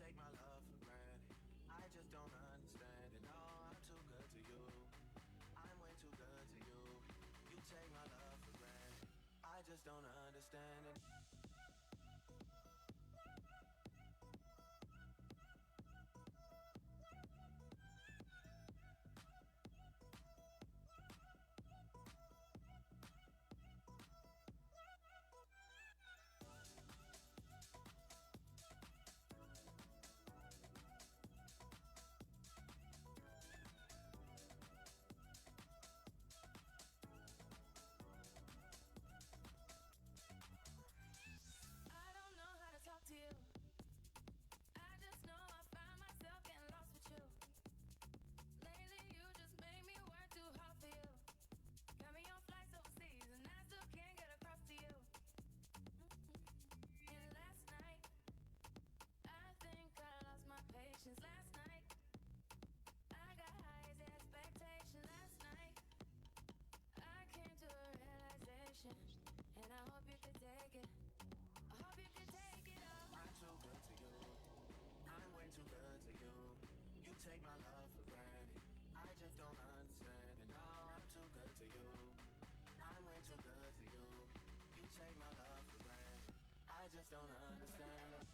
take my love for granted. I just don't understand it. No, I'm too good to you. I'm way too good to you. You take my love for granted. I just don't understand it. I don't know how to talk to you. I just know I find myself getting lost with you. Lately, you just make me work too hard for you. Got me on flights overseas, and I still can't get across to you. And last night, I think I lost my patience. Last night, I got high expectations. Last night, I came to a realization, and I hope you could take it. I hope you could take it all. I'm too good to you. I'm way too good to you. You take my love for granted. I just don't understand it. No, I'm too good to you. I'm way too good to you. You take my love for granted. I just don't understand it.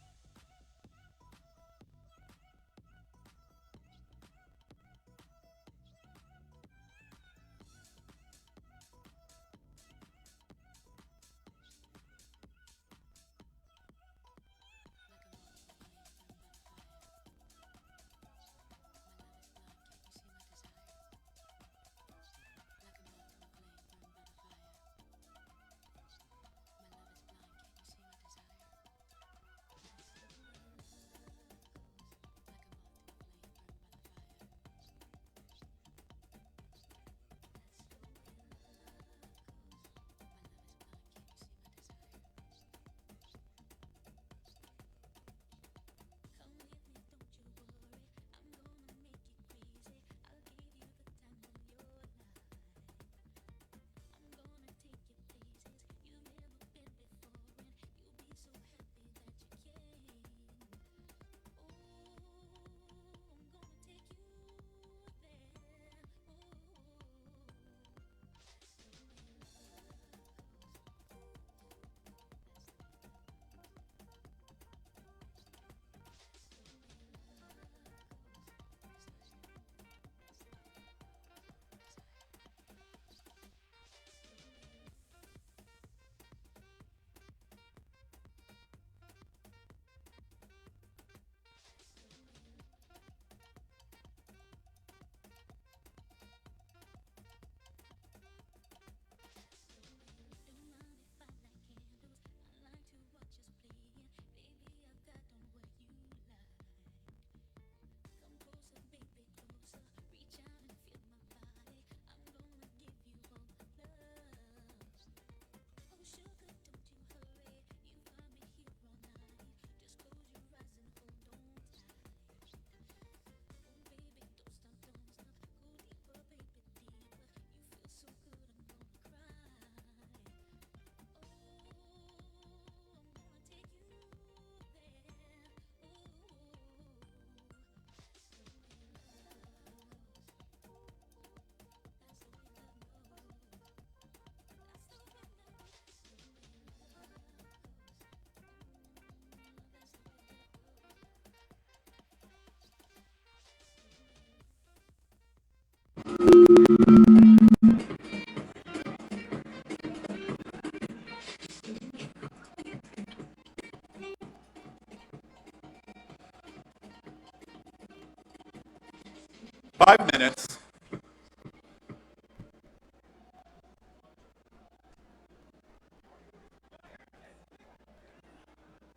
Five minutes.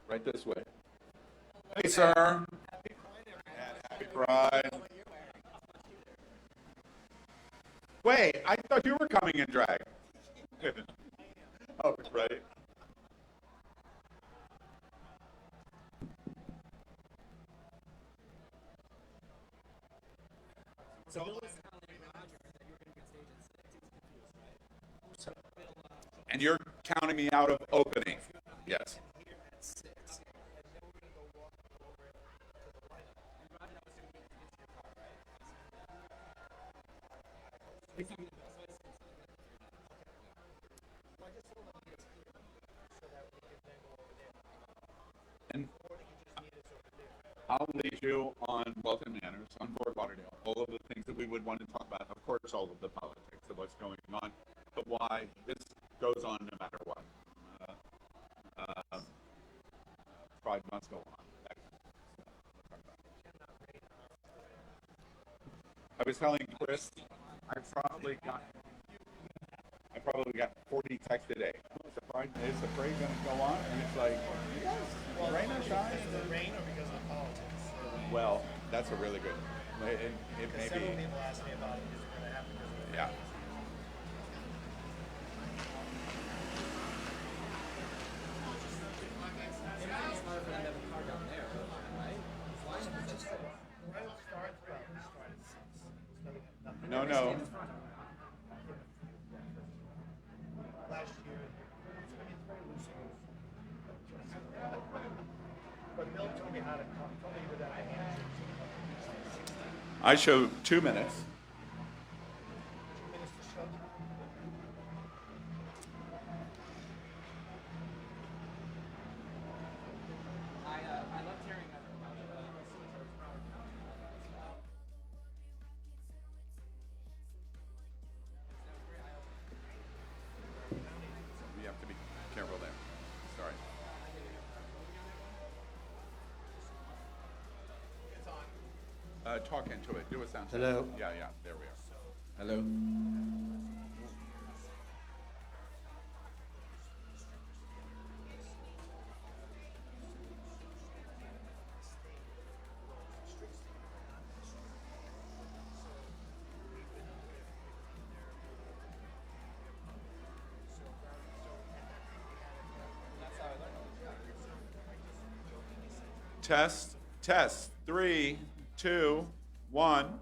Right this way. Hey, sir. Happy Pride. Wait, I thought you were coming in drag. Oh, right. And you're counting me out of opening. Yes. And I'll lead you on Wilton Manors, on Fort Lauderdale, all of the things that we would want to talk about. Of course, all of the politics of what's going on, but why this goes on no matter what. Pride must go on. That kind of stuff. I was telling Chris, I probably got 40 texts today. Is the parade going to go on? And it's like, you guys, rain or shine? Because of the rain or because of the politics? Well, that's a really good. It may Several be. people asked me about it. Is it going to happen? Yeah. No. Last year, it's very loose. But Bill told me how to come. Told me that I answered. I show 2 minutes. 2 minutes to show. I loved hearing about We have to be careful there. Sorry. Talk into it. Do a sound check. Hello. Yeah. There we are. Hello. Test. 3, 2, 1.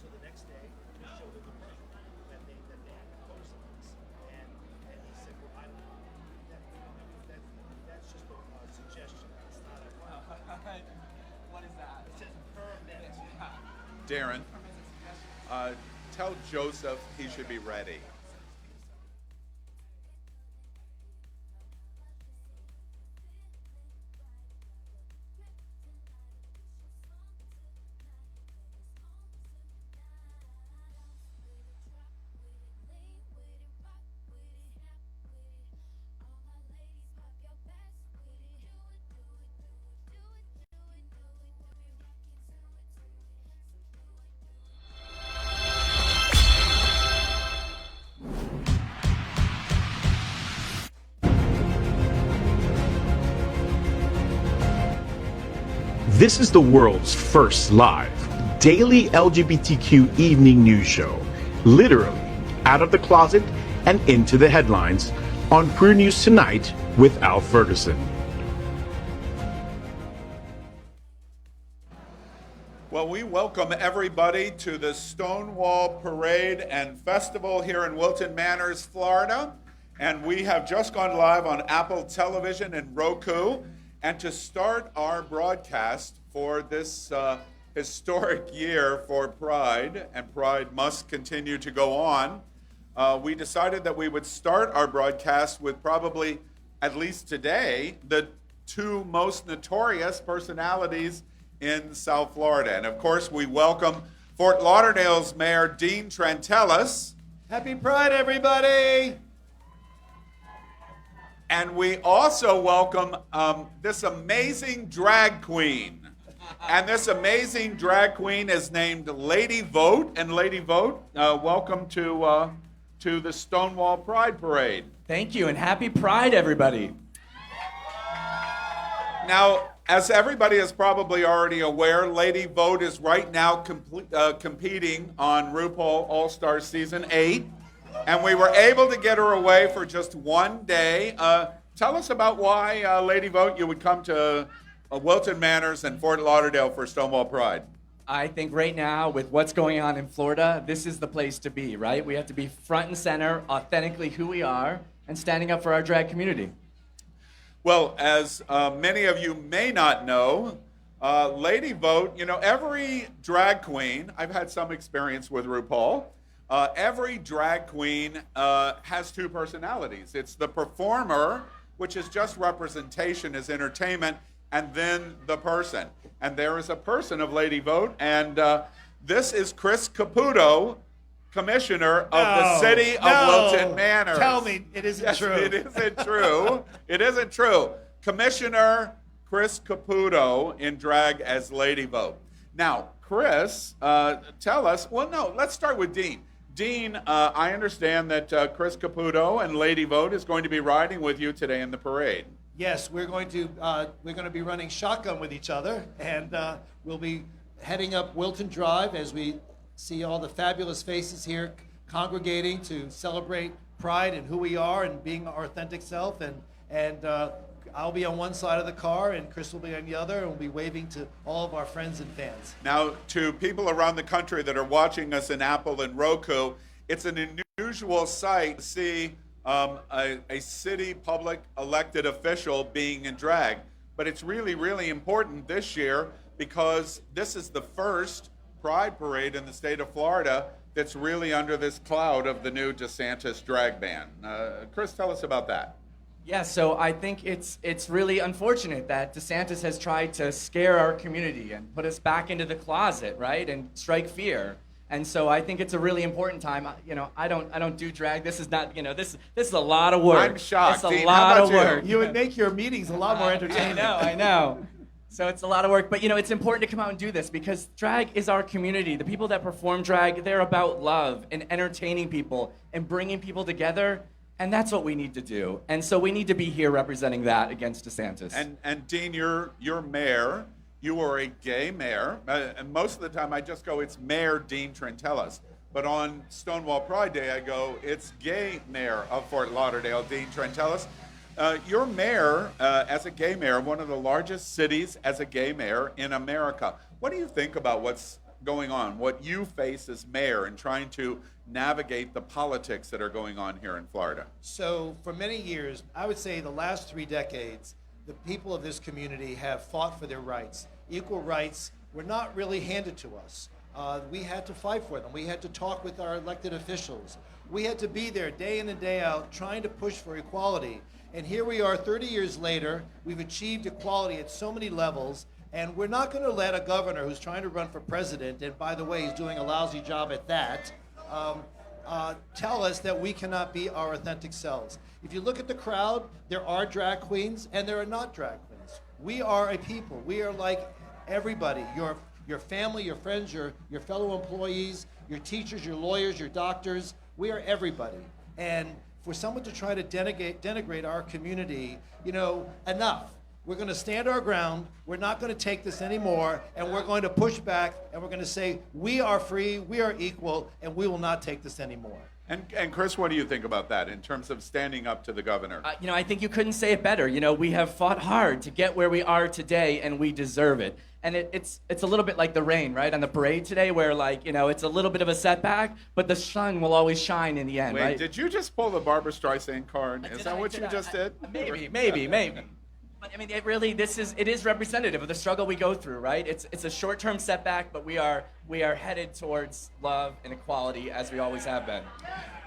So the next day, we showed him the permit that they had proposed on this, and he said, "Well, I don't. That's just a suggestion. It's not a." What is that? It says permit. Darren, tell Joseph he should be ready. This is the world's first live daily LGBTQ evening news show, literally out of the closet and into the headlines on Queer News Tonight with Al Ferguson. Well, we welcome everybody to the Stonewall Parade and Festival here in Wilton Manors, Florida. And we have just gone live on Apple Television and Roku. And to start our broadcast for this historic year for Pride, and Pride must continue to go on, we decided that we would start our broadcast with probably, at least today, the two most notorious personalities in South Florida. And of course, we welcome Fort Lauderdale's Mayor Dean Trantelis. Happy Pride, everybody! And we also welcome this amazing drag queen. And this amazing drag queen is named Lady Vote. And Lady Vote, welcome to the Stonewall Pride Parade. Thank you, and happy Pride, everybody. Now, as everybody is probably already aware, Lady Vote is right now competing on RuPaul All-Star Season 8. And we were able to get her away for just one day. Tell us about why, Lady Vote, you would come to Wilton Manors and Fort Lauderdale for Stonewall Pride? I think right now, with what's going on in Florida, this is the place to be, right? We have to be front and center, authentically who we are, and standing up for our drag community. Well, as many of you may not know, Lady Vote, you know, every drag queen, I've had some experience with RuPaul, every drag queen has two personalities. It's the performer, which is just representation as entertainment, and then the person. And there is a person of Lady Vote, and this is Chris Caputo, Commissioner of the City of Wilton Manors. Tell me it isn't Yes, true. It isn't true. It isn't true. Commissioner Chris Caputo in drag as Lady Vote. Now, Chris, tell us, well, no, let's start with Dean. Dean, I understand that Chris Caputo and Lady Vote is going to be riding with you today in the parade. Yes, we're going to be running shotgun with each other, and we'll be heading up Wilton Drive as we see all the fabulous faces here congregating to celebrate pride and who we are and being our authentic self. And I'll be on one side of the car, and Chris will be on the other, and we'll be waving to all of our friends and fans. Now, to people around the country that are watching us in Apple and Roku, it's an unusual sight to see a city public elected official being in drag. But it's really, really important this year because this is the first Pride Parade in the state of Florida that's really under this cloud of the new DeSantis drag ban. Chris, tell us about that. Yeah, so I think it's really unfortunate that DeSantis has tried to scare our community and put us back into the closet, right, and strike fear. And so I think it's a really important time. You know, I don't do drag. This is not, you know, this is a lot of work. I'm shocked. It's a Dean, lot how of about you? work. You would make your meetings a lot more entertaining. I know. So it's a lot of work, but you know, it's important to come out and do this because drag is our community. The people that perform drag, they're about love and entertaining people and bringing people together, and that's what we need to do. And so we need to be here representing that against DeSantis. And Dean, you're mayor. You are a gay mayor, and most of the time I just go, it's Mayor Dean Trentellis. But on Stonewall Pride Day, I go, it's gay mayor of Fort Lauderdale, Dean Trentellis. You're mayor, as a gay mayor, one of the largest cities as a gay mayor in America. What do you think about what's going on, what you face as mayor in trying to navigate the politics that are going on here in Florida? So for many years, I would say the last 3 decades, the people of this community have fought for their rights. Equal rights were not really handed to us. We had to fight for them. We had to talk with our elected officials. We had to be there day in and day out trying to push for equality. And here we are 30 years later, we've achieved equality at so many levels, and we're not going to let a governor who's trying to run for president, and by the way, he's doing a lousy job at that, tell us that we cannot be our authentic selves. If you look at the crowd, there are drag queens and there are not drag queens. We are a people. We are like everybody. Your family, your friends, your fellow employees, your teachers, your lawyers, your doctors. We are everybody. And for someone to try to denigrate our community, you know, enough. We're going to stand our ground. We're not going to take this anymore, and we're going to push back, and we're going to say we are free, we are equal, and we will not take this anymore. And Chris, what do you think about that in terms of standing up to the governor? You know, I think you couldn't say it better. You know, we have fought hard to get where we are today, and we deserve it. And it's a little bit like the rain, right, on the parade today, where, like, you know, it's a little bit of a setback, but the sun will always shine in the end, Wait, right? did you just pull the Barbara Streisand card? Is that what you just did? Maybe. But I mean, it is representative of the struggle we go through, right? It's a short-term setback, but we are headed towards love and equality as we always have been.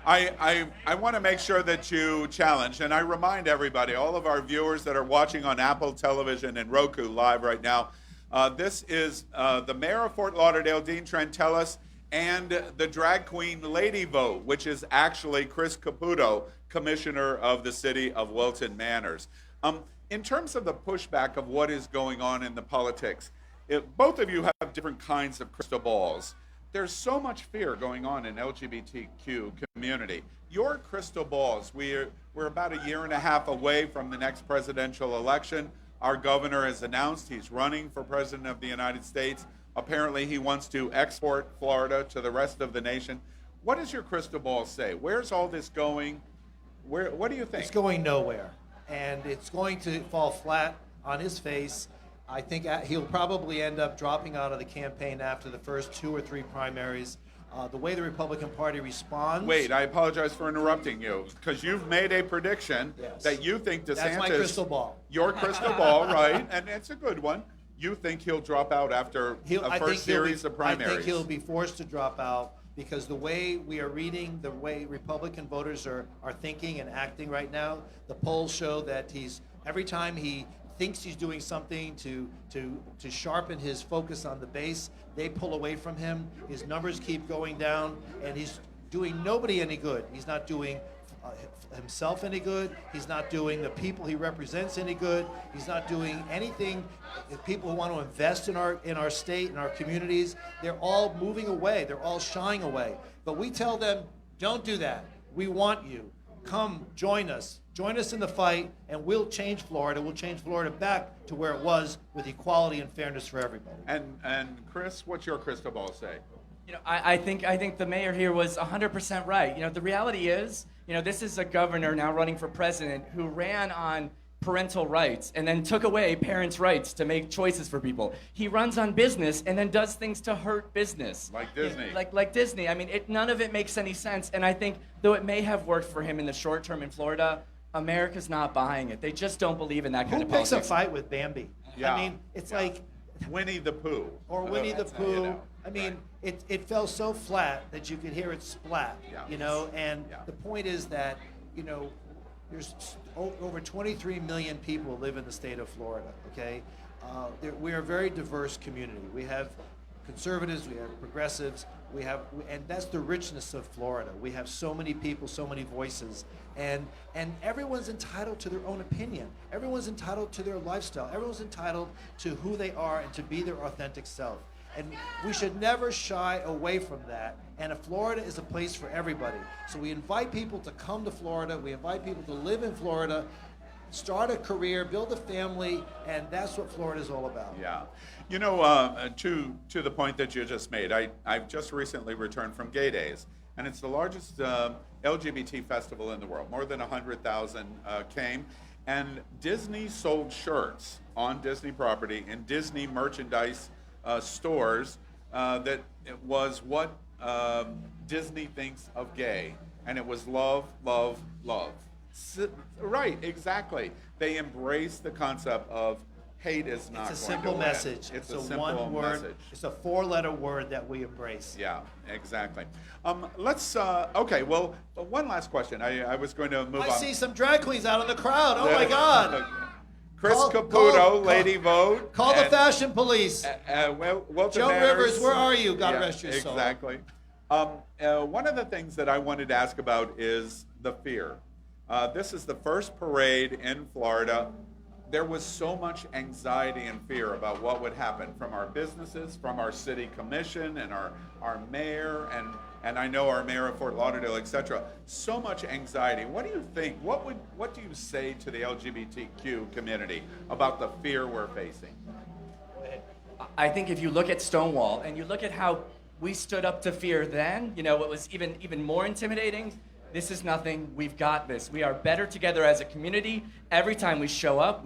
I want to make sure that you challenge, and I remind everybody, all of our viewers that are watching on Apple Television and Roku live right now, this is the mayor of Fort Lauderdale, Dean Trentellis, and the drag queen Lady Vote, which is actually Chris Caputo, Commissioner of the City of Wilton Manors. In terms of the pushback of what is going on in the politics, both of you have different kinds of crystal balls. There's so much fear going on in LGBTQ community. Your crystal balls, we're about a year and a half away from the next presidential election. Our governor has announced he's running for president of the United States. Apparently he wants to export Florida to the rest of the nation. What does your crystal ball say? Where's all this going? What do you think? It's going nowhere, and it's going to fall flat on his face. I think he'll probably end up dropping out of the campaign after the first 2 or 3 primaries. The way the Republican Party responds. Wait, I apologize for interrupting you, because you've made a prediction Yes. that you think DeSantis. That's my crystal ball. Your crystal ball, right? And it's a good one. You think he'll drop out after a first series of primaries? I think he'll be forced to drop out because the way we are reading, the way Republican voters are thinking and acting right now, the polls show that every time he thinks he's doing something to sharpen his focus on the base, they pull away from him. His numbers keep going down, and he's doing nobody any good. He's not doing himself any good. He's not doing the people he represents any good. He's not doing anything. The people who want to invest in our state, in our communities, they're all moving away. They're all shying away. But we tell them, don't do that. We want you. Come, join us. Join us in the fight, and we'll change Florida. We'll change Florida back to where it was with equality and fairness for everybody. And Chris, what's your crystal ball say? I think the mayor here was 100% right. The reality is, this is a governor now running for president who ran on parental rights and then took away parents' rights to make choices for people. He runs on business and then does things to hurt business. Like Disney. Like Disney. I mean, none of it makes any sense. And I think, though it may have worked for him in the short term in Florida, America's not buying it. They just don't believe in that kind Who of picks politics. a fight with Bambi? Yeah. I mean, it's like Winnie the Pooh. or Winnie the That's how Pooh. I mean, it fell so flat that you could hear it splat. Yeah. And Yeah. the point is that there's over 23 million people live in the state of Florida. Okay, we are a very diverse community. We have conservatives, we have progressives, and that's the richness of Florida. We have so many people, so many voices, and everyone's entitled to their own opinion. Everyone's entitled to their lifestyle. Everyone's entitled to who they are and to be their authentic self. And we should never shy away from that. And Florida is a place for everybody. So we invite people to come to Florida. We invite people to live in Florida, start a career, build a family, and that's what Florida is all about. Yeah. To the point that you just made, I've just recently returned from Gay Days, and it's the largest LGBT festival in the world. More than 100,000 came, and Disney sold shirts on Disney property in Disney merchandise stores that it was what Disney thinks of gay, and it was love, love, love. Right, exactly. They embrace the concept of hate is not It's a going simple to win. message. It's a a simple one word. message. It's a 4-letter word that we embrace. Yeah, exactly. Okay, well, one last question. I was going to move on. I see some drag queens out in the crowd. Oh my God! Chris Call- Caputo, call- Lady Vote. Call the and, fashion police. Wilton Joan Manners. Rivers, where are you? God rest your soul. Exactly. One of the things that I wanted to ask about is the fear. This is the first parade in Florida. There was so much anxiety and fear about what would happen from our businesses, from our city commission and our mayor, and I know our mayor of Fort Lauderdale, etc. So much anxiety. What do you think? What do you say to the LGBTQ community about the fear we're facing? I think if you look at Stonewall and you look at how we stood up to fear then, what was even more intimidating. This is nothing. We've got this. We are better together as a community. Every time we show up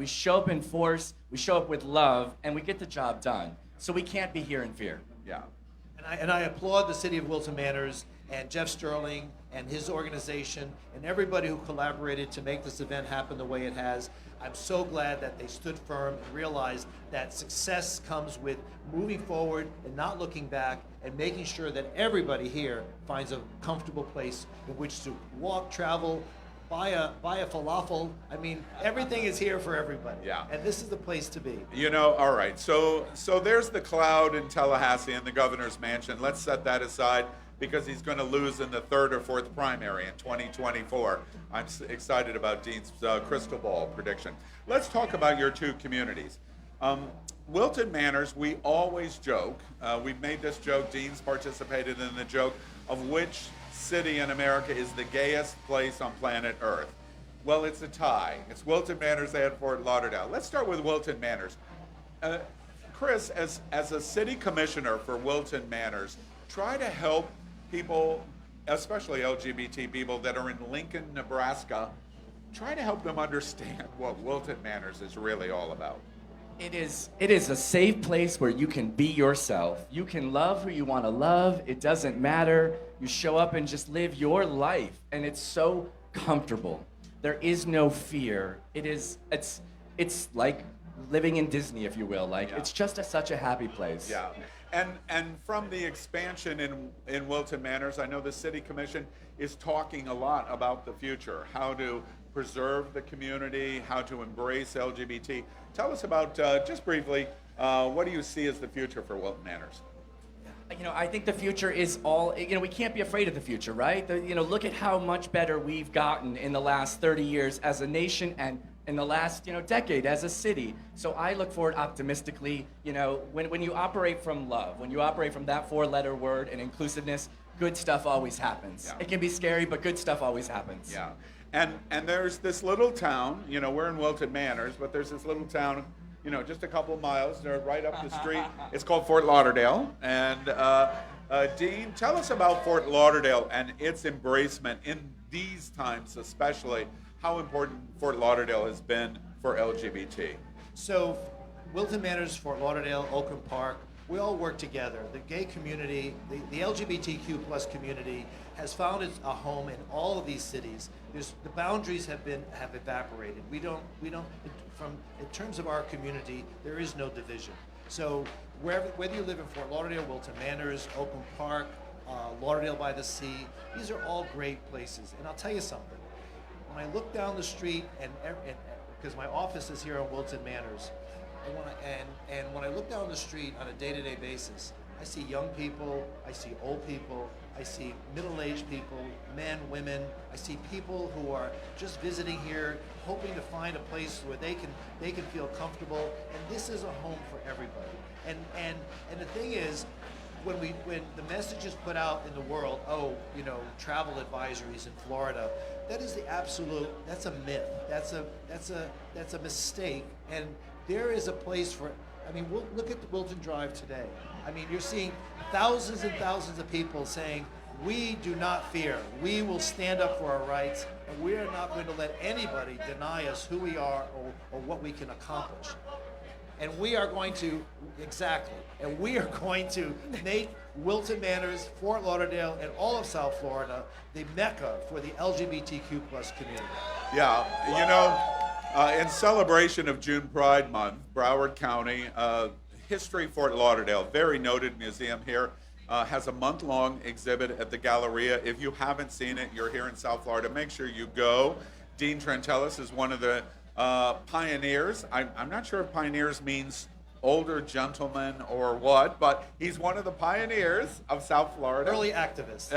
in force, we show up with love, and we get the job done. So we can't be here in fear. Yeah. And I applaud the city of Wilton Manors and Jeff Sterling and his organization and everybody who collaborated to make this event happen the way it has. I'm so glad that they stood firm and realized that success comes with moving forward and not looking back and making sure that everybody here finds a comfortable place in which to walk, travel, buy a falafel. I mean, everything is here for everybody. Yeah. And this is the place to be. All right. So there's the cloud in Tallahassee and the governor's mansion. Let's set that aside because he's going to lose in the 3rd or 4th primary in 2024. I'm excited about Dean's crystal ball prediction. Let's talk about your two communities. Wilton Manors, we always joke, we've made this joke, Dean's participated in the joke, of which city in America is the gayest place on planet Earth. Well, it's a tie. It's Wilton Manors and Fort Lauderdale. Let's start with Wilton Manors. Chris, as a city commissioner for Wilton Manors, try to help people, especially LGBT people that are in Lincoln, Nebraska, try to help them understand what Wilton Manors is really all about. It is a safe place where you can be yourself. You can love who you want to love. It doesn't matter. You show up and just live your life, and it's so comfortable. There is no fear. It's like living in Disney, if you will. Like, it's just such a happy place. Yeah. And from the expansion in Wilton Manors, I know the City Commission is talking a lot about the future, how to preserve the community, how to embrace LGBT. Tell us about, just briefly, what do you see as the future for Wilton Manors? You know, I think the future is all, you know, we can't be afraid of the future, right? You know, look at how much better we've gotten in the last 30 years as a nation and in the last, decade as a city. So I look forward optimistically. You know, when you operate from love, when you operate from that 4-letter word and inclusiveness, good stuff always happens. Yeah. It can be scary, but good stuff always happens. Yeah. And there's this little town, we're in Wilton Manors, but there's this little town, just a couple of miles, they're right up the street. It's called Fort Lauderdale. And Dean, tell us about Fort Lauderdale and its embracement in these times, especially how important Fort Lauderdale has been for LGBT. So, Wilton Manors, Fort Lauderdale, Oakland Park, we all work together. The gay community, the LGBTQ plus community has found a home in all of these cities. The boundaries have evaporated. We don't, in terms of our community, there is no division. So whether you live in Fort Lauderdale, Wilton Manors, Oakland Park, Lauderdale by the Sea, these are all great places. And I'll tell you something. When I look down the street, and because my office is here on Wilton Manors, and when I look down the street on a day-to-day basis, I see young people, I see old people, I see middle-aged people, men, women. I see people who are just visiting here, hoping to find a place where they can feel comfortable. And this is a home for everybody. And the thing is, when the message is put out in the world, travel advisories in Florida, that is that's a myth. That's a mistake. And there is a place for, look at the Wilton Drive today. You're seeing thousands and thousands of people saying, we do not fear. We will stand up for our rights, and we are not going to let anybody deny us who we are or what we can accomplish. And we are going to make Wilton Manors, Fort Lauderdale, and all of South Florida the mecca for the LGBTQ plus community. Yeah, in celebration of June Pride Month, Broward County, History Fort Lauderdale, very noted museum here, has a month-long exhibit at the Galleria. If you haven't seen it, you're here in South Florida, make sure you go. Dean Trentalis is one of the pioneers. I'm not sure if pioneers means older gentleman or what, but he's one of the pioneers of South Florida. Early activists.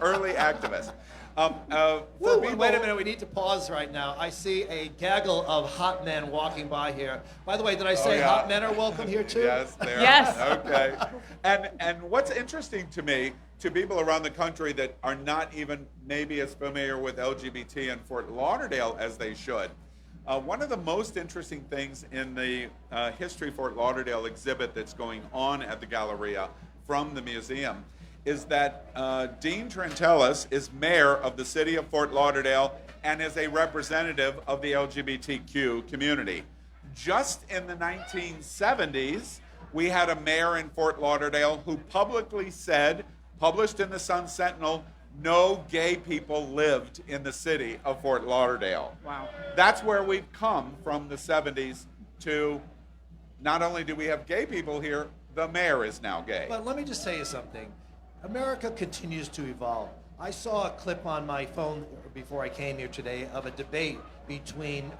Early activist. Wait a minute, we need to pause right now. I see a gaggle of hot men walking by here. By the way, did I say hot men are welcome here too? Yes, they are. Yes. Okay. And what's interesting to me, to people around the country that are not even maybe as familiar with LGBT in Fort Lauderdale as they should, one of the most interesting things in the History Fort Lauderdale exhibit that's going on at the Galleria from the museum is that Dean Trentalis is mayor of the city of Fort Lauderdale and is a representative of the LGBTQ community. Just in the 1970s, we had a mayor in Fort Lauderdale who publicly said, published in the Sun Sentinel, no gay people lived in the city of Fort Lauderdale. Wow. That's where we've come from the 70s to not only do we have gay people here, the mayor is now gay. But let me just tell you something. America continues to evolve. I saw a clip on my phone before I came here today of a debate between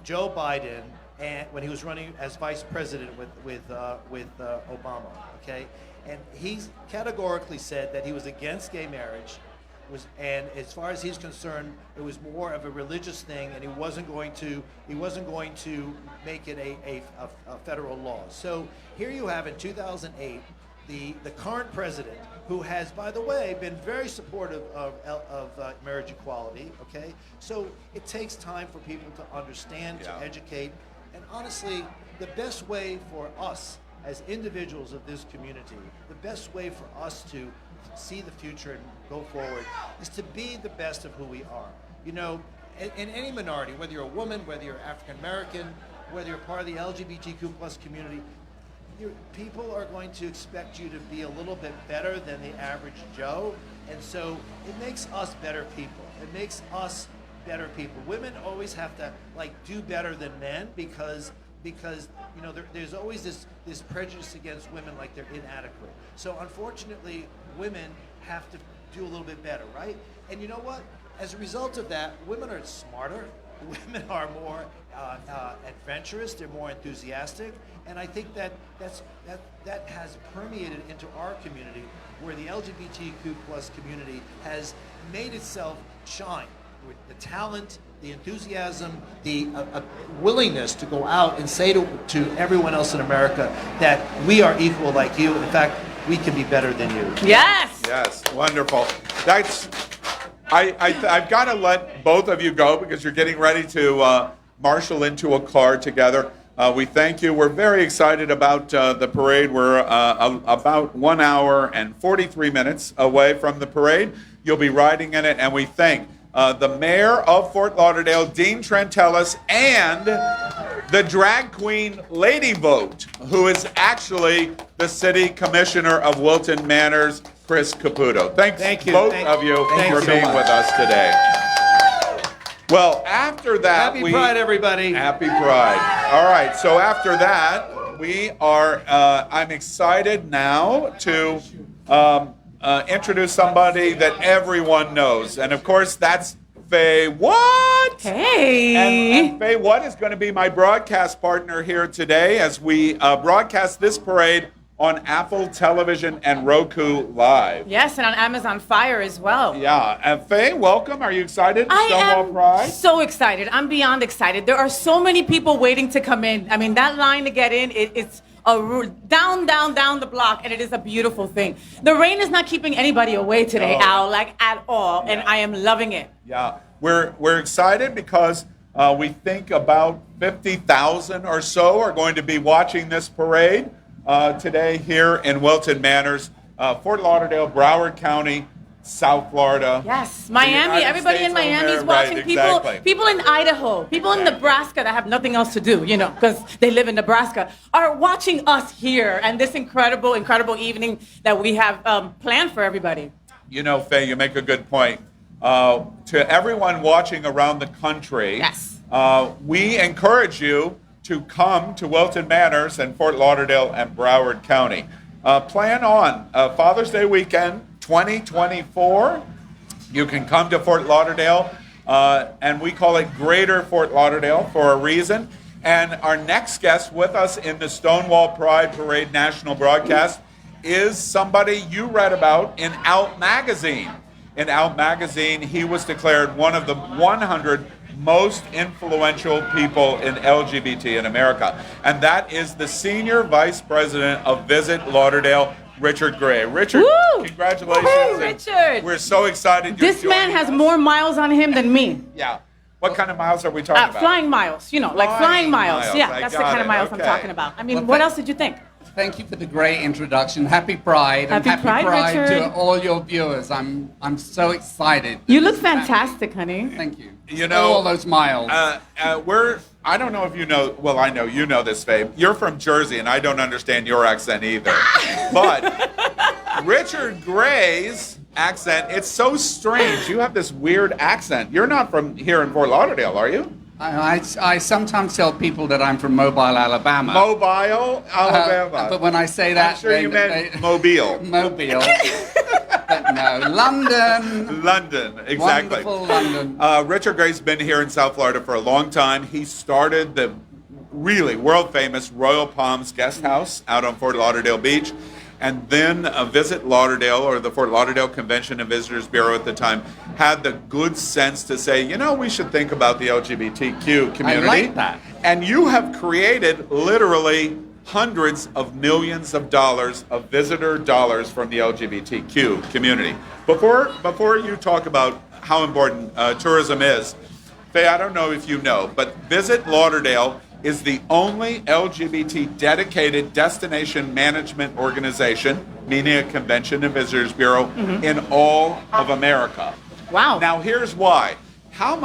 Joe Biden and when he was running as vice president with Obama. Okay, and he's categorically said that he was against gay marriage, and as far as he's concerned, it was more of a religious thing, and he wasn't going to make it a federal law. So here you have in 2008. The current president, who has, by the way, been very supportive of marriage equality, okay? So it takes time for people to understand, to educate, and honestly, the best way for us as individuals of this community, the best way for us to see the future and go forward is to be the best of who we are. In any minority, whether you're a woman, whether you're African American, whether you're part of the LGBTQ plus community, people are going to expect you to be a little bit better than the average Joe. And so it makes us better people. It makes us better people. Women always have to do better than men because there's always this prejudice against women, like they're inadequate. So unfortunately, women have to do a little bit better, right? And you know what? As a result of that, women are smarter. Women are more adventurous. They're more enthusiastic, and I think that has permeated into our community, where the LGBTQ plus community has made itself shine with the talent, the enthusiasm, the willingness to go out and say to everyone else in America that we are equal like you. In fact, we can be better than you. Yes. Yes, wonderful. I've got to let both of you go because you're getting ready to marshal into a car together. We thank you. We're very excited about the parade. We're about 1 hour and 43 minutes away from the parade. You'll be riding in it, and we thank the mayor of Fort Lauderdale, Dean Trentalis, and the drag queen Lady Vote, who is actually the city commissioner of Wilton Manors, Chris Caputo. Thank you, both of you for being with us today. Well, after that, Happy Pride, everybody. Happy Pride. All right, so after that, we are, I'm excited now to introduce somebody that everyone knows. And of course, that's Faye What? Hey. And Faye What is going to be my broadcast partner here today as we broadcast this parade on Apple Television and Roku Live. Yes, and on Amazon Fire as well. Yeah. And Faye, welcome. Are you excited? I Stonewall am Pride? so excited. I'm beyond excited. There are so many people waiting to come in. I mean, that line to get in, it's down the block, and it is a beautiful thing. The rain is not keeping anybody away today, Al, at all, and I am loving it. Yeah. We're excited because we think about 50,000 or so are going to be watching this parade today here in Wilton Manors, Fort Lauderdale, Broward County, South Florida. Yes, Miami. Everybody in Miami is watching. People in Idaho, people in Nebraska that have nothing else to do, because they live in Nebraska, are watching us here and this incredible evening that we have planned for everybody. Faye, you make a good point. To everyone watching around the country, yes, we encourage you to come to Wilton Manors and Fort Lauderdale and Broward County. Plan on Father's Day weekend 2024. You can come to Fort Lauderdale, and we call it Greater Fort Lauderdale for a reason. And our next guest with us in the Stonewall Pride Parade national broadcast is somebody you read about in Out Magazine. In Out Magazine, he was declared one of the 100 most influential people in LGBT in America. And that is the Senior Vice President of Visit Lauderdale, Richard Gray. Richard, woo! Congratulations. Woo-hoo, Richard. We're so excited you're This man joining has us. more miles on him than me. Yeah. What kind of miles are we talking about? Flying miles, flying miles. Yeah, I that's the got kind of it. miles I'm Okay. talking about. I mean, Well, what else did you think? Thank you for the great introduction. Happy Pride. Happy and Pride, Richard. to all your viewers. I'm so excited. You look fantastic, honey. Thank you. You know, all those miles. I don't know if you know, well, I know you know this, Faye. You're from Jersey, and I don't understand your accent either. But Richard Gray's accent, it's so strange. You have this weird accent. You're not from here in Fort Lauderdale, are you? I sometimes tell people that I'm from Mobile, Alabama. Mobile, Alabama. But when I say that, I'm sure you meant Mobile. Mobile. But no, London. London, exactly. Wonderful London. Richard Gray's been here in South Florida for a long time. He started the really world famous Royal Palms Guest House out on Fort Lauderdale Beach. And then Visit Lauderdale, or the Fort Lauderdale Convention and Visitors Bureau at the time, had the good sense to say, we should think about the LGBTQ community. I like that. And you have created literally hundreds of millions of dollars of visitor dollars from the LGBTQ community. Before you talk about how important tourism is, Faye, I don't know if you know, but Visit Lauderdale is the only LGBT dedicated destination management organization, meaning a Convention and Visitors Bureau, in all of America. Wow. Now here's why. How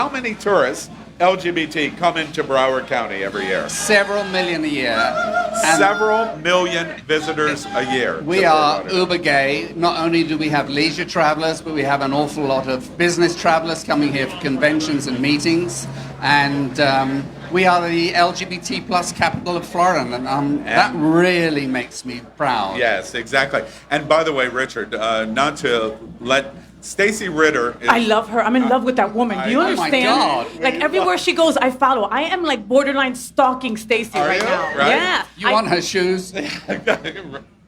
many tourists LGBT come into Broward County every year? Several million a year. And Several million visitors a year. we to are Fort Lauderdale. uber gay. Not only do we have leisure travelers, but we have an awful lot of business travelers coming here for conventions and meetings. And we are the LGBT plus capital of Florida, and that really makes me proud. Yes, exactly. And by the way, Richard, not to let Stacy Ritter. I love her. I'm in love with that woman. Do you Oh my understand? God. Like everywhere she goes, I follow. I am like borderline stalking Stacy Are right you? now. Right? Yeah. You want her shoes?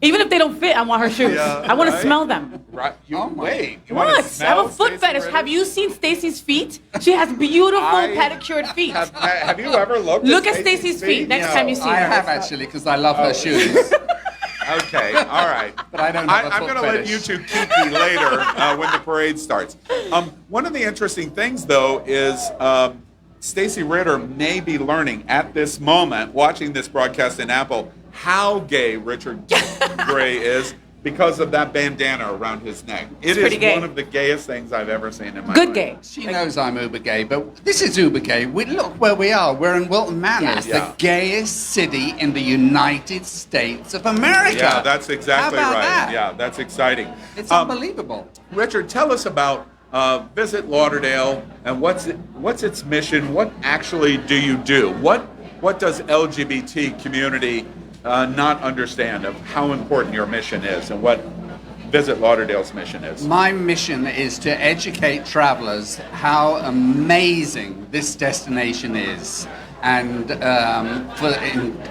Even if they don't fit, I want her shoes. Yeah, I want right? to smell them. Right. You, Oh my- wait. You wanna What? I have smell a foot Stacey fetish. Ritter? Have you seen Stacy's feet? She has beautiful I pedicured feet. Have you ever looked Look at at Stacey's feet next time you see I her. have actually, because I love Oh. her shoes. Okay, all right. But I don't have a I'm foot going to let fetish. you two kiki later when the parade starts. One of the interesting things, though, is Stacy Ritter may be learning at this moment, watching this broadcast in Apple, how gay Richard Gray is because of that bandana around his neck. It is pretty gay. one of the gayest things I've ever seen in my Good life. gay. She knows I'm uber gay, but this is uber gay. Look where we are. We're in Wilton Manors, Yes. Yeah. the gayest city in the United States of America. Yeah, that's exactly How about right. that? Yeah, that's exciting. It's unbelievable. Richard, tell us about Visit Lauderdale and what's its mission? What actually do you do? What does LGBT community not understand of how important your mission is and what Visit Lauderdale's mission is? My mission is to educate travelers how amazing this destination is, and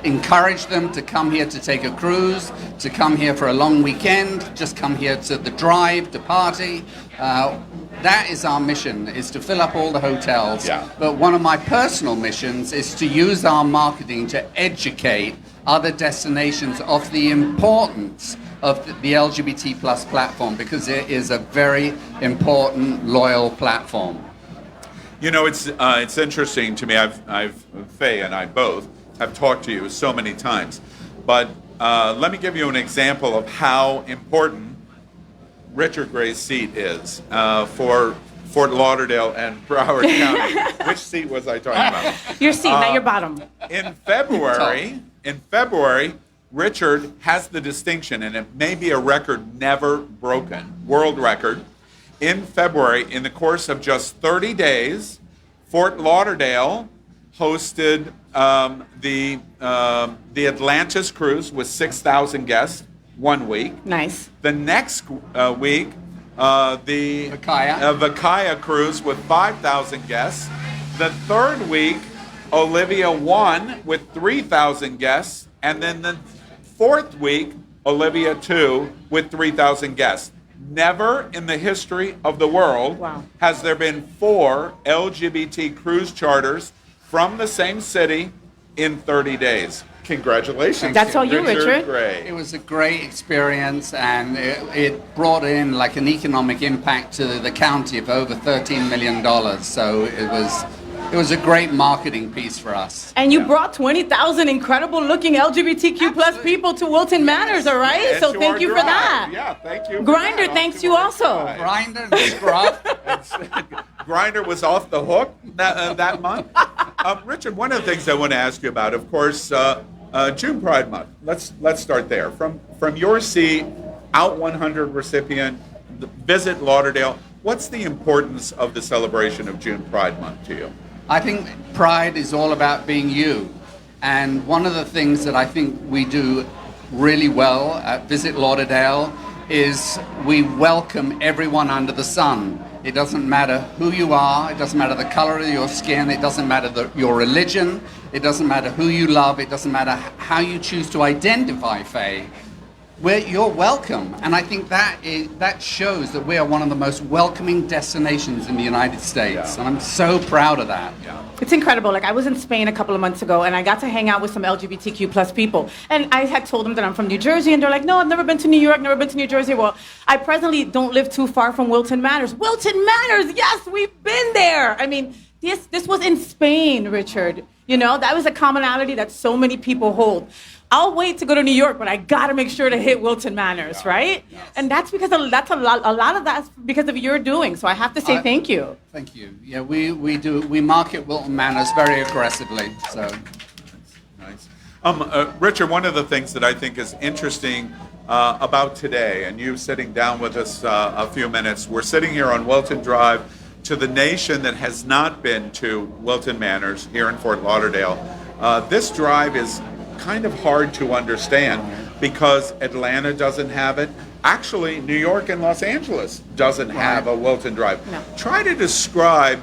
encourage them to come here to take a cruise, to come here for a long weekend, just come here to the drive, to party. That is our mission, is to fill up all the hotels. Yeah. But one of my personal missions is to use our marketing to educate other destinations of the importance of the LGBT plus platform, because it is a very important, loyal platform. You know, it's interesting to me. Faye and I both have talked to you so many times, but let me give you an example of how important Richard Gray's seat is for Fort Lauderdale and Broward County. Which seat was I talking about? Your seat, not your bottom. In February, Richard has the distinction, and it may be a record never broken, world record. In February, in the course of just 30 days, Fort Lauderdale hosted the Atlantis cruise with 6,000 guests 1 week. Nice. The next week, the Vakaya. Vakaya cruise with 5,000 guests. The third week, Olivia won with 3,000 guests. And then the fourth week, Olivia 2 with 3,000 guests. Never in the history of the world Wow. has there been 4 LGBT cruise charters from the same city in 30 days. Congratulations. That's all you, Richard. Gray. It was a great experience, and it brought in like an economic impact to the county of over $13 million. So it was a great marketing piece for us. And you brought 20,000 incredible looking LGBTQ plus people to Wilton Manors, all right? And So to thank our you for drive. that. Yeah, thank you. for Grinder that. thanks To you our also. drive. Grinder, Scruff. Grinder was off the hook that month. Richard, one of the things I want to ask you about, of course, June Pride Month. Let's start there. From your seat, Out 100 recipient, Visit Lauderdale. What's the importance of the celebration of June Pride Month to you? I think Pride is all about being you. And one of the things that I think we do really well at Visit Lauderdale is we welcome everyone under the sun. It doesn't matter who you are, it doesn't matter the color of your skin, it doesn't matter your religion, it doesn't matter who you love, it doesn't matter how you choose to identify, Faye. You're welcome, and I think that shows that we are one of the most welcoming destinations in the United States, and I'm so proud of that. It's incredible. Like I was in Spain a couple of months ago and I got to hang out with some LGBTQ plus people. And I had told them that I'm from New Jersey and they're like, no, I've never been to New York, never been to New Jersey. Well, I presently don't live too far from Wilton Manors. Wilton Manors, yes, we've been there. I mean, this was in Spain, Richard. You know, that was a commonality that so many people hold. I'll wait to go to New York, but I gotta make sure to hit Wilton Manors, right? And that's because that's a lot of that's because of your doing. So I have to say thank you. Thank you. Yeah, we market Wilton Manors very aggressively. So. Nice. Richard, one of the things that I think is interesting about today, and you sitting down with us a few minutes, we're sitting here on Wilton Drive. To the nation that has not been to Wilton Manors here in Fort Lauderdale, this drive is kind of hard to understand because Atlanta doesn't have it. Actually, New York and Los Angeles doesn't have a Wilton Drive. No. Try to describe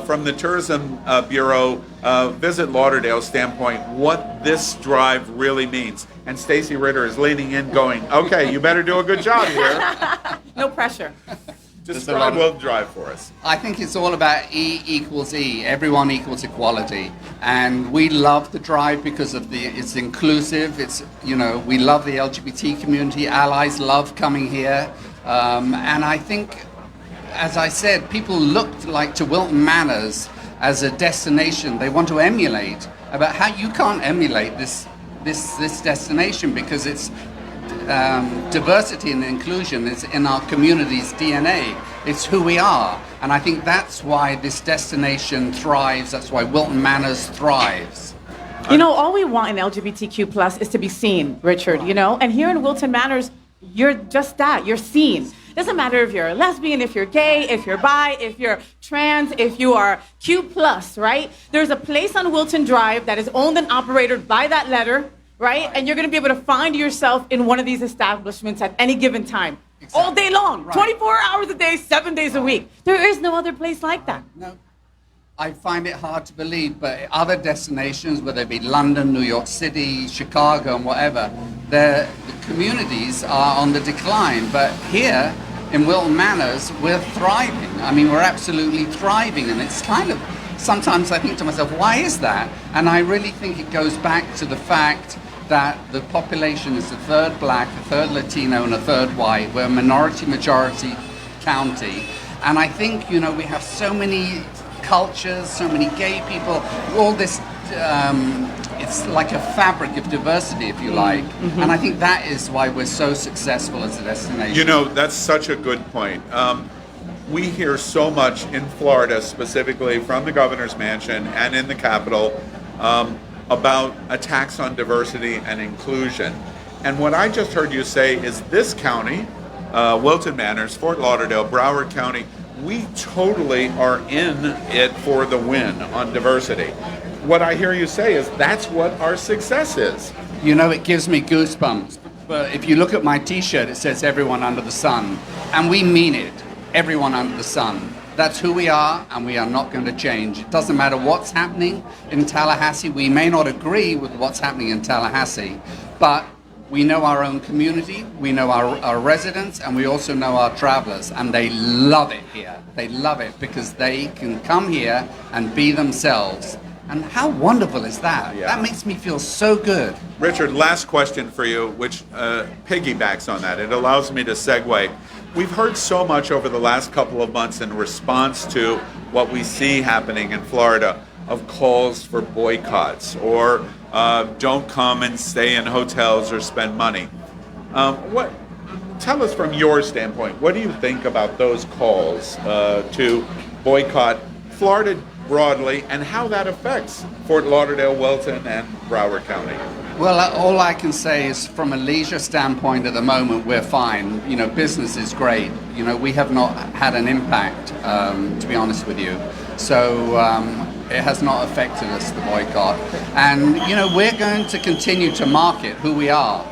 from the Tourism Bureau Visit Lauderdale standpoint what this drive really means. And Stacy Ritter is leaning in going, okay, you better do a good job here. No pressure. Describe Wilton Drive for us. I think it's all about E equals E. Everyone equals equality, and we love the drive because of it's inclusive. It's we love the LGBT community. Allies love coming here, and I think, as I said, people looked like to Wilton Manors as a destination they want to emulate. About how you can't emulate this destination because it's. Diversity and inclusion is in our community's DNA. It's who we are. And I think that's why this destination thrives. That's why Wilton Manors thrives. All we want in LGBTQ plus is to be seen, Richard, And here in Wilton Manors, you're just that. You're seen. Doesn't matter if you're a lesbian, if you're gay, if you're bi, if you're trans, if you are Q plus, right? There's a place on Wilton Drive that is owned and operated by that letter, right? And you're going to be able to find yourself in one of these establishments at any given time. Exactly. All day long, right. 24 hours a day, 7 days a week. There is no other place like that. No. I find it hard to believe, but other destinations, whether it be London, New York City, Chicago, and whatever, the communities are on the decline. But here in Wilton Manors, we're thriving. I mean, we're absolutely thriving. And it's kind of, sometimes I think to myself, why is that? And I really think it goes back to the fact that the population is a third black, a third Latino, and a third white. We're a majority county. And I think, we have so many cultures, so many gay people, all this, it's like a fabric of diversity, if you like. Mm-hmm. And I think that is why we're so successful as a destination. That's such a good point. We hear so much in Florida, specifically from the governor's mansion and in the Capitol, about attacks on diversity and inclusion. And what I just heard you say is this county, Wilton Manors, Fort Lauderdale, Broward County, we totally are in it for the win on diversity. What I hear you say is that's what our success is. It gives me goosebumps. But if you look at my T-shirt, it says everyone under the sun. And we mean it, everyone under the sun. That's who we are, and we are not going to change. It doesn't matter what's happening in Tallahassee. We may not agree with what's happening in Tallahassee, but we know our own community, we know our residents, and we also know our travelers, and they love it here. They love it because they can come here and be themselves. And how wonderful is that? Yeah. That makes me feel so good. Richard, last question for you, which piggybacks on that. It allows me to segue. We've heard so much over the last couple of months in response to what we see happening in Florida of calls for boycotts or don't come and stay in hotels or spend money. Tell us from your standpoint, what do you think about those calls to boycott Florida broadly and how that affects Fort Lauderdale, Wilton, and Broward County? Well, all I can say is from a leisure standpoint at the moment, we're fine. Business is great. We have not had an impact, to be honest with you. So it has not affected us, the boycott. And, we're going to continue to market who we are.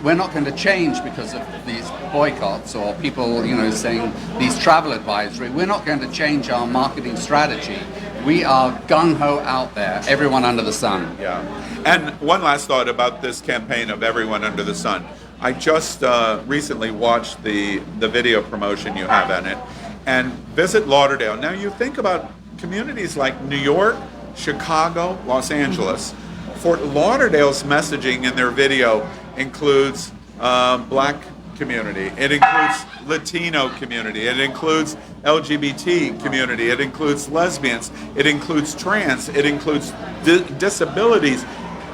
We're not going to change because of these boycotts or people, saying these travel advisory. We're not going to change our marketing strategy. We are gung-ho out there, everyone under the sun. Yeah. And one last thought about this campaign of everyone under the sun. I just recently watched the video promotion you have in it, and Visit Lauderdale. Now you think about communities like New York, Chicago, Los Angeles. Fort Lauderdale's messaging in their video includes black community. It includes Latino community. It includes LGBT community. It includes lesbians. It includes trans. It includes disabilities.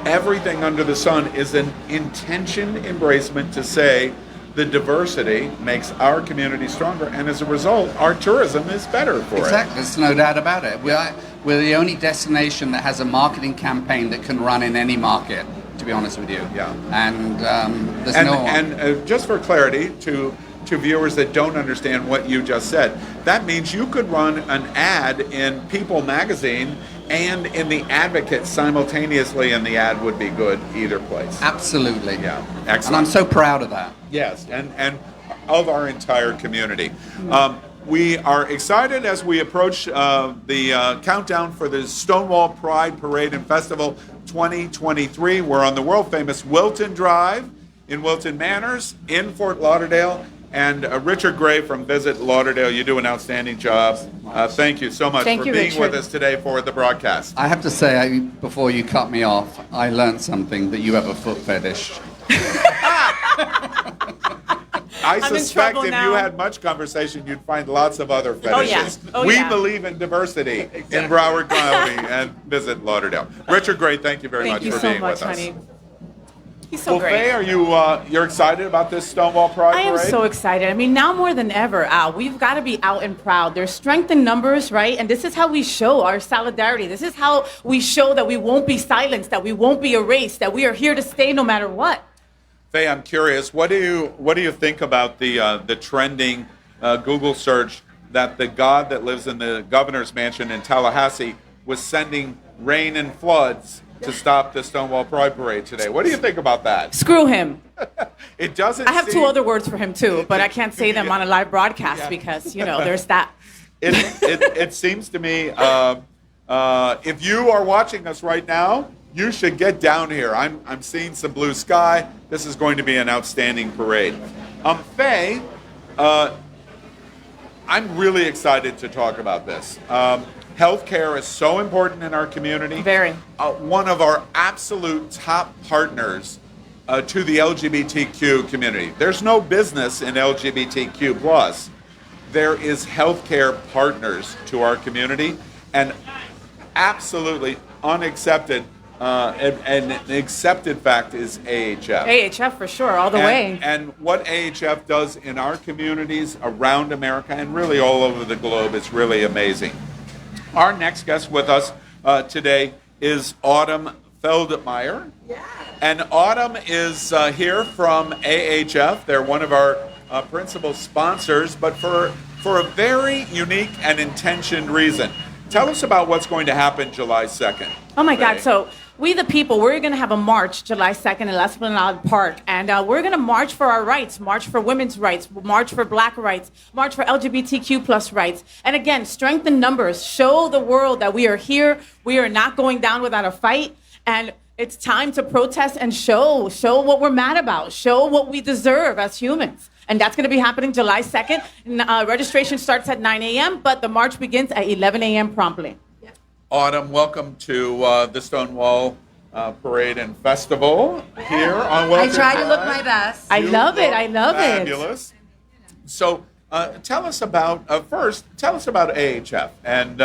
everything under the sun is an intention embracement to say the diversity makes our community stronger, and as a result, our tourism is better for Exactly, there's no doubt about it. We're the only destination that has a marketing campaign that can run in any market, to be honest with you. Yeah. And there's And, no one. and just for clarity, to viewers that don't understand what you just said, that means you could run an ad in People magazine and in The Advocate simultaneously, and the ad would be good either place. Absolutely. Yeah, And excellent. I'm so proud of that. Yes, and of our entire community. We are excited as we approach the countdown for the Stonewall Pride Parade and Festival 2023. We're on the world-famous Wilton Drive in Wilton Manors in Fort Lauderdale. And Richard Gray from Visit Lauderdale, you do an outstanding job. Thank you so much Thank for you, being with Richard. us today for the broadcast. I have to say, before you cut me off, I learned something, that you have a foot fetish. I I'm in suspect trouble if now. you had much conversation, you'd find lots of other fetishes. yeah. Oh, we yeah. believe in diversity in Broward County and Visit Lauderdale. Richard Gray, thank you very Thank much you for so being much, with us. honey. He's so Well, great. Faye, are you you're excited about this Stonewall Pride I am Parade? so excited. I mean, now more than ever, Al, we've got to be out and proud. There's strength in numbers, right? And this is how we show our solidarity. This is how we show that we won't be silenced, that we won't be erased, that we are here to stay no matter what. Faye, I'm curious. What do you think about the trending Google search that the god that lives in the governor's mansion in Tallahassee was sending rain and floods to stop the Stonewall Pride Parade today? What do you think about that? Screw him. It doesn't. I have seem, two other words for him, too, but I can't say them on a live broadcast because, there's that. It seems to me, if you are watching us right now, you should get down here. I'm seeing some blue sky. This is going to be an outstanding parade. Faye, I'm really excited to talk about this. Healthcare is so important in our community. Very. One of our absolute top partners to the LGBTQ community. There's no business in LGBTQ plus. There is healthcare partners to our community, and absolutely unaccepted. An accepted fact is AHF. AHF for sure, all the way. And what AHF does in our communities around America and really all over the globe is really amazing. Our next guest with us today is Autumn Feldmeyer. Yeah. And Autumn is here from AHF. They're one of our principal sponsors, but for a very unique and intentioned reason. Tell us about what's going to happen July 2nd. Oh my God! Faye. So we the people, we're going to have a march July 2nd in L'Esplanade Park, and we're going to march for our rights, march for women's rights, march for Black rights, march for LGBTQ plus rights, and again, strength in numbers. Show the world that we are here. We are not going down without a fight, and it's time to protest and show what we're mad about, show what we deserve as humans. And that's going to be happening July 2nd. Registration starts at 9 a.m., but the march begins at 11 a.m. promptly. Autumn, welcome to the Stonewall Parade and Festival here on I Wilton try to look Drive. my best. I You love it. look I love it. fabulous. So tell us about, tell us about AHF and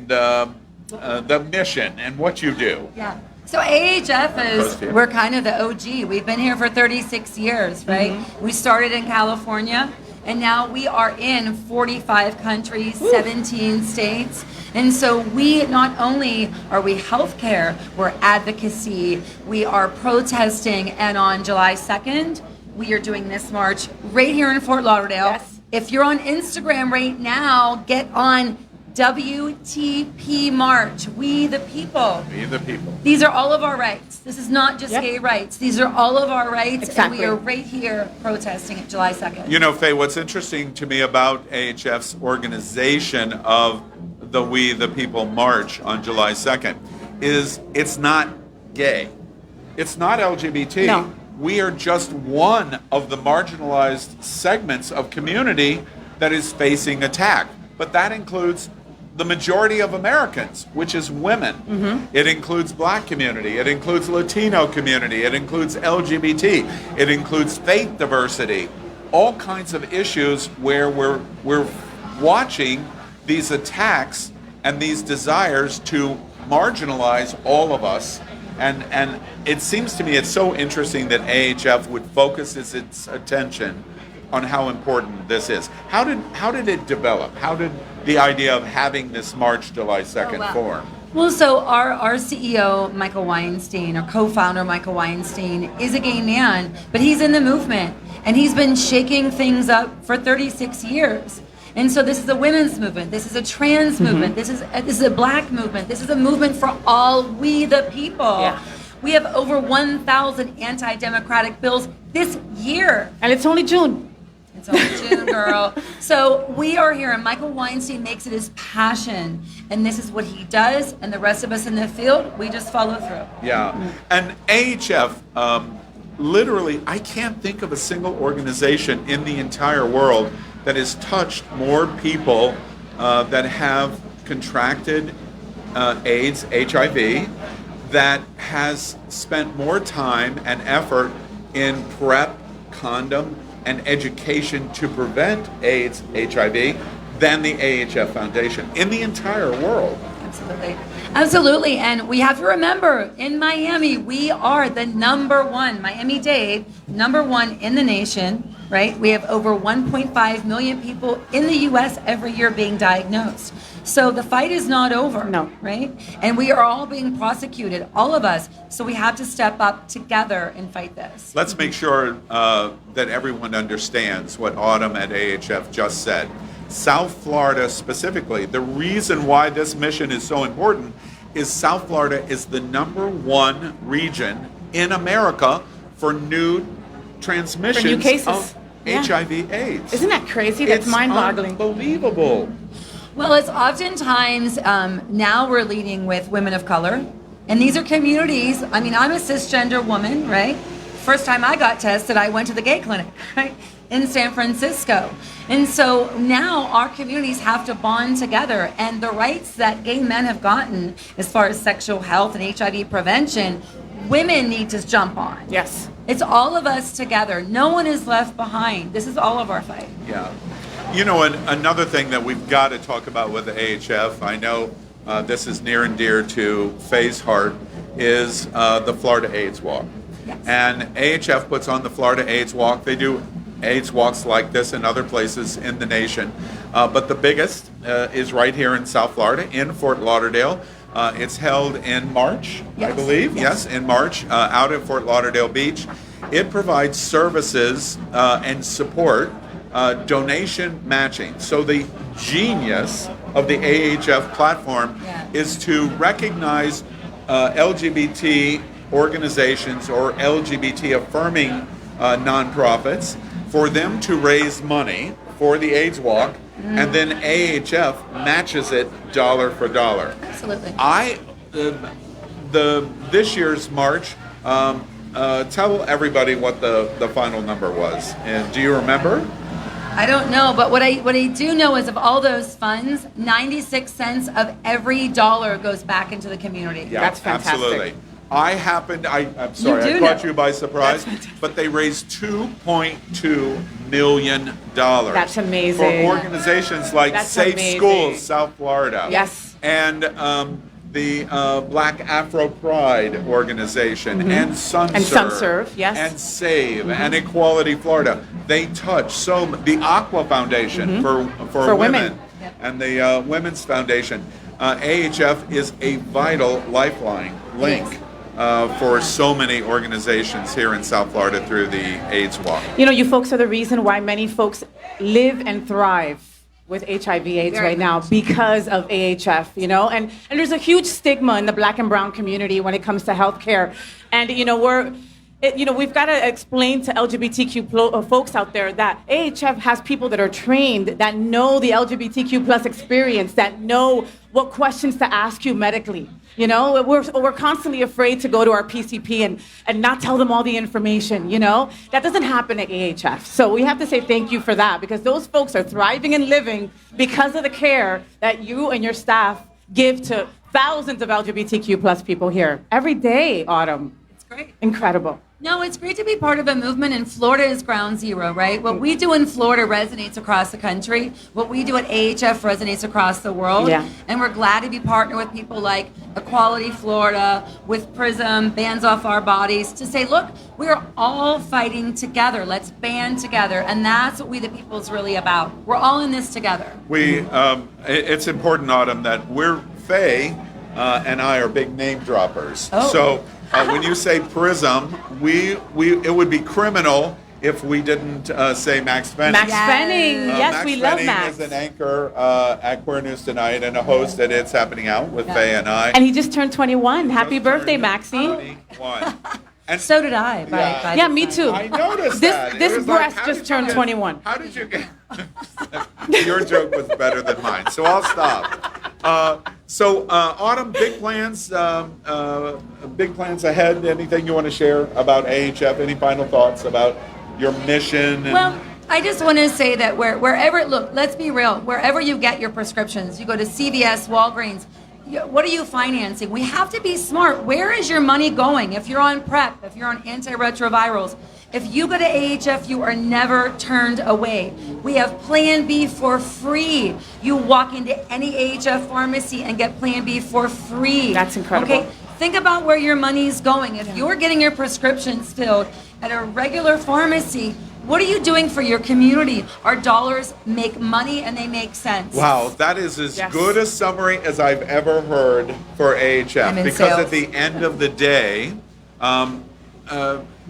the mission and what you do. Yeah. So AHF Close to you. we're kind of the OG. We've been here for 36 years, right? We started in California, and now we are in 45 countries, 17 states. And so we not only are we healthcare, we're advocacy, we are protesting, and on July 2nd, we are doing this march right here in Fort Lauderdale. Yes. If you're on Instagram right now, get on WTP March, We the People. We the people. These are all of our rights. This is not just Yep. gay rights. These are all of our rights, Exactly. and we are right here protesting it July 2nd. You know, Faye, what's interesting to me about AHF's organization of the We the People March on July 2nd is it's not gay. It's not LGBT. No. We are just one of the marginalized segments of community that is facing attack. But that includes the majority of Americans, which is women. It includes Black community. It includes Latino community. It includes LGBT. It includes faith diversity. All kinds of issues where we're watching these attacks and these desires to marginalize all of us And it seems to me it's so interesting that AHF would focus its attention on how important this is. How did it develop? How did the idea of having this March July 2nd form? Well, so our CEO, Michael Weinstein, our co-founder, Michael Weinstein, is a gay man, but he's in the movement, and he's been shaking things up for 36 years. And so this is a women's movement, this is a trans movement, this is a black movement, this is a movement for all we the people. Yeah. We have over 1,000 anti-democratic bills this year. And it's only June. It's only June, girl. So we are here, and Michael Weinstein makes it his passion, and this is what he does, and the rest of us in the field, we just follow through. Yeah, and AHF, literally, I can't think of a single organization in the entire world that has touched more people that have contracted AIDS, HIV, that has spent more time and effort in PrEP, condom, and education to prevent AIDS, HIV, than the AHF Foundation in the entire world. Absolutely. Absolutely. And we have to remember, in Miami, we are the number one, Miami-Dade, number one in the nation, right? We have over 1.5 million people in the U.S. every year being diagnosed. So the fight is not over, No. right? And we are all being prosecuted, all of us. So we have to step up together and fight this. Let's make sure that everyone understands what Autumn at AHF just said. South Florida specifically, the reason why this mission is so important is South Florida is the #1 region in America for new transmissions For new cases. of Yeah. HIV/AIDS. Isn't that crazy? That's It's mind-boggling. Unbelievable. Well, it's oftentimes now we're leading with women of color. And these are communities. I mean, I'm a cisgender woman, right? First time I got tested, I went to the gay clinic, right? In San Francisco. And so now our communities have to bond together, and the rights that gay men have gotten as far as sexual health and HIV prevention, women need to jump on. Yes. It's all of us together. No one is left behind. This is all of our fight. Yeah. You know, another thing that we've got to talk about with the AHF, I know this is near and dear to Faye's heart, is the Florida AIDS Walk. Yes. And AHF puts on the Florida AIDS Walk. They do AIDS walks like this in other places in the nation. But the biggest is right here in South Florida, in Fort Lauderdale. It's held in March, I Yes. believe. Yes, in March, out at Fort Lauderdale Beach. It provides services and support, donation matching. So the genius of the AHF platform is to recognize LGBT organizations or LGBT affirming nonprofits for them to raise money for the AIDS Walk, and then AHF matches it dollar for dollar. Absolutely. This year's March, tell everybody what the final number was. And do you remember? I don't know, but what I do know is of all those funds, 96 cents of every dollar goes back into the community. Yeah, That's fantastic. Absolutely. I'm sorry, do I caught know. you by surprise, but they raised $2.2 million. That's amazing. For organizations like That's Safe amazing. Schools, South Florida. Yes. And the Black Afro Pride organization, and SunServe. And SunServe, yes. And SAVE, and Equality Florida. They touch the Aqua Foundation for women. Yep. And the Women's Foundation. AHF is a vital lifeline link for so many organizations here in South Florida through the AIDS Walk. You know, you folks are the reason why many folks live and thrive with HIV/AIDS Very right now much. because of AHF, you know, and there's a huge stigma in the Black and brown community when it comes to healthcare, and you know we've got to explain to LGBTQ folks out there that AHF has people that are trained, that know the LGBTQ plus experience, that know what questions to ask you medically. You know, we're constantly afraid to go to our PCP and not tell them all the information, you know? That doesn't happen at AHF. So we have to say thank you for that, because those folks are thriving and living because of the care that you and your staff give to thousands of LGBTQ plus people here every day, Autumn. great. Incredible. No, it's great to be part of a movement, and Florida is ground zero, right? What we do in Florida resonates across the country. What we do at AHF resonates across the world. Yeah. And we're glad to be partnered with people like Equality Florida, with Prism, Bands Off Our Bodies, to say, look, we're all fighting together. Let's band together. And that's what We the People is really about. We're all in this together. It's important, Autumn, that Faye and I are big name droppers. Oh. So when you say Prism, it would be criminal if we didn't say Max Fenning. Max Yes. Fenning. Yes, Max we love Fenning Max. is an anchor at Queer News Tonight and a host at It's Happening Out with Yeah. Faye and I. And he just turned 21. Happy Just birthday, turned Maxie. 21. And So did I. By Yeah, this me time. too. I noticed This that. It this was like, breast how just did you turned get- 21. How did you get? Your joke was better than mine, so I'll stop. Autumn, big plans ahead. Anything you want to share about AHF? Any final thoughts about your mission? And Well, I just want to say that wherever, look, let's be real, wherever you get your prescriptions, you go to CVS, Walgreens, what are you financing? We have to be smart. Where is your money going? If you're on PrEP, if you're on antiretrovirals, if you go to AHF, you are never turned away. We have Plan B for free. You walk into any AHF pharmacy and get Plan B for free. That's incredible. Okay, think about where your money's going. If you're getting your prescriptions filled at a regular pharmacy, what are you doing for your community? Our dollars make money and they make sense. Wow, that is as Yes. good a summary as I've ever heard for AHF. I'm in Because sales. at the end of the day,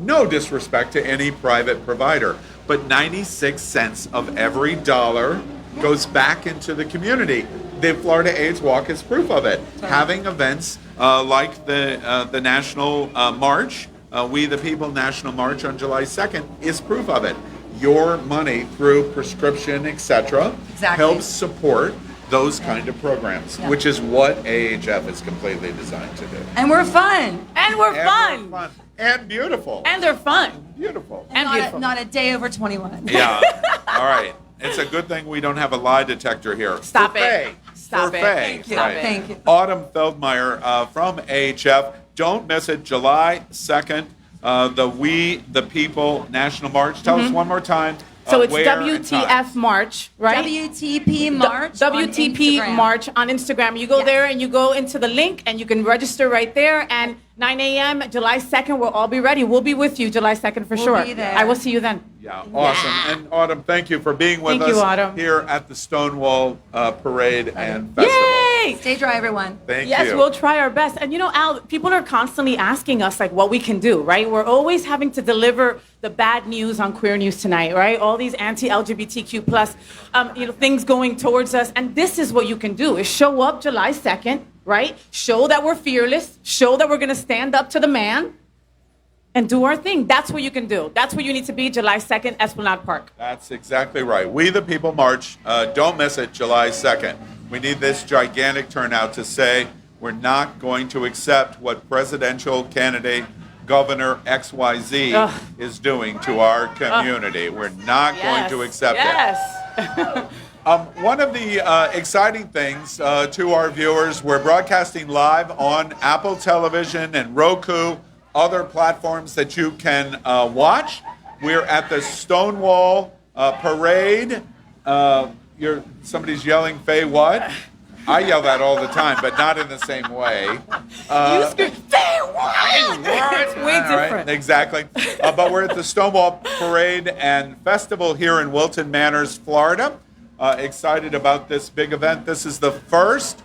no disrespect to any private provider, but 96 cents of every dollar goes back into the community. The Florida AIDS Walk is proof of it. Having events like the National March, We the People National March on July 2nd is proof of it. Your money through prescription, etc., Exactly. helps support those kind of programs, Yeah. which is what AHF is completely designed to do. And we're fun. And we're And fun. and beautiful. And they're fun. Beautiful. And not, beautiful. not a day over 21. Yeah. All right. It's a good thing we don't have a lie detector here. Stop For it. Faye. Stop For it. Faye. Thank you. Right. Thank you. Autumn Feldmeyer from AHF. Don't miss it. July 2nd, the We the People National March. Tell us one more time. So it's where and WTF time. March, right? WTP March. WTP on Instagram. March on Instagram. You go Yes. there and you go into the link and you can register right there. And 9 a.m. July 2nd, we'll all be ready. We'll be with you July 2nd for We'll sure. be there. I will see you then. Yeah, awesome. And Autumn, thank you for being with Thank us you, Autumn. here at the Stonewall Parade and Festival. Yay! Stay dry, everyone. Thank Yes, you. we'll try our best. And you know, Al, people are constantly asking us like what we can do, right? We're always having to deliver the bad news on Queer News Tonight, right? All these anti-LGBTQ plus, things going towards us. And this is what you can do: is show up July 2nd, right? Show that we're fearless. Show that we're going to stand up to the man, and do our thing. That's what you can do. That's where you need to be July 2nd, Esplanade Park. That's exactly right. We the People March. Don't miss it, July 2nd. We need this gigantic turnout to say we're not going to accept what presidential candidate Governor XYZ Ugh. is doing to our community. We're not going to accept it. Yes. One of the exciting things to our viewers, we're broadcasting live on Apple Television and Roku, other platforms that you can watch. We're at the Stonewall Parade. Somebody's yelling, Faye, what? I yell that all the time, but not in the same way. You scream, "Say what?" It's way All right, different. exactly. But we're at the Stonewall Parade and Festival here in Wilton Manors, Florida. Excited about this big event. This is the first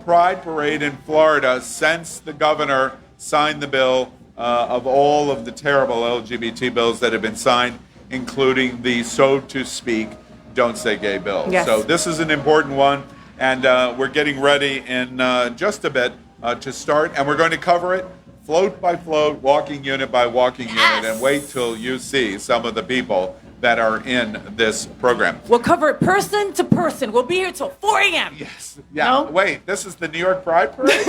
Pride Parade in Florida since the governor signed the bill of all of the terrible LGBT bills that have been signed, including the, so to speak, Don't Say Gay bill. Yes. So this is an important one, and we're getting ready in just a bit to start, and we're going to cover it float by float, walking unit by walking unit, and wait till you see some of the people that are in this program. We'll cover it person to person. We'll be here till 4 a.m. Yes. Yeah. No? Wait, this is the New York Pride Parade?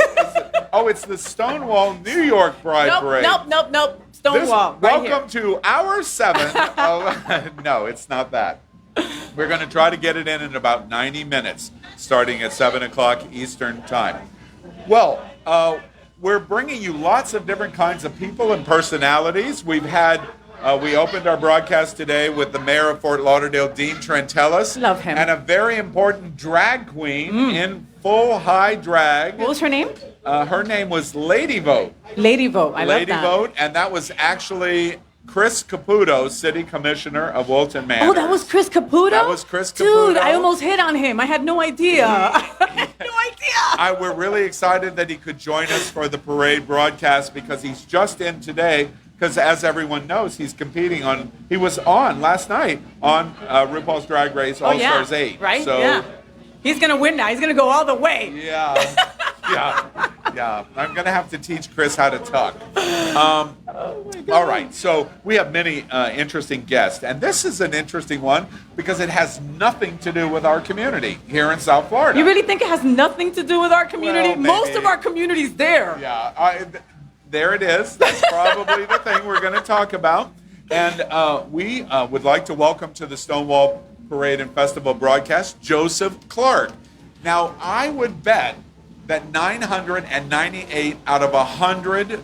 It's the Stonewall New York Pride Parade. Nope. This- Stonewall. Right welcome to hour 7 of, no, it's not that. We're going to try to get it in about 90 minutes, starting at 7 o'clock Eastern Time. Well, we're bringing you lots of different kinds of people and personalities. We opened our broadcast today with the mayor of Fort Lauderdale, Dean Trentalis. Love him. And a very important drag queen in full high drag. What was her name? Her name was Lady Vote. Lady Vote. I love Lady that. Vote, and that was actually Chris Caputo, City Commissioner of Wilton Manor. Oh, that was Chris Caputo? That was Chris Dude, Caputo. I almost hit on him. I had no idea. I had no idea. We're really excited that he could join us for the parade broadcast because he's just in today. Because as everyone knows, he was on last night on RuPaul's Drag Race All Stars 8. Right? So, yeah. He's going to win now. He's going to go all the way. Yeah. I'm going to have to teach Chris how to tuck. All right. So we have many interesting guests. And this is an interesting one because it has nothing to do with our community here in South Florida. You really think it has nothing to do with our community? Well, Most maybe. of our community's there. Yeah. There it is. That's probably the thing we're going to talk about. And we would like to welcome to the Stonewall Parade and Festival broadcast Joseph Clark. Now, I would bet that 998 out of 100,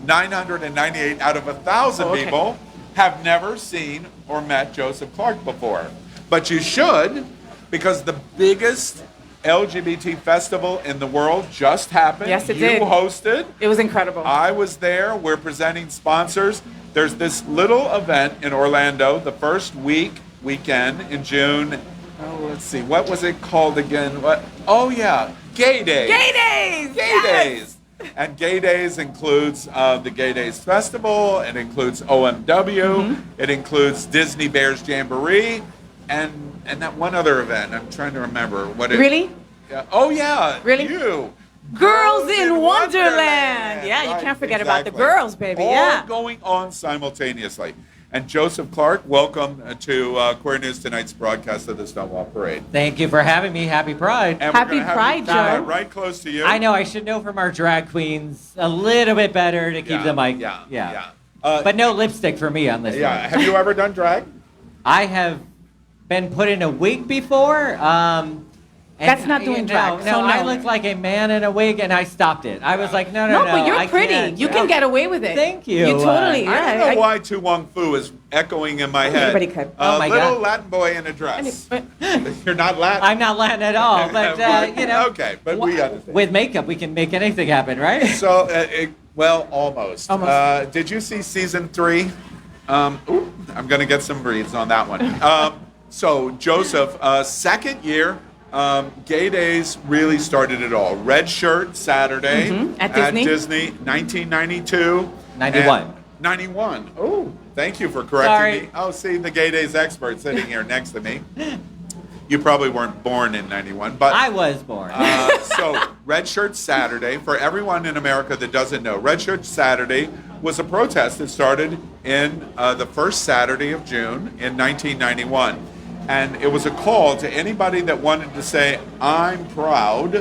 998 out of 1,000 okay. people have never seen or met Joseph Clark before. But you should, because the biggest LGBT festival in the world just happened. Yes, it you did. You hosted. It was incredible. I was there. We're presenting sponsors. There's this little event in Orlando the first weekend in June. Oh, let's see. What was it called again? What? Oh, yeah. Gay Days. Gay Days! Gay Yes! Days. And Gay Days includes the Gay Days Festival. It includes OMW. It includes Disney Bears Jamboree. And that one other event. I'm trying to remember what it. Really? Yeah. Oh yeah. Really? You. Girls in Wonderland. Yeah, you Right, can't forget about the exactly. girls, baby. All Yeah. going on simultaneously. And Joseph Clark, welcome to Queer News Tonight's broadcast of the Stonewall Parade. Thank you for having me. Happy Pride. And we're Happy gonna have Pride, you, Joe. right close to you. I know I should know from our drag queens a little bit better to keep Yeah, the mic. yeah. But no lipstick for me on this Yeah. one. Have you ever done drag? I have been put in a wig before. And That's not doing drag, so I no. looked like a man in a wig, and I stopped it. I was like, no, but you're I pretty. can't. You can get away with it. Thank you. You totally, yeah. I don't know why Tu Wong Fu is echoing in my head. Anybody could. Oh, my little God. Latin boy in a dress. You're not Latin. I'm not Latin at all, but Okay, but we understand. with makeup, we can make anything happen, right? So, almost. Almost. Did you see season 3? I'm going to get some breathes on that one. So, Joseph, second year, Gay Days really started it all. Red Shirt Saturday At Disney. 1992. 91. And 91. Oh, thank you for correcting me. Sorry. Oh, see, the Gay Days expert sitting here next to me. You probably weren't born in 91, but I was born. so Red Shirt Saturday, for everyone in America that doesn't know, Red Shirt Saturday was a protest that started in the first Saturday of June in 1991. And it was a call to anybody that wanted to say, I'm proud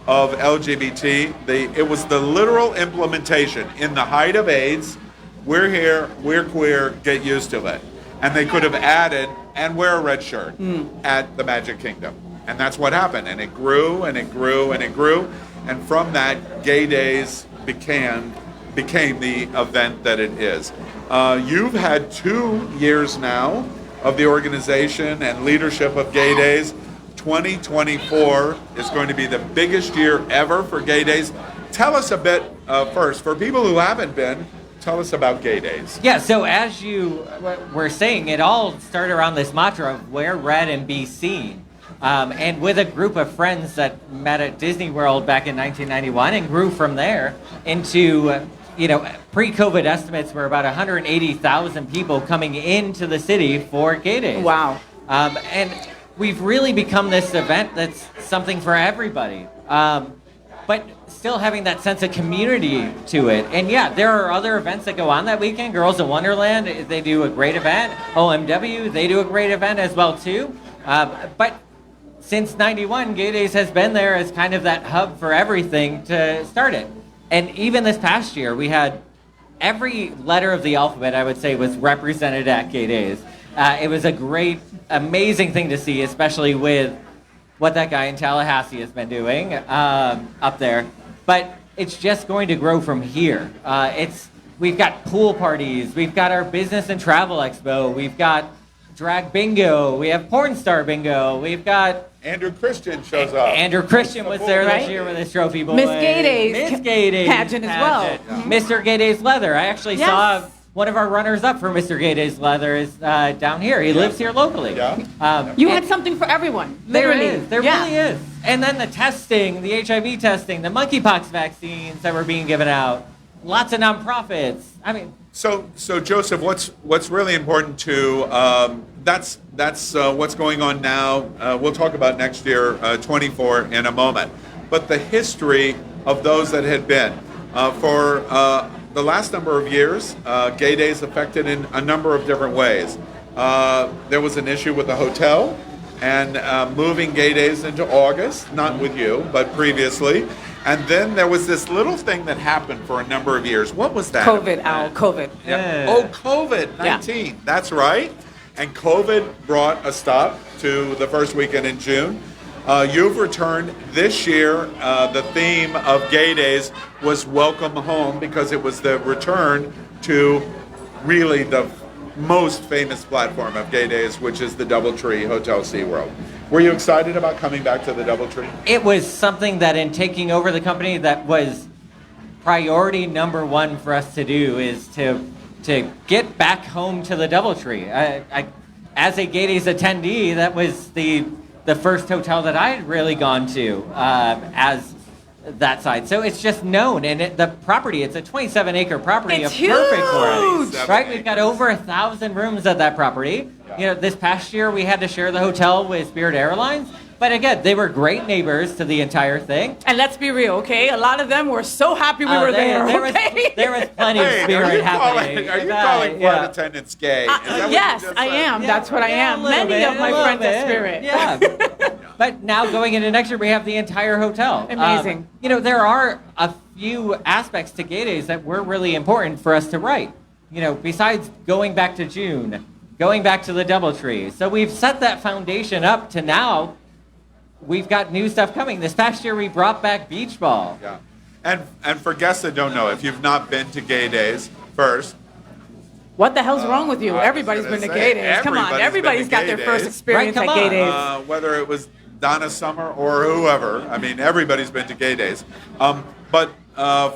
of LGBT. It was the literal implementation. In the height of AIDS, we're here, we're queer, get used to it. And they could have added, and wear a red shirt at the Magic Kingdom. And that's what happened. And it grew and it grew and it grew. And from that, Gay Days became the event that it is. You've had 2 years now of the organization and leadership of Gay Days. 2024 is going to be the biggest year ever for Gay Days. Tell us a bit first, for people who haven't been, tell us about Gay Days. Yeah, so as you were saying, it all started around this mantra of wear red and be seen. And with a group of friends that met at Disney World back in 1991 and grew from there into, pre-COVID estimates were about 180,000 people coming into the city for Gay Days. Wow. And we've really become this event that's something for everybody. But still having that sense of community to it. And yeah, there are other events that go on that weekend. Girls in Wonderland, they do a great event. OMW, they do a great event as well too. But since 91, Gay Days has been there as kind of that hub for everything to start it. And even this past year, we had every letter of the alphabet, I would say, was represented at Gay Days. It was a great, amazing thing to see, especially with what that guy in Tallahassee has been doing up there. But it's just going to grow from here. We've got pool parties, we've got our business and travel expo, we've got drag bingo, we have porn star bingo, we've got Andrew Christian shows up. Andrew Christian was there Right? this year with his trophy boy. Miss Gay Days Miss Gay Days pageant as well. pageant. Mr. Gay Days Leather. I actually Yes. saw one of our runners up for Mr. Gay Days Leather is down here. He lives here locally. Yeah. You and had something for everyone. there Literally. is. There Yeah. really is. And then the testing, the HIV testing, the monkeypox vaccines that were being given out. Lots of nonprofits. I mean, So Joseph, what's really important to that's what's going on now. We'll talk about next year, 24, in a moment. But the history of those that had been for the last number of years, Gay Days affected in a number of different ways. There was an issue with the hotel and moving Gay Days into August, not with you, but previously. And then there was this little thing that happened for a number of years. What was that? COVID, Al. COVID. Yeah. Oh, COVID-19. That's right. And COVID brought a stop to the first weekend in June. You've returned this year. The theme of Gay Days was Welcome Home because it was the return to really the most famous platform of Gay Days, which is the DoubleTree Hotel SeaWorld. Were you excited about coming back to the DoubleTree? it was something that in taking over the company that was priority number one for us to do is to get back home to the DoubleTree. As a Gay Days attendee, that was the first hotel that I had really gone to as that side. So it's just known, and the property, it's a 27-acre property, It's perfect for us, huge! right? We've got over 1,000 rooms at that property. You know, this past year we had to share the hotel with Spirit Airlines, but again, they were great neighbors to the entire thing. And let's be real, okay? A lot of them were so happy we were there, okay? There was plenty of Hey, spirit happening. Are you calling flight attendants gay? Is that what you Yes, just I said? am. That's what I am. a little Many bit, of my a little friends at bit. Spirit. Yeah. But now going into next year, we have the entire hotel. Amazing. You know, there are a few aspects to Gay Days that were really important for us to write. You know, besides going back to June, going back to the DoubleTree. So we've set that foundation up to now. We've got new stuff coming. This past year, we brought back Beach Ball. Yeah. And for guests that don't know, if you've not been to Gay Days, first, What the hell's wrong with you? I was Everybody's gonna been to say, Gay Days. Come on, everybody's everybody's been to got their Gay first Days. experience Right, at come Gay on. Days. whether it was Donna Summer or whoever. I mean, everybody's been to Gay Days. But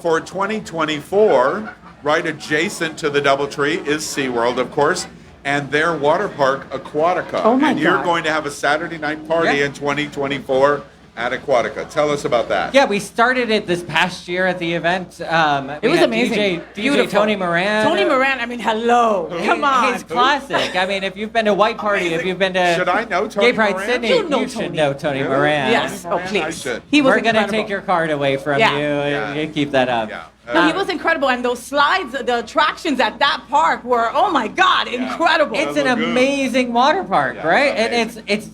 for 2024, right adjacent to the DoubleTree is SeaWorld, of course, and their water park, Aquatica. Oh my and you're God. going to have a Saturday night party Yeah. in 2024 at Aquatica. Tell us about that. Yeah, we started it this past year at the event. It was amazing. DJ Beautiful. Tony Moran. Tony Moran, I mean, hello. Come on. He's classic. I mean, if you've been to White Party, if Amazing. you've been to Should I know Tony Gay Pride Moran? Sydney, You know should Tony. know Tony Really? Moran. Yes. Moran, Oh, I please. should. He was We're going to incredible. take your card away from Yeah. you. Yeah. You keep that up. Yeah. No, he was incredible, and those slides, the attractions at that park were, oh my God, incredible. It's an Lagoon. amazing water park, Yeah, right? amazing. And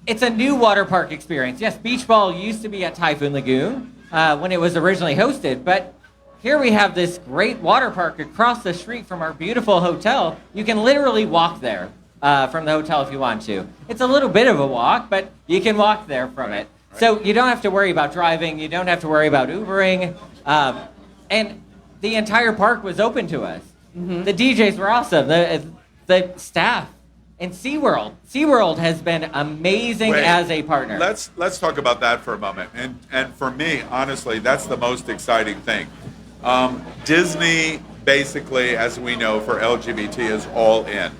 it's a new water park experience. Yes, Beach Ball used to be at Typhoon Lagoon when it was originally hosted, but here we have this great water park across the street from our beautiful hotel. You can literally walk there from the hotel if you want to. It's a little bit of a walk, but you can walk there from it. So you don't have to worry about driving. You don't have to worry about Ubering. And the entire park was open to us. The DJs were awesome. The staff. And SeaWorld. SeaWorld has been amazing Wait, as a partner. Let's talk about that for a moment. And for me, honestly, that's the most exciting thing. Disney, basically, as we know, for LGBT is all in.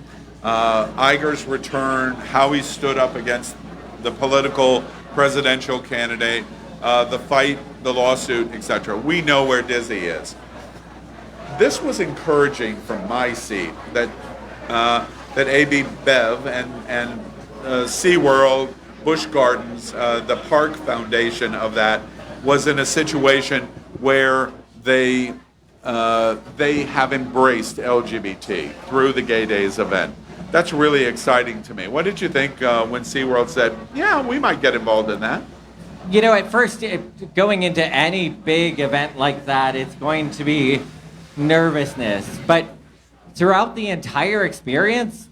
Iger's return, how he stood up against the political presidential candidate, the fight, the lawsuit, etc. We know where Disney is. This was encouraging from my seat that AB Bev and SeaWorld, Busch Gardens, the Park Foundation of that was in a situation where they have embraced LGBT through the Gay Days event. That's really exciting to me. What did you think when SeaWorld said, yeah, we might get involved in that? You know, at first, going into any big event like that, it's going to be nervousness. But throughout the entire experience,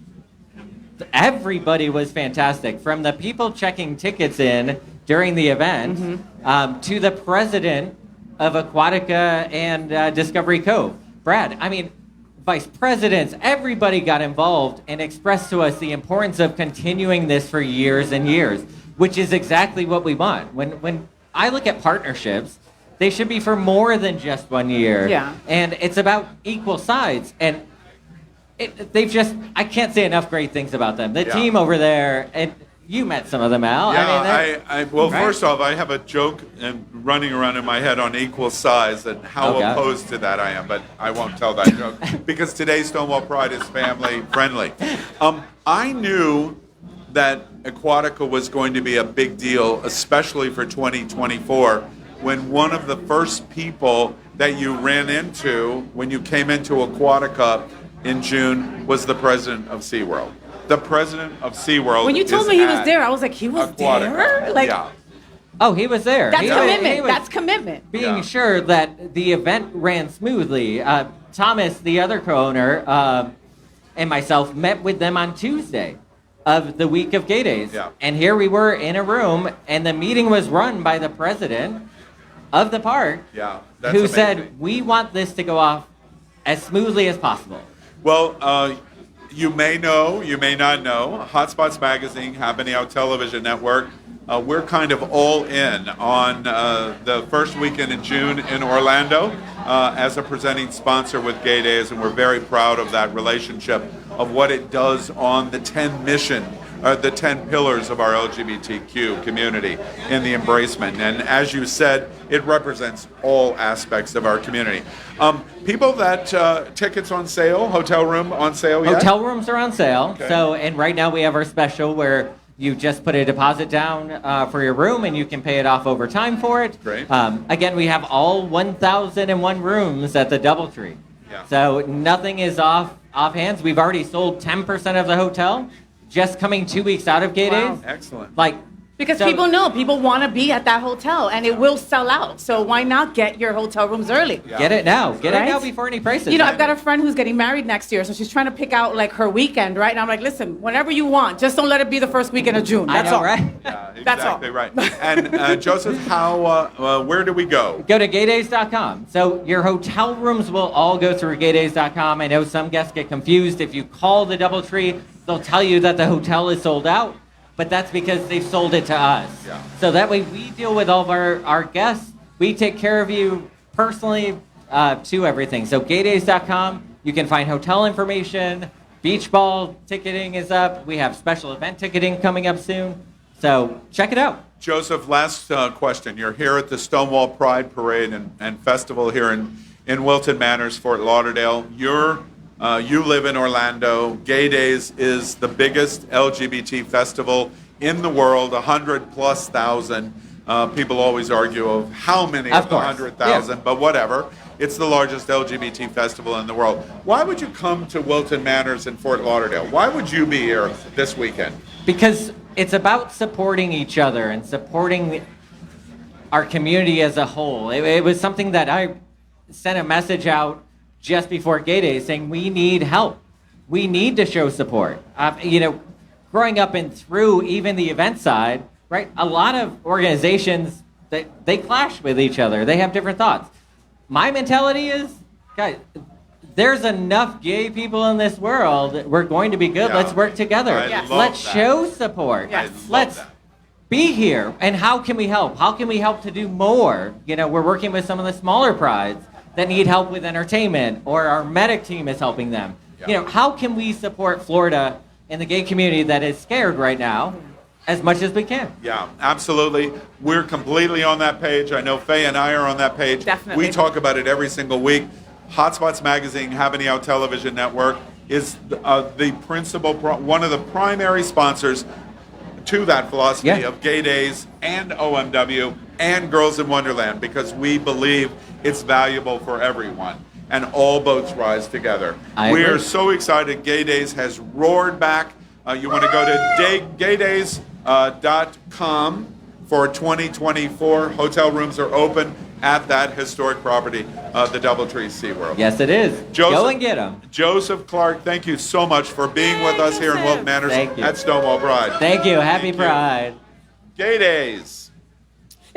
everybody was fantastic. From the people checking tickets in during the event to the president of Aquatica and Discovery Cove. Brad, I mean, vice presidents, everybody got involved and expressed to us the importance of continuing this for years and years, which is exactly what we want. When I look at partnerships, they should be for more than just 1 year. Yeah. And it's about equal sides. And I can't say enough great things about them. The Yeah. team over there, and you met some of them, Al. Yeah, well, right? first off, I have a joke running around in my head on equal size and how Oh, God. opposed to that I am, but I won't tell that joke because today's Stonewall Pride is family friendly. I knew that Aquatica was going to be a big deal, especially for 2024, when one of the first people that you ran into when you came into Aquatica in June was the president of SeaWorld. The president of SeaWorld. When you told is me he was at there, I was like, he was Aquatica. there? Like, yeah. Oh, he was there. that's He commitment. was That's commitment. being Yeah. sure that the event ran smoothly. Thomas, the other co-owner, and myself met with them on Tuesday of the week of Gay Days. Yeah. And here we were in a room, and the meeting was run by the president of the park, Yeah, that's who amazing. said, we want this to go off as smoothly as possible. Well, you may know, you may not know, Hotspots Magazine, Habanero Television Network, we're kind of all in on the first weekend in June in Orlando as a presenting sponsor with Gay Days, and we're very proud of that relationship, of what it does on the 10 the 10 pillars of our LGBTQ community in the embracement. And as you said, it represents all aspects of our community. People that tickets on sale, hotel room on sale yet? Hotel rooms are on sale. Okay. So, and right now we have our special where you just put a deposit down for your room and you can pay it off over time for it. Great. Again, we have all 1,001 rooms at the DoubleTree. Yeah. So nothing is off hands. We've already sold 10% of the hotel just coming 2 weeks out of Gay Wow. Days. Excellent. Like, Because so- people know, people want to be at that hotel, and it will sell out. So why not get your hotel rooms early? Yeah. Get it now. Get it Right? now before any prices. You know, I've got a friend who's getting married next year, so she's trying to pick out like her weekend, right? And I'm like, listen, whenever you want, just don't let it be the first weekend of June. I That's know, all. right? Yeah, That's all. exactly right. And Joseph, where do we go? Go to gaydays.com. So your hotel rooms will all go through gaydays.com. I know some guests get confused. If you call the DoubleTree, they'll tell you that the hotel is sold out, but that's because they've sold it to us. Yeah. So that way we deal with all of our guests. We take care of you personally to everything. So gaydays.com, you can find hotel information. Beach ball ticketing is up. We have special event ticketing coming up soon. So check it out. Joseph, last question. You're here at the Stonewall Pride Parade and Festival here in Wilton Manors, Fort Lauderdale. You live in Orlando. Gay Days is the biggest LGBT festival in the world, 100,000+. People always argue of how many Of of the course. 100,000, but whatever. It's the largest LGBT festival in the world. Why would you come to Wilton Manors in Fort Lauderdale? Why would you be here this weekend? Because it's about supporting each other and supporting our community as a whole. It was something that I sent a message out just before Gay Day saying we need help. We need to show support. Growing up and through even the event side, right? A lot of organizations, they clash with each other. They have different thoughts. My mentality is, guys, there's enough gay people in this world. We're going to be good. Yeah. Let's work together. I Yes. love Let's that. show support. I love Let's that. be here. And how can we help? How can we help to do more? We're working with some of the smaller prides that need help with entertainment, or our medic team is helping them. Yeah. How can we support Florida and the gay community that is scared right now as much as we can? Yeah, absolutely. We're completely on that page. I know Faye and I are on that page. Definitely. We talk about it every single week. Hotspots Magazine, Habanero Television Network is the principal, one of the primary sponsors to that philosophy Yeah. of Gay Days and OMW and Girls in Wonderland, because we believe it's valuable for everyone and all boats rise together. I We are agree. so excited. Gay Days has roared back. You want to go to gaydays.com for 2024. Hotel rooms are open at that historic property, the DoubleTree SeaWorld. Yes, it is. Joseph- Go and get them. Joseph Clark, thank you so much for being with us here in Wilton Manors Thank you. at Stonewall Pride. Thank you. Happy Thank you. Pride. Gay Days.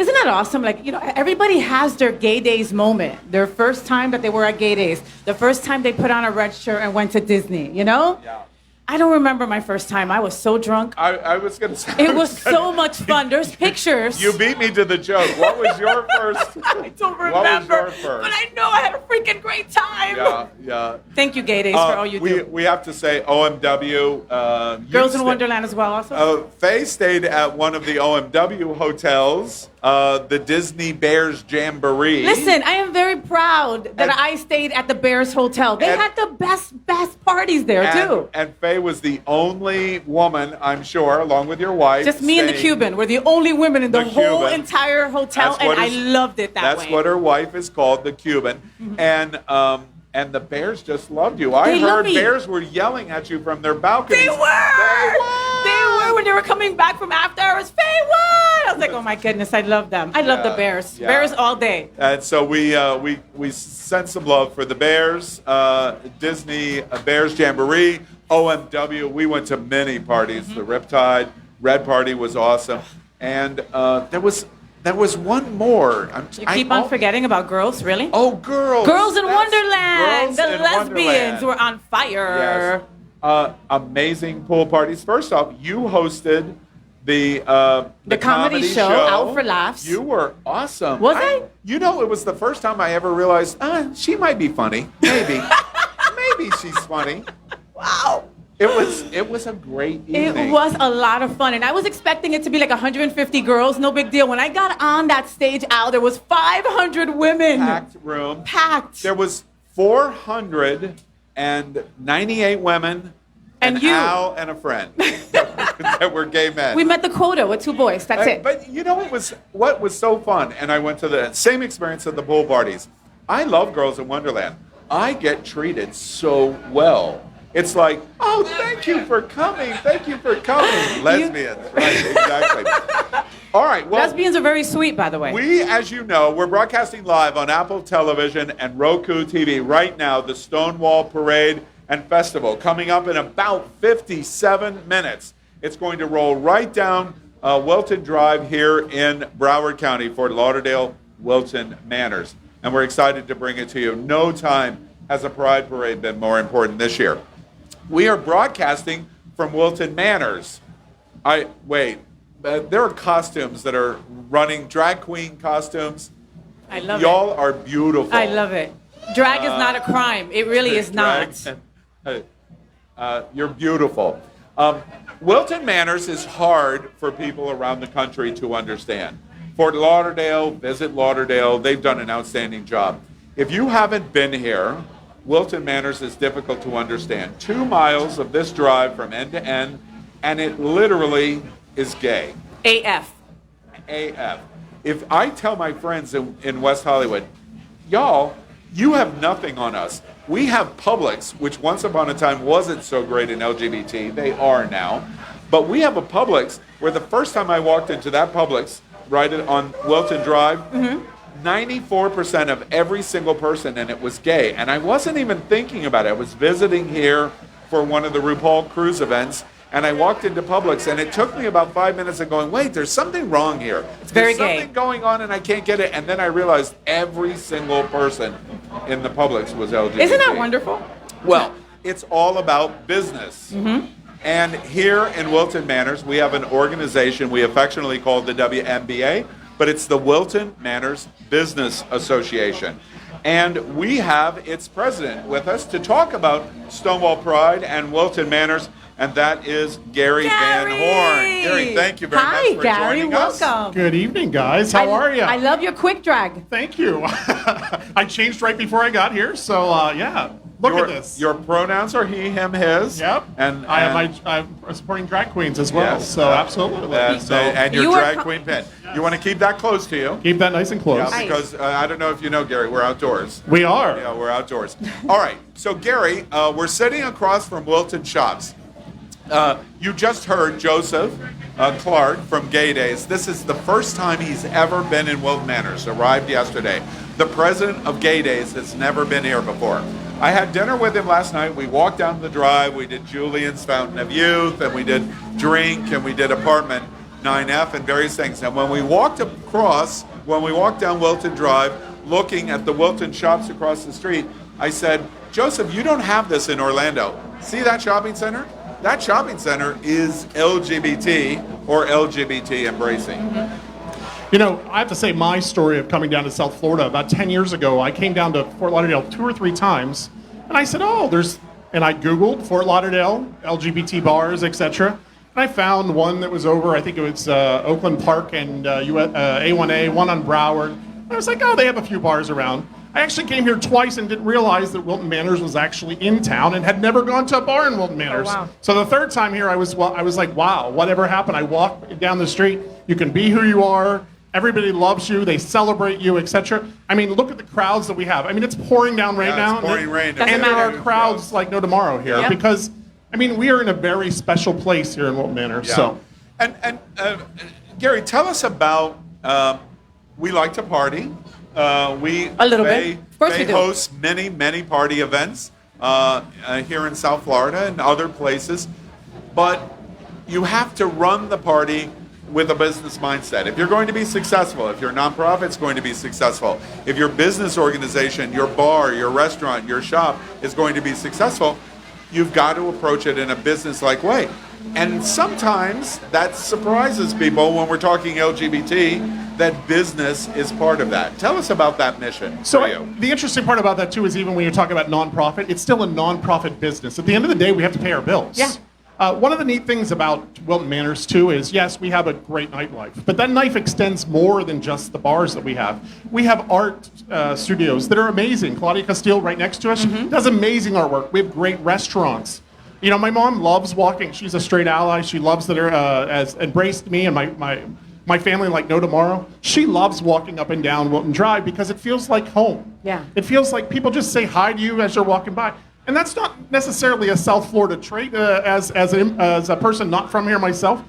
Isn't that awesome? Like, everybody has their gay days moment. Their first time that they were at gay days. The first time they put on a red shirt and went to Disney, Yeah. I don't remember my first time. I was so drunk. I was going to say. It was so much fun. There's pictures. You beat me to the joke. What was your first? I don't remember. What was your first? But I know I had a freaking great time. Yeah. Thank you, Gay Days, for all you do. We have to say OMW. Girls in Wonderland as well, also. Faye stayed at one of the OMW hotels, the Disney Bears Jamboree. Listen, I am very proud that I stayed at the Bears Hotel. They had the best parties there, too. And Faye was the only woman, I'm sure, along with your wife. Just me and the Cuban. We're the only women in the whole Cuban. entire hotel, and I loved it that way. That's what her wife is called, the Cuban. And the Bears just loved you. I They love heard me. Bears were yelling at you from their balconies. They were when they were coming back from after hours. Faye won! I was like, oh my goodness, I love them. I love the Bears. Yeah. Bears all day. And so we sent some love for the Bears, Disney Bears Jamboree, OMW. We went to many parties. The Riptide Red Party was awesome, and there was one more. You keep on forgetting about girls, really? Oh, girls! Girls in Wonderland. Girls The in lesbians Wonderland. were on fire. Yes. Amazing pool parties. First off, you hosted the comedy show, Out for Laughs. You were awesome. Was I? It was the first time I ever realized she might be funny. Maybe, maybe she's funny. Wow. It was a great evening. It was a lot of fun, and I was expecting it to be like 150 girls, no big deal. When I got on that stage, Al, there was 500 women. Packed room. Packed. There was 498 women And you. Al and a friend that were gay men. We met the quota with 2 boys. That's it. But you know what was so fun? And I went to the same experience at the pool parties. I love Girls in Wonderland. I get treated so well. It's like, oh, thank you for coming. Thank you for coming. Lesbians, right? Exactly. All right. Well, lesbians are very sweet, by the way. We, as you know, we're broadcasting live on Apple Television and Roku TV right now, the Stonewall Parade and Festival, coming up in about 57 minutes. It's going to roll right down Wilton Drive here in Broward County, Fort Lauderdale, Wilton Manors. And we're excited to bring it to you. No time has a Pride Parade been more important this year. We are broadcasting from Wilton Manors. There are costumes that are running, drag queen costumes. I love Y'all are beautiful. I love it. Drag is not a crime. It really is not. You're beautiful. Wilton Manors is hard for people around the country to understand. Fort Lauderdale, Visit Lauderdale, they've done an outstanding job. If you haven't been here, Wilton Manors is difficult to understand. 2 miles of this drive from end to end, and it literally is gay. AF. AF. If I tell my friends in West Hollywood, y'all, you have nothing on us. We have Publix, which once upon a time wasn't so great in LGBT. They are now. But we have a Publix where the first time I walked into that Publix, right on Wilton Drive, 94% of every single person in it was gay. And I wasn't even thinking about it. I was visiting here for one of the RuPaul Cruise events, and I walked into Publix, and it took me about 5 minutes of going, wait, there's something wrong here. It's very There's gay. something going on, and I can't get it. And then I realized every single person in the Publix was LGBT. Isn't that wonderful? Well, it's all about business. And here in Wilton Manors, we have an organization we affectionately call the WMBA, but it's the Wilton Manors Business Association. And we have its president with us to talk about Stonewall Pride and Wilton Manors, and that is Gary Van Horn. Gary, thank you very much for Gary, joining us. welcome. Good evening, guys. How are you? I love your quick drag. Thank you. I changed right before I got here, so yeah. Look at this. Your pronouns are he, him, his. Yep. And I'm supporting drag queens as well, Yes, so absolutely. And your You are drag queen pin. You want to keep that close to you. Keep that nice and close. Yeah, because I don't know if you know, Gary, we're outdoors. We are. Yeah, we're outdoors. All right. So, Gary, we're sitting across from Wilton Shops. You just heard Joseph Clark from Gay Days. This is the first time he's ever been in Wilton Manors. Arrived yesterday. The president of Gay Days has never been here before. I had dinner with him last night. We walked down the drive. We did Julian's Fountain of Youth, and we did Drink, and we did Apartment. 9F and various things. And when we walked down Wilton Drive, looking at the Wilton shops across the street, I said, Joseph, you don't have this in Orlando. See that shopping center? That shopping center is LGBT or LGBT embracing. You know, I have to say my story of coming down to South Florida, about 10 years ago, I came down to Fort Lauderdale 2 or 3 times, and I said, and I Googled Fort Lauderdale, LGBT bars, etc. And I found one that was over, I think it was Oakland Park and A1A, one on Broward. And I was like, they have a few bars around. I actually came here twice and didn't realize that Wilton Manors was actually in town and had never gone to a bar in Wilton Manors. Oh, wow. So the third time here, I was like, wow, whatever happened? I walked down the street. You can be who you are. Everybody loves you. They celebrate you, etc. I mean, look at the crowds that we have. I mean, it's pouring down right now. It's pouring rain. And there are crowds like no tomorrow here because, I mean, we are in a very special place here in Wilton Manors. Yeah. So, and Gary, tell us about. We like to party. We a little bit. Of course we do. Host many party events here in South Florida and other places, but you have to run the party with a business mindset. If you're going to be successful, if your nonprofit's going to be successful, if your business organization, your bar, your restaurant, your shop is going to be successful, you've got to approach it in a business-like way. And sometimes that surprises people when we're talking LGBT, that business is part of that. Tell us about that mission for you. The interesting part about that, too, is even when you're talking about nonprofit, it's still a nonprofit business. At the end of the day, we have to pay our bills. Yeah. One of the neat things about Wilton Manors, too, is, yes, we have a great nightlife, but that life extends more than just the bars that we have. We have art studios that are amazing. Claudia Castile, right next to us, does amazing artwork. We have great restaurants. You know, my mom loves walking. She's a straight ally. She loves that has embraced me and my family like no tomorrow. She loves walking up and down Wilton Drive because it feels like home. Yeah. It feels like people just say hi to you as you're walking by. And that's not necessarily a South Florida trait as a person not from here myself.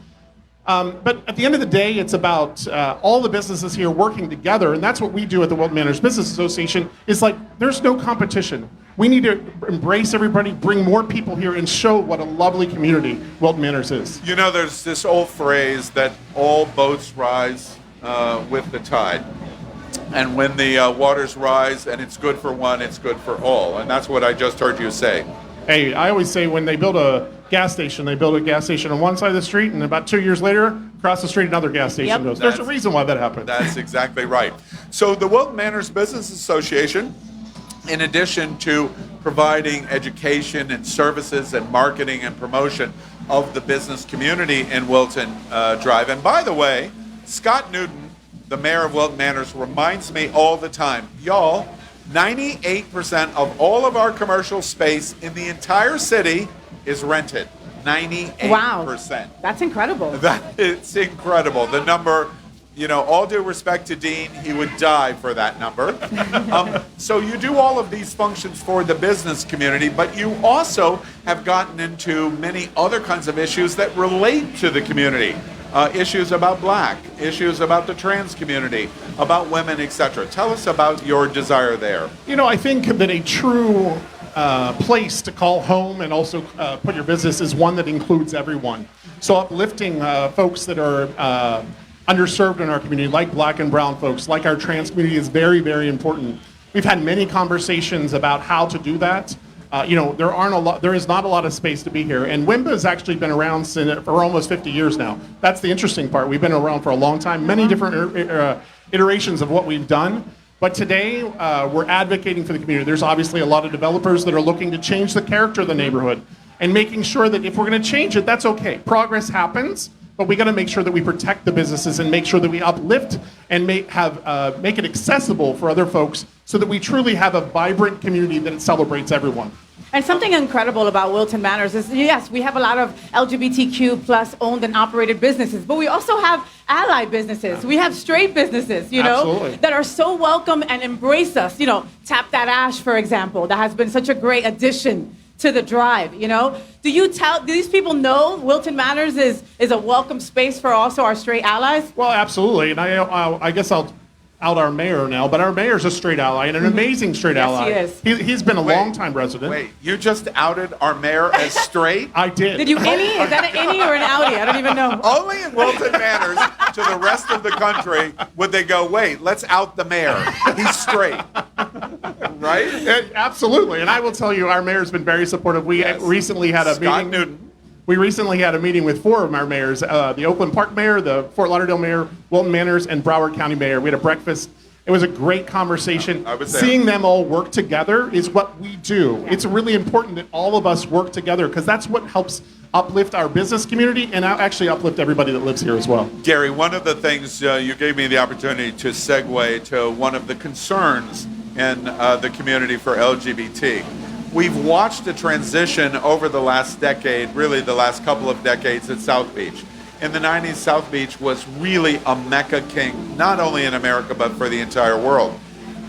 But at the end of the day, it's about all the businesses here working together. And that's what we do at the Wilton Manors Business Association. Is like there's no competition. We need to embrace everybody, bring more people here, and show what a lovely community Wilton Manors is. You know, there's this old phrase that all boats rise with the tide. And when the waters rise and it's good for one, it's good for all. And that's what I just heard you say. Hey, I always say when they build a gas station, they build a gas station on one side of the street, and about 2 years later, across the street, another gas station goes. There's a reason why that happened. That's exactly right. So the Wilton Manors Business Association, in addition to providing education and services and marketing and promotion of the business community in Wilton Drive. And by the way, Scott Newton, the mayor of Wilton Manors, reminds me all the time, y'all, 98% of all of our commercial space in the entire city is rented. 98%. Wow. That's incredible. It's incredible. The number, you know, all due respect to Dean, he would die for that number. So you do all of these functions for the business community, but you also have gotten into many other kinds of issues that relate to the community. Issues about black, issues about the trans community, about women, etc. Tell us about your desire there. You know, I think that a true place to call home and also put your business is one that includes everyone. So uplifting folks that are underserved in our community, like black and brown folks, like our trans community, is very, very important. We've had many conversations about how to do that. You know, there is not a lot of space to be here. And WIMBA has actually been around for almost 50 years now. That's the interesting part. We've been around for a long time, many different iterations of what we've done. But today, we're advocating for the community. There's obviously a lot of developers that are looking to change the character of the neighborhood and making sure that if we're going to change it, that's okay. Progress happens, but we got to make sure that we protect the businesses and make sure that we uplift and make it accessible for other folks so that we truly have a vibrant community that celebrates everyone. And something incredible about Wilton Manors is, yes, we have a lot of LGBTQ plus owned and operated businesses, but we also have ally businesses. We have straight businesses, you know, Absolutely. that are so welcome and embrace us. You know, Tap That Ash, for example, that has been such a great addition to the drive, you know? Do these people know Wilton Manors is a welcome space for also our straight allies? Well, absolutely. And I guess I'll out our mayor now, but our mayor's a straight ally and an amazing straight ally. Yes, he is. He's been a Wait, long-time resident. Wait, you just outed our mayor as straight? I did. Did you innie? Is that an innie or an outie? I don't even know. Only in Wilton Manors to the rest of the country would they go, wait, let's out the mayor. He's straight. Right? Absolutely. And I will tell you, our mayor's been very supportive. We recently had a Scott meeting. Newton. We recently had a meeting with 4 of our mayors, the Oakland Park mayor, the Fort Lauderdale mayor, Wilton Manors, and Broward County mayor. We had a breakfast. It was a great conversation. I was there. Seeing them all work together is what we do. It's really important that all of us work together because that's what helps uplift our business community and actually uplift everybody that lives here as well. Gary, one of the things you gave me the opportunity to segue to one of the concerns in the community for LGBT. We've watched a transition over the last decade, really the last couple of decades at South Beach. In the 90s, South Beach was really a Mecca king, not only in America, but for the entire world.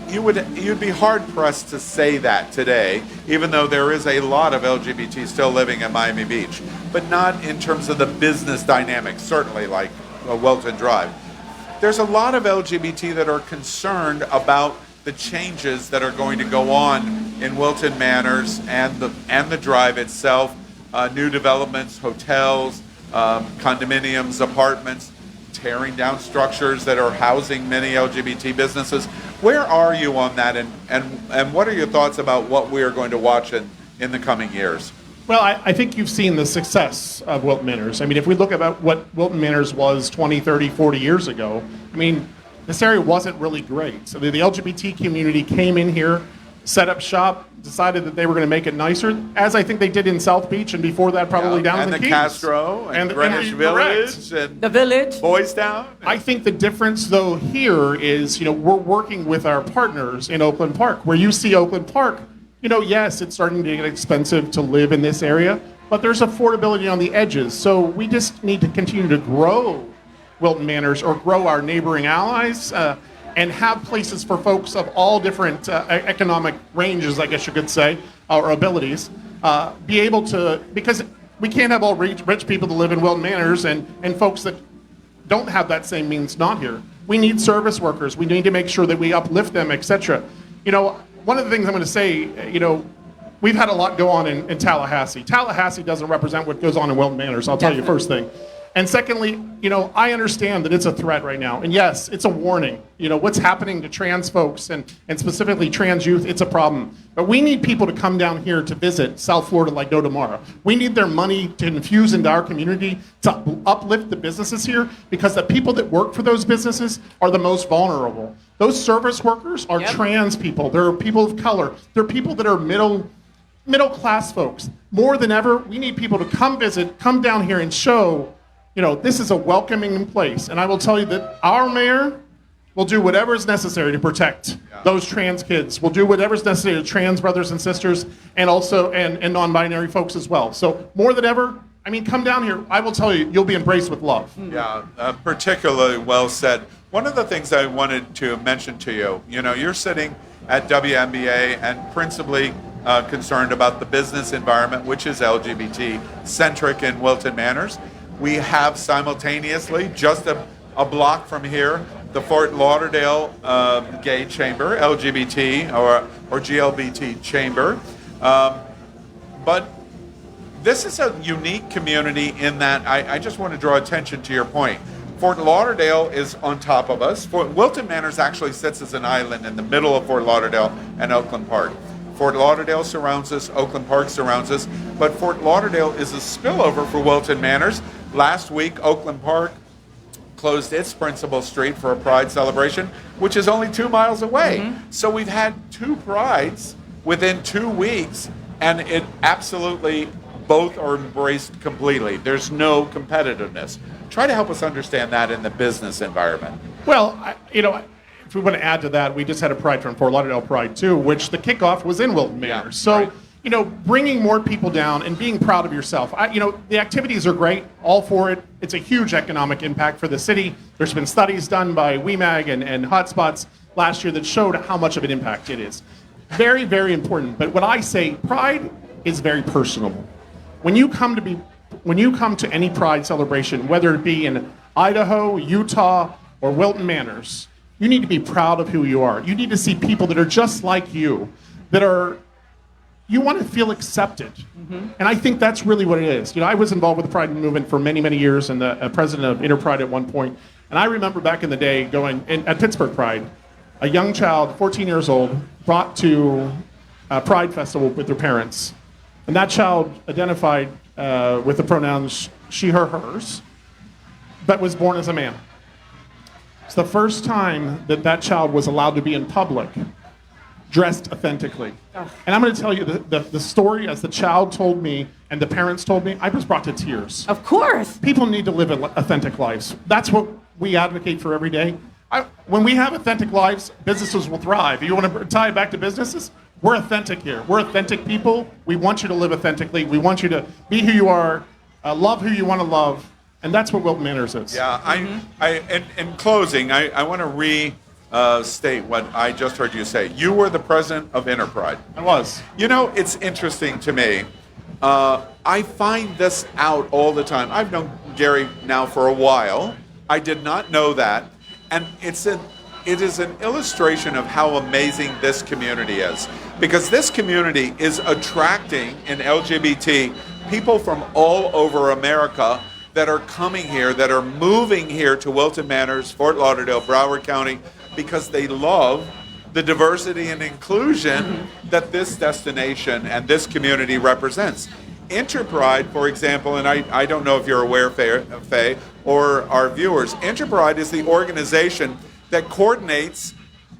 You'd be hard-pressed to say that today, even though there is a lot of LGBT still living in Miami Beach, but not in terms of the business dynamics, certainly like Welton Drive. There's a lot of LGBT that are concerned about the changes that are going to go on in Wilton Manors and the drive itself, new developments, hotels, condominiums, apartments, tearing down structures that are housing many LGBT businesses. Where are you on that, and what are your thoughts about what we are going to watch in the coming years? Well, I think you've seen the success of Wilton Manors. I mean, if we look about what Wilton Manors was 20, 30, 40 years ago, I mean, this area wasn't really great. So the LGBT community came in here, set up shop, decided that they were going to make it nicer, as I think they did in South Beach and before that probably down in the Keys. Castro and Greenwich Village and the Village, Boys Town. I think the difference though here is, we're working with our partners in Oakland Park. Where you see Oakland Park, yes, it's starting to get expensive to live in this area, but there's affordability on the edges. So we just need to continue to grow Wilton Manors or grow our neighboring allies and have places for folks of all different economic ranges, I guess you could say, or abilities, be able to, because we can't have all rich people to live in Wilton Manors and folks that don't have that same means not here. We need service workers. We need to make sure that we uplift them, etc. One of the things I'm going to say, we've had a lot go on in Tallahassee. Tallahassee doesn't represent what goes on in Wilton Manors, I'll tell you first thing. And secondly, I understand that it's a threat right now. And yes, it's a warning. What's happening to trans folks and specifically trans youth, it's a problem. But we need people to come down here to visit South Florida like no tomorrow. We need their money to infuse into our community to uplift the businesses here because the people that work for those businesses are the most vulnerable. Those service workers are trans people. They're people of color. They're people that are middle class folks. More than ever, we need people to come visit, come down here and show this is a welcoming place. And I will tell you that our mayor will do whatever is necessary to protect those trans kids. We'll do whatever is necessary to trans brothers and sisters and also and non-binary folks as well. So more than ever, come down here. I will tell you, you'll be embraced with love. Yeah, particularly well said. One of the things I wanted to mention to you, you're sitting at WNBA and principally concerned about the business environment, which is LGBT-centric in Wilton Manors. We have simultaneously, just a block from here, the Fort Lauderdale Gay Chamber, LGBT or GLBT Chamber. But this is a unique community in that I just want to draw attention to your point. Fort Lauderdale is on top of us. Wilton Manors actually sits as an island in the middle of Fort Lauderdale and Oakland Park. Fort Lauderdale surrounds us, Oakland Park surrounds us, but Fort Lauderdale is a spillover for Wilton Manors. Last week, Oakland Park closed its principal street for a Pride celebration, which is only 2 miles away. Mm-hmm. So we've had 2 Prides within 2 weeks, and it absolutely, both are embraced completely. There's no competitiveness. Try to help us understand that in the business environment. Well, if we want to add to that, we just had a Pride from Fort Lauderdale Pride too, which the kickoff was in Wilton Manors. So, bringing more people down and being proud of yourself. The activities are great, all for it. It's a huge economic impact for the city. There's been studies done by WeMag and Hotspots last year that showed how much of an impact it is. Very, very important. But what I say, Pride is very personal. When you come to any Pride celebration, whether it be in Idaho, Utah, or Wilton Manors, You need to be proud of who you are. You need to see people that are just like you, you want to feel accepted. And I think that's really what it is. I was involved with the Pride movement for many, many years and the president of Interpride at one point. And I remember back in the day at Pittsburgh Pride, a young child, 14 years old, brought to a Pride Festival with their parents. And that child identified with the pronouns she, her, hers, but was born as a man. It's the first time that child was allowed to be in public, dressed authentically. And I'm going to tell you the story as the child told me and the parents told me, I was brought to tears. Of course. People need to live authentic lives. That's what we advocate for every day. When we have authentic lives, businesses will thrive. You want to tie it back to businesses? We're authentic here. We're authentic people. We want you to live authentically. We want you to be who you are, love who you want to love, and that's what Wilton Manors is. Yeah, in closing, I want to restate what I just heard you say. You were the president of Interpride. I was. It's interesting to me. I find this out all the time. I've known Gary now for a while. I did not know that. And it is an illustration of how amazing this community is. Because this community is attracting in LGBT people from all over America that are coming here, that are moving here to Wilton Manors, Fort Lauderdale, Broward County, because they love the diversity and inclusion that this destination and this community represents. Interpride, for example, and I don't know if you're aware, Faye, or our viewers, Interpride is the organization that coordinates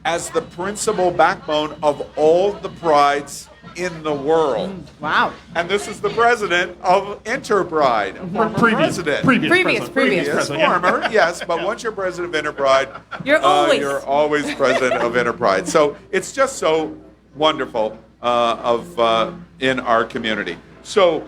as the principal backbone of all the prides in the world. Wow. And this is the president of Interpride. Previous Previous, former, yes, but once you're president of Interpride, you're always president of Interpride. So it's just so wonderful in our community. So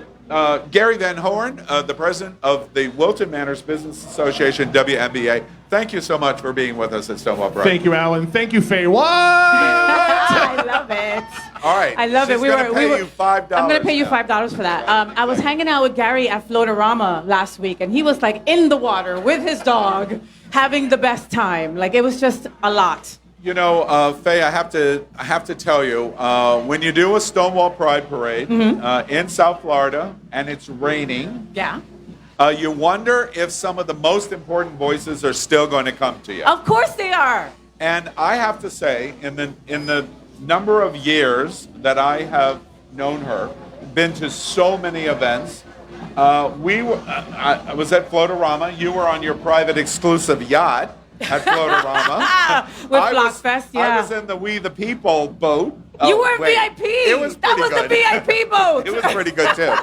Gary Van Horn, the president of the Wilton Manors Business Association, WMBA, thank you so much for being with us at Stonewall Pride. Thank you, Alan. Thank you, Faye. What? I love it. All right. I love it. She's gonna pay you $5 I'm going to pay you now. $5 for that. I was hanging out with Gary at Floatorama last week, and he was like in the water with his dog, having the best time. Like, it was just a lot. Faye, I have to tell you, when you do a Stonewall Pride Parade in South Florida and it's raining, yeah, you wonder if some of the most important voices are still going to come to you. Of course they are. And I have to say, in the number of years that I have known her, been to so many events. I was at Floatorama. You were on your private exclusive yacht at Floatorama. With Blockfest, yeah. I was in the We the People boat. You were VIP. It was pretty good. That was the VIP boat. It was pretty good too.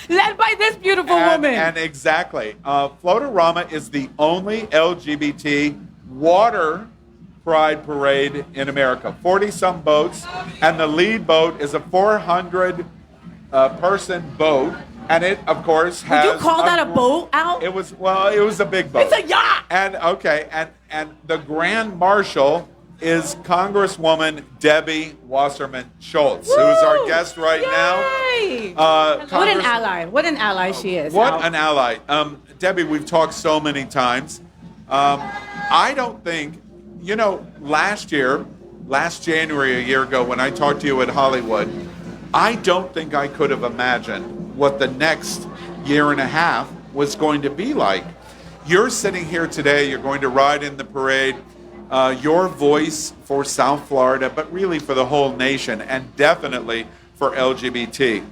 Led by this beautiful woman. And exactly. Floatorama is the only LGBT water Pride Parade in America. 40-some boats, and the lead boat is a 400-person boat. And it, of course, has. Would you call that a boat, Al? It was a big boat. It's a yacht. And the Grand Marshal is Congresswoman Debbie Wasserman Schultz, who's our guest right now. What an ally! What an ally she is. What an ally, Debbie. We've talked so many times. I don't think, last January, a year ago, when I talked to you at Hollywood, I don't think I could have imagined what the next year and a half was going to be like. You're sitting here today, you're going to ride in the parade, your voice for South Florida, but really for the whole nation, and definitely for LGBT.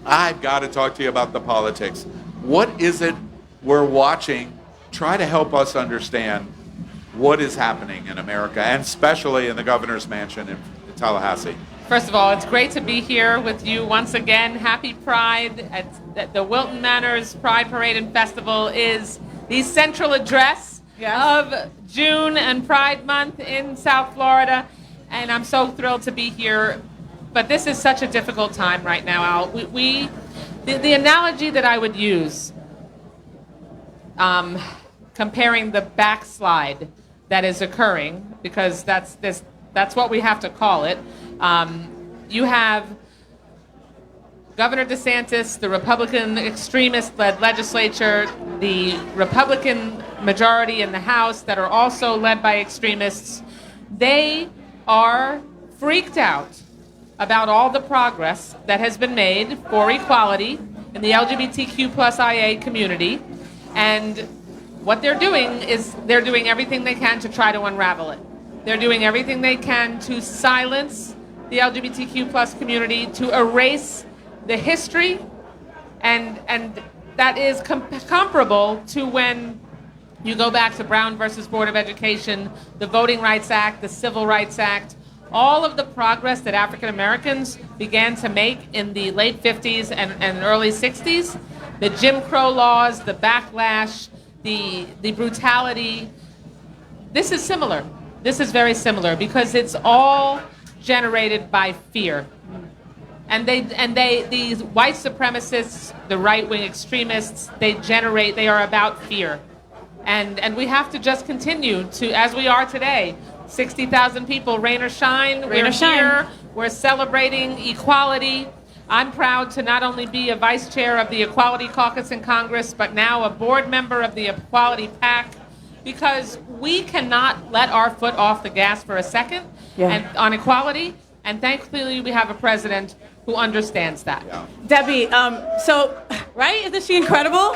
I've got to talk to you about the politics. What is it we're watching? Try to help us understand what is happening in America, and especially in the governor's mansion in Tallahassee. First of all, it's great to be here with you once again. Happy Pride. At the Wilton Manors Pride Parade and Festival is the central address of June and Pride Month in South Florida. And I'm so thrilled to be here. But this is such a difficult time right now, Al. The analogy that I would use, comparing the backslide that is occurring, because that's what we have to call it. You have Governor DeSantis, the Republican extremist-led legislature, the Republican majority in the House that are also led by extremists, they are freaked out about all the progress that has been made for equality in the LGBTQ plus IA community. And what they're doing is they're doing everything they can to try to unravel it. They're doing everything they can to silence the LGBTQ plus community, to erase the history, and that is comparable to when you go back to Brown versus Board of Education, the Voting Rights Act, the Civil Rights Act, all of the progress that African Americans began to make in the late 50s and early 60s, the Jim Crow laws, the backlash, the brutality. This is similar. This is very similar because it's all generated by fear. And these white supremacists, the right-wing extremists, they are about fear. And we have to just continue to, as we are today, 60,000 people, rain or shine, we're here, we're celebrating equality. I'm proud to not only be a vice chair of the Equality Caucus in Congress, but now a board member of the Equality PAC, because we cannot let our foot off the gas for a second and on equality. And thankfully, we have a president who understands that. Yeah. Debbie, right? Isn't she incredible?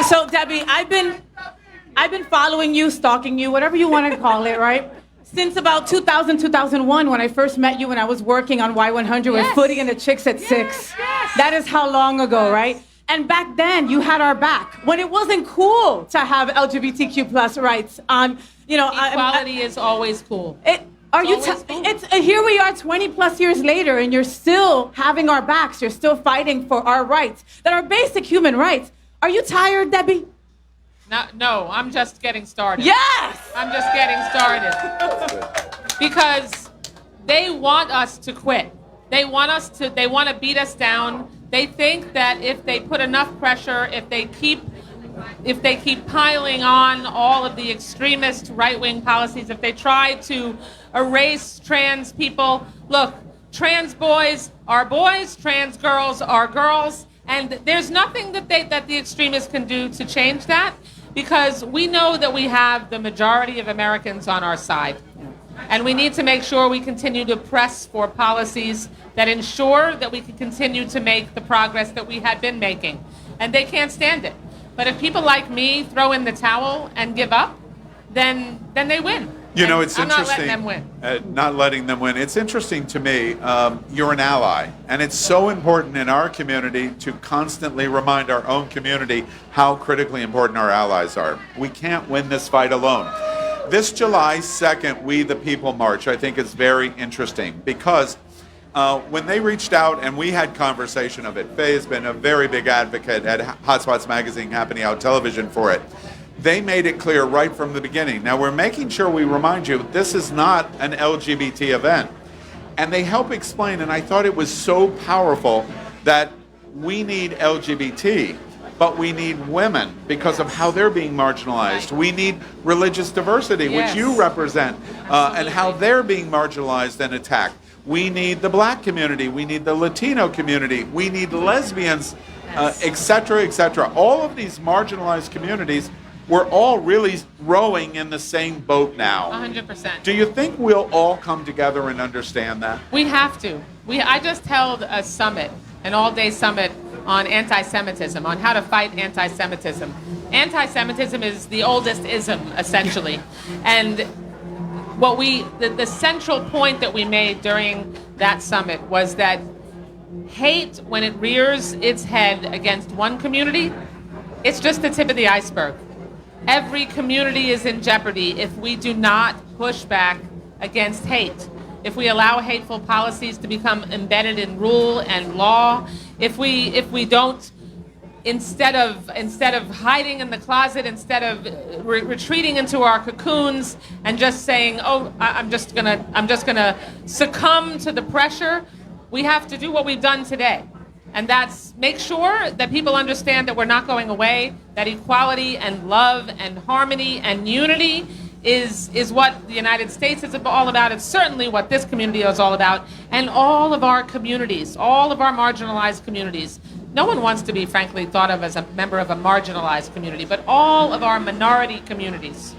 So, Debbie, I've been following you, stalking you, whatever you want to call it, right? Since about 2000, 2001, when I first met you when I was working on Y100 with Footy and the Chicks at 6. Yes. That is how long ago, right? And back then, you had our back. When it wasn't cool to have LGBTQ plus rights on, Equality is always cool. Here we are 20 plus years later, and you're still having our backs. You're still fighting for our rights that are basic human rights. Are you tired, Debbie? No, I'm just getting started. Yes! I'm just getting started. Because they want us to quit. They want to beat us down. They think that if they put enough pressure, if they keep piling on all of the extremist right-wing policies, if they try to erase trans people, look, trans boys are boys, trans girls are girls, and there's nothing that the extremists can do to change that, because we know that we have the majority of Americans on our side. And we need to make sure we continue to press for policies that ensure that we can continue to make the progress that we had been making. And they can't stand it. But if people like me throw in the towel and give up, then they win. It's I'm interesting. not letting them win. Not letting them win. It's interesting to me. You're an ally, and it's so important in our community to constantly remind our own community how critically important our allies are. We can't win this fight alone. This July 2nd, We the People March, I think is very interesting because when they reached out and we had conversation of it, Faye has been a very big advocate at Hotspots Magazine, Happening Out Television for it. They made it clear right from the beginning. Now we're making sure we remind you this is not an LGBT event. And they help explain, and I thought it was so powerful that we need LGBT, but we need women because of how they're being marginalized. We need religious diversity, which you represent, and how they're being marginalized and attacked. We need the black community. We need the Latino community. We need lesbians, et cetera, et cetera. All of these marginalized communities, we're all really rowing in the same boat now. 100%. Do you think we'll all come together and understand that? We have to. I just held a summit, an all-day summit on anti-Semitism, on how to fight anti-Semitism. Anti-Semitism is the oldest ism, essentially. And the central point that we made during that summit was that hate, when it rears its head against one community, it's just the tip of the iceberg. Every community is in jeopardy if we do not push back against hate. If we allow hateful policies to become embedded in rule and law, if we don't, instead of hiding in the closet, instead of retreating into our cocoons and just saying, "Oh, I'm just gonna succumb to the pressure," we have to do what we've done today. And that's make sure that people understand that we're not going away, that equality and love and harmony and unity is what the United States is all about. It's certainly what this community is all about, and all of our communities, all of our marginalized communities. No one wants to be, frankly, thought of as a member of a marginalized community, but all of our minority communities.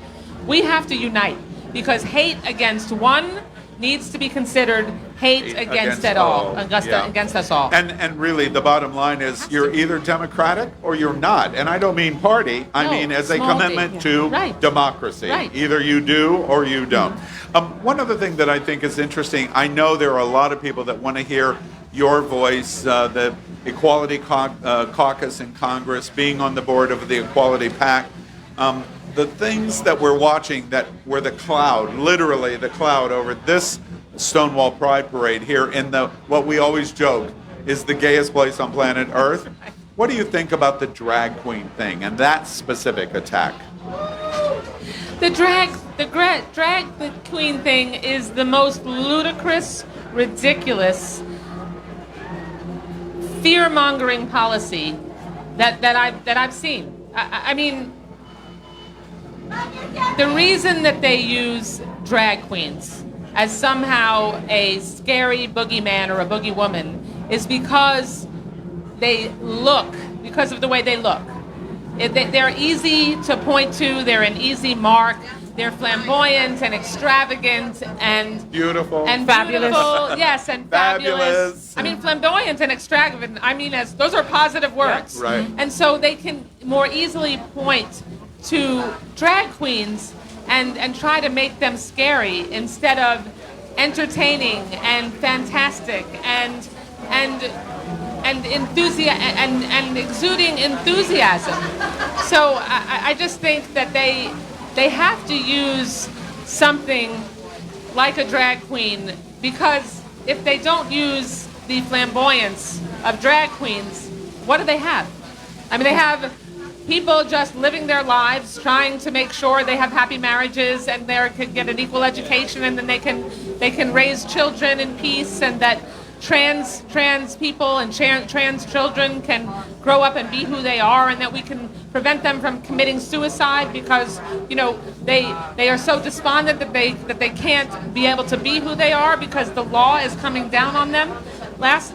We have to unite, because hate against one needs to be considered hate against it all, against us all. And really, the bottom line is you're either Democratic or you're not. And I don't mean party. I mean as a commitment to democracy. Right. Either you do or you don't. One other thing that I think is interesting, I know there are a lot of people that want to hear your voice, the Equality Caucus in Congress, being on the board of the Equality PAC. The things that we're watching that were the cloud, literally the cloud over this Stonewall Pride Parade here in the, what we always joke, is the gayest place on planet Earth. What do you think about the drag queen thing and that specific attack? The drag queen thing is the most ludicrous, ridiculous, fear-mongering policy that I've seen. I mean, the reason that they use drag queens as somehow a scary boogeyman or a boogie woman is because because of the way they look. They're easy to point to, they're an easy mark, they're flamboyant and extravagant and beautiful. And fabulous. Beautiful, yes, and fabulous. I mean, flamboyant and extravagant, I mean, as those are positive words. Yeah, right. And so they can more easily point to drag queens and try to make them scary instead of entertaining and fantastic and and exuding enthusiasm. So I just think that they have to use something like a drag queen, because if they don't use the flamboyance of drag queens, what do they have? I mean, they have people just living their lives, trying to make sure they have happy marriages and they can get an equal education, and then they can raise children in peace, and that trans people and trans children can grow up and be who they are, and that we can prevent them from committing suicide because, you know, they are so despondent that they can't be able to be who they are because the law is coming down on them.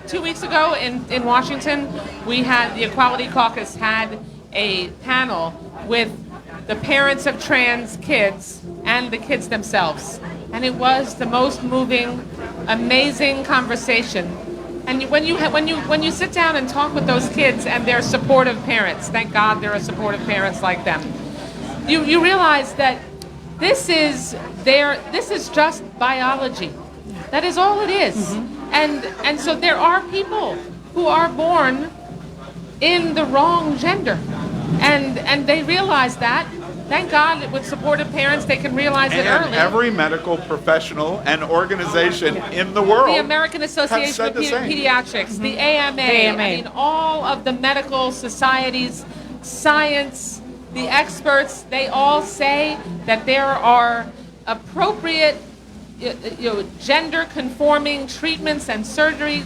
2 weeks ago in Washington, we had the Equality Caucus had a panel with the parents of trans kids and the kids themselves. And it was the most moving, amazing conversation. And when you sit down and talk with those kids and their supportive parents, thank God there are supportive parents like them, you realize that this is just biology. That is all it is. Mm-hmm. And so there are people who are born in the wrong gender. And they realize that. Thank God with supportive parents they can realize it early. And every medical professional and organization in the world, the American Association of Pediatrics, mm-hmm. the AMA, I mean all of the medical societies, science, the experts, they all say that there are appropriate gender conforming treatments and surgery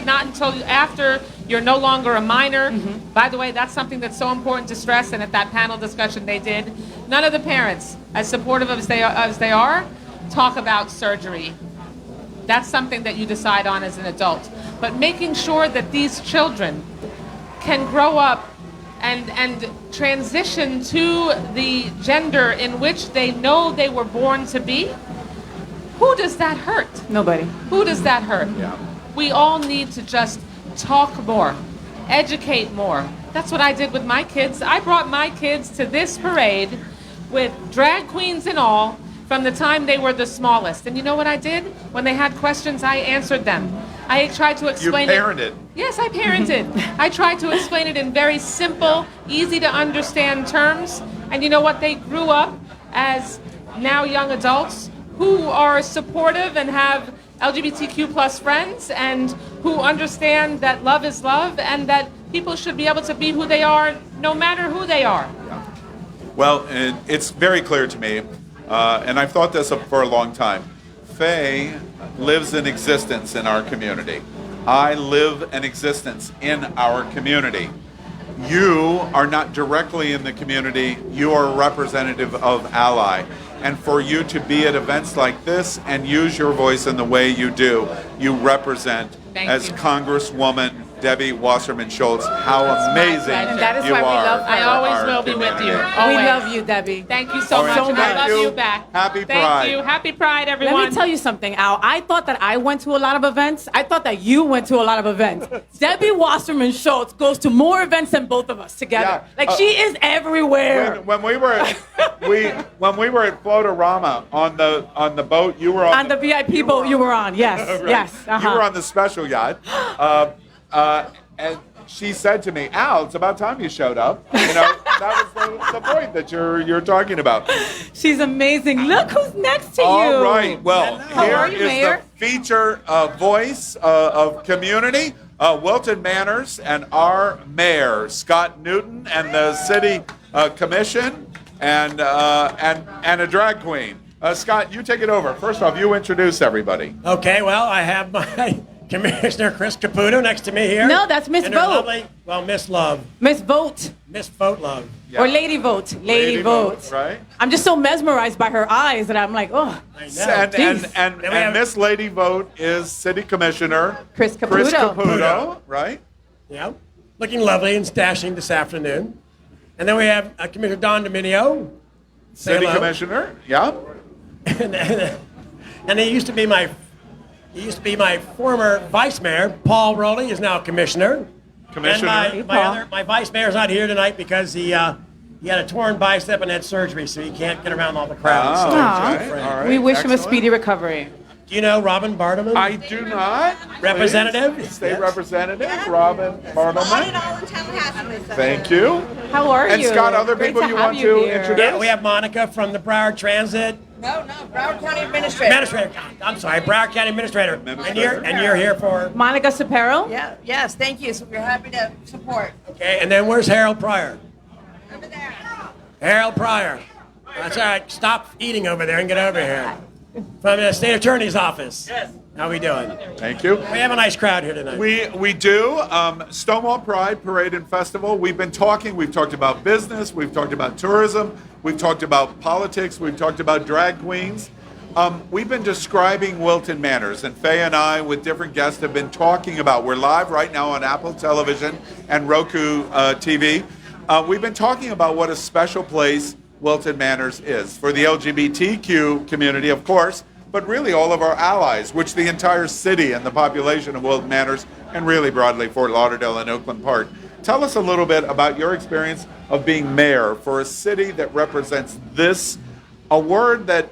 not until after you're no longer a minor. Mm-hmm. By the way, that's something that's so important to stress, and at that panel discussion they did. None of the parents, as supportive as they are, talk about surgery. That's something that you decide on as an adult. But making sure that these children can grow up and transition to the gender in which they know they were born to be, who does that hurt? Nobody. Who does that hurt? Yeah. We all need to just talk more, educate more. That's what I did with my kids. I brought my kids to this parade with drag queens and all from the time they were the smallest. And you know what I did? When they had questions, I answered them. I tried to explain it. You parented. Yes, I parented. I tried to explain it in very simple, easy to understand terms. And you know what? They grew up as now young adults who are supportive and have LGBTQ plus friends and who understand that love is love and that people should be able to be who they are no matter who they are. Well, it's very clear to me, and I've thought this for a long time. Faye lives an existence in our community. I live an existence in our community. You are not directly in the community. You are a representative of Ally. and for you to be at events like this and use your voice in the way you do. You represent, Thank as you. Congresswoman Debbie Wasserman Schultz, how amazing pleasure. And that is you why we are. love her. I always Our will be with you. community. We Always. love you, Debbie. Thank you so All right, much. and I thank love you. you back. Happy Thank Pride. you. Happy Pride, Let everyone. me tell you something, Al. I thought that I went to a lot of events. I thought that you went to a lot of events. Debbie Wasserman Schultz goes to more events than both of us together. Yeah. Like she is everywhere. When we were when we were at Floatorama on the boat, you were On the VIP boat you were on, yes, Right. yes. You were on the special yacht, and she said to me, "Al, it's about time you showed up." You know, that was the point that you're talking about. She's amazing. Look who's next to you. All right. Well, How here are you, is Mayor? the feature voice of community, Wilton Manors, and our mayor, Scott Newton, and the city commission, and a drag queen. Scott, you take it over. First off, you introduce everybody. Okay, well, I have my Commissioner Chris Caputo next to me here. No, that's Miss And her Vote. lovely- Well, Miss Love. Miss Vote. Miss Vote Love. Yeah. Or Lady Vote. Lady Vote. Right? I'm just so mesmerized by her eyes that I'm like, oh. I know. Jeez. And Miss Lady Vote is City Commissioner Chris Caputo. Right? Yeah. Looking lovely and stashing this afternoon. And then we have Commissioner Don Dominio. Say City hello. Commissioner, yeah. And he used to be my former vice mayor. Paul Rowley is now commissioner. Commissioner. And my vice mayor's not here tonight because he had a torn bicep and had surgery, so he can't get around all the crowds. Oh, So Aw. he's afraid. All right. We wish him a Excellent. speedy recovery. Do you know Robin Bartleman? I do not. Representative? Please. State Yes. Representative Robin Bartleman. Thank you. How are And you? Scott, other Great people to you have want you to here. introduce? Yeah, we have Monica from the Broward Transit. No, Broward County Administrator. Administrator. I'm sorry, Broward County Administrator. And you're here for. Monica Sapero? Yeah, yes, thank you. So we're happy to support. Okay, and then where's Harold Pryor? Over there. Harold Pryor. That's all right. Stop eating over there and get over here. From the state attorney's office. Yes. How we doing? Thank you. We have a nice crowd here tonight. We do. Stonewall Pride Parade and Festival. We've been talking. We've talked about business. We've talked about tourism. We've talked about politics. We've talked about drag queens. We've been describing Wilton Manors, and Faye and I, with different guests, have been talking about. We're live right now on Apple Television and Roku TV. We've been talking about what a special place Wilton Manors is for the LGBTQ community, of course, but really all of our allies, which the entire city and the population of Wilton Manors, and really broadly Fort Lauderdale and Oakland Park. Tell us a little bit about your experience of being mayor for a city that represents this, a word that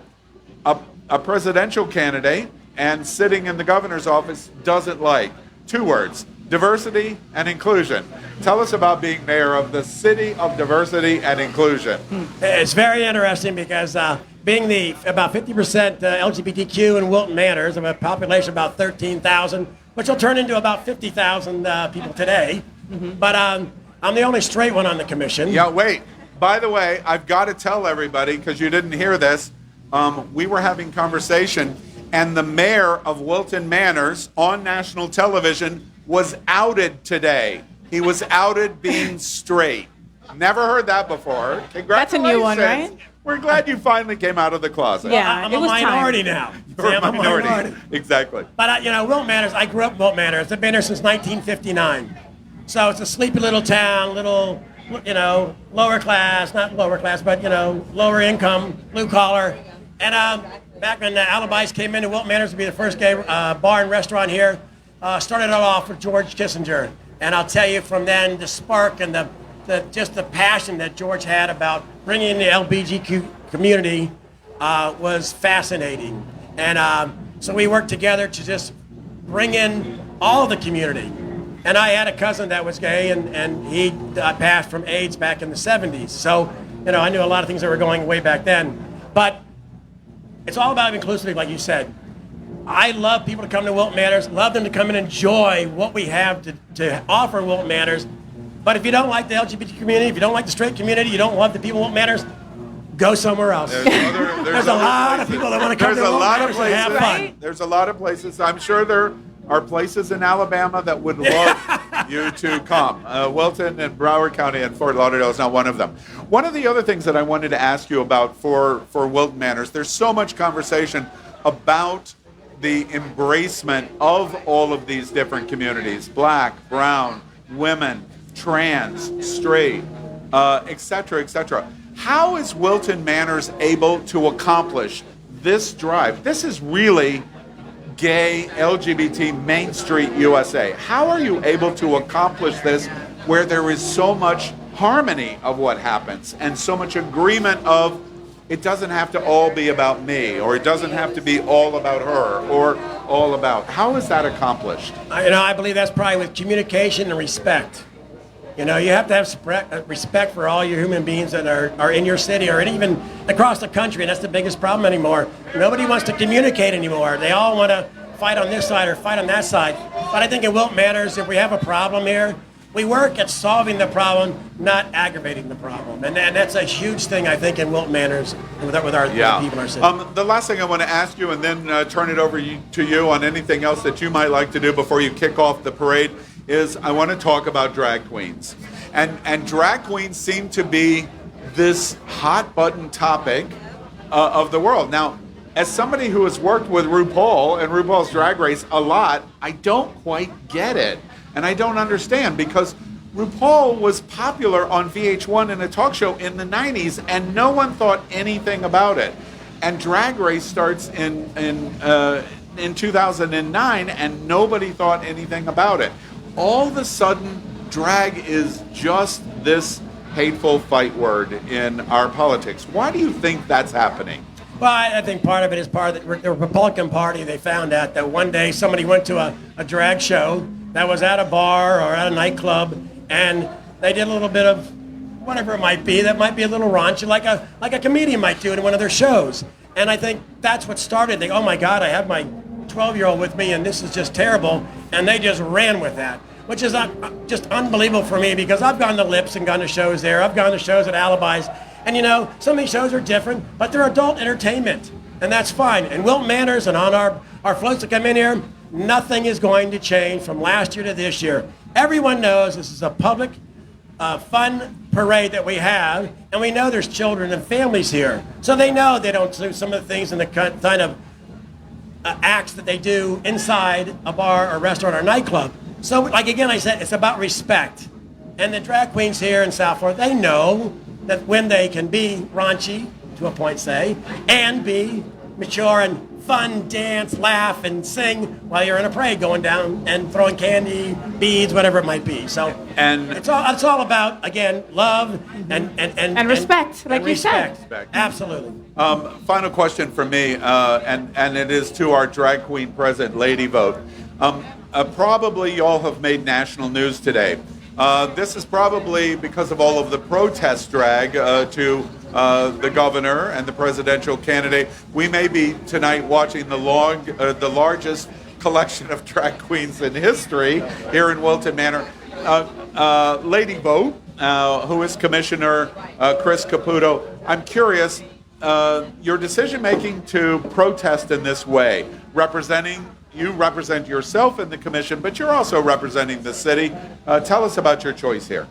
a presidential candidate and sitting in the governor's office doesn't like. 2 words: diversity and inclusion. Tell us about being mayor of the city of diversity and inclusion. It's very interesting because being the about 50% LGBTQ in Wilton Manors, of a population of about 13,000, which will turn into about 50,000 people today. But I'm the only straight one on the commission. Yeah, wait. By the way, I've got to tell everybody, because you didn't hear this, we were having conversation, and the mayor of Wilton Manors on national television was outed today. He was outed being straight. Never heard that before. Congratulations. That's a new one, right? We're glad you finally came out of the closet. Yeah, I'm it a was minority time. now. You're See, a I'm minority. Exactly. But, Wilton Manors, I grew up in Wilton Manors. I've been here since 1959. So it's a sleepy little town, little, lower class, not lower class, but, lower income, blue collar. And back when Alibis came into Wilton Manors to be the first gay bar and restaurant here, started it off with George Kissinger. And I'll tell you, from then, the spark and just the passion that George had about bringing in the LGBTQ community was fascinating. And so we worked together to just bring in all the community. And I had a cousin that was gay, and he passed from AIDS back in the 70s. So, I knew a lot of things that were going way back then. But it's all about inclusivity, like you said. I love people to come to Wilton Manors, love them to come and enjoy what we have to offer Wilton Manors. But if you don't like the LGBT community, if you don't like the straight community, you don't love the people of Wilton Manors, go somewhere else. There's a lot of people that want to come to Wilton Manors and have fun. There's a lot of places. I'm sure they're are places in Alabama that would love you to come. Wilton and Broward County and Fort Lauderdale is not one of them. One of the other things that I wanted to ask you about for Wilton Manors, there's so much conversation about the embracement of all of these different communities, black, brown, women, trans, straight, et cetera, et cetera. How is Wilton Manors able to accomplish this drive? This is really gay, LGBT, Main Street USA. How are you able to accomplish this where there is so much harmony of what happens and so much agreement of it doesn't have to all be about me, or it doesn't have to be all about her, or all about. How is that accomplished? I believe that's probably with communication and respect. You have to have respect for all your human beings that are in your city or even across the country, and that's the biggest problem anymore. Nobody wants to communicate anymore. They all want to fight on this side or fight on that side. But I think in Wilton Manors, if we have a problem here, we work at solving the problem, not aggravating the problem. And that's a huge thing, I think, in Wilton Manors with our people in our city. The last thing I want to ask you, and then turn it over to you on anything else that you might like to do before you kick off the parade, is I want to talk about drag queens. And drag queens seem to be this hot button topic of the world. Now, as somebody who has worked with RuPaul and RuPaul's Drag Race a lot, I don't quite get it. And I don't understand, because RuPaul was popular on VH1 in a talk show in the 90s, and no one thought anything about it. And Drag Race starts in 2009, and nobody thought anything about it. All of a sudden, drag is just this hateful fight word in our politics. Why do you think that's happening? Well, I think part of it is part of the Republican Party. They found out that one day somebody went to a drag show that was at a bar or at a nightclub, and they did a little bit of whatever it might be that might be a little raunchy, like a comedian might do in one of their shows. And I think that's what started. Oh my God, I have my 12-year-old with me, and this is just terrible. And they just ran with that, which is just unbelievable for me, because I've gone to Lips and gone to shows there. I've gone to shows at Alibis. And some of these shows are different, but they're adult entertainment, and that's fine. And Wilton Manors and on our floats that come in here, nothing is going to change from last year to this year. Everyone knows this is a public, fun parade that we have, and we know there's children and families here. So they know they don't do some of the things in the kind of acts that they do inside a bar or restaurant or nightclub. So, like again, I said, it's about respect. And the drag queens here in South Florida, they know that when they can be raunchy, to a point say, and be mature and fun, dance, laugh, and sing while you're in a parade going down and throwing candy, beads, whatever it might be. So it's all about, again, love and respect, like you said. Respect. Absolutely. Final question from me, and it is to our drag queen president, Lady Vote. Probably y'all have made national news today. This is probably because of all of the protest drag to the governor and the presidential candidate. We may be tonight watching the largest collection of drag queens in history here in Wilton Manor. Lady Vote, who is Commissioner Chris Caputo, I'm curious, your decision making to protest in this way, you represent yourself in the commission, but you're also representing the city. Tell us about your choice here.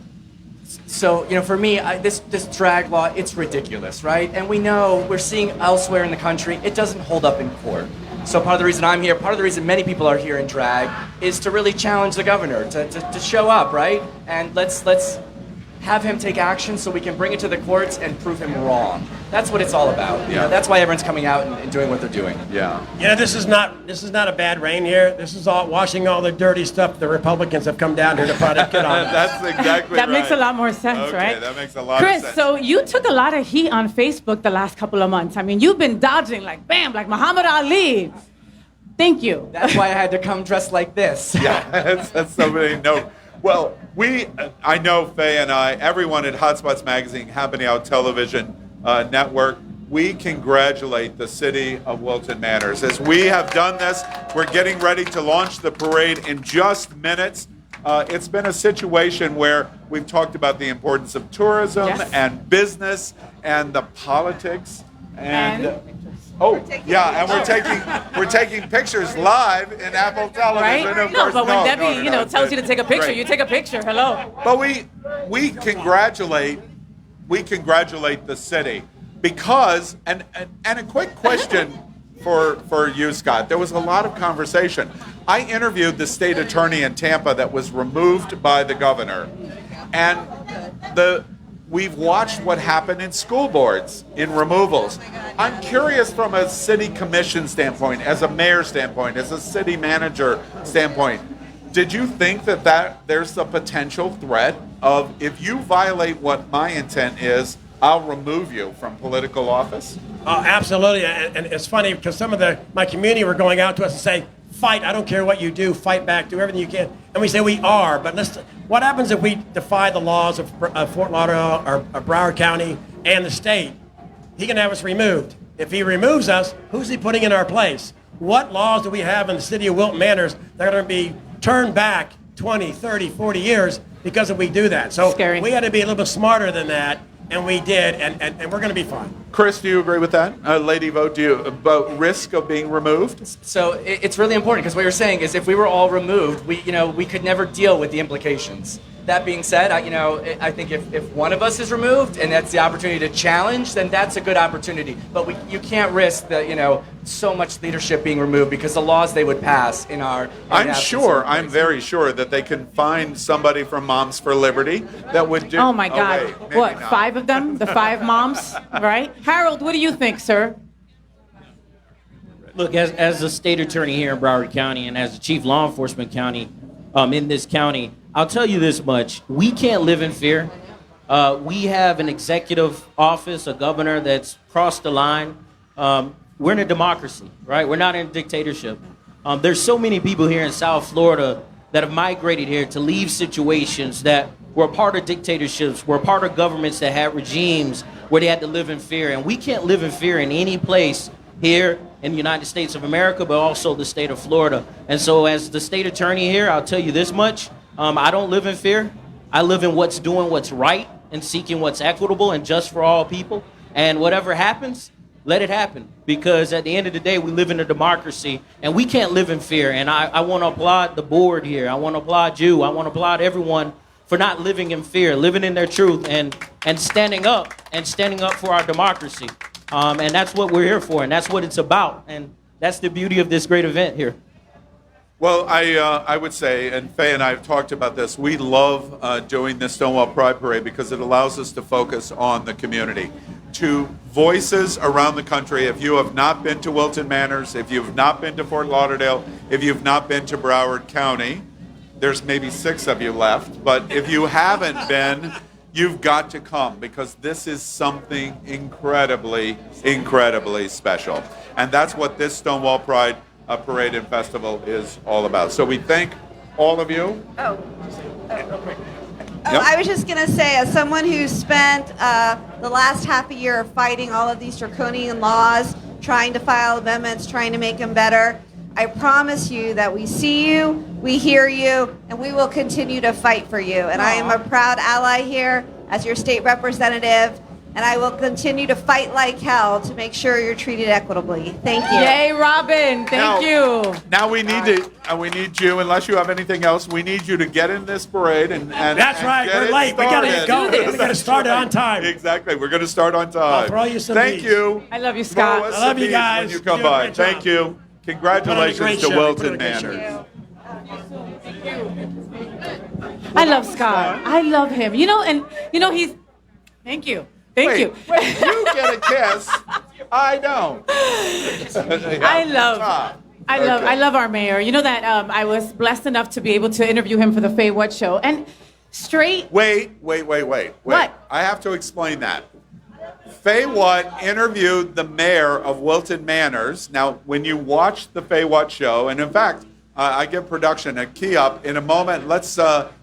So, for me, this drag law, it's ridiculous, right? And we're seeing elsewhere in the country, it doesn't hold up in court. So part of the reason I'm here, part of the reason many people are here in drag, is to really challenge the governor, to show up, right? And let's have him take action so we can bring it to the courts and prove him wrong. That's what it's all about. That's why everyone's coming out and doing what they're doing. Yeah. This is not a bad rain here. This is all washing all the dirty stuff the Republicans have come down here to try to get on. That's exactly that right. makes a lot more sense, right? Okay, that makes a lot Chris, of sense. so you took a lot of heat on Facebook the last couple of months. I mean, you've been dodging like Muhammad Ali. Thank you. That's why I had to come dressed like this. Yeah, that's somebody know. Well, I know Faye and I, everyone at Hotspots Magazine, Happening Out Television Network, we congratulate the city of Wilton Manors. As we have done this, we're getting ready to launch the parade in just minutes. It's been a situation where we've talked about the importance of tourism and business and the politics and Oh, yeah, and we're taking pictures live in Apple Television. Right? Of No, course, but when Debbie, no, tells you to take a picture, great. you take a picture. Hello. But we congratulate the city because and a quick question for you, Scott. There was a lot of conversation. I interviewed the state attorney in Tampa that was removed by the governor, and we've watched what happened in school boards in removals. I'm curious from a city commission standpoint, as a mayor standpoint, as a city manager standpoint, did you think that there's a potential threat of if you violate what my intent is, I'll remove you from political office? Absolutely, and it's funny because some of my community were going out to us and saying, fight, I don't care what you do, fight back, do everything you can. And we say we are, but what happens if we defy the laws of Fort Lauderdale or Broward County and the state? He can have us removed. If he removes us, who's he putting in our place? What laws do we have in the city of Wilton Manors that are going to be turned back 20, 30, 40 years because if we do that? So we got to be a little bit smarter than that. And we did, and we're going to be fine. Chris, do you agree with that? Lady Vote, do you about risk of being removed? So it's really important because what you're saying is if we were all removed, we could never deal with the implications. That being said, I think if one of us is removed and that's the opportunity to challenge, then that's a good opportunity. But you can't risk so much leadership being removed because the laws they would pass in our. I'm very sure that they can find somebody from Moms for Liberty that would do. Oh my God! Wait, What? not. 5 of them? The 5 moms, right? Harold, what do you think, sir? Look, as the state attorney here in Broward County and as the chief law enforcement county in this county, I'll tell you this much. We can't live in fear. We have an executive office, a governor that's crossed the line. We're in a democracy, right? We're not in a dictatorship. There's so many people here in South Florida that have migrated here to leave situations that were part of dictatorships, were part of governments that had regimes where they had to live in fear. And we can't live in fear in any place here in the United States of America, but also the state of Florida. And so as the state attorney here, I'll tell you this much. I don't live in fear. I live in doing what's right and seeking what's equitable and just for all people. And whatever happens, let it happen. Because at the end of the day, we live in a democracy and we can't live in fear. And I want to applaud the board here. I want to applaud you. I want to applaud everyone for not living in fear, living in their truth and standing up for our democracy. And that's what we're here for. And that's what it's about. And that's the beauty of this great event here. Well, I would say, and Faye and I have talked about this, we love doing the Stonewall Pride Parade because it allows us to focus on the community. To voices around the country, if you have not been to Wilton Manors, if you've not been to Fort Lauderdale, if you've not been to Broward County, there's maybe 6 of you left, but if you haven't been, you've got to come because this is something incredibly, incredibly special. And that's what this Stonewall Pride Parade and Festival is all about. So we thank all of you. Yep. I was just going to say, as someone who spent the last half a year fighting all of these draconian laws, trying to file amendments, trying to make them better, I promise you that we see you, we hear you, and we will continue to fight for you. And I am a proud ally here as your state representative, and I will continue to fight like hell to make sure you're treated equitably. Thank you. Yay, Robin. Thank you. Now we need you, unless you have anything else, we need you to get in this parade and That's right, get we're it late. We got to started. get going. We got to start it on time. Exactly. We're going to start on time. I'll throw you some Thank beads. you. I love you, Scott. Throw us I love some you beads guys. when you You come do a by. great job. Thank you. Congratulations to Wilton Manors. I love Scott. I love him. He's. Thank you. Thank you. Wait, you get a kiss. I don't. I love our mayor. You know that I was blessed enough to be able to interview him for the Faye What Show. And straight. Wait. What? I have to explain that. Faye Watt interviewed the mayor of Wilton Manors. Now, when you watch the Faye Watt Show, and in fact, I give production a key up in a moment. Let's,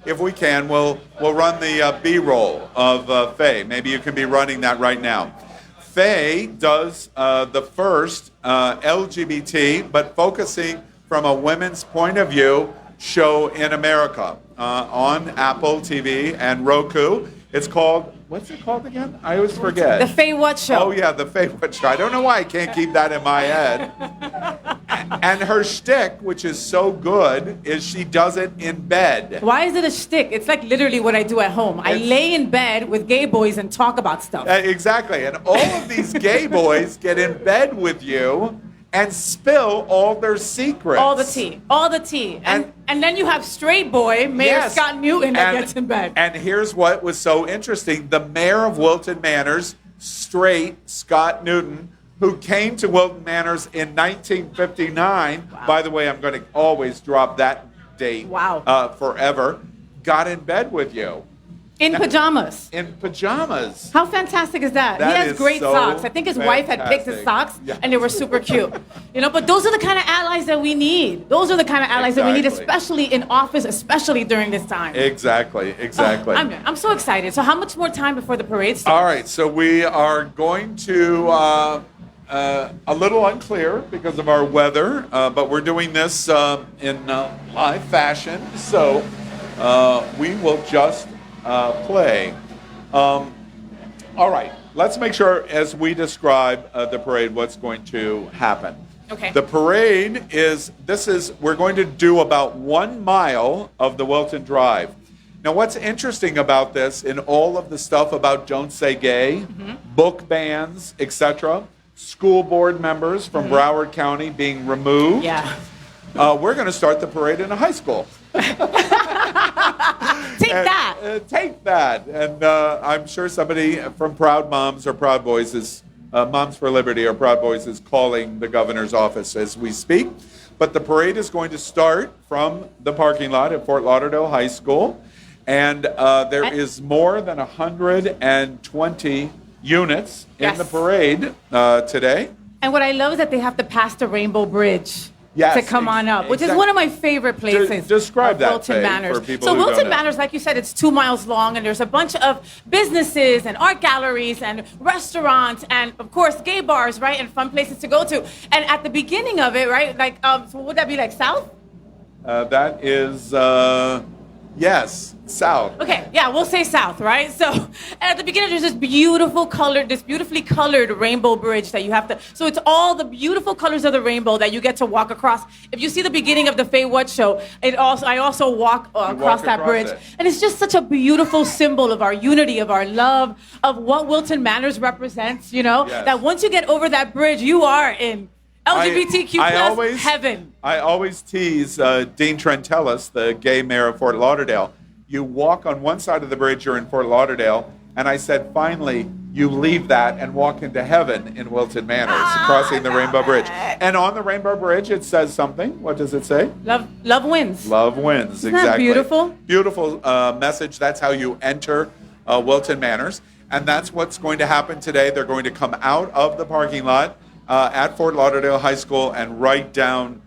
if we can, we'll run the B-roll of Faye. Maybe you can be running that right now. Faye does the first LGBT, but focusing from a women's point of view, show in America on Apple TV and Roku. It's called what's it called again? I always forget. The Faye What Show. Oh yeah, the Faye What Show. I don't know why I can't keep that in my head. And her shtick, which is so good, is she does it in bed. Why is it a shtick? It's like literally what I do at home. I lay in bed with gay boys and talk about stuff. Exactly. And all of these gay boys get in bed with you and spill all their secrets. All the tea. All the tea. And then you have straight boy, Mayor Yes. Scott Newton, that gets in bed. And here's what was so interesting. The mayor of Wilton Manors, straight Scott Newton, who came to Wilton Manors in 1959. Wow. By the way, I'm going to always drop that date forever. Got in bed with you. In pajamas. In pajamas. How fantastic is that? That He has is great so socks. I think his wife had picked his socks, and they were super cute. You know, but those are the kind of allies that we need. Those are the kind of allies that we need, Exactly. especially in office, especially during this time. Exactly. I'm so excited. So how much more time before the parade starts? All right, so we are going to, a little unclear because of our weather, but we're doing this in live fashion, so we will just play. All right, let's make sure as we describe the parade what's going to happen. Okay. The parade we're going to do about 1 mile of the Wilton Drive. Now, what's interesting about this, in all of the stuff about Don't Say Gay, book bans, etc., school board members from Broward County being removed, we're going to start the parade in a high school. Take that. And I'm sure somebody from Proud Moms or Proud Boys is, Moms for Liberty or Proud Boys is calling the governor's office as we speak. But the parade is going to start from the parking lot at Fort Lauderdale High School. And there is more than 120 units in the parade today. And what I love is that they have to pass the Rainbow Bridge. Yes, To come on up, which is one of my favorite places. Describe of that, Wilton Faye, Manors. for people So who don't Wilton know. Manors, like you said, it's 2 miles long, and there's a bunch of businesses and art galleries and restaurants and, of course, gay bars, right, and fun places to go to. And at the beginning of it, right, like, so would that be like south? That is, yes, south. Okay, yeah, we'll say south, right? So at the beginning, there's this beautifully colored rainbow bridge that you have to. So it's all the beautiful colors of the rainbow that you get to walk across. If you see the beginning of the Faye What Show, I also walk across that across bridge, it. and it's just such a beautiful symbol of our unity, of our love, of what Wilton Manors represents. You know, Yes. that once you get over that bridge, you are in LGBTQ plus heaven. I always tease Dean Trentellis, the gay mayor of Fort Lauderdale. You walk on one side of the bridge, you're in Fort Lauderdale, and I said, finally, you leave that and walk into heaven in Wilton Manors, crossing the Rainbow Bridge. And on the Rainbow Bridge, it says something. What does it say? Love wins. Love wins, Isn't that exactly. beautiful? Beautiful message. That's how you enter Wilton Manors. And that's what's going to happen today. They're going to come out of the parking lot at Fort Lauderdale High School and right down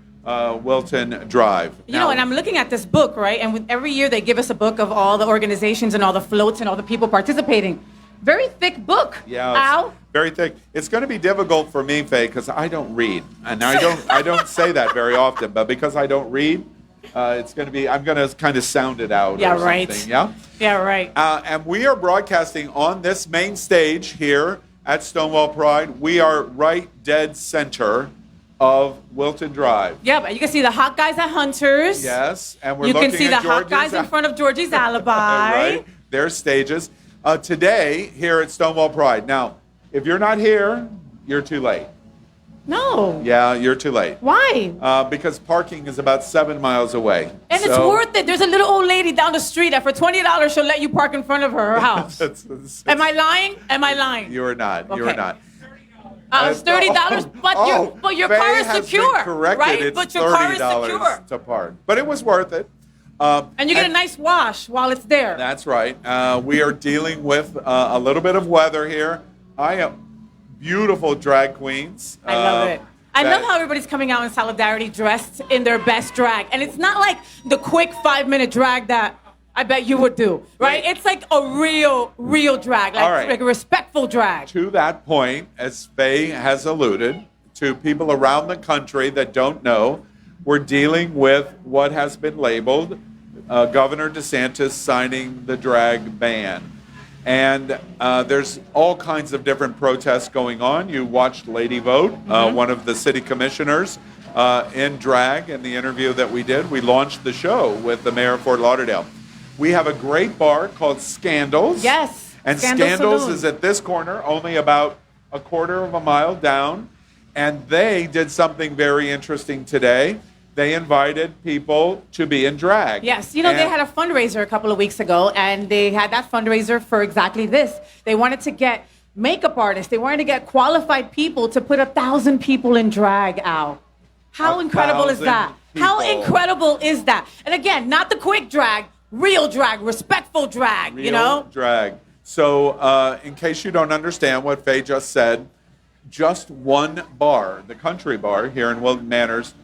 Wilton Drive. You know, and I'm looking at this book, right? And every year they give us a book of all the organizations and all the floats and all the people participating. Very thick book. Yeah, Al? it's very thick. It's going to be difficult for me, Faye, because I don't read, and I don't say that very often. But because I don't read, it's going to be. I'm going to kind of sound it out. Yeah, or right. something, yeah. Yeah, right. And we are broadcasting on this main stage here at Stonewall Pride. We are right dead center of Wilton Drive. Yeah, but you can see the hot guys at Hunters. Yes, and we're You can looking see the at hot guys in front of Georgie's Alibi. right, their stages. Today, here at Stonewall Pride. Now, if you're not here, you're too late. No. Yeah, you're too late. Why? Because parking is about 7 miles away. And it's worth it. There's a little old lady down the street that for $20 she'll let you park in front of her house. Am I lying? Am I lying? You are not. You are Okay. not. It's $30, but your car Faye is has secure, been corrected. right? It's But your car is $30 secure. to park. But it was worth it. And you get a nice wash while it's there. That's right. We are dealing with a little bit of weather here. I am beautiful drag queens. I love it. I love how everybody's coming out in solidarity dressed in their best drag. And it's not like the quick 5-minute drag that I bet you would do, right? It's like a real drag, like, All right. like a respectful drag. To that point, as Faye has alluded, to people around the country that don't know, we're dealing with what has been labeled Governor DeSantis signing the drag ban. And there's all kinds of different protests going on. You watched Lady Vote, one of the city commissioners, in drag in the interview that we did. We launched the show with the mayor of Fort Lauderdale. We have a great bar called Scandals. Yes. And Scandals Scandals Saloon. is at this corner, only about a quarter of a mile down. And they did something very interesting today. They invited people to be in drag. Yes, you know, they had a fundraiser a couple of weeks ago, and they had that fundraiser for exactly this. They wanted to get makeup artists. They wanted to get qualified people to put 1,000 people in drag, Al. How incredible is that? How incredible is that? And again, not the quick drag, real drag, respectful drag, you know? Drag. So in case you don't understand what Faye just said, just one bar, the Country Bar here in Wilton Manors,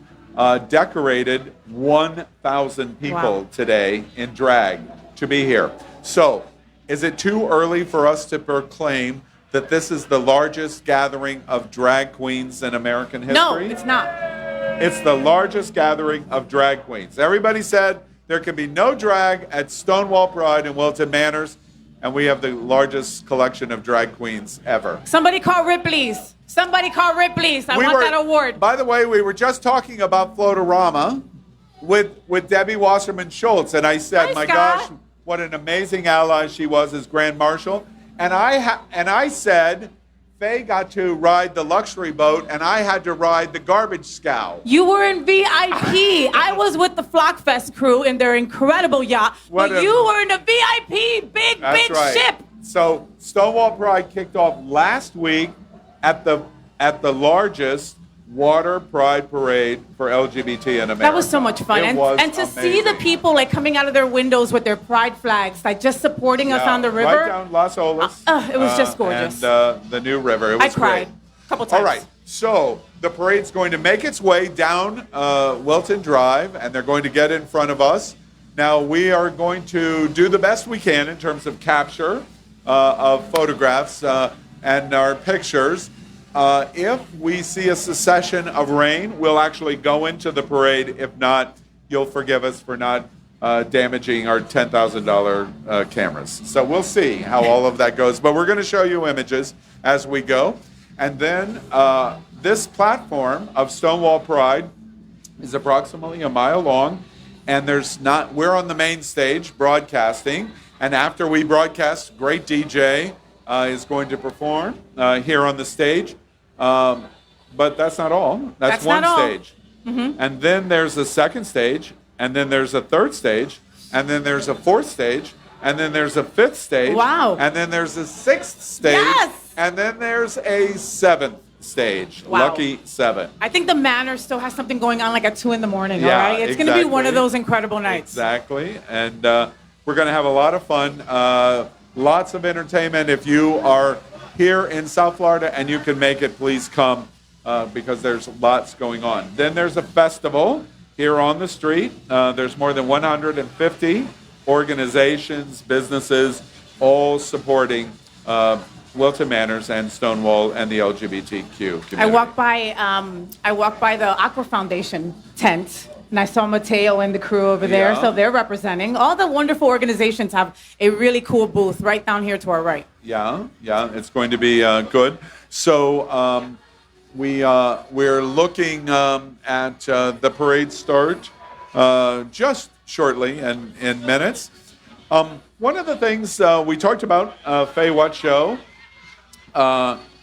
decorated 1,000 people today in drag to be here. So, is it too early for us to proclaim that this is the largest gathering of drag queens in American history? No, it's not. It's the largest gathering of drag queens. Everybody said there can be no drag at Stonewall Pride in Wilton Manors, and we have the largest collection of drag queens ever. Somebody call Ripley's. Somebody call Ripley's. I want that award. By the way, we were just talking about Floatorama with Debbie Wasserman Schultz, and I said, Hi, my Scott. gosh, what an amazing ally she was as Grand Marshal. And I said, Faye got to ride the luxury boat, and I had to ride the garbage scow. You were in VIP. I was with the Flockfest crew in their incredible yacht, but you were in a VIP big ship. So Stonewall Pride kicked off last week at the largest water pride parade for LGBT in America. That was so much fun. And to see the people like coming out of their windows with their pride flags, like just supporting us on the river. Right down Las Olas. It was just gorgeous. And the new river. It was I cried great. a couple times. All right. So the parade's going to make its way down Wilton Drive, and they're going to get in front of us. Now, we are going to do the best we can in terms of capture of photographs and our pictures. If we see a succession of rain, we'll actually go into the parade. If not, you'll forgive us for not damaging our $10,000 cameras. So we'll see how all of that goes. But we're going to show you images as we go. And then this platform of Stonewall Pride is approximately a mile long. And we're on the main stage broadcasting. And after we broadcast, great DJ is going to perform here on the stage. But that's not all. That's one stage. Mm-hmm. And then there's a second stage, and then there's a third stage, and then there's a fourth stage, and then there's a fifth stage. Wow. And then there's a sixth stage. Yes. And then there's a seventh stage. Wow. Lucky 7. I think the Manor still has something going on like at 2 a.m, all Yeah, right? It's going to be one of exactly. those incredible nights. Exactly. And we're going to have a lot of fun, lots of entertainment. If you are here in South Florida and you can make it, please come because there's lots going on. Then there's a festival here on the street. There's more than 150 organizations, businesses, all supporting Wilton Manors and Stonewall and the LGBTQ community. I walked by the Aqua Foundation tent, and I saw Mateo and the crew over there. Yeah. So they're representing. All the wonderful organizations have a really cool booth right down here to our right. Yeah, it's going to be good. So we're looking at the parade start just shortly in minutes. One of the things we talked about, Faye, what show?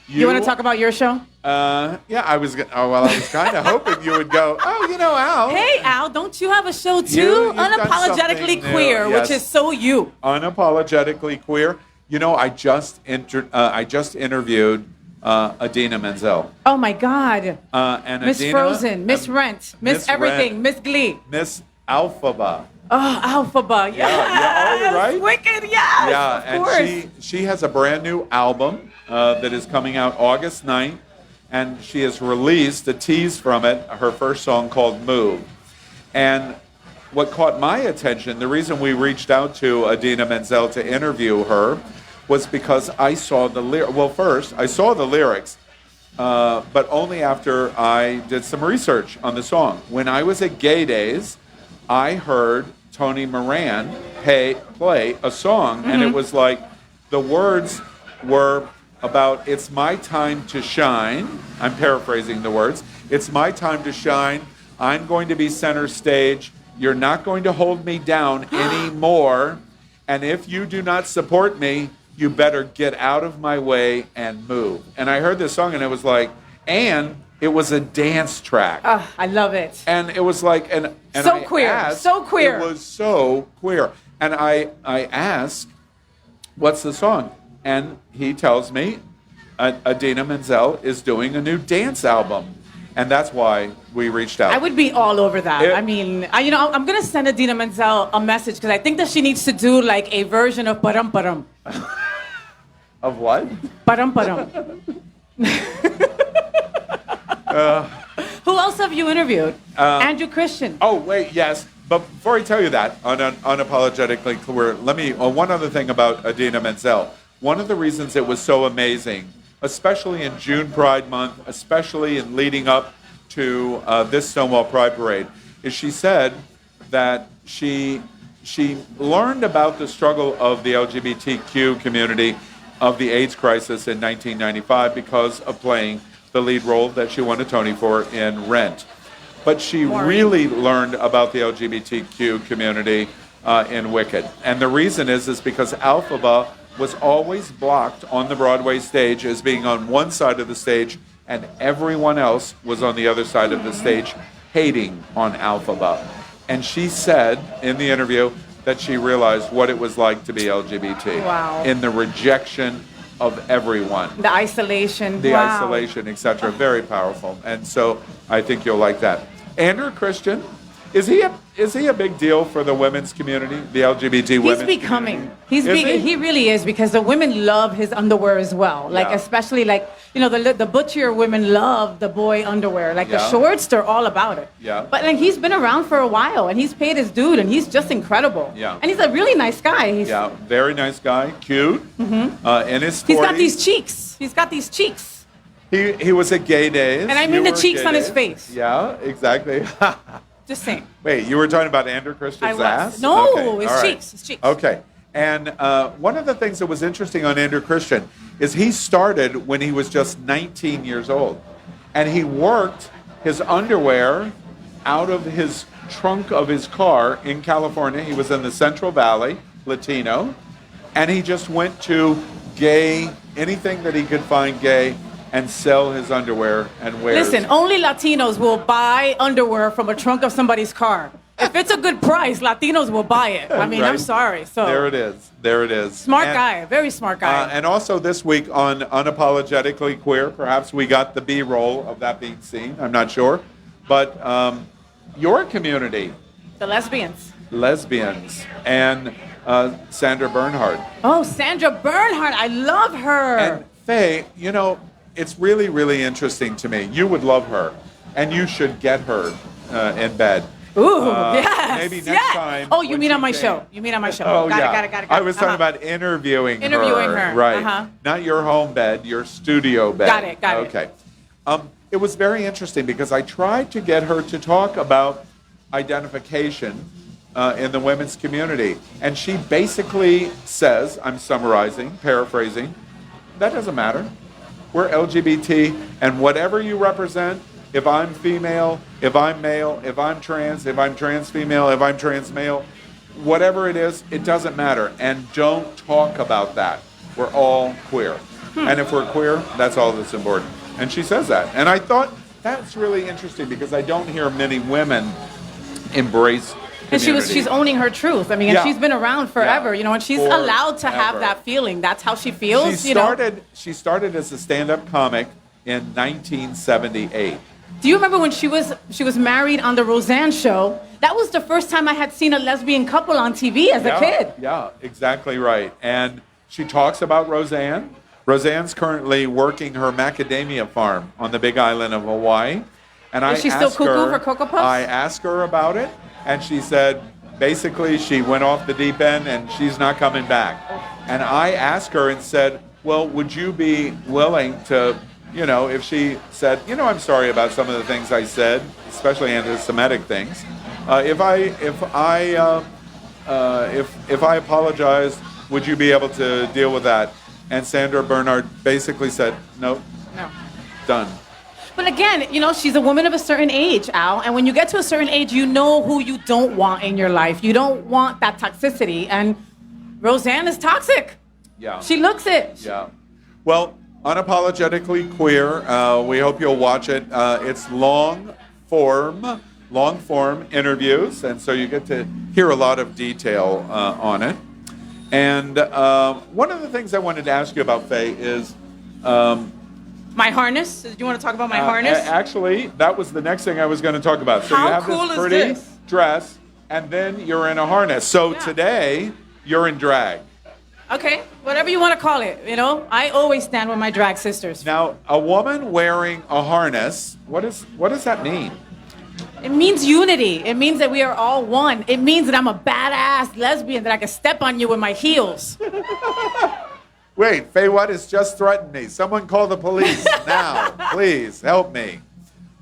You want to talk about your show? Yeah, I was kind of hoping you would go, Al. Hey, Al, don't you have a show too? You've done Unapologetically something Queer, new, which yes. is so you. Unapologetically Queer. I just interviewed Adina Menzel. Oh my God. And Miss Adina, Frozen, Miss Rent, Miss Everything, Rent, Miss Glee. Miss Alphaba. Oh, Alphaba, yes. Oh, you're right. Wicked, yes. Yeah, of and course. she has a brand new album that is coming out August 9th, and she has released a tease from it, her first song called Move. And what caught my attention, the reason we reached out to Adina Menzel to interview her was because I saw the lyrics. Well, first, I saw the lyrics, but only after I did some research on the song. When I was at Gay Days, I heard Tony Moran play a song, and it was like the words were about, it's my time to shine. I'm paraphrasing the words. It's my time to shine. I'm going to be center stage. You're not going to hold me down anymore. And if you do not support me, you better get out of my way and move. And I heard this song and it was like, and it was a dance track. Oh, I love it. And it was like, and So I queer, asked- so queer. It was so queer. And I asked, what's the song? And he tells me, Idina Menzel is doing a new dance album. And that's why we reached out. I would be all over that. It- I mean, I'm going to send Idina Menzel a message because I think that she needs to do like a version of Param Param. Of what? Param Param. Who else have you interviewed? Andrew Christian. Oh, wait, yes. But before I tell you that, unapologetically clear, let me, one other thing about Idina Menzel. One of the reasons it was so amazing, especially in June Pride Month, especially in leading up to this Stonewall Pride Parade, is she said that she learned about the struggle of the LGBTQ community of the AIDS crisis in 1995 because of playing the lead role that she won a Tony for in Rent. But she really learned about the LGBTQ community in Wicked. And the reason is because Alphaba was always blocked on the Broadway stage as being on one side of the stage, and everyone else was on the other side of the stage hating on Alphaba. And she said in the interview that she realized what it was like to be LGBT. Wow. In the rejection of everyone. The isolation. The Wow. isolation, etc. Very powerful. And so I think you'll like that. Andrew Christian, is he a big deal for the women's community, the LGBT women's He's becoming. community? He really is, because the women love his underwear as well. Like, Yeah. especially like, the butcher women love the boy underwear. Like the Yeah. shorts, they're all about it. Yeah. But like he's been around for a while and he's paid his dude and he's just incredible. Yeah. And he's a really nice guy. He's, Yeah, very nice guy, cute, in his 40s. He's got these cheeks. He's got these cheeks. He was at Gay Days. And I mean You the were at cheeks Gay on his Days. face. Yeah, exactly. Just saying. Wait, you were talking about Andrew Christian's I was. ass? No, Okay, his all right. cheeks, his cheeks. Okay. And one of the things that was interesting on Andrew Christian is he started when he was just 19 years old. And he worked his underwear out of his trunk of his car in California. He was in the Central Valley, Latino. And he just went to gay, anything that he could find gay, and sell his underwear and wear. Listen, only Latinos will buy underwear from a trunk of somebody's car. If it's a good price, Latinos will buy it. I mean, I'm Right? sorry. So There it is. There it is. smart And- guy, very smart guy. And also this week on Unapologetically Queer, perhaps we got the B-roll of that being seen. I'm not sure. But your community, The lesbians. lesbians, and Sandra Bernhard. Oh, Sandra Bernhard. I love her. And Faye, it's really, really interesting to me. You would love her, and you should get her in bed. Ooh, yes. Maybe next yes. time. Oh, you when mean she on my came. show. You mean on my show. Oh, got yeah. it. I was talking about interviewing her. Right. Uh-huh. Not your home bed, your studio bed. Got it. Okay. It was very interesting because I tried to get her to talk about identification in the women's community. And she basically says, I'm summarizing, paraphrasing, that doesn't matter. We're LGBT, and whatever you represent, if I'm female, if I'm male, if I'm trans female, if I'm trans male, whatever it is, it doesn't matter. And don't talk about that. We're all queer. And if we're queer, that's all that's important. And she says that. And I thought that's really interesting because I don't hear many women embrace And community. she's owning her truth. I mean, Yeah. and she's been around forever, and she's allowed to have Forever. that feeling. That's how she feels, She started as a stand-up comic in 1978. Do you remember when she was married on the Roseanne show? That was the first time I had seen a lesbian couple on TV as a kid. Yeah, exactly right. And she talks about Roseanne. Roseanne's currently working her macadamia farm on the Big Island of Hawaii. And Is she still cuckoo for Cocoa Puffs? I asked her about it, and she said basically she went off the deep end and she's not coming back. And I asked her and said, well, would you be willing to, if she said, I'm sorry about some of the things I said, especially anti-Semitic things. If I apologized, would you be able to deal with that? And Sandra Bernard basically said, no, done. But again, she's a woman of a certain age, Al. And when you get to a certain age, you know who you don't want in your life. You don't want that toxicity. And Roseanne is toxic. Yeah. She looks it. Yeah. Well, Unapologetically Queer, we hope you'll watch it. It's long form interviews, and so you get to hear a lot of detail on it. And one of the things I wanted to ask you about, Faye, is... my harness? Do you want to talk about my harness? Actually, that was the next thing I was going to talk about. So How you have cool this is pretty this? dress, and then you're in a harness. So today, you're in drag. Okay, whatever you want to call it. I always stand with my drag sisters. Now, a woman wearing a harness, what does that mean? It means unity. It means that we are all one. It means that I'm a badass lesbian, that I can step on you with my heels. Wait, Faye What has just threatened me. Someone call the police now. Please, help me.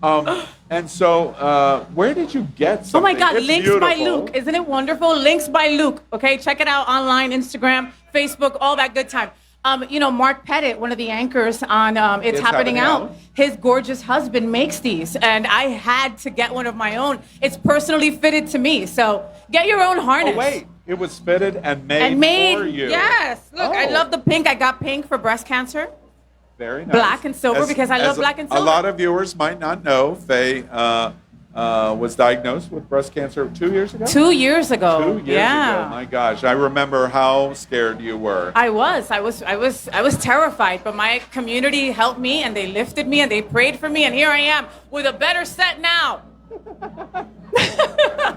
And so, where did you get something? Oh my God, It's Links by beautiful. Luke. Isn't it wonderful? Links by Luke. Okay, check it out online, Instagram, Facebook, all that good time. Mark Pettit, one of the anchors on It's Happening Out, his gorgeous husband makes these, and I had to get one of my own. It's personally fitted to me, so get your own harness. Oh, wait. It was fitted and made for you. Yes. Look, I Oh. love the pink. I got pink for breast cancer. Very nice. Black and silver, because I love black and silver. A lot of viewers might not know, Faye was diagnosed with breast cancer 2 years ago? 2 years ago. 2 years ago. My gosh, I remember how scared you were. I was terrified, but my community helped me, and they lifted me, and they prayed for me, and here I am with a better set now.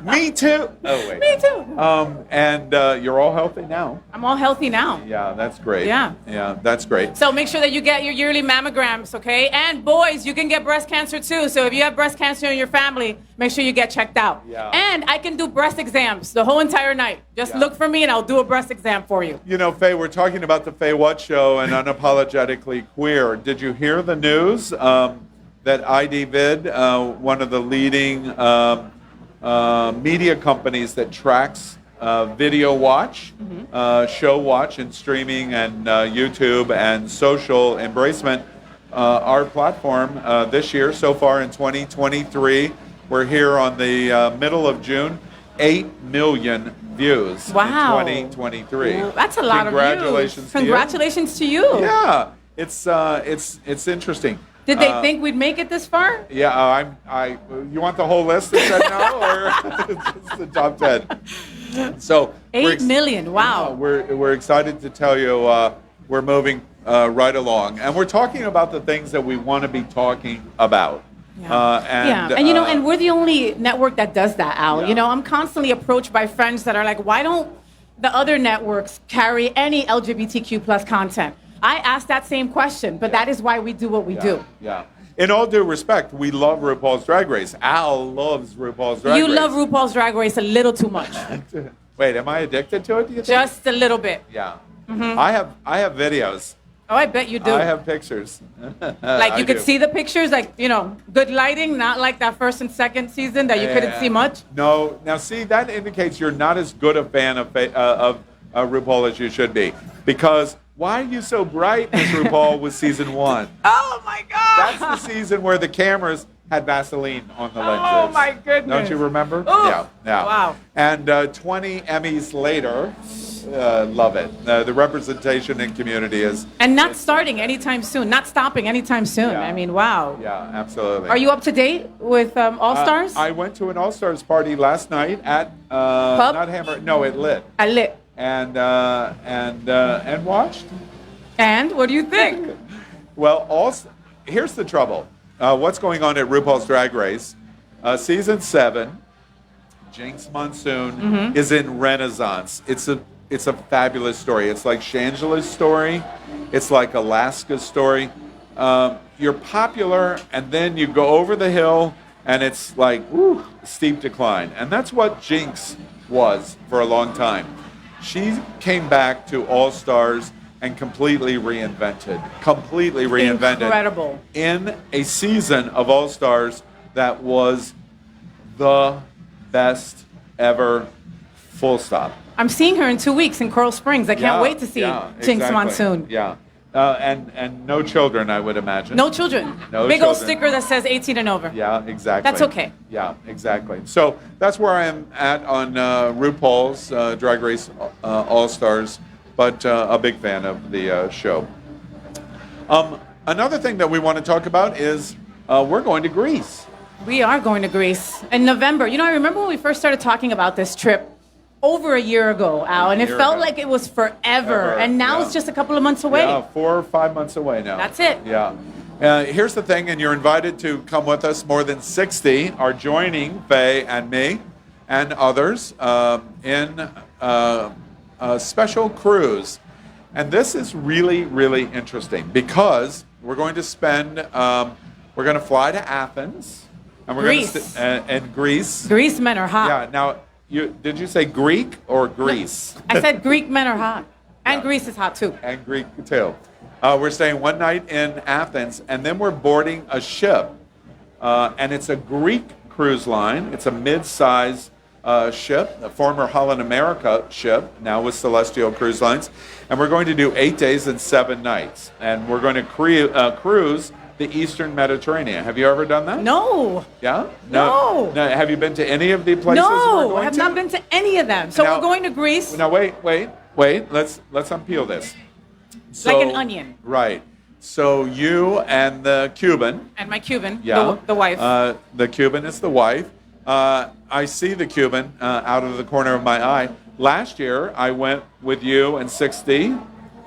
Me too. Oh wait. Me too. And you're all healthy now. I'm all healthy now. Yeah, that's great. Yeah. Yeah, that's great. So make sure that you get your yearly mammograms, okay? And boys, you can get breast cancer too. So if you have breast cancer in your family, make sure you get checked out. Yeah. And I can do breast exams the whole entire night. Just look for me and I'll do a breast exam for you. You know, Faye, we're talking about the Faye What Show and Unapologetically Queer. Did you hear the news that IDVid, one of the leading media companies that tracks video watch, show watch and streaming and YouTube and social embracement, our platform this year, so far in 2023, we're here on the middle of June, 8 million views Wow. in 2023. Well, that's a lot of views. Congratulations to you. Congratulations to you. Yeah, it's interesting. Did they think we'd make it this far? Yeah, you want the whole list that said no, or just the top 10? So 8 million, wow. We're excited to tell you we're moving right along, and we're talking about the things that we want to be talking about. And and we're the only network that does that, Al. You know, I'm constantly approached by friends that are like, why don't the other networks carry any LGBTQ plus content? I asked that same question, but that is why we do what we do. Yeah. In all due respect, we love RuPaul's Drag Race. Al loves RuPaul's Drag Race. You love RuPaul's Drag Race a little too much. Wait, am I addicted to it, do you think? Just a little bit. Yeah. Mhm. I have videos. Oh, I bet you do. I have pictures. Like you I could do. see the pictures, like, good lighting, not like that first and second season that you couldn't see much. No. Now, see, that indicates you're not as good a fan of RuPaul as you should be. Because why are you so bright, Miss RuPaul, with season 1? Oh, my God. That's the season where the cameras had Vaseline on the lenses. Oh, my goodness. Don't you remember? Ooh. Yeah. Wow. And 20 Emmys later, love it. The representation in community is... And not starting anytime soon, not stopping anytime soon. I mean, wow. Yeah, absolutely. Are you up to date with All Stars? I went to an All Stars party last night at not Hammer. No, it Lit. At Lit. And watched. And what do you think? Well, here's the trouble. What's going on at RuPaul's Drag Race? Season 7, Jinx Monsoon is in Renaissance. It's a fabulous story. It's like Shangela's story. It's like Alaska's story. You're popular, and then you go over the hill, and it's like, woo, steep decline. And that's what Jinx was for a long time. She came back to All Stars and completely reinvented. Incredible. In a season of All Stars that was the best ever, full stop. I'm seeing her in 2 weeks in Coral Springs. I can't Yeah, wait to see Jinx exactly. Monsoon. Yeah. And no children, I would imagine. No children. No Big old children. sticker that says 18 and over. Yeah, exactly. That's okay. Yeah, exactly. So that's where I am at on RuPaul's Drag Race All Stars, but a big fan of the show. Another thing that we want to talk about is we're going to Greece. We are going to Greece in November. You know, I remember when we first started talking about this trip over a year ago, Al, and it year felt ago. like it was forever. And now yeah. it's just a couple of months away. Yeah, 4 or 5 months away now. That's it. Yeah. Here's the thing, and you're invited to come with us. More than 60 are joining Faye and me and others in a special cruise. And this is really, really interesting because we're going to spend, we're going to fly to Athens. And we're Greece. going to and Greece. Greece men are hot. Yeah. Now, did you say Greek or Greece? I said Greek men are hot. And Greece is hot too. And Greek too. We're staying one night in Athens, and then we're boarding a ship. And it's a Greek cruise line. It's a mid-size ship, a former Holland America ship, now with Celestial Cruise Lines. And we're going to do 8 days and 7 nights. And we're going to cruise the Eastern Mediterranean. Have you ever done that? No. Yeah? No. Have you been to any of the places we're No, going I have to? not been to any of them. So Now- we're going to Greece Now wait. Let's unpeel this. like an onion. Right. So you and the Cuban. And my Cuban, Yeah. the wife. The Cuban is the wife. I see the Cuban out of the corner of my eye. Last year, I went with you and 60 To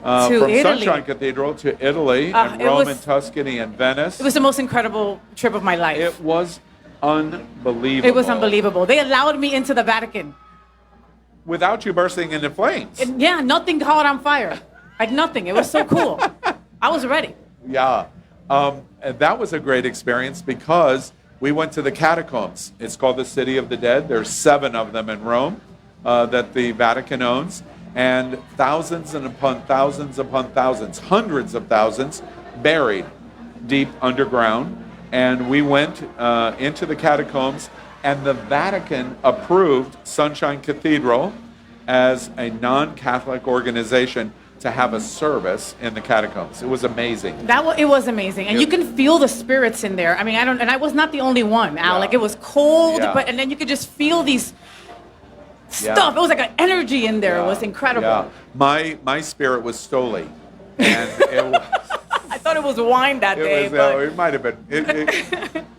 from Italy. Sunshine Cathedral to Italy and it Rome was- and Tuscany and Venice. It was the most incredible trip of my life. It was unbelievable. It was unbelievable. They allowed me into the Vatican. Without you bursting into flames. And yeah, nothing caught on fire. Like nothing. It was so cool. I was ready. Yeah. And that was a great experience because we went to the catacombs. It's called the City of the Dead. There's 7 of them in Rome that the Vatican owns. And thousands upon thousands, hundreds of thousands buried deep underground. And we went into the catacombs, and the Vatican approved Sunshine Cathedral as a non-Catholic organization to have a service in the catacombs. It was amazing. It was amazing, and you can feel the spirits in there. I mean, I was not the only one, Al. Yeah. Like it was cold, Yeah. and then you could just feel these Yeah. stuff. It was like an energy in there. It Yeah. was incredible. Yeah. My spirit was Stoli, and it was. I thought it was wine that day, but It might have been.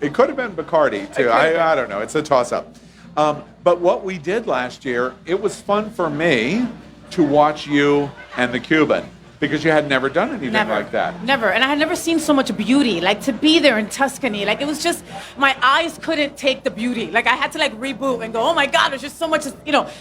It could have been Bacardi too. I don't know. It's a toss-up. But what we did last year, it was fun for me to watch you and the Cuban because you had never done anything Never. like that. Never. And I had never seen so much beauty. Like to be there in Tuscany. Like it was just, my eyes couldn't take the beauty. Like I had to like reboot and go, oh my God, there's just so much,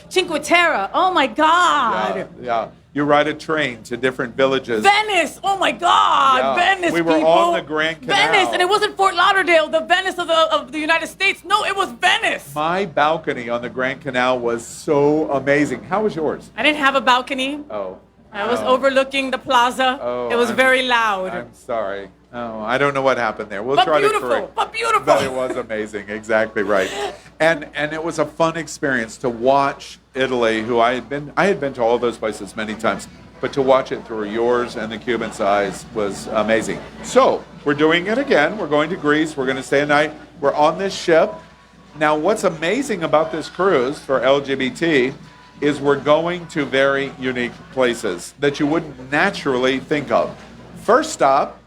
Cinque Terre. Oh my God. Yeah. You ride a train to different villages. Venice. Oh my God. Yeah. Venice. We were people. on the Grand Canal. Venice. And it wasn't Fort Lauderdale, the Venice of the United States. No, it was Venice. My balcony on the Grand Canal was so amazing. How was yours? I didn't have a balcony. Oh. I was overlooking the plaza. Oh, it was very loud. I'm sorry. Oh, I don't know what happened there. We'll But try beautiful, to correct. but beautiful. But it was amazing. Exactly right. And it was a fun experience to watch Italy, who I had been to all those places many times, but to watch it through yours and the Cuban's eyes was amazing. So we're doing it again. We're going to Greece. We're going to stay a night. We're on this ship. Now, what's amazing about this cruise for LGBT is we're going to very unique places that you wouldn't naturally think of. First stop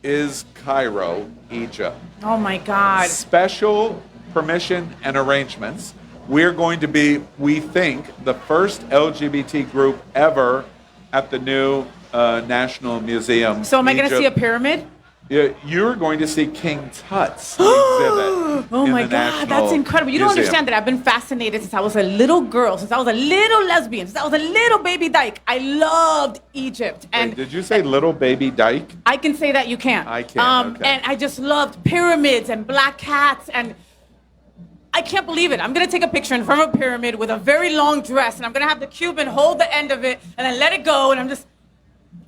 is Cairo, Egypt. Oh my God. Special permission and arrangements. We're going to be, we think, the first LGBT group ever at the new National Museum. So am I going to see a Egypt. pyramid? You're going to see King Tut's exhibit. Oh in my the God, National that's incredible. You don't Museum. understand that I've been fascinated since I was a little girl, since I was a little lesbian, since I was a little baby dyke. I loved Egypt. And Wait, did you say little baby dyke? I can say that, you can't. I can, okay. And I just loved pyramids and black cats, and I can't believe it. I'm going to take a picture in front of a pyramid with a very long dress, and I'm going to have the Cuban hold the end of it and then let it go, and I'm just...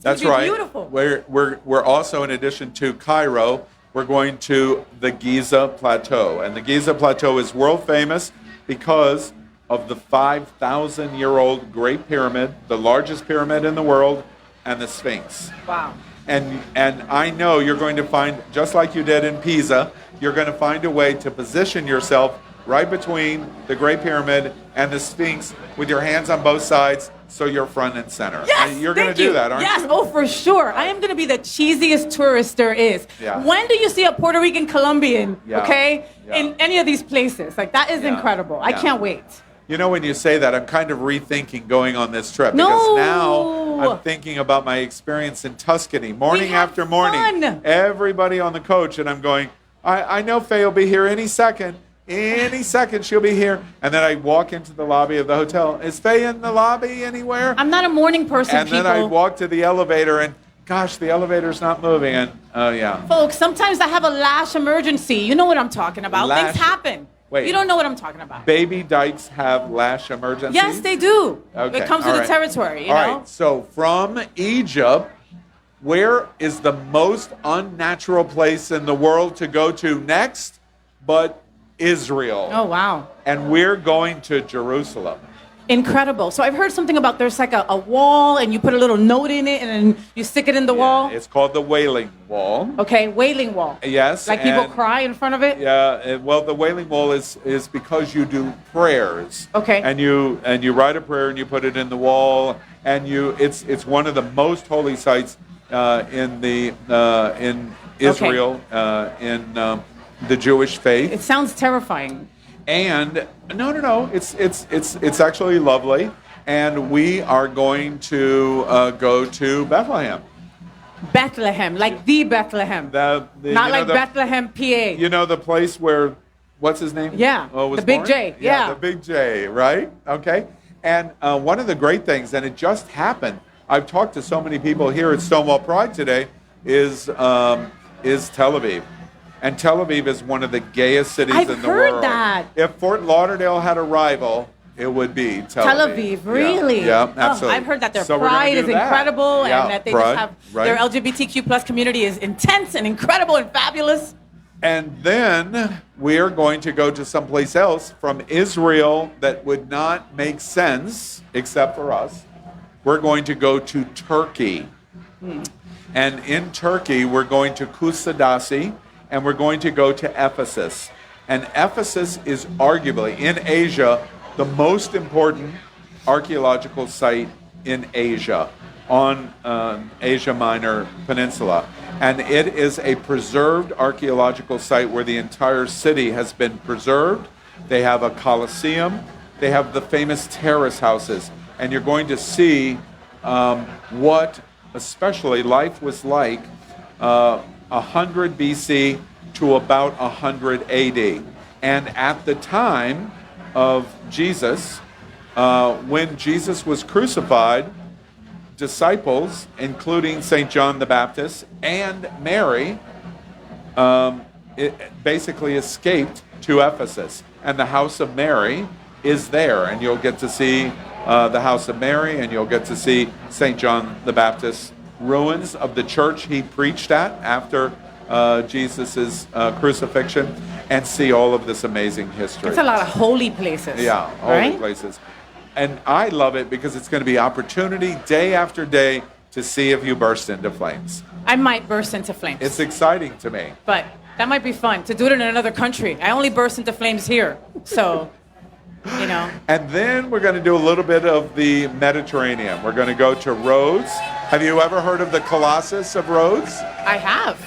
That's gonna be right. beautiful. We're also, in addition to Cairo, we're going to the Giza Plateau. And the Giza Plateau is world famous because of the 5,000-year-old Great Pyramid, the largest pyramid in the world, and the Sphinx. Wow. And I know you're going to find, just like you did in Pisa, you're going to find a way to position yourself right between the Great Pyramid and the Sphinx with your hands on both sides so you're front and center. Yes, And you're going to thank you. do that, aren't yes, you? oh, for sure. I am going to be the cheesiest tourist there is. Yeah. When do you see a Puerto Rican Colombian, Yeah. okay, Yeah. in any of these places? Like, that is Yeah. incredible. I Yeah. can't wait. You know, when you say that, I'm kind of rethinking going on this trip. No. Because now I'm thinking about my experience in Tuscany, morning after morning. fun. Everybody on the coach, and I'm going, I know Faye will be here any second. Any second she'll be here. And then I walk into the lobby of the hotel. Is Faye in the lobby anywhere? I'm not a morning person, And people. then I walk to the elevator, and gosh, the elevator's not moving. And yeah. Folks, sometimes I have a lash emergency. You know what I'm talking about. Lash- Things happen. Wait. You don't know what I'm talking about. Baby dykes have lash emergencies? Yes, they do. Okay, It comes all with right. the territory, you All know? right, so from Egypt, where is the most unnatural place in the world to go to next but Israel? Oh, wow. And we're going to Jerusalem. Incredible. So I've heard something about there's like a wall and you put a little note in it and then you stick it in the wall. It's called the Wailing Wall. Okay, Wailing Wall. Yes. Like people and- cry in front of it? Yeah, well, the Wailing Wall is because you do prayers. Okay. And you write a prayer and you put it in the wall, and it's one of the most holy sites in Israel, in the Jewish faith. It sounds terrifying. And no, it's actually lovely, and we are going to go to Bethlehem. Bethlehem, like the Bethlehem. Not Not like Bethlehem, PA. You know the place where, what's his name? Yeah, was the Big born? J, yeah. The Big J, right? Okay. And one of the great things, and it just happened, I've talked to so many people here at Stonewall Pride today, is Tel Aviv. And Tel Aviv is one of the gayest cities I've in the heard world. that. If Fort Lauderdale had a rival, it would be Tel Aviv, really? Yeah, Oh, absolutely. I've heard that their So we're gonna pride do is that. incredible Yeah, and that they pride, just have right. their LGBTQ plus community is intense and incredible and fabulous. And then we are going to go to someplace else from Israel that would not make sense except for us. We're going to go to Turkey. And in Turkey, we're going to Kusadasi, and we're going to go to Ephesus. And Ephesus is arguably, in Asia, the most important archaeological site in Asia, on Asia Minor Peninsula. And it is a preserved archaeological site where the entire city has been preserved. They have a Colosseum. They have the famous terrace houses. And you're going to see what especially life was like 100 BC to about 100 AD. And at the time of Jesus, when Jesus was crucified, disciples, including St. John the Baptist and Mary, basically escaped to Ephesus. And the house of Mary is there. And you'll get to see the house of Mary, and you'll get to see St. John the Baptist's ruins of the church he preached at after Jesus' crucifixion, and see all of this amazing history. It's a lot of holy places. Yeah, holy right? places. And I love it because it's going to be opportunity day after day to see if you burst into flames. I might burst into flames. It's exciting to me. But that might be fun to do it in another country. I only burst into flames here. So, you know. And then we're going to do a little bit of the Mediterranean. We're going to go to Rhodes. Have you ever heard of the Colossus of Rhodes? I have.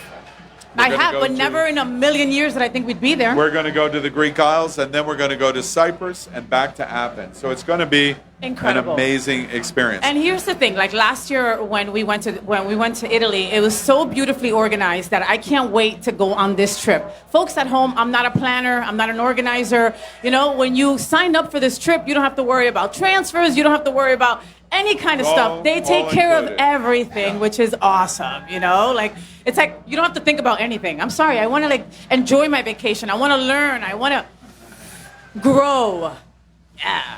We're I gonna have, go but to- never in a million years that I think we'd be there. We're going to go to the Greek Isles, and then we're going to go to Cyprus and back to Athens. So it's going to be Incredible. an amazing experience. And here's the thing: like last year when we went to Italy, it was so beautifully organized that I can't wait to go on this trip. Folks at home, I'm not a planner, I'm not an organizer. You know, when you sign up for this trip, you don't have to worry about transfers, you don't have to worry about any kind of stuff. They take care of everything, which is awesome. You know, like it's like you don't have to think about anything. I'm sorry, I want to like enjoy my vacation. I want to learn. I want to grow.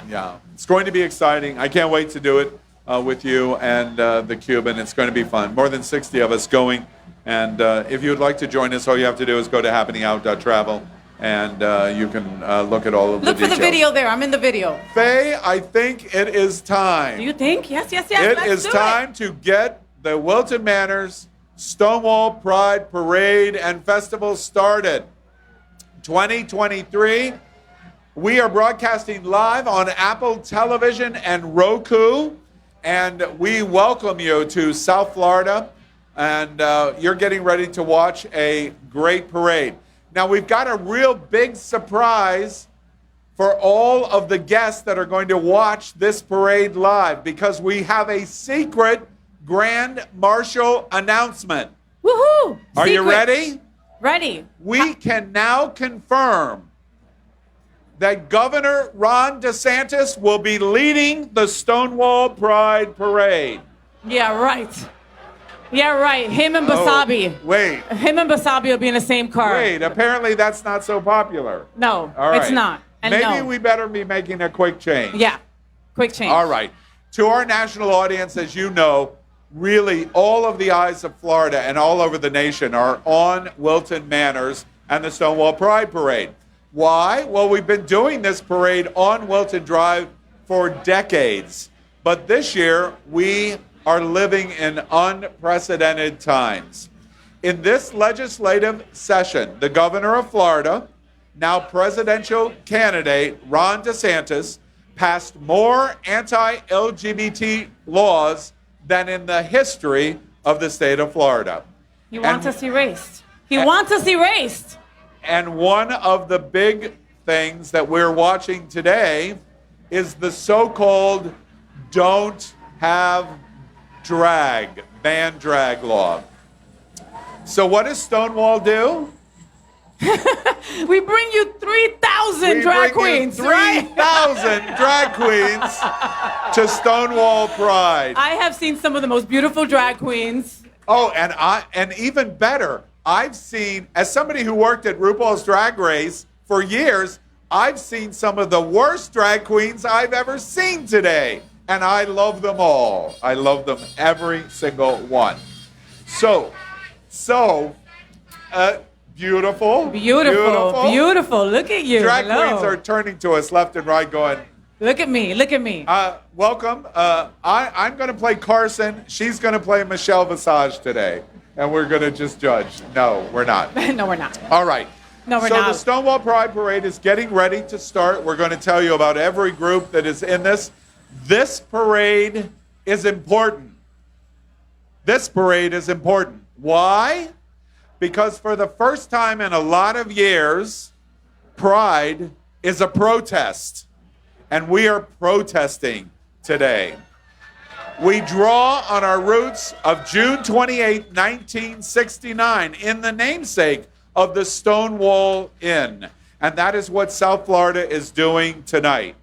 Yeah, it's going to be exciting. I can't wait to do it with you and the Cuban. It's going to be fun. More than 60 of us going. And if you would like to join us, all you have to do is go to happeningout.travel And you can look at all of Look the for details. the video there. I'm in the video. Faye, I think it is time. Do you think? Yes, yes, yes. It Let's is do time to get the Wilton Manors Stonewall Pride Parade and Festival started. 2023. We are broadcasting live on Apple Television and Roku, and we welcome you to South Florida, and you're getting ready to watch a great parade. Now, we've got a real big surprise for all of the guests that are going to watch this parade live, because we have a secret Grand Marshal announcement. Woohoo! Are you Secret. ready? Ready. We can now confirm that Governor Ron DeSantis will be leading the Stonewall Pride Parade. Yeah, right. Yeah, right. Him and Basabi. Wait. Him and Basabi will be in the same car. Wait, apparently that's not so popular. No, All right. it's not. And Maybe no. we better be making a quick change. Yeah, quick change. All right. To our national audience, as you know, really all of the eyes of Florida and all over the nation are on Wilton Manors and the Stonewall Pride Parade. Why? Well, we've been doing this parade on Wilton Drive for decades. But this year, we are living in unprecedented times. In this legislative session, the governor of Florida, now presidential candidate Ron DeSantis, passed more anti-LGBT laws than in the history of the state of Florida. He wants us erased. He wants us erased. And one of the big things that we're watching today is the so-called Don't Have Drag, ban drag law. So what does Stonewall do? We bring you 3,000 drag queens, right? 3,000 drag queens to Stonewall Pride. I have seen some of the most beautiful drag queens. Oh, and even better, I've seen, as somebody who worked at RuPaul's Drag Race for years, I've seen some of the worst drag queens I've ever seen today. And I love them all. I love them, every single one. So, beautiful. Beautiful. Look at you. Drag Hello. queens are turning to us left and right going, Look at me. Look at me. welcome. I'm going to play Carson. She's going to play Michelle Visage today. And we're going to just judge. No, we're not. No, we're not. All right. No, we're so not. the Stonewall Pride Parade is getting ready to start. We're going to tell you about every group that is in this. This parade is important. This parade is important. Why? Because for the first time in a lot of years, Pride is a protest. And we are protesting today. We draw on our roots of June 28, 1969, in the namesake of the Stonewall Inn. And that is what South Florida is doing tonight.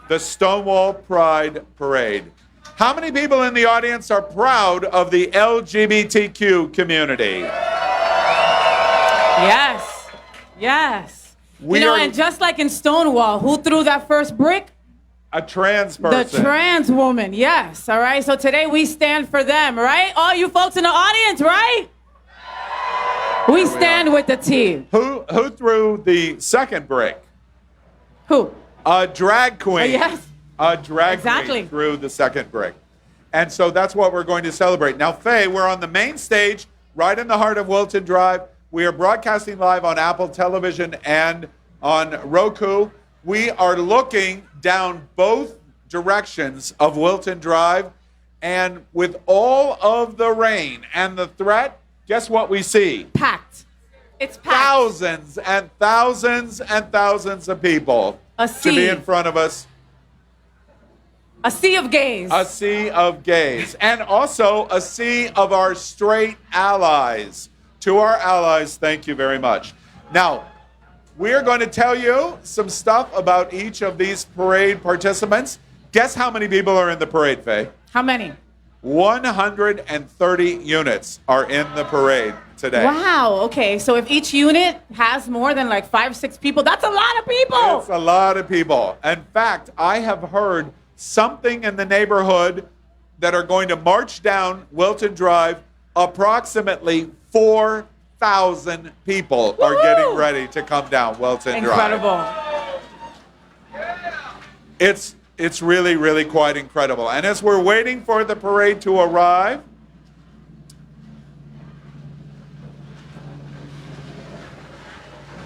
The Stonewall Pride Parade. How many people in the audience are proud of the LGBTQ community? Yes. Yes. And just like in Stonewall, who threw that first brick? A trans person. The trans woman, yes. All right. So today we stand for them, right? All you folks in the audience, right? We stand with the team. Who threw the second brick? Who? A drag queen. Yes. A drag queen threw the second brick. And so that's what we're going to celebrate. Now, Faye, we're on the main stage, right in the heart of Wilton Drive. We are broadcasting live on Apple Television and on Roku. We are looking down both directions of Wilton Drive. And with all of the rain and the threat, guess what we see? Packed. It's packed. Thousands and thousands and thousands of people A to be sea. in front of us. A sea of gays. A sea of gays. And also a sea of our straight allies. To our allies, thank you very much. Now, we are going to tell you some stuff about each of these parade participants. Guess how many people are in the parade, Faye? How many? 130 units are in the parade today. Wow. Okay. So if each unit has more than like 5, 6 people, that's a lot of people. It's a lot of people. In fact, I have heard something in the neighborhood that are going to march down Wilton Drive approximately 4,000 10,000 people are getting ready to come down Wilton Drive. Incredible. It's really, really quite incredible. And as we're waiting for the parade to arrive,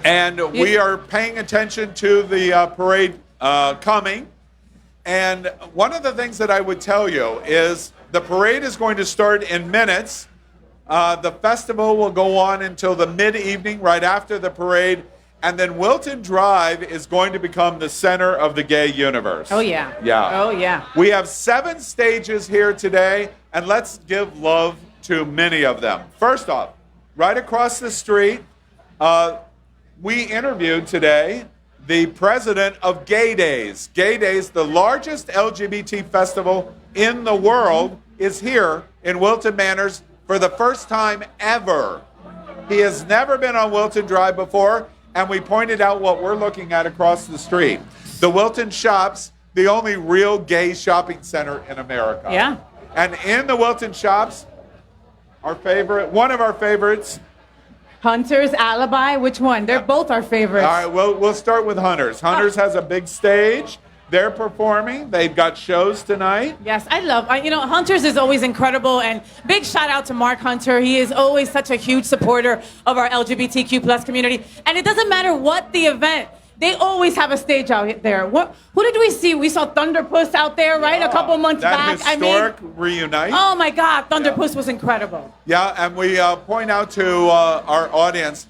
and we are paying attention to the parade coming. And one of the things that I would tell you is the parade is going to start in minutes. The festival will go on until the mid-evening right after the parade. And then Wilton Drive is going to become the center of the gay universe. Oh, yeah. Yeah. Oh, yeah. We have 7 stages here today, and let's give love to many of them. First off, right across the street, we interviewed today the president of Gay Days. Gay Days, the largest LGBT festival in the world, is here in Wilton Manors for the first time ever. He has never been on Wilton Drive before, and we pointed out what we're looking at across the street. The Wilton Shops, the only real gay shopping center in America. Yeah. And in the Wilton Shops, one of our favorites. Hunter's Alibi, which one? They're both our favorites. All right, we'll start with Hunter's. Hunter's has a big stage. They're performing. They've got shows tonight. Yes, Hunter's is always incredible, and big shout out to Mark Hunter. He is always such a huge supporter of our LGBTQ plus community, and it doesn't matter what the event. They always have a stage out there. Who did we see? We saw Thunderpuss out there, right? A couple months back. That historic reunite. Oh my God, Thunderpuss was incredible. Yeah, and we point out to our audience,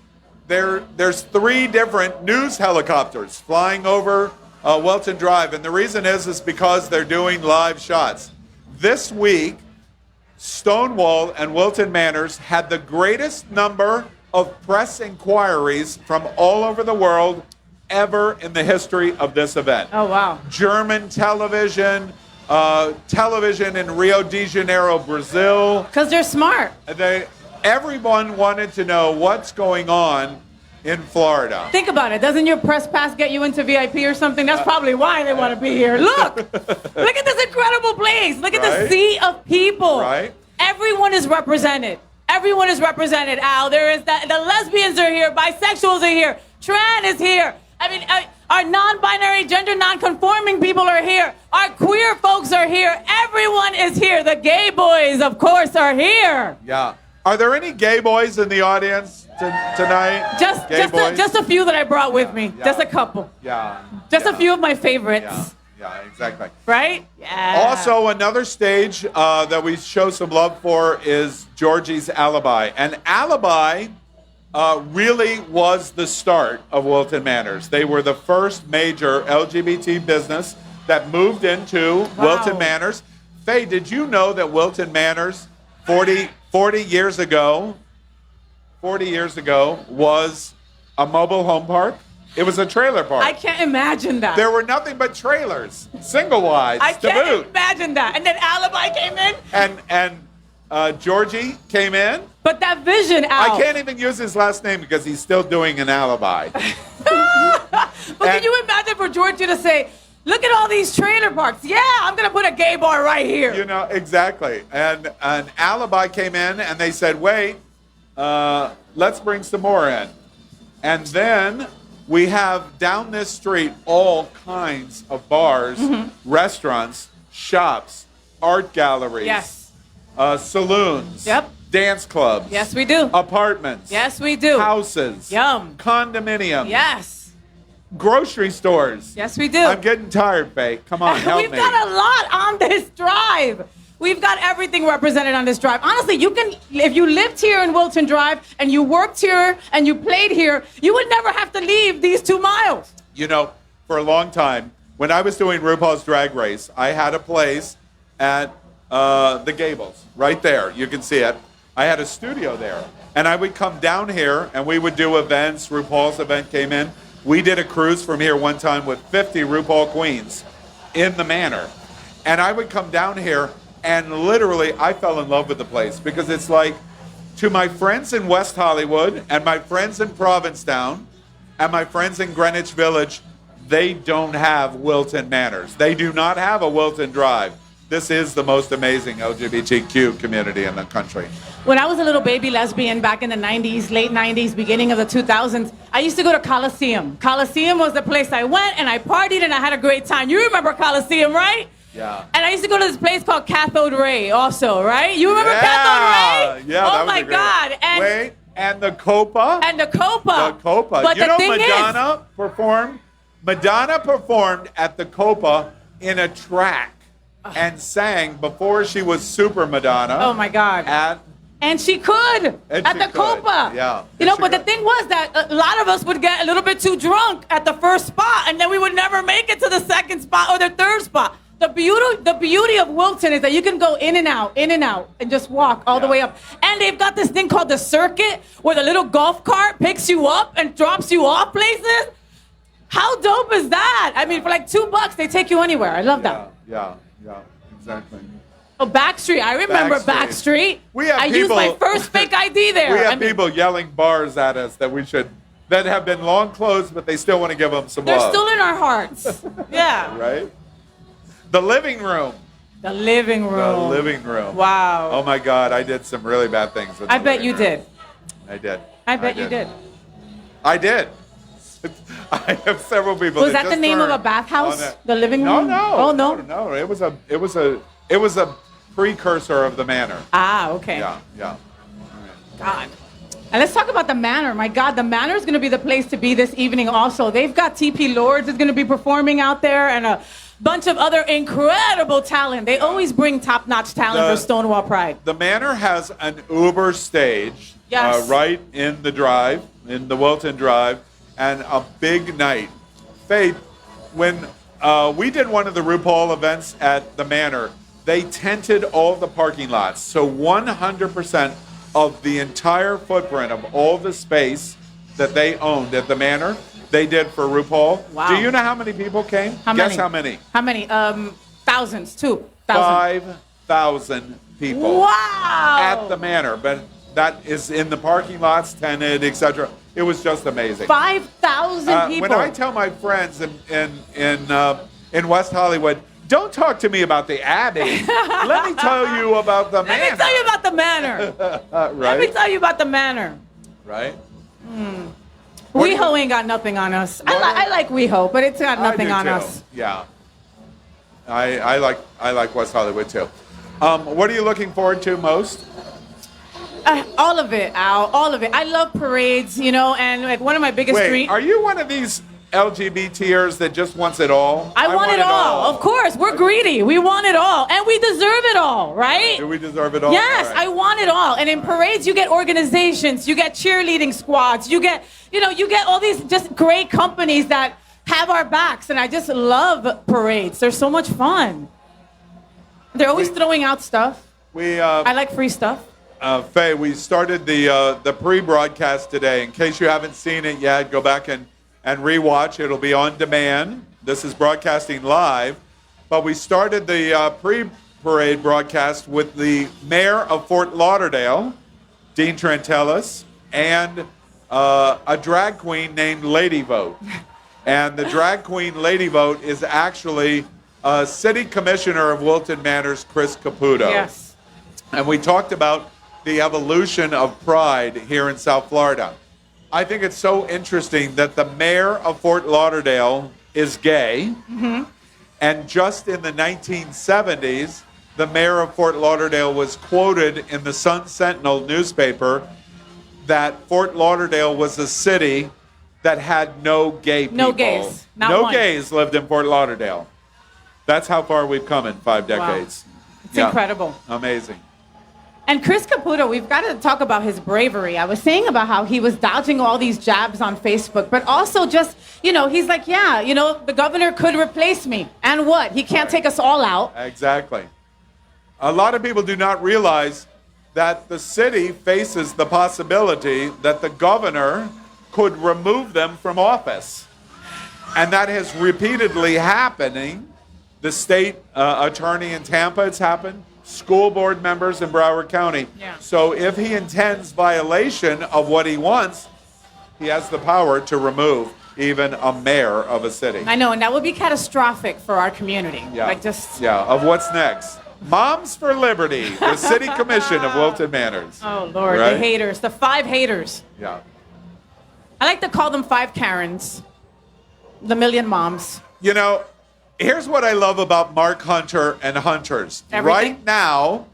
there's 3 different news helicopters flying over Wilton Drive, and the reason is because they're doing live shots. This week, Stonewall and Wilton Manors had the greatest number of press inquiries from all over the world ever in the history of this event. Oh, wow. German television, television in Rio de Janeiro, Brazil. Because they're smart. Everyone wanted to know what's going on in Florida. Think about it. Doesn't your press pass get you into VIP or something? That's probably why they want to be here. Look! Look at this incredible place. Look at the sea of people. Right. Everyone is represented. Everyone is represented, Al. There is the lesbians are here. Bisexuals are here. Trans is here. I mean, our non-binary, gender non-conforming people are here. Our queer folks are here. Everyone is here. The gay boys, of course, are here. Yeah. Are there any gay boys in the audience tonight? Just a few that I brought with me. Yeah. Just a couple. Yeah. Just a few of my favorites. Yeah, exactly. Right? Yeah. Also, another stage that we show some love for is Georgie's Alibi. And Alibi really was the start of Wilton Manors. They were the first major LGBT business that moved into Wilton Manors. Faye, did you know that Wilton Manors 40 years ago was a mobile home park? It was a trailer park. I can't imagine that. There were nothing but trailers, single-wide, I to can't boot. imagine that. And then Alibi came in. And Georgie came in. But that vision, Al. I can't even use his last name because he's still doing an alibi. But can you imagine for Georgie to say, look at all these trailer parks. Yeah, I'm going to put a gay bar right here. You know, exactly. And an Alibi came in and they said, wait, let's bring some more in. And then we have down this street all kinds of bars, restaurants, shops, art galleries, saloons, dance clubs. Yes, we do. Apartments. Yes, we do. Houses. Yum. Condominiums. Yes. Grocery stores. Yes, we do. I'm getting tired, Faye. Come on, help We've me. got a lot on this drive. We've got everything represented on this drive. Honestly, you can, if you lived here in Wilton Drive and you worked here and you played here, you would never have to leave these 2 miles. You know, for a long time, when I was doing RuPaul's Drag Race, I had a place at the Gables, right there. You can see it. I had a studio there. And I would come down here, and we would do events. RuPaul's event came in. We did a cruise from here one time with 50 RuPaul queens in the manor. And I would come down here, and literally, I fell in love with the place because it's like, to my friends in West Hollywood and my friends in Provincetown and my friends in Greenwich Village, they don't have Wilton Manors. They do not have a Wilton Drive. this is the most amazing LGBTQ community in the country. When I was a little baby lesbian back in the 90s, late 90s, beginning of the 2000s, I used to go to Coliseum. Coliseum was the place I went, and I partied, and I had a great time. You remember Coliseum, right? Yeah. And I used to go to this place called Cathode Ray also, right? You remember Cathode Ray? Yeah, that Oh was my a great God. one. And Wait, and the Copa? And the Copa. The Copa. But you the know thing Madonna performed? Madonna performed at the Copa in a track and sang before she was Super Madonna. Oh my God. And she could And at she the could, Copa. yeah. You know, but the thing was that a lot of us would get a little bit too drunk at the first spot, and then we would never make it to the second spot or the third spot. The beauty of Wilton is that you can go in and out, and just walk all the way up. And they've got this thing called the circuit, where the little golf cart picks you up and drops you off places. How dope is that? I mean, for like $2, they take you anywhere. I love that. Yeah, exactly. Oh, Backstreet. I remember Backstreet. We have I used people- my first fake ID there. We have I mean, people yelling bars at us that have been long closed, but they still want to give them some they're love. still in our hearts. Yeah. Right? The living room. The living room. The living room. Wow. Oh my God, I did some really bad things with I the bet living you room. did. I did. I bet you did. I did. I have several people. Was that the just name of a learned bathhouse? on that. The living room? No. Oh, no. No. It was a precursor of the manor. Ah, okay. Yeah. God. And let's talk about the Manor. My God, the Manor is going to be the place to be this evening also. They've got TP Lords is going to be performing out there, and a bunch of other incredible talent. They always bring top-notch talent for Stonewall Pride. The manor has an Uber stage Yes. right in the drive, in the Wilton Drive, and a big night. Faith, when we did one of the RuPaul events at the manor, they tented all the parking lots. So 100% of the entire footprint of all the space that they owned at the manor, they did for RuPaul. Wow. Do you know how many people came? Guess how many? How many? Thousands, 2,000. 5,000 people. Wow. At the manor, but that is in the parking lots, tented, etc. It was just amazing. 5,000 people. When I tell my friends in West Hollywood, don't talk to me about the Abbey. Let me tell you about the manor. Let me tell you about the Manor. Right? Let me tell you about the Manor. Right? WeHo ain't got nothing on us. I like WeHo, but it's got nothing I on do too. us. Yeah. I like West Hollywood too. What are you looking forward to most? All of it, Al. All of it. I love parades, and like one of my biggest Wait, are you one of these LGBTers that just wants it all? I want it all. Of course, we're greedy. We want it all, and we deserve it all, right? Do we deserve it all? Yes, All right. I want it all. And in parades, you get organizations, you get cheerleading squads, you get all these just great companies that have our backs, and I just love parades. They're so much fun. They're always throwing out stuff. I like free stuff. Faye, we started the pre-broadcast today. In case you haven't seen it yet, go back and rewatch. It'll be on demand. This is broadcasting live. But we started the pre-parade broadcast with the mayor of Fort Lauderdale, Dean Trantelis, and a drag queen named Lady Vote. And the drag queen Lady Vote is actually City Commissioner of Wilton Manors, Chris Caputo. Yes. And we talked about the evolution of pride here in South Florida. I think it's so interesting that the mayor of Fort Lauderdale is gay. Mm-hmm. And just in the 1970s, the mayor of Fort Lauderdale was quoted in the Sun Sentinel newspaper that Fort Lauderdale was a city that had no gay people. No gays. Not no one. gays lived in Fort Lauderdale. That's how far we've come in 5 decades. It's incredible. Amazing. And Chris Caputo, we've got to talk about his bravery. I was saying about how he was dodging all these jabs on Facebook, but also just, he's like, the governor could replace me. And what? He can't take us all out. Exactly. A lot of people do not realize that the city faces the possibility that the governor could remove them from office. And that is repeatedly happening. The state attorney in Tampa, it's happened. School board members in Broward County. Yeah. So if he intends violation of what he wants, he has the power to remove. even a mayor of a city. I know, and that would be catastrophic for our community. Yeah. Like just. Yeah, of what's next. Moms for Liberty, the City Commission of Wilton Manors. Oh, Lord, Right? the haters, the 5 haters. Yeah. I like to call them 5 Karens, the million moms. You know, here's what I love about Mark Hunter and Hunters. Everything? Right now,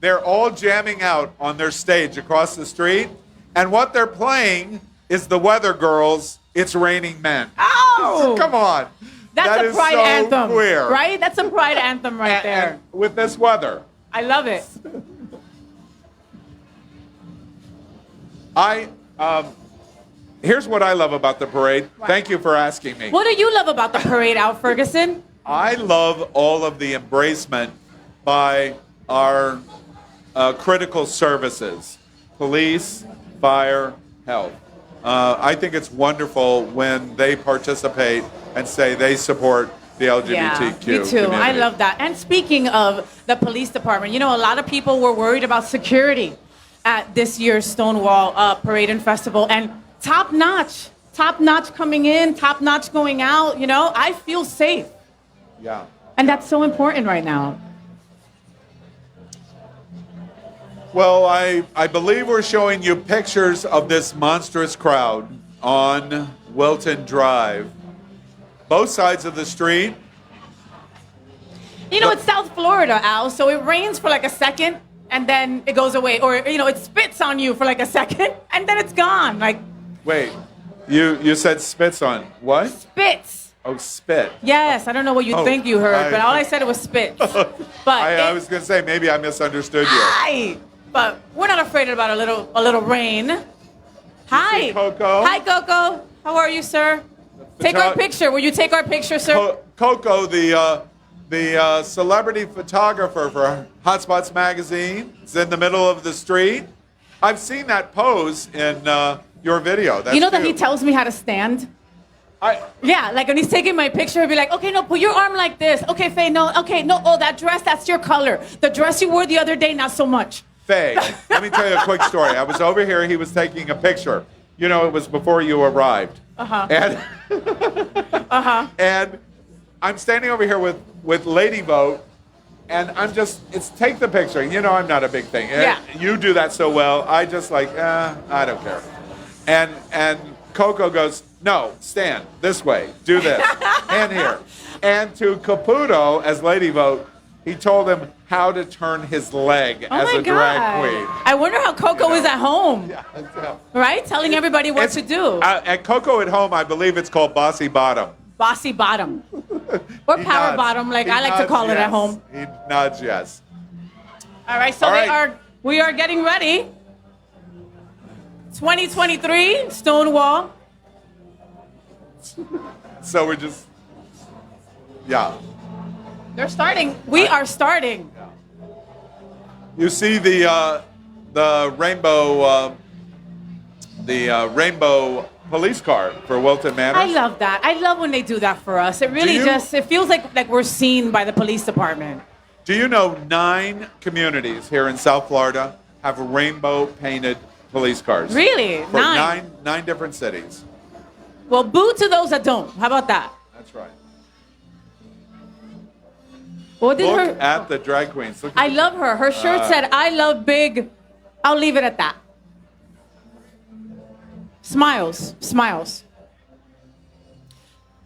they're all jamming out on their stage across the street, and what they're playing is the Weather Girls' It's Raining Men. Oh! Come on. That's That a is pride so anthem, queer. right? That's a pride anthem right there. And with this weather. I love it. Here's what I love about the parade. Thank you for asking me. What do you love about the parade, Al Ferguson? I love all of the embracement by our critical services, police, fire, health. I think it's wonderful when they participate and say they support the LGBTQ Yeah, me too. community. I love that. And speaking of the police department, you know, a lot of people were worried about security at this year's Stonewall Parade and Festival. And top notch coming in, top notch going out. You know, I feel safe. Yeah. And that's so important right now. Well, I believe we're showing you pictures of this monstrous crowd on Wilton Drive. Both sides of the street. You know, it's South Florida, Al, so it rains for like a second and then it goes away. Or, you know, it spits on you for like a second and then it's gone. Like, Wait, you said spits on what? spits. Oh, spit. Yes, I don't know what you Oh, think you heard, but all I said it was spit. But I was going to say, maybe I misunderstood you. Hi. But we're not afraid about a little rain. Hi. Coco. Hi, Coco. How are you, sir? Take our picture. Will you take our picture, sir? Coco, the celebrity photographer for Hotspots magazine, is in the middle of the street. I've seen that pose in your video. That's You know that cute. he tells me how to stand? Yeah, like when he's taking my picture, he'll be like, okay, no, put your arm like this. Okay, Faye, no, okay, no, oh, that dress, that's your color. The dress you wore the other day, not so much. Faye, let me tell you a quick story. I was over here, he was taking a picture. You know, it was before you arrived. Uh-huh. And, and I'm standing over here with Lady Vote, and it's take the picture. You know, I'm not a big thing. Yeah. You do that so well. I just like, I don't care. And Coco goes, no, stand this way, do this, and here. And to Caputo, as Lady Vote, he told him how to turn his leg Oh as my a drag queen. I wonder how Coco is at home. Yeah. Right? Telling everybody what to do. At Coco at home, I believe it's called Bossy Bottom. Bossy bottom. Or He power nods. bottom, like He I like to nods call it at yes. home. He nods yes. All right, so All right. we are getting ready. 2023, Stonewall. So we're just, yeah. They're starting. We are starting. You see the rainbow police car for Wilton Manors. I love that. I love when they do that for us. It really it feels like we're seen by the police department. Do you know 9 communities here in South Florida have rainbow painted police cars? Really? For 9? nine different cities. Well, boo to those that don't. How about that? That's right. What did Look her? at the drag queens. Look at I love her. Her shirt Uh, said, "I love big." I'll leave it at that. Smiles, smiles.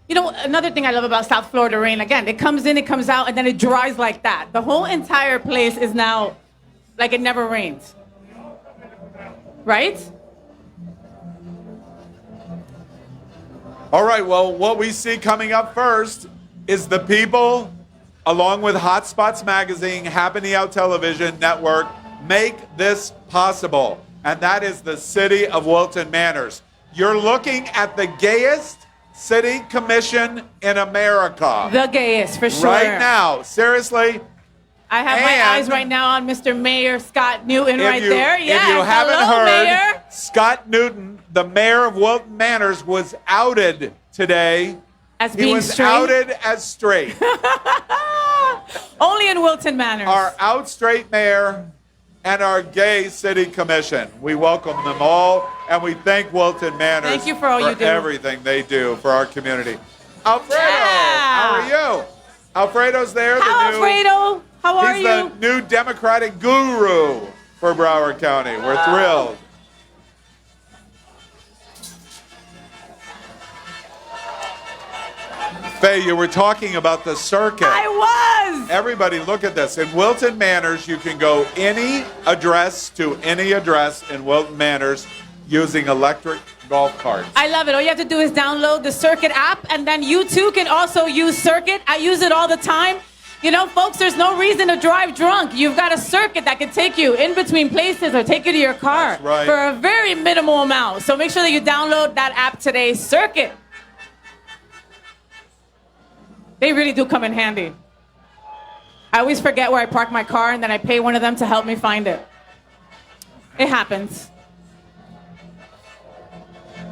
You know, another thing I love about South Florida rain, again, it comes in, it comes out, and then it dries like that. The whole entire place is now like it never rains. Right? All right, well, what we see coming up first is the people, along with Hotspots Magazine, Happening Out Television Network, make this possible. And that is the City of Wilton Manors. You're looking at the gayest city commission in America. The gayest, for sure. Right now, seriously. I have my And eyes right now on Mr. Mayor Scott Newton right there. If Yes. you haven't Hello, heard, Mayor. Scott Newton, the mayor of Wilton Manors, was outed today. As he being was straight? outed as straight. Only in Wilton Manors. Our out straight mayor and our Gay City Commission. We welcome them all, and we thank Wilton Manors Thank you for all you do. everything they do for our community. Alfredo, how are you? Alfredo's there. How, Alfredo? How are he's you? the new Democratic guru for Broward County. We're thrilled. Faye, you were talking about the circuit. I was. Everybody, look at this. In Wilton Manors, you can go any address to any address in Wilton Manors using electric golf carts. I love it. All you have to do is download the Circuit app, and then you too can also use Circuit. I use it all the time. You know, folks, there's no reason to drive drunk. You've got a Circuit that can take you in between places or take you to your car That's right. for a very minimal amount. So make sure that you download that app today, Circuit. They really do come in handy. I always forget where I park my car, and then I pay one of them to help me find it. It happens.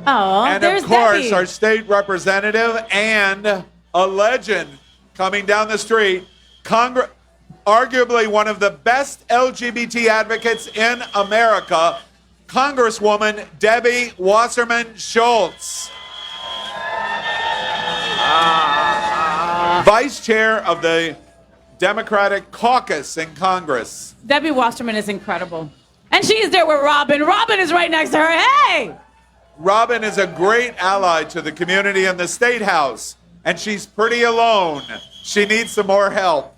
Oh, And there's of course, Debbie. our state representative and a legend coming down the street, arguably one of the best LGBT advocates in America, Congresswoman Debbie Wasserman Schultz. Vice Chair of the Democratic Caucus in Congress. Debbie Wasserman is incredible. And she's there with Robin. Robin is right next to her. Hey! Robin is a great ally to the community in the State House, and she's pretty alone. She needs some more help.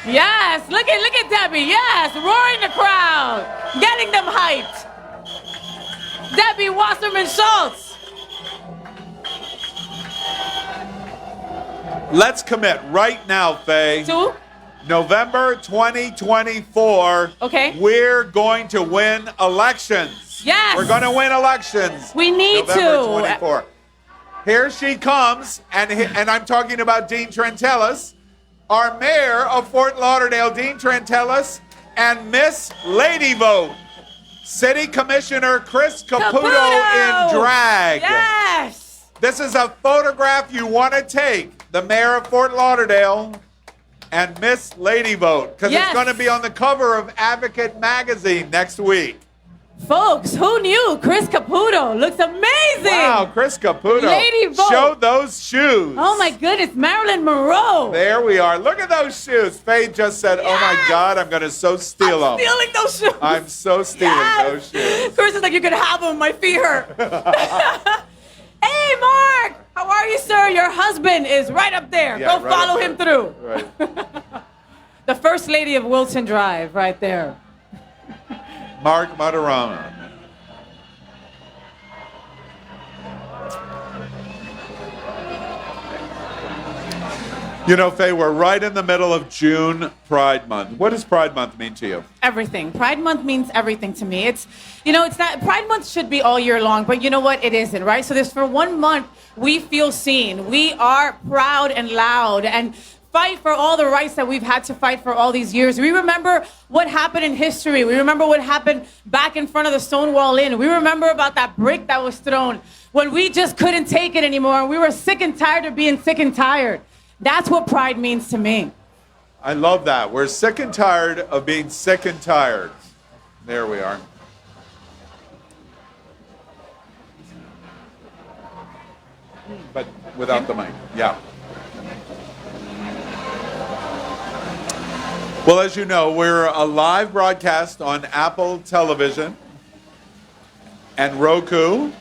Yes, look at Debbie. Yes, roaring the crowd, getting them hyped. Debbie Wasserman Schultz. Let's commit right now, Faye. To? November 2024. Okay. We're going to win elections. Yes. We're going to win elections. We need November to. 24. Here she comes, and I'm talking about Dean Trentalis, our mayor of Fort Lauderdale, Dean Trentalis, and Miss Lady Vote, City Commissioner Chris Caputo in drag. Yes. This is a photograph you want to take. The mayor of Fort Lauderdale and Miss Lady Vote, because Yes. it's going to be on the cover of Advocate magazine next week. Folks, who knew? Chris Caputo looks amazing. Wow, Chris Caputo. Lady Vote. Show those shoes. Oh my goodness, Marilyn Monroe. There we are. Look at those shoes. Faye just said, oh my God, I'm going to steal them. Stealing those shoes. I'm so stealing those shoes. Chris is like, you can have them. My feet hurt. Hey, Mark. How are you, sir? Your husband is right up there. Yeah, Go right follow up him there. through. Right. The First Lady of Wilson Drive, right there. Mark Matarama. You know, Faye, we're right in the middle of June Pride Month. What does Pride Month mean to you? Everything. Pride Month means everything to me. It's not, Pride Month should be all year long, but you know what? It isn't, right? So for 1 month, we feel seen. We are proud and loud and fight for all the rights that we've had to fight for all these years. We remember what happened in history. We remember what happened back in front of the Stonewall Inn. We remember about that brick that was thrown when we just couldn't take it anymore. And we were sick and tired of being sick and tired. That's what pride means to me. I love that. We're sick and tired of being sick and tired. There we are. But without the mic. Yeah. Well, as you know, we're a live broadcast on Apple Television and Roku.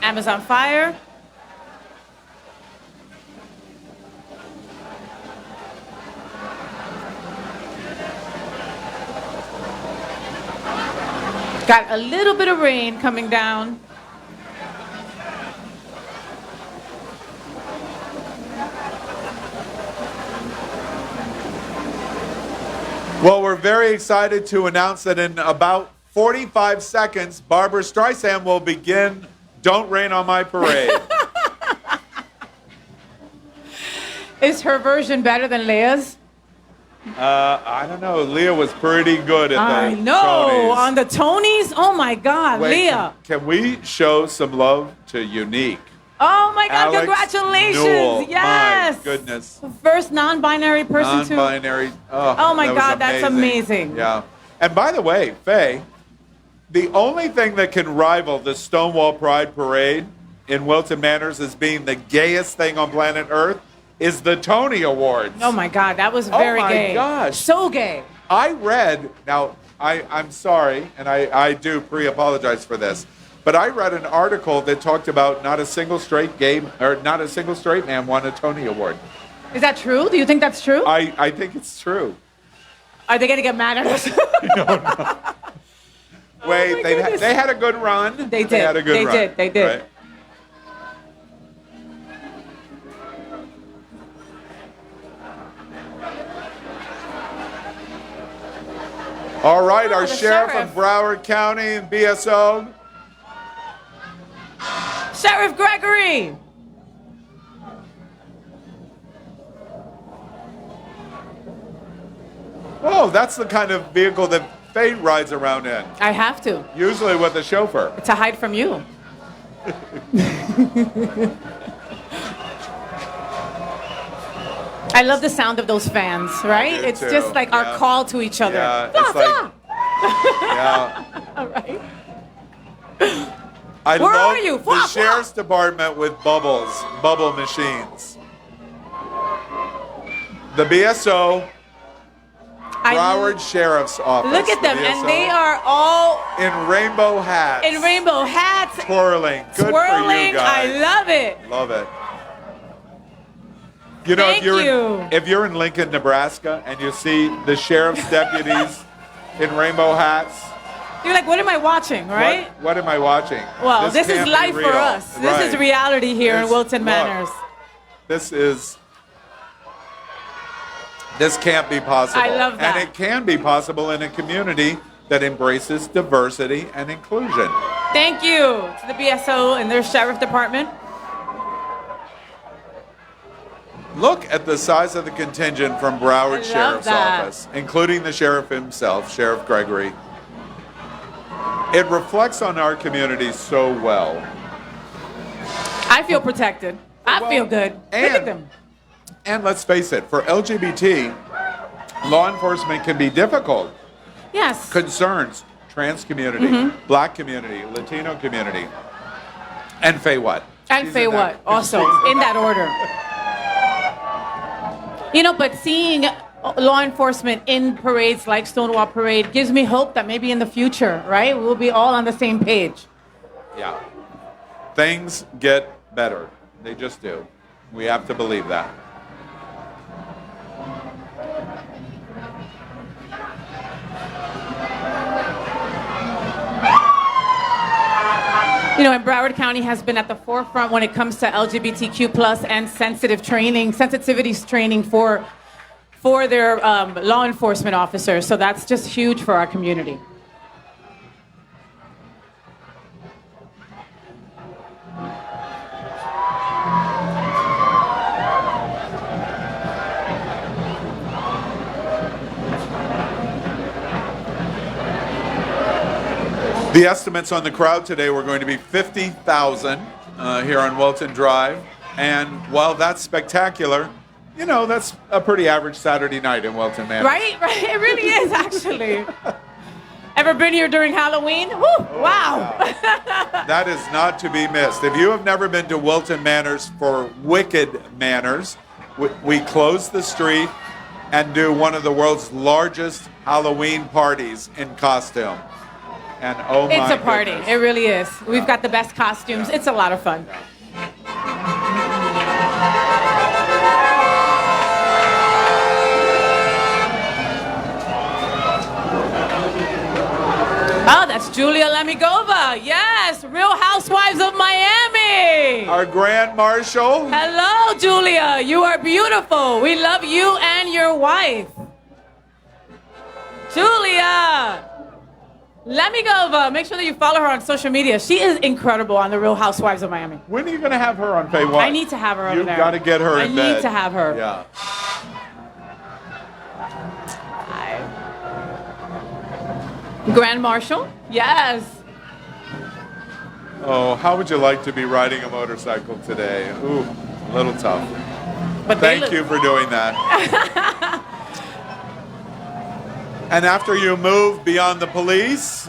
Amazon Fire. Got a little bit of rain coming down. Well, we're very excited to announce that in about 45 seconds, Barbara Streisand will begin Don't Rain on My Parade. Is her version better than Leah's? I don't know. Leah was pretty good at I the know. Tonys. On the Tonys? Oh my God, Wait, Leah. Can we show some love to Unique? Oh my God! Alex Congratulations! Newell. Yes. My goodness. First non-binary person to. Non-binary. Oh my that was God, that's amazing. Yeah. And by the way, Faye, the only thing that can rival the Stonewall Pride Parade in Wilton Manors as being the gayest thing on planet Earth is the Tony Awards. Oh my God, that was very gay. Oh my gosh. So gay. I read, now I'm sorry, and I do pre-apologize for this, but I read an article that talked about not a single straight man won a Tony Award. Is that true? Do you think that's true? I think it's true. Are they going to get mad at us? Wait, they had a good run. They did. They had a good run. They did. Right? All right, our the sheriff sheriff. of Broward County and BSO. Sheriff Gregory. Oh, that's the kind of vehicle that Faye rides around in. I have to. Usually with a chauffeur. To hide from you. I love the sound of those fans, right? do It's too, just like our yeah. call to each other. Yeah, Flah, it's like- flah. Yeah. All right. I Where love are you? the Flah, sheriff's department with bubble machines. The BSO, Broward Sheriff's Office. Look at the them, and BSO, they are all in rainbow hats. in rainbow hats, Twirling. Good twirling. for you guys. I love it. Love it. You know, Thank you. if you're in Lincoln, Nebraska, and you see the sheriff's deputies in rainbow hats, You're like, what am I watching, right? what am I watching? Well, this is can't be life for real. us. This is Right. reality here in This- Wilton look, Manors. This can't be possible. I love that. And it can be possible in a community that embraces diversity and inclusion. Thank you to the BSO and their sheriff department. Look at the size of the contingent from Broward love Sheriff's that. Office, including the sheriff himself, Sheriff Gregory. It reflects on our community so well. I feel protected. I feel good. Look at them. And let's face it, for LGBT, law enforcement can be difficult. Yes. Concerns, trans community, Mhm. black community, Latino community, and Faye what? And Faye what? Also, in that order. You know, but seeing law enforcement in parades like Stonewall Parade gives me hope that maybe in the future, right, we'll be all on the same page. Yeah. Things get better. They just do. We have to believe that. You know, and Broward County has been at the forefront when it comes to LGBTQ plus and sensitivities training for their law enforcement officers. So that's just huge for our community. The estimates on the crowd today were going to be 50,000 here on Wilton Drive. And while that's spectacular, you know, that's a pretty average Saturday night in Wilton Manor. Right? Right? It really is, actually. Ever been here during Halloween? Woo, wow. That is not to be missed. If you have never been to Wilton Manors for Wicked Manors, we close the street and do one of the world's largest Halloween parties in costume. And oh my It's a party. goodness. It really is. We've got the best costumes. It's a lot of fun. Oh, that's Julia Lemigova. Yes, Real Housewives of Miami. Our Grand Marshal. Hello, Julia. You are beautiful. We love you and your wife. Julia Lemigova. Make sure that you follow her on social media. She is incredible on The Real Housewives of Miami. When are you going to have her on Faye What? I need to have her over You've there. got to get her I in bed. need to have her. Yeah. Grand Marshal? Yes. Oh, how would you like to be riding a motorcycle today? Ooh, a little tough. But Thank you for doing that. And after you move beyond the police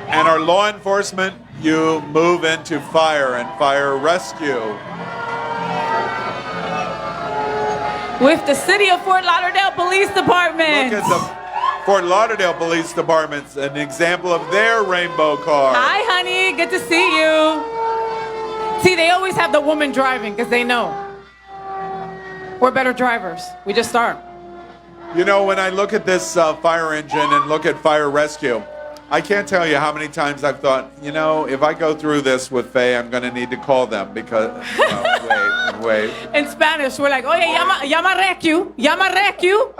and our law enforcement, you move into fire and fire rescue. With the City of Fort Lauderdale Police Department. Look at the Fort Lauderdale Police Department's an example of their rainbow car. Hi, honey. Good to see you. See, they always have the woman driving because they know we're better drivers. We just are. You know, when I look at this fire engine and look at fire rescue, I can't tell you how many times I've thought, you know, if I go through this with Faye, I'm going to need to call them because, wait. In Spanish, we're like, oye, llama rescue. Llama rescue.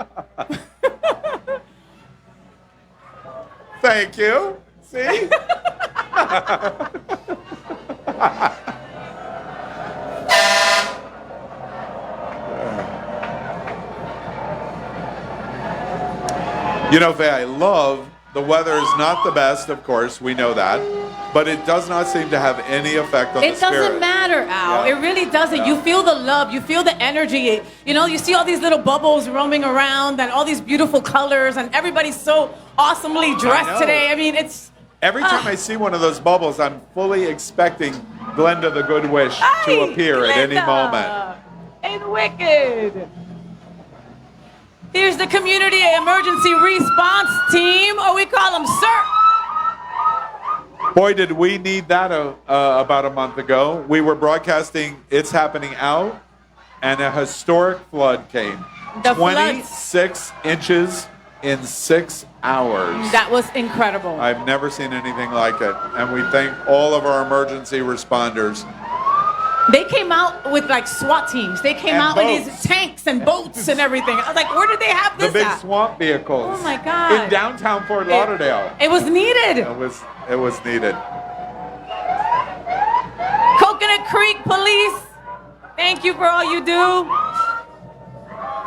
Thank you. See? You know, Faye, I love the weather is not the best, of course, we know that, but it does not seem to have any effect on the It spirit. doesn't matter, Al. Yeah. It really doesn't. Yeah. You feel the love. You feel the energy. You know, you see all these little bubbles roaming around and all these beautiful colors, and everybody's so awesomely dressed know. today. I mean, it's... Every time I see one of those bubbles, I'm fully expecting Glenda the Good Wish to appear at any Glenda. moment. Ain't wicked. Here's the Community Emergency Response Team, or we call them CERT. Boy, did we need that about a month ago. We were broadcasting It's Happening Out, and a historic flood came. The 26 inches in 6 hours. That was incredible. I've never seen anything like it. And we thank all of our emergency responders. They came out with like SWAT teams. They came And out with these tanks and boats and everything. I was like, where did they have The this big at? swamp vehicles. Oh my God. In downtown Fort Lauderdale. It was needed. It was needed. Coconut Creek Police, thank you for all you do.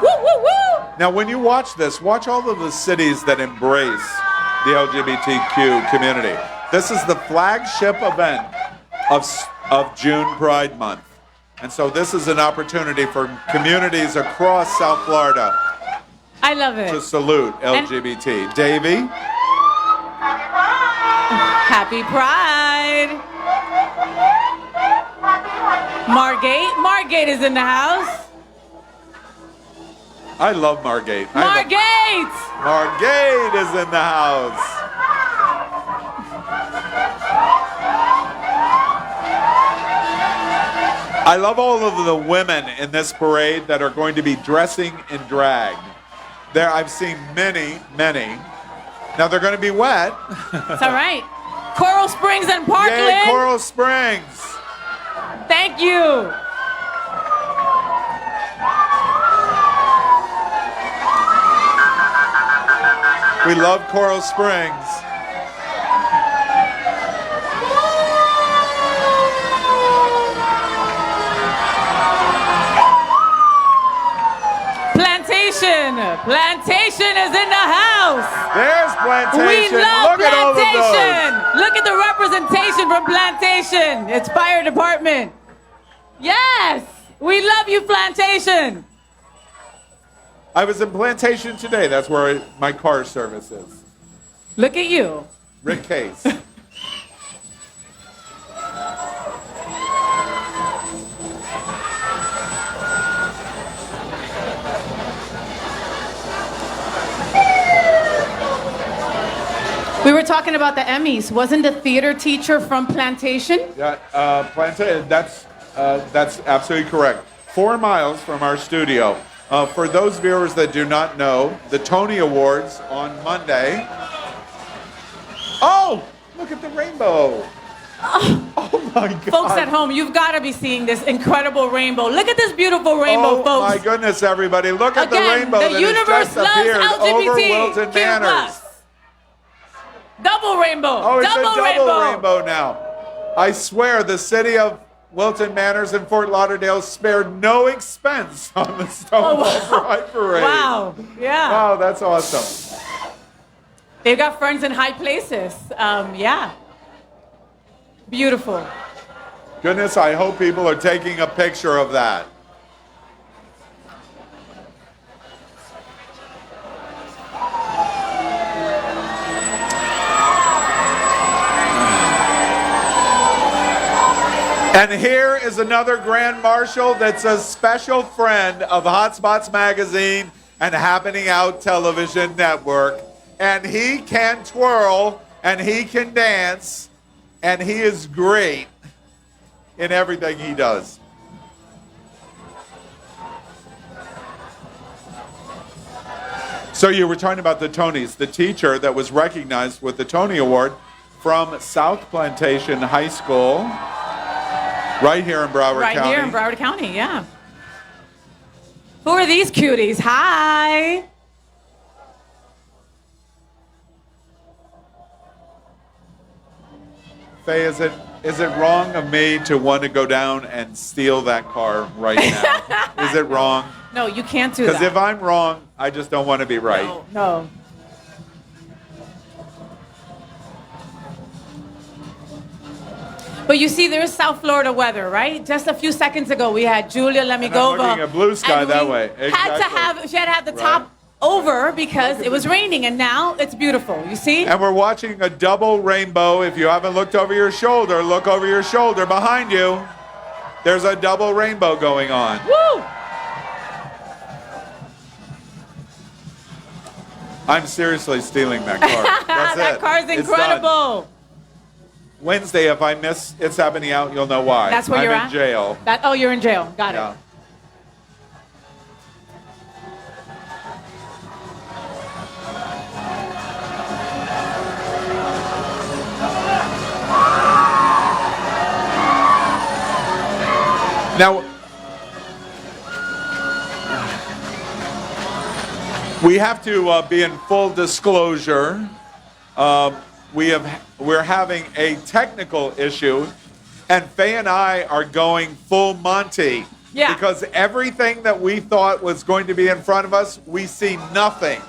Woo, woo, woo. Now, when you watch this, watch all of the cities that embrace the LGBTQ community. This is the flagship event of June Pride Month. And so this is an opportunity for communities across South Florida I love it. to salute LGBT. Davey? Happy Pride. Margate is in the house. I love Margate. Margate! Margate is in the house. I love all of the women in this parade that are going to be dressing in drag. There, I've seen many. Now they're going to be wet. It's all right. Coral Springs and Parkland. Yay, Coral Springs. Thank you. We love Coral Springs. Plantation is in the house. There's Plantation. We love Look at all of Plantation. those. Look at the representation from Plantation. It's fire department. Yes, we love you, Plantation. I was in Plantation today. That's where my car service is. Look at you. Rick Case. We were talking about the Emmys. Wasn't the theater teacher from Plantation? Yeah, Plantation. That's absolutely correct. 4 miles from our studio. For those viewers that do not know, the Tony Awards on Monday. Oh, look at the rainbow. Oh my God. Folks at home, you've got to be seeing this incredible rainbow. Look at this beautiful rainbow, Oh folks. my goodness, everybody. Look at Again, the rainbow the that universe has just appeared loves over LGBT. Wilton Q+. Manors. Double rainbow. Oh, it's double a double rainbow now. I swear the city of Wilton Manors and Fort Lauderdale spared no expense on the Stonewall Pride Parade. Wow. Yeah. Wow, that's awesome. They've got friends in high places. Yeah. Beautiful. Goodness, I hope people are taking a picture of that. And here is another Grand Marshal that's a special friend of Hotspots Magazine and Happening Out Television Network. And he can twirl and he can dance and he is great in everything he does. So you were talking about the Tonys, the teacher that was recognized with the Tony Award from South Plantation High School, right here in Broward County. Right here in Broward County, yeah. Who are these cuties? Hi. Faye, is it wrong of me to want to go down and steal that car right now? Is it wrong? No, you can't do that. Because if I'm wrong, I just don't want to be right. No. But you see, there's South Florida weather, right? Just a few seconds ago, we had Julia Lemigova. And I'm looking at blue sky and that we way. She had to have the top over because it was raining, and now it's beautiful. You see? And we're watching a double rainbow. If you haven't looked over your shoulder, look over your shoulder behind you. There's a double rainbow going on. Woo! I'm seriously stealing that car. That's that it. car's It's done. incredible. Wednesday, if I miss It's Happening Out, you'll know why. That's where I'm you're in at? jail. Oh, you're in jail. Got Yeah. it. Now, we have to be in full disclosure. We're having a technical issue, and Faye and I are going full Monty. Yeah. Because everything that we thought was going to be in front of us, we see nothing.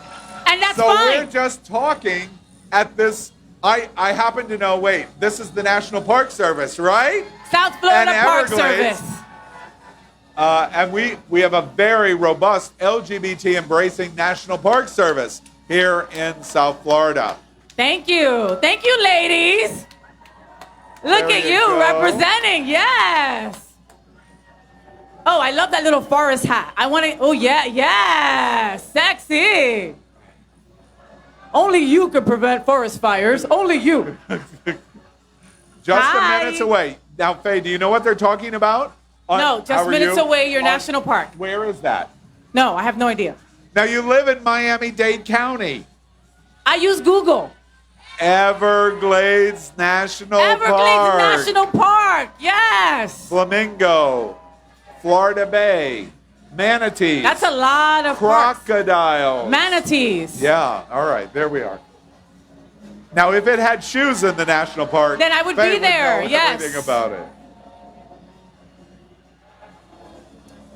And that's so fine. we're just talking at this. I happen to know, wait, this is the National Park Service, right? South Florida And Park Everglades. Service. And we have a very robust LGBT embracing National Park Service here in South Florida. Thank you. Thank you, ladies. Look There at you you go. representing. Yes. Oh, I love that little forest hat. I want to. Oh, yeah. Sexy. Only you could prevent forest fires. Only you. Just Hi. a minutes away. Now, Faye, do you know what they're talking about? No, How just are minutes you? away, your On- national park. Where is that? No, I have no idea. Now, you live in Miami-Dade County. I use Google. Everglades National Everglades Park. National Park. Yes. Flamingo. Florida Bay. Manatees. That's a lot of parks. Crocodiles. Manatees. Yeah, all right, there we are. Now, if it had shoes in the national park, Then I would Faye be there, know yes. everything about it.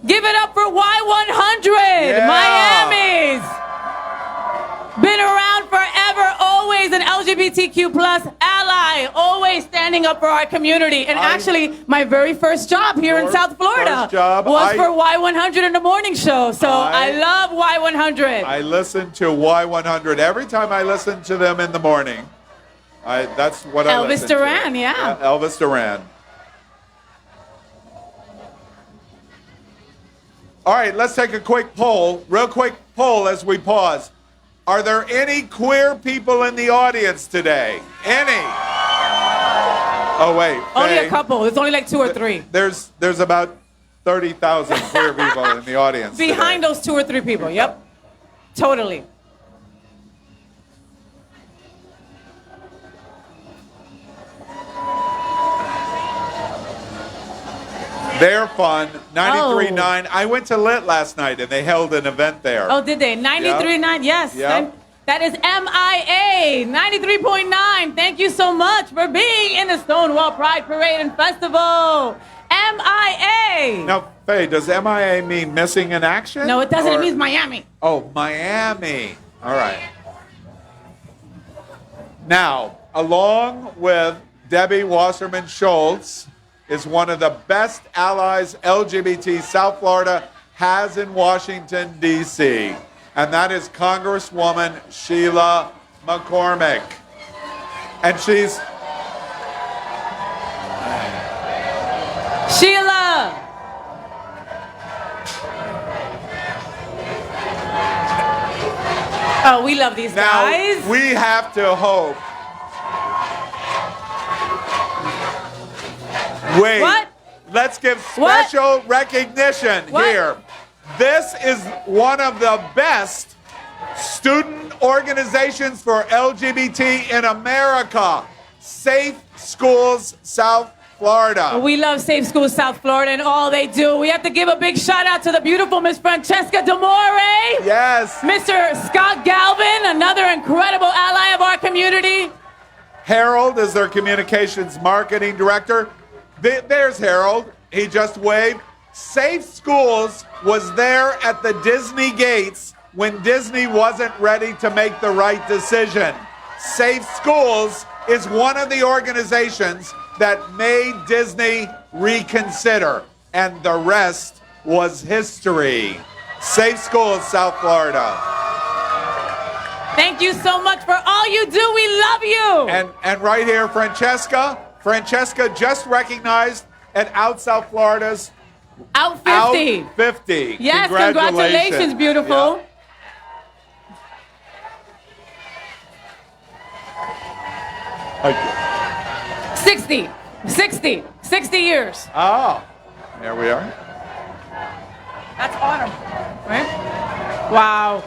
Give it up for Y100, Yeah. Miami's. Been around forever, always an LGBTQ plus ally, always standing up for our community. And actually, my very first job here in Your South Florida first job, was I- for Y100 in the morning show. So I love Y100. I listen to Y100 every time I listen to them in the morning. That's what I Elvis listen to. Duran, yeah. Elvis Duran. All right, let's take a quick poll, real quick poll as we pause. Are there any queer people in the audience today? Any? Oh, wait. Only Faye, a couple. It's only like 2 or 3. There's about 30,000 queer people in the audience today. Behind those 2 or 3 people. Yep. Totally. They're fun. 93.9. I went to Lit last night, and they held an event there. Oh, did they? 93.9, yes. Yep. That is MIA 93.9. Thank you so much for being in the Stonewall Pride Parade and Festival. MIA. Now, Faye, does MIA mean missing in action? No, it doesn't. Or- It means Miami. Oh, Miami. All right. Now, along with Debbie Wasserman Schultz is one of the best allies LGBT South Florida has in Washington, D.C., and that is Congresswoman Sheila McCormick. And she's... Sheila! Oh, we love these guys. Now, we have to hope. Wait. What? Let's give special recognition here. This is one of the best student organizations for LGBT in America. Safe Schools South Florida. We love Safe Schools South Florida and all they do. We have to give a big shout out to the beautiful Miss Francesca D'Amore. Yes. Mr. Scott Galvin, another incredible ally of our community. Harold is their communications marketing director. There's Harold. He just waved. Safe Schools was there at the Disney gates when Disney wasn't ready to make the right decision. Safe Schools is one of the organizations that made Disney reconsider, and the rest was history. Safe Schools, South Florida. Thank you so much for all you do. We love you. And right here, Francesca just recognized at Out South Florida's Out 50. Out 50. Yes, congratulations, beautiful. Yeah. 60 years. Oh, there we are. That's autumn, right? Wow.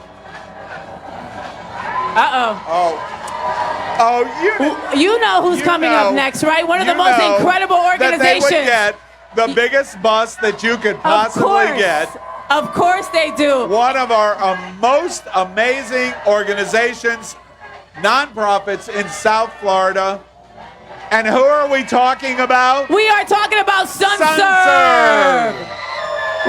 You know who's coming up next, right? One of the most incredible organizations. That they would get the biggest bus that you could possibly get. Of course they do. One of our most amazing organizations, nonprofits in South Florida. And who are we talking about? We are talking about SunServe.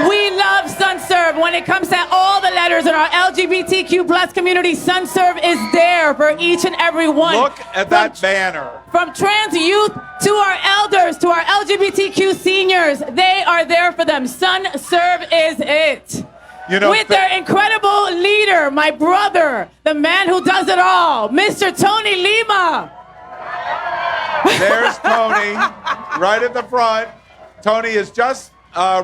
We love SunServe. When it comes to all the letters in our LGBTQ plus community, SunServe is there for each and every one. Look at that banner. From trans youth to our elders to our LGBTQ seniors, they are there for them. SunServe is it. You know, with their incredible leader, my brother, the man who does it all, Mr. Tony Lima. There's Tony, right at the front. Tony is just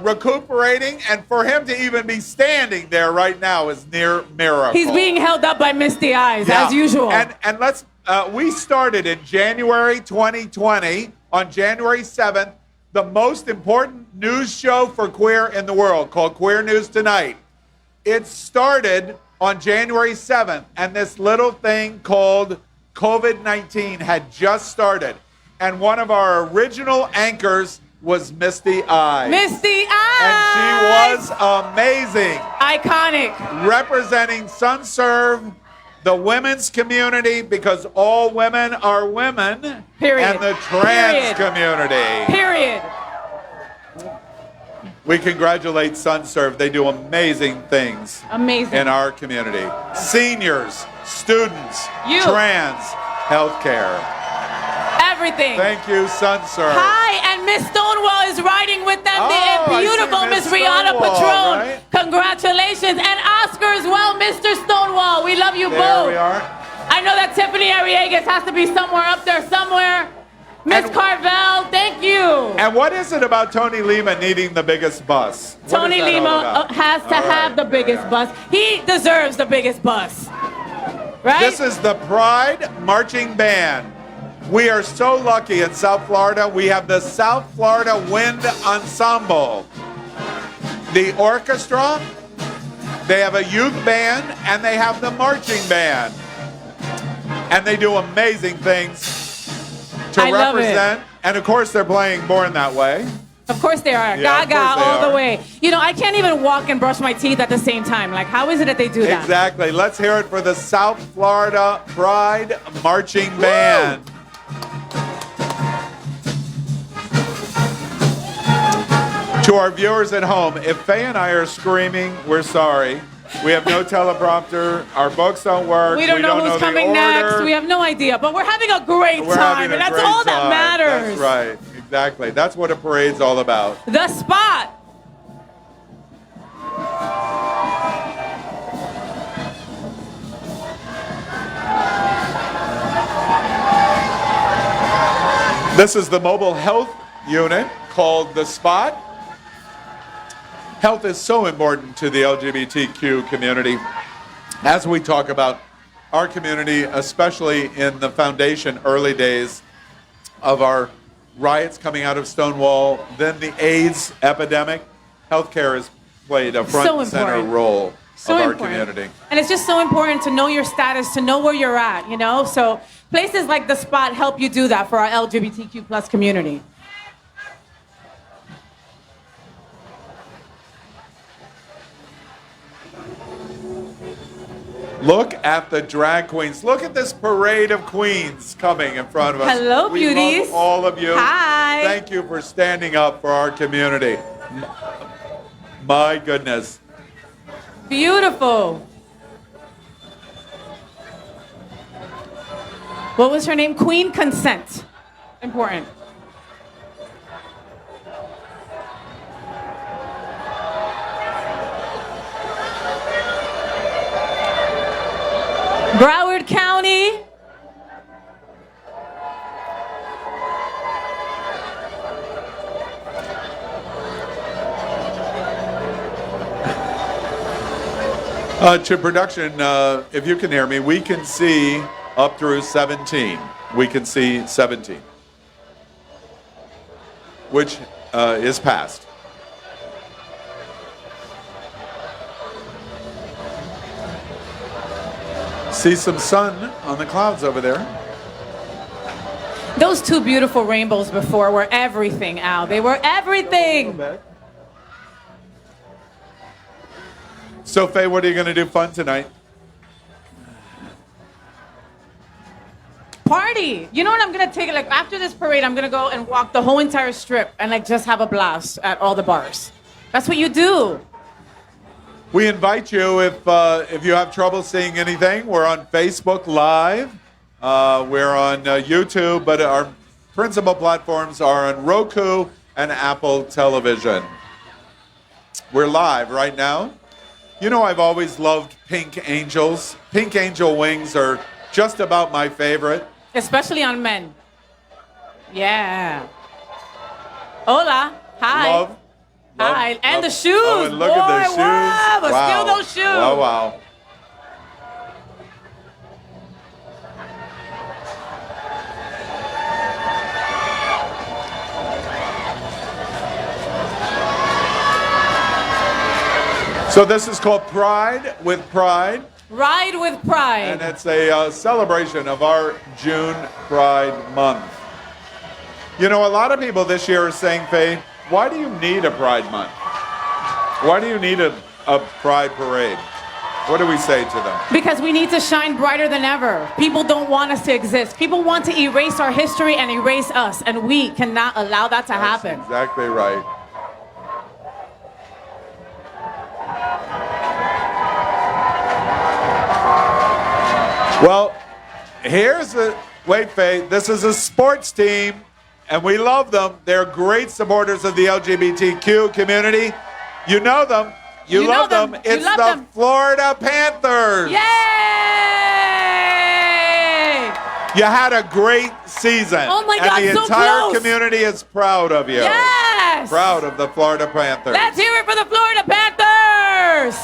recuperating, and for him to even be standing there right now is near miracle. He's being held up by misty eyes, as usual. And let's, we started in January 2020, on January 7th, the most important news show for queer in the world, called Queer News Tonight. It started on January 7th, and this little thing called COVID-19 had just started. And one of our original anchors was Misty Eyes. Misty Eyes! And she was amazing. Iconic. Representing SunServe, the women's community, because all women are women. Period. And the trans community. Period. We congratulate SunServe. They do amazing things. Amazing. In our community. Seniors, students, trans, healthcare. Everything. Thank you, SunServe. Hi, and Miss Stonewall is riding with them. The beautiful Miss Rihanna Patron. Right? Congratulations. And Oscar as well, Mr. Stonewall. We love you both. There we are. I know that Tiffany Arriagas has to be somewhere up there somewhere. Miss Carvel, thank you. And what is it about Tony Lima needing the biggest bus? Tony Lima has to have the biggest bus. He deserves the biggest bus. Right? This is the Pride Marching Band. We are so lucky in South Florida. We have the South Florida Wind Ensemble. The orchestra, they have a youth band, and they have the marching band. And they do amazing things to represent. And of course, they're playing Born That Way. Of course they are. Yeah, Gaga all the way. You know, I can't even walk and brush my teeth at the same time. Like, how is it that they do that? Exactly. Let's hear it for the South Florida Pride Marching Band. To our viewers at home, if Faye and I are screaming, we're sorry. We have no teleprompter. Our books don't work. We don't know who's the coming order. next. We have no idea, but we're having a great We're time, having a and that's great all that time. matters. That's right. Exactly. That's what a parade's all about. The spot. This is the mobile health unit called The Spot. Health is so important to the LGBTQ community. As we talk about our community, especially in the foundation early days of our riots coming out of Stonewall, then the AIDS epidemic, healthcare has played a front So and center important. role So of our important. community. And it's just so important to know your status, to know where you're at, you know? So places like The Spot help you do that for our LGBTQ plus community. Look at the drag queens. Look at this parade of queens coming in front of us. Hello, we beauties. love all of you. Hi. Thank you for standing up for our community. My goodness. Beautiful. What was her name? Queen Consent. Important. Broward County. To production, if you can hear me, we can see up through 17. We can see 17, which is passed. See some sun on the clouds over there. Those two beautiful rainbows before were everything, Al. They were everything. So, Faye, what are you going to do fun tonight? Party. You know what I'm going to take? Like, after this parade, I'm going to go and walk the whole entire strip and, like, just have a blast at all the bars. That's what you do. We invite you, if you have trouble seeing anything, we're on Facebook Live. We're on YouTube, but our principal platforms are on Roku and Apple Television. We're live right now. You know, I've always loved pink angels. Pink angel wings are just about my favorite. Especially on men. Yeah. Hola. Hi. Love. Hi. And the shoes. Oh, and look at the shoes. Wow. But Wow. still those shoes. Wow, wow. So this is called Pride with Pride. Ride with pride. And it's a celebration of our June Pride Month. You know, a lot of people this year are saying, Faye, why do you need a Pride Month? Why do you need a Pride Parade? What do we say to them? Because we need to shine brighter than ever. People don't want us to exist. People want to erase our history and erase us, and we cannot allow that to happen. Exactly right. Well, wait, Faye, this is a sports team, and we love them. They're great supporters of the LGBTQ community. You know them. You love them. It's the Florida Panthers. Yay! You had a great season. Oh my God, and the so entire close. community is proud of you. Yes! Proud of the Florida Panthers. Let's hear it for the Florida Panthers!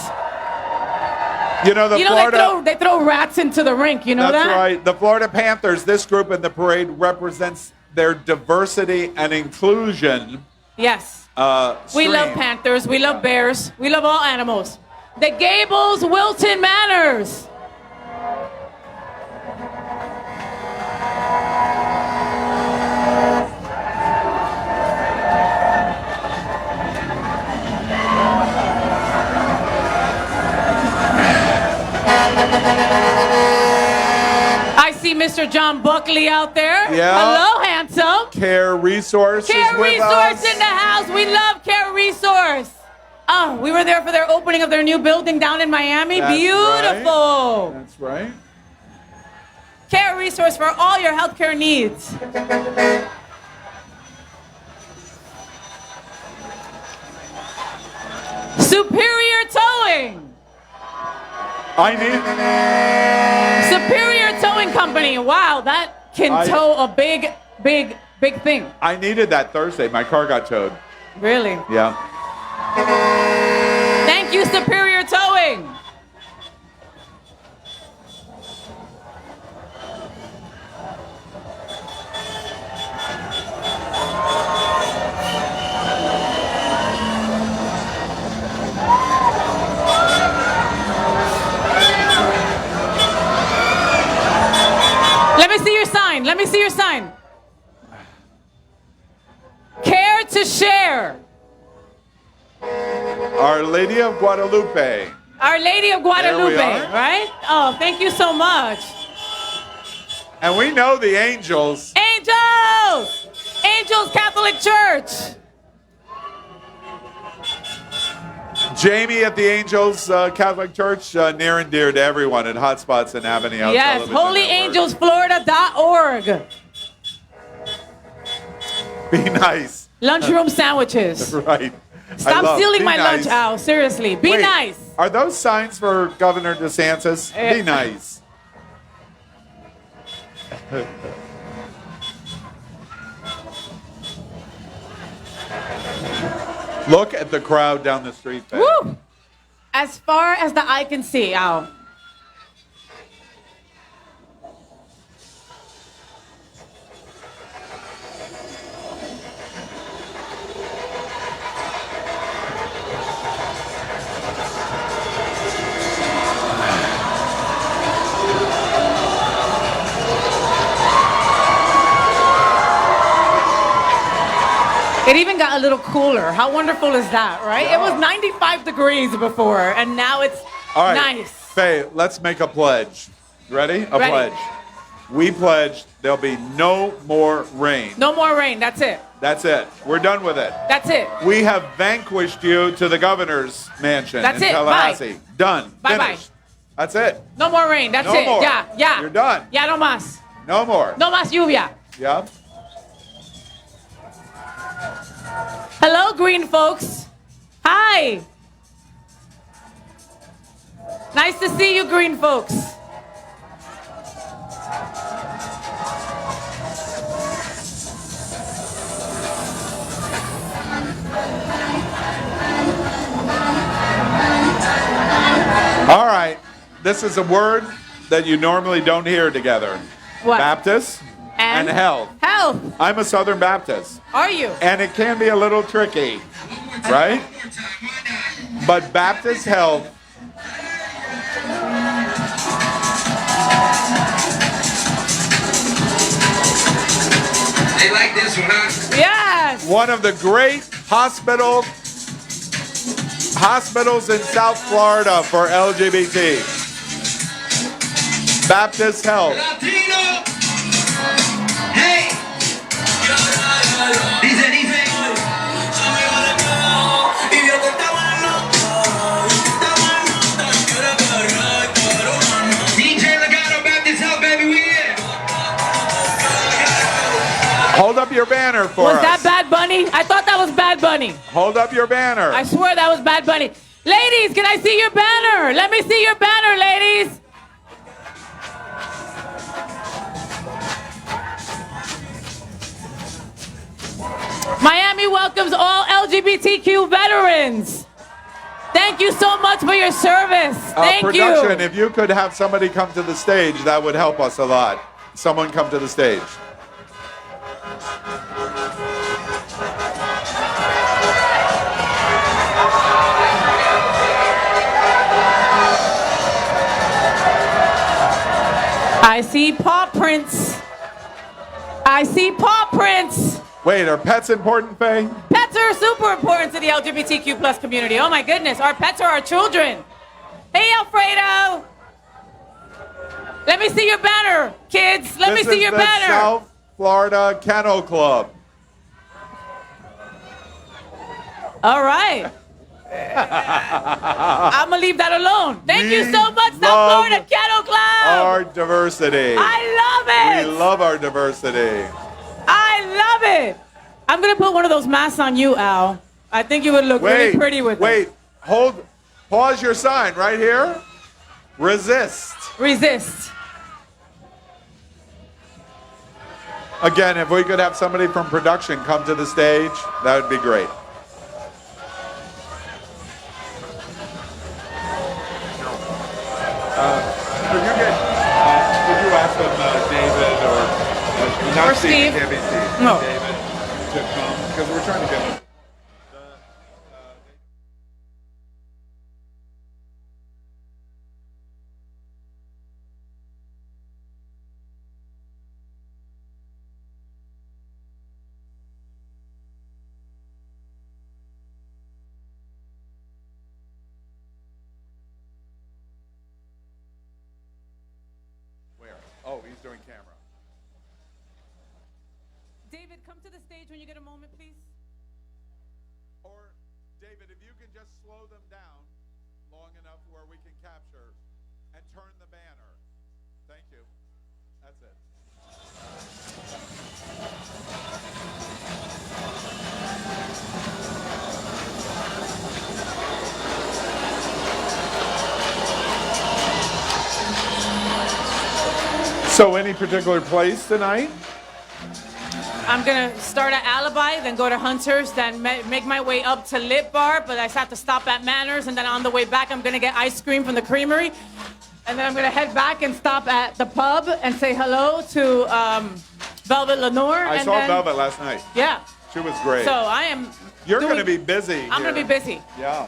You know, Florida... they throw rats into the rink, you know That's that? right. The Florida Panthers, this group in the parade represents their diversity and inclusion. Yes. We stream. love Panthers. We love bears. We love all animals. The Gables Wilton Manors. I see Mr. John Buckley out there. Yeah. Hello, handsome. Care Resources Care with Resource us. in the house. We love Care Resource. Oh, we were there for their opening of their new building down in Miami. That's Beautiful. Right. That's right. Care resource for all your healthcare needs. Superior Towing. I need Superior Towing Company. Wow, that can tow a big thing. I needed that Thursday. My car got towed. Really? Yeah. Thank you, Superior Towing. Let me see your sign. Let me see your sign. Care to share. Our Lady of Guadalupe. Our Lady of Guadalupe, There we are. right? Oh, thank you so much. And we know the angels. Angels! Angels Catholic Church. Jamie at the Angels Catholic Church, near and dear to everyone at Hotspots and Avenue. Yes, holyangelsflorida.org. Be nice. Lunchroom sandwiches. Right. Stop stealing Be my nice. lunch, Al. Seriously. Be Wait, nice. Are those signs for Governor DeSantis? Be nice. Look at the crowd down the street. Faye. Woo! As far as the eye can see, Al. It even got a little cooler. How wonderful is that, right? Yeah. It was 95 degrees before, and now it's All right, nice. Faye, let's make a pledge. Ready? A Ready. pledge. We pledge there'll be no more rain. No more rain. That's it. That's it. We're done with it. That's it. We have vanquished you to the governor's mansion That's in it. Tallahassee. Done. Bye-bye. Finished. That's it. No more rain. That's No it. more. Yeah, yeah. You're done. Ya no más. No more. No más lluvia. Yeah. Hello, green folks. Hi. Nice to see you, green folks. All right. This is a word that you normally don't hear together. What? Baptist and health. Health. I'm a Southern Baptist. Are you? And it can be a little tricky, right? But Baptist health. They like this one, huh? Yes. One of the great hospitals in South Florida for LGBT. Baptist Health. Latino. Hey. Dice. DJ Legato Baptist Health, baby, we in. Hold up your banner for Was us. that Bad Bunny? I thought that was Bad Bunny. Hold up your banner. I swear that was Bad Bunny. Ladies, can I see your banner? Let me see your banner, ladies. Miami welcomes all LGBTQ veterans. Thank you so much for your service. Thank Production, you. if you could have somebody come to the stage, that would help us a lot. Someone come to the stage. I see paw prints. I see paw prints. Wait, are pets important, Faye? Pets are super important to the LGBTQ plus community. Oh my goodness, our pets are our children. Hey, Alfredo. Let me see your banner, kids. Let me This see is your the banner. South Florida Kennel Club. All right. I'm gonna leave that alone. Thank you We so much, South love Florida Kettle Club. Our diversity. I love it. We love our diversity. I love it. I'm gonna put one of those masks on you, Al. I think you would look really pretty with wait. it. Hold. Pause your sign right here. Resist. Resist. Again, if we could have somebody from production come to the stage, that would be great. Could you ask them, David or not Or Steve? Can't be Steve. No. David to come because we're trying to get them. Where? Oh, he's doing camera. David, come to the stage when you get a moment, please. Or, David, if you can just slow them down long enough where we can capture and turn the banner. Thank you. That's it. So, any particular place tonight? I'm gonna start at Alibi, then go to Hunter's, then make my way up to Lit Bar, but I have to stop at Manners, and then on the way back, I'm gonna get ice cream from the creamery, and then I'm gonna head back and stop at the pub and say hello to Velvet Lenore. I and saw then, Velvet last night. Yeah. She was great. So I am. You're doing- going to be busy. I'm gonna here. be busy. Yeah.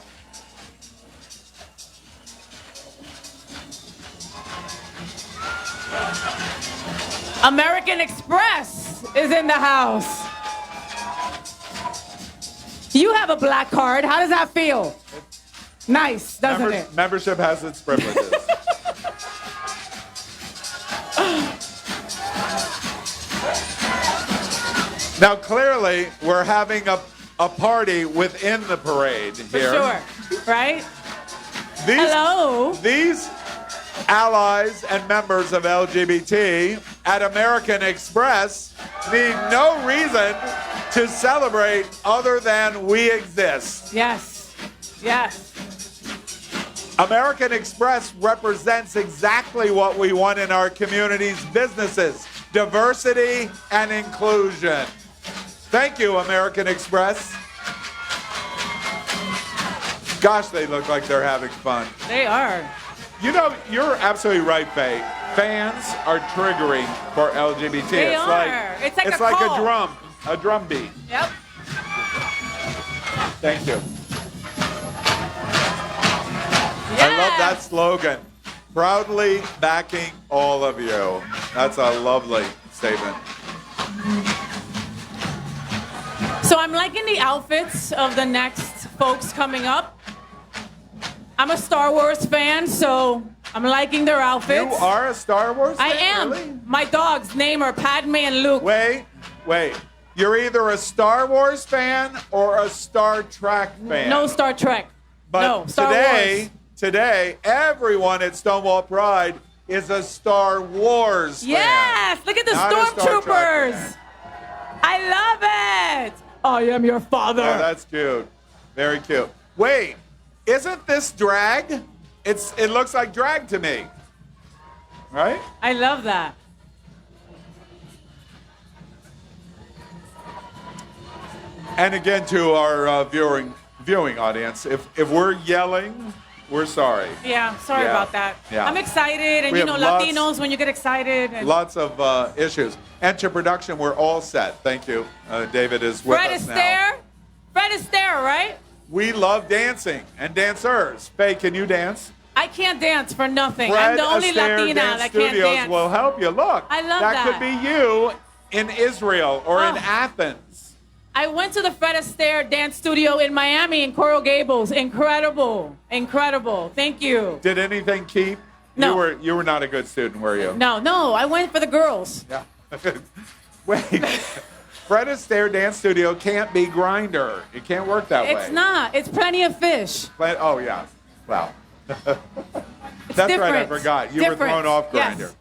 American Express is in the house. You have a black card. How does that feel? Nice, doesn't it? Membership has its privileges. Now, clearly, we're having a party within the parade For here. sure, right? These, Hello. These allies and members of LGBT at American Express need no reason to celebrate other than we exist. Yes, yes. American Express represents exactly what we want in our community's businesses: diversity and inclusion. Thank you, American Express. Gosh, they look like they're having fun. They are. You know, you're absolutely right, Faye. Fans are triggering for LGBT. They it's are. like It's like it's a like call. a drum beat. Yep. Thank you. I love that slogan. Proudly backing all of you. That's a lovely statement. So I'm liking the outfits of the next folks coming up. I'm a Star Wars fan, so I'm liking their outfits. You are a Star Wars fan? I am. Really? My dogs' name are Padme and Luke. Wait. You're either a Star Wars fan or a Star Trek fan. No Star Trek. But no, Star Wars. Today, everyone at Stonewall Pride is a Star Wars fan. Yes, look at the Not a Star Trek stormtroopers. fan. I love it. I am your father. Oh, that's cute. Very cute. Wait, isn't this drag? It looks like drag to me. Right? I love that. And again, to our viewing audience, if we're yelling, we're sorry. Yeah, sorry Yeah. about that. Yeah. I'm excited, and We you have know, lots- Latinos, when you get excited. And Lots of issues. And to production, we're all set. Thank you. David is with Fred us now. Astaire. Fred Astaire, right? We love dancing and dancers. Faye, can you dance? I can't dance for nothing. Fred I'm the only Astaire Latina Dance that can't Studios dance. will help you. Look, I love that that. could be you in Israel or in Oh. Athens. I went to the Fred Astaire dance studio in Miami in Coral Gables. Incredible. Incredible. Thank you. Did anything keep? No. You were not a good student, were you? No, I went for the girls. Yeah. Wait. Fred Astaire Dance Studio can't be Grinder. It can't work that way. It's not. It's Plenty of Fish. Oh, yeah. Wow. That's right, I different. forgot. You Different. were thrown off Yes. Grinder.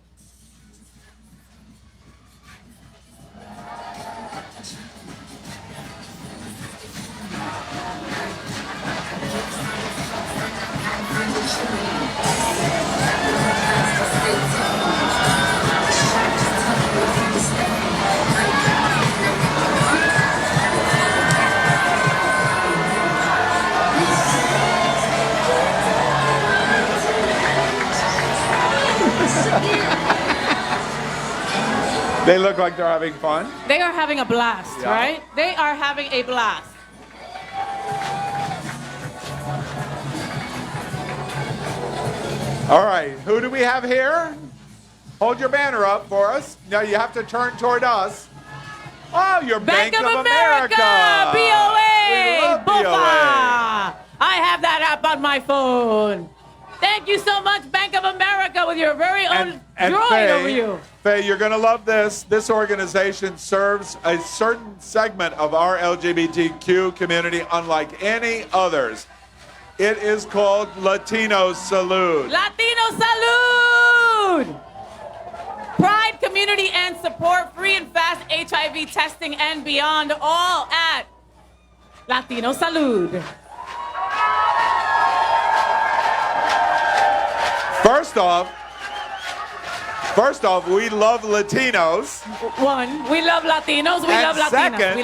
They look like they're having fun. They are having a blast, Yeah. right? They are having a blast. All right, who do we have here? Hold your banner up for us. Now you have to turn toward us. Oh, you're Bank of America. BOA. We love BOFA. BOA. I have that app on my phone. Thank you so much, Bank of America, with your very own droid over you. Faye, you're going to love this. This organization serves a certain segment of our LGBTQ community unlike any others. It is called Latino Salud. Latino Salud! Pride, community, and support, free and fast HIV testing and beyond, all at Latino Salud. First off, we love Latinos. One, we love Latinos. We love Latinas. Second,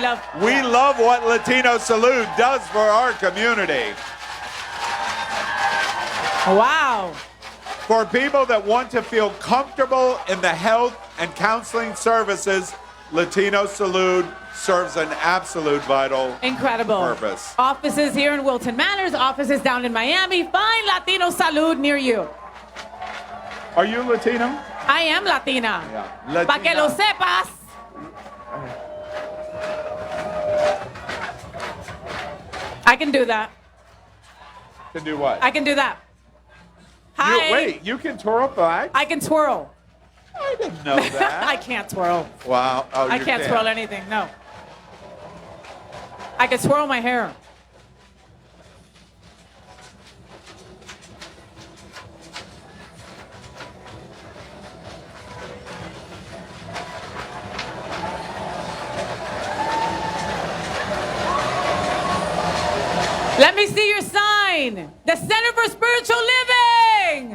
we love what Latino Salud does for our community. Wow. For people that want to feel comfortable in the health and counseling services, Latino Salud serves an absolute vital Incredible. purpose. Offices here in Wilton Manors, offices down in Miami. Find Latino Salud near you. Are you Latino? I am Latina. Yeah. Pa' que lo sepas. I can do that. To do what? I can do that. Hi. Wait, you can twirl a flag? I can twirl. I didn't know that. I can't twirl. Wow. Oh, I you can't twirl anything, no. I can swirl my hair. Let me see your sign. The Center for Spiritual Living.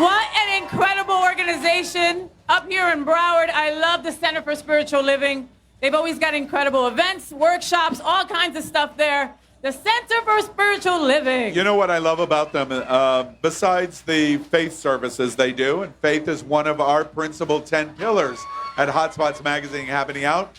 What an incredible organization up here in Broward. I love the Center for Spiritual Living. They've always got incredible events, workshops, all kinds of stuff there. The Center for Spiritual Living. You know what I love about them? Besides the faith services they do, and faith is one of our principal 10 pillars at Hotspots Magazine happening out,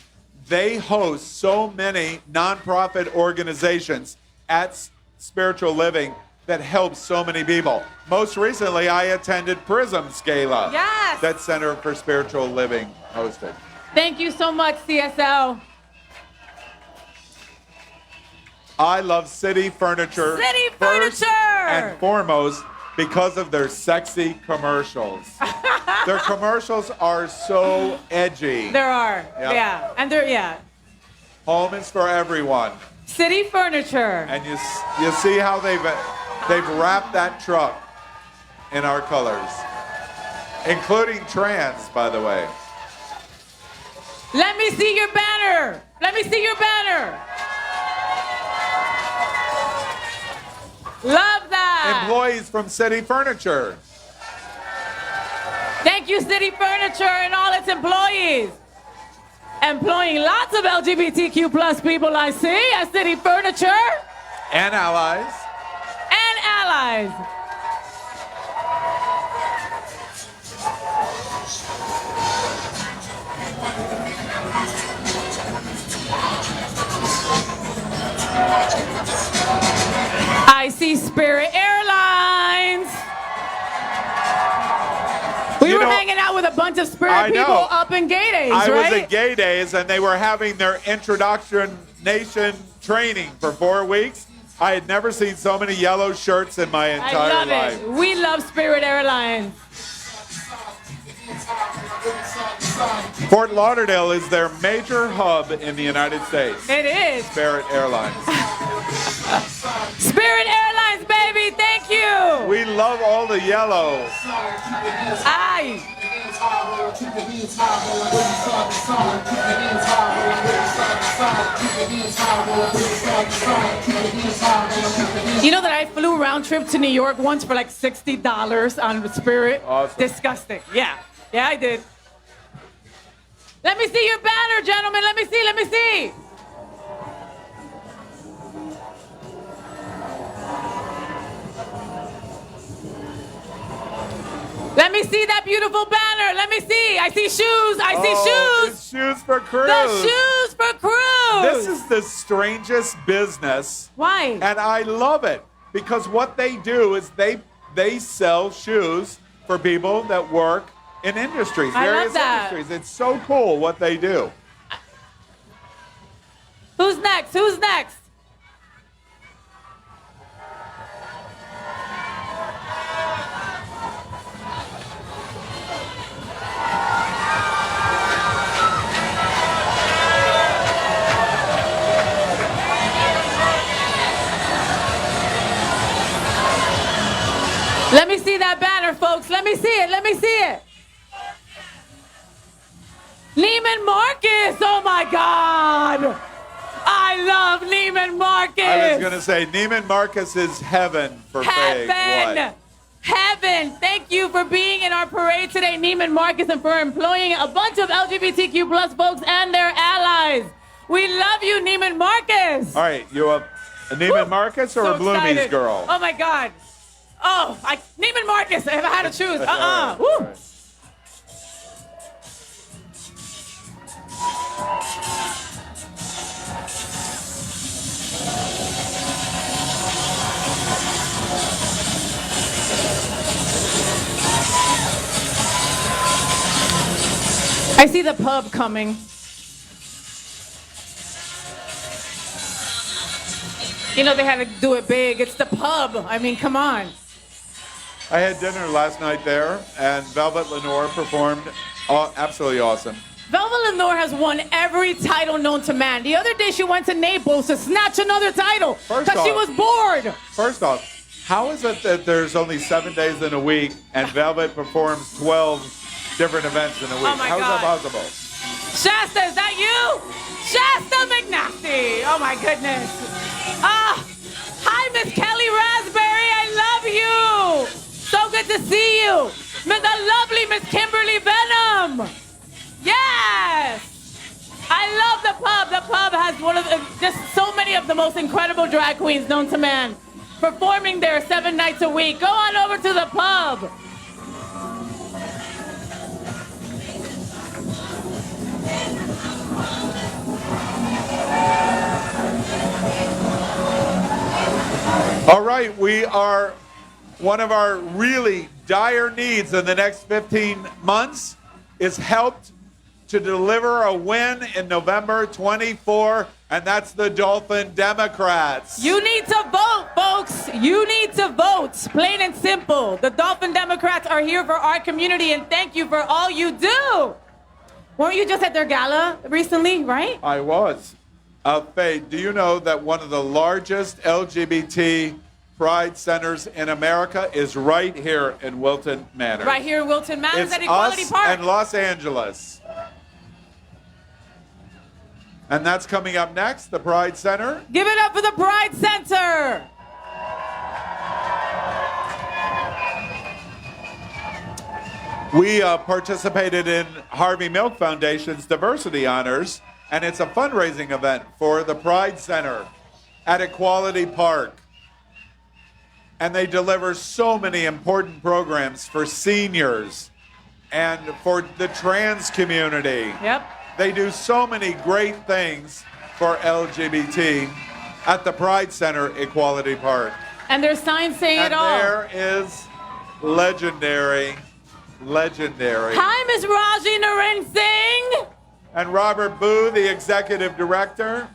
they host so many nonprofit organizations at Spiritual Living that help so many people. Most recently, I attended Prism's Gala. Yes. That Center for Spiritual Living hosted. Thank you so much, CSL. I love City Furniture. City first Furniture! and foremost because of their sexy commercials. Their commercials are so edgy. There are, Yep. yeah. And they're, yeah. Home is for everyone. City Furniture. And you see how they've wrapped that truck in our colors, including trans, by the way. Let me see your banner. Let me see your banner. Love that. Employees from City Furniture. Thank you, City Furniture and all its employees. Employing lots of LGBTQ plus people, I see, at City Furniture. And allies. And allies. I see Spirit Airlines. We were hanging out with a bunch of Spirit I know. people up in Gay Days, I right? was at Gay Days, and they were having their introduction nation training for 4 weeks. I had never seen so many yellow shirts in my entire I love life. it. We love Spirit Airlines. Fort Lauderdale is their major hub in the United States. It is. Spirit Airlines. Spirit Airlines, baby, thank you. We love all the yellow. Aye. You know that I flew round trip to New York once for like $60 on Spirit? Awesome. Disgusting. Yeah. Yeah, I did. Let me see your banner, gentlemen. Let me see. Let me see. Let me see that beautiful banner. Let me see. I see shoes. I see shoes. It's Shoes for Cruise. The Shoes for Cruise. This is the strangest business. Why? And I love it because what they do is they sell shoes for people that work in industries, I love various that. industries. It's so cool what they do. Who's next? Who's next? Let me see that banner, folks. Let me see it. Let me see it. Neiman Marcus. Oh, my God. I love Neiman Marcus. I was going to say, Neiman Marcus is heaven for Faye. Heaven. Heaven. Thank you for being in our parade today, Neiman Marcus, and for employing a bunch of LGBTQ plus folks and their allies. We love you, Neiman Marcus. All right, you a Neiman Marcus or So a Bloomies excited. girl? Oh, my God. Oh, Neiman Marcus, if I had to choose. All right, Woo. all right. I see the pub coming. You know, they had to do it big. It's the pub. I mean, come on. I had dinner last night there, and Velvet Lenore performed absolutely awesome. Velvet Lenore has won every title known to man. The other day she went to Naples to snatch another title because she was bored. First off, how is it that there's only 7 days in a week and Velvet performs 12 different events in a week? Oh my How is that God. possible? Shasta, is that you? Shasta McNasty. Oh my goodness. Hi, Miss Kelly Raspberry. I love you. So good to see you. The lovely Miss Kimberly Venom. Yes. I love the pub. The pub has one of just so many of the most incredible drag queens known to man performing there 7 nights a week. Go on over to the pub. All right, we are one of our really dire needs in the next 15 months is helped to deliver a win in November 24, and that's the Dolphin Democrats. You need to vote, folks. You need to vote. Plain and simple. The Dolphin Democrats are here for our community, and thank you for all you do. Weren't you just at their gala recently, right? I was. Faye, do you know that one of the largest LGBT pride centers in America is right here in Wilton Manor? Right here in Wilton Manor It's at Equality us Park. and Los Angeles. And that's coming up next, the Pride Center. Give it up for the Pride Center. We participated in Harvey Milk Foundation's Diversity Honors, and it's a fundraising event for the Pride Center at Equality Park. And they deliver so many important programs for seniors and for the trans community. Yep. They do so many great things for LGBT at the Pride Center, Equality Park. And their signs saying And it all. there is legendary. Hi, Miss Raji Naren Singh. And Robert Boo, the executive director.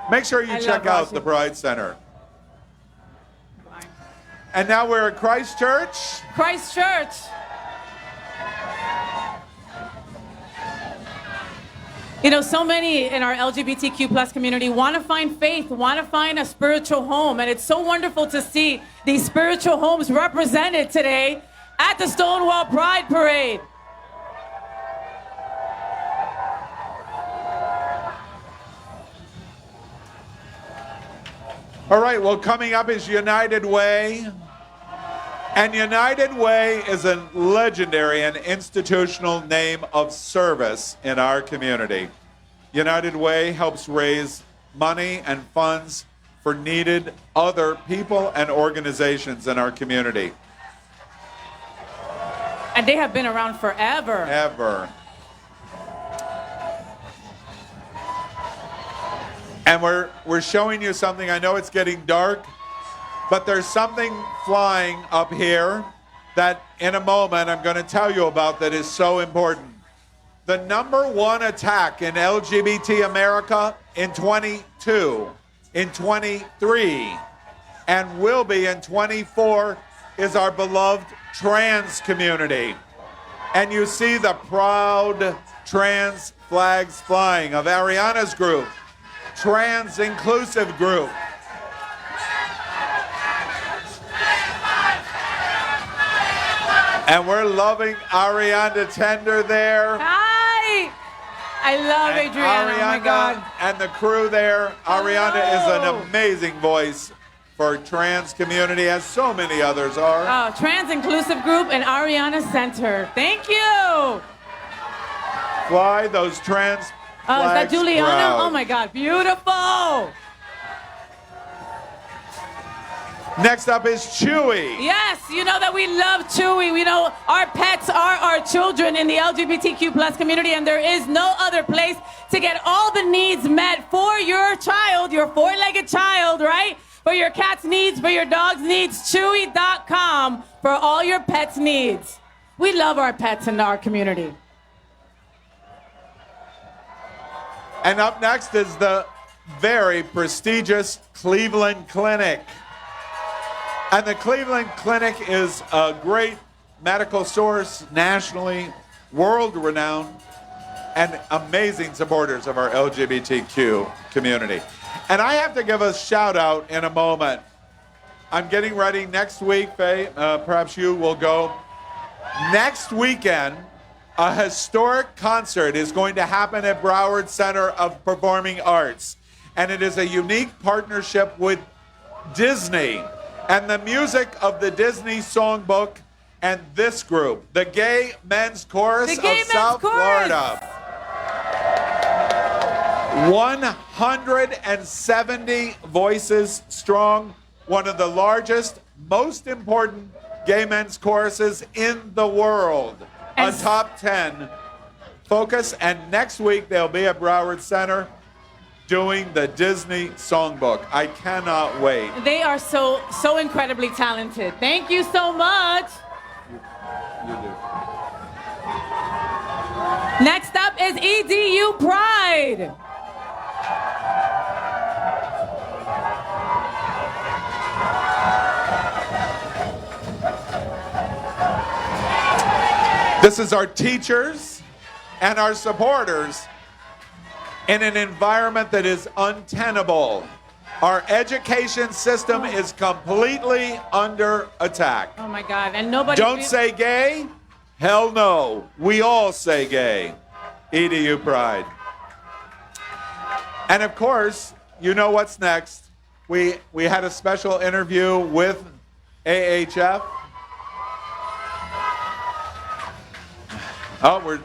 Make sure you I check love out Raji. the Pride Center. And now we're at Christchurch. Christchurch. You know, so many in our LGBTQ plus community want to find faith, want to find a spiritual home. And it's so wonderful to see these spiritual homes represented today at the Stonewall Pride Parade. All right, well, coming up is United Way. And United Way is a legendary and institutional name of service in our community. United Way helps raise money and funds for needed other people and organizations in our community. And they have been around forever. Ever. And we're showing you something. I know it's getting dark, but there's something flying up here that in a moment I'm going to tell you about that is so important. The #1 attack in LGBT America in 22, in 23, and will be in 24 is our beloved trans community. And you see the proud trans flags flying of Ariana's group, Trans Inclusive Group. And we're loving Ariana Tender there. Hi! I love And Adriana. Oh my God. And the crew there. Ariana is an amazing voice for trans community, as so many others are. Oh, Trans Inclusive Group and Ariana Center. Thank you. Fly those trans Oh, is that flags Juliana? proud. Oh my God, beautiful. Next up is Chewy. Yes, you know that we love Chewy. We know our pets are our children in the LGBTQ plus community, and there is no other place to get all the needs met for your child, your four-legged child, right? For your cat's needs, for your dog's needs, Chewy.com for all your pets' needs. We love our pets in our community. And up next is the very prestigious Cleveland Clinic. And the Cleveland Clinic is a great medical source, nationally, world-renowned, and amazing supporters of our LGBTQ community. And I have to give a shout out in a moment. I'm getting ready next week, Faye, perhaps you will go. Next weekend, a historic concert is going to happen at Broward Center of Performing Arts. And it is a unique partnership with Disney and the music of the Disney Songbook and this group, the Gay Men's Chorus of South Florida. 170 voices strong, one of the largest, most important gay men's choruses in the world. A top 10 focus, and next week they'll be at Broward Center doing the Disney Songbook. I cannot wait. They are so incredibly talented. Thank you so much. You do. Next up is EDU Pride. This is our teachers and our supporters in an environment that is untenable. Our education system is completely under attack. Oh my God, and nobody... Don't say gay? Hell no. We all say gay. EDU Pride. And of course, you know what's next. We had a special interview with AHF. Oh,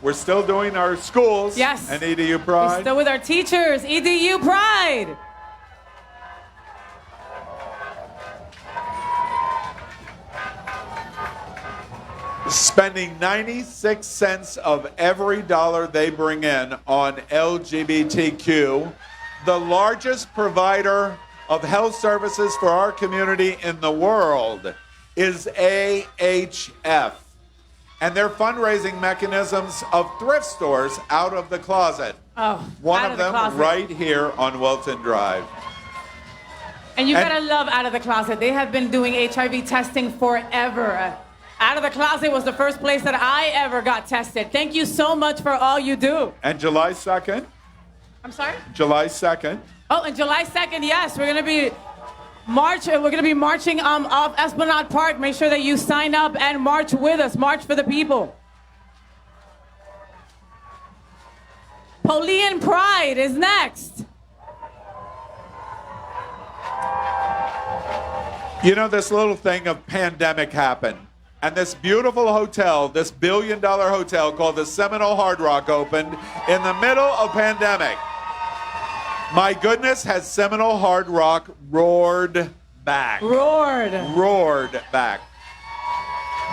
we're still doing our schools. Yes. And EDU We're Pride. still with our teachers. EDU Pride. Spending 96 cents of every dollar they bring in on LGBTQ, the largest provider of health services for our community in the world is AHF. And their fundraising mechanisms of thrift stores out of the closet. Oh, One out of the them closet. right here on Wilton Drive. And you gotta love Out of the Closet. They have been doing HIV testing forever. Out of the Closet was the first place that I ever got tested. Thank you so much for all you do. And July 2nd? I'm sorry? July 2nd. Oh, and July 2nd, yes, we're gonna be marching off Esplanade Park. Make sure that you sign up and march with us. March for the people. Polian Pride is next. You know, this little thing of pandemic happened. And this beautiful hotel, this billion-dollar hotel called the Seminole Hard Rock opened in the middle of pandemic. My goodness, has Seminole Hard Rock roared back. Roared back.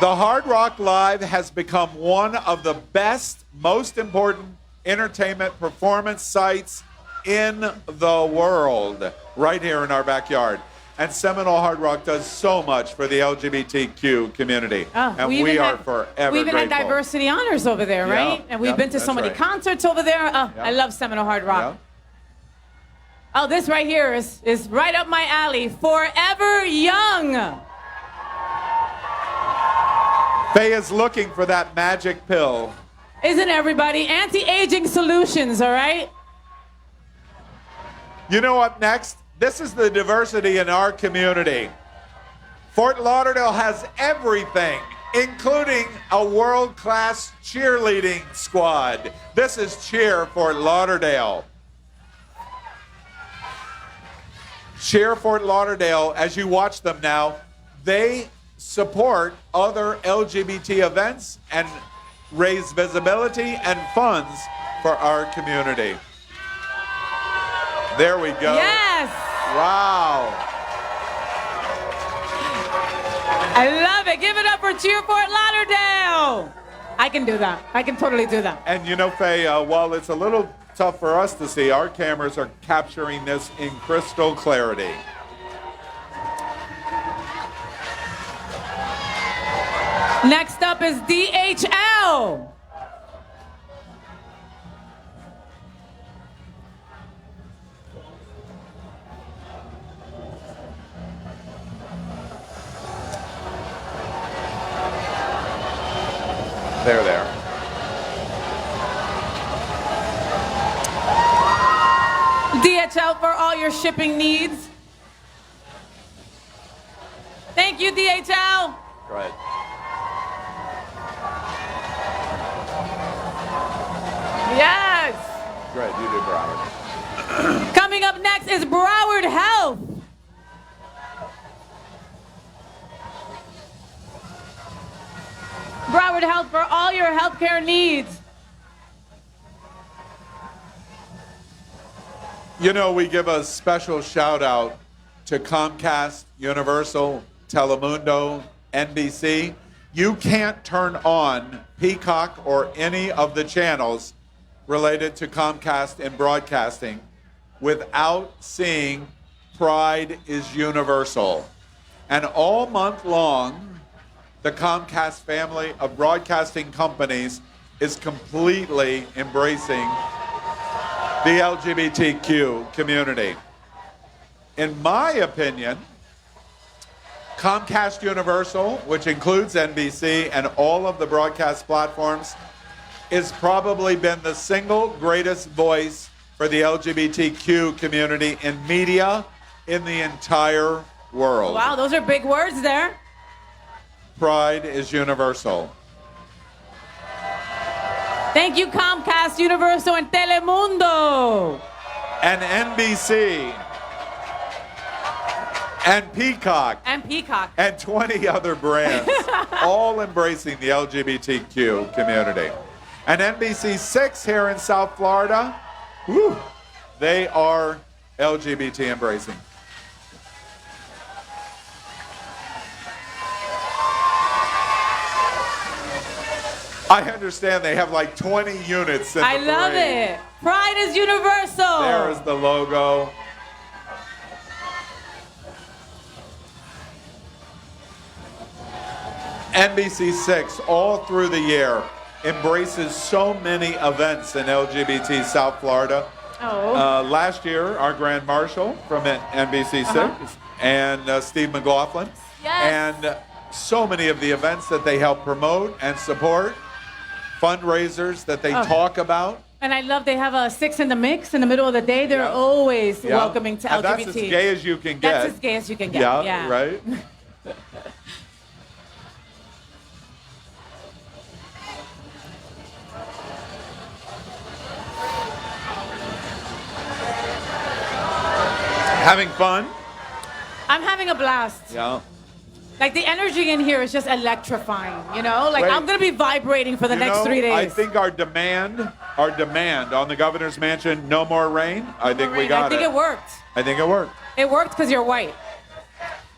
The Hard Rock Live has become one of the best, most important entertainment performance sites in the world, right here in our backyard. And Seminole Hard Rock does so much for the LGBTQ community. And we are forever We even grateful. had diversity honors over there, Yeah, right? And we've yeah, been to so that's many right. concerts over there. Oh, I love Seminole Hard Rock. Oh, this right here is right up my alley. Forever Young. Faye is looking for that magic pill. Isn't everybody? Anti-aging solutions, all right? You know up next? This is the diversity in our community. Fort Lauderdale has everything, including a world-class cheerleading squad. This is Cheer Fort Lauderdale. Cheer Fort Lauderdale, as you watch them now, they support other LGBT events and raise visibility and funds for our community. There we go. Yes. Wow. I love it. Give it up for Cheer Fort Lauderdale. I can do that. I can totally do that. And you know, Faye, while it's a little tough for us to see, our cameras are capturing this in crystal clarity. Next up is DHL. There. DHL for all your shipping needs. Thank you, DHL. Right. Yes. Great, you do, Broward. Coming up next is Broward Health. Broward Health for all your healthcare needs. You know, we give a special shout out to Comcast, Universal, Telemundo, NBC. You can't turn on Peacock or any of the channels related to Comcast and broadcasting without seeing Pride is Universal. And all month long, the Comcast family of broadcasting companies is completely embracing the LGBTQ community. In my opinion, Comcast Universal, which includes NBC and all of the broadcast platforms, has probably been the single greatest voice for the LGBTQ community in media in the entire world. Wow, those are big words there. Pride is universal. Thank you, Comcast, Universal, and Telemundo. And NBC. And Peacock. And Peacock. And 20 other brands, all embracing the LGBTQ community. And NBC6 here in South Florida, whew, they are LGBT embracing. I understand they have like 20 units in the I love parade. it. Pride is universal. There is the logo. NBC6 all through the year embraces so many events in LGBT South Florida. Oh. Last year, our Grand Marshal from NBC6 and Steve McLaughlin. Yes. And so many of the events that they help promote and support, fundraisers that they talk about. And I love they have a 6 in the mix in the middle of the day. They're always welcoming to And LGBT. that's as gay as you can get. That's as gay as you can get. Yeah, right? Having fun? I'm having a blast. Yeah. Like the energy in here is just electrifying, you know? Like Wait. I'm gonna be vibrating for the You next know, 3 days. I think our demand on the governor's mansion, no more rain, I think we got I think it worked. I think it worked. It worked because you're white.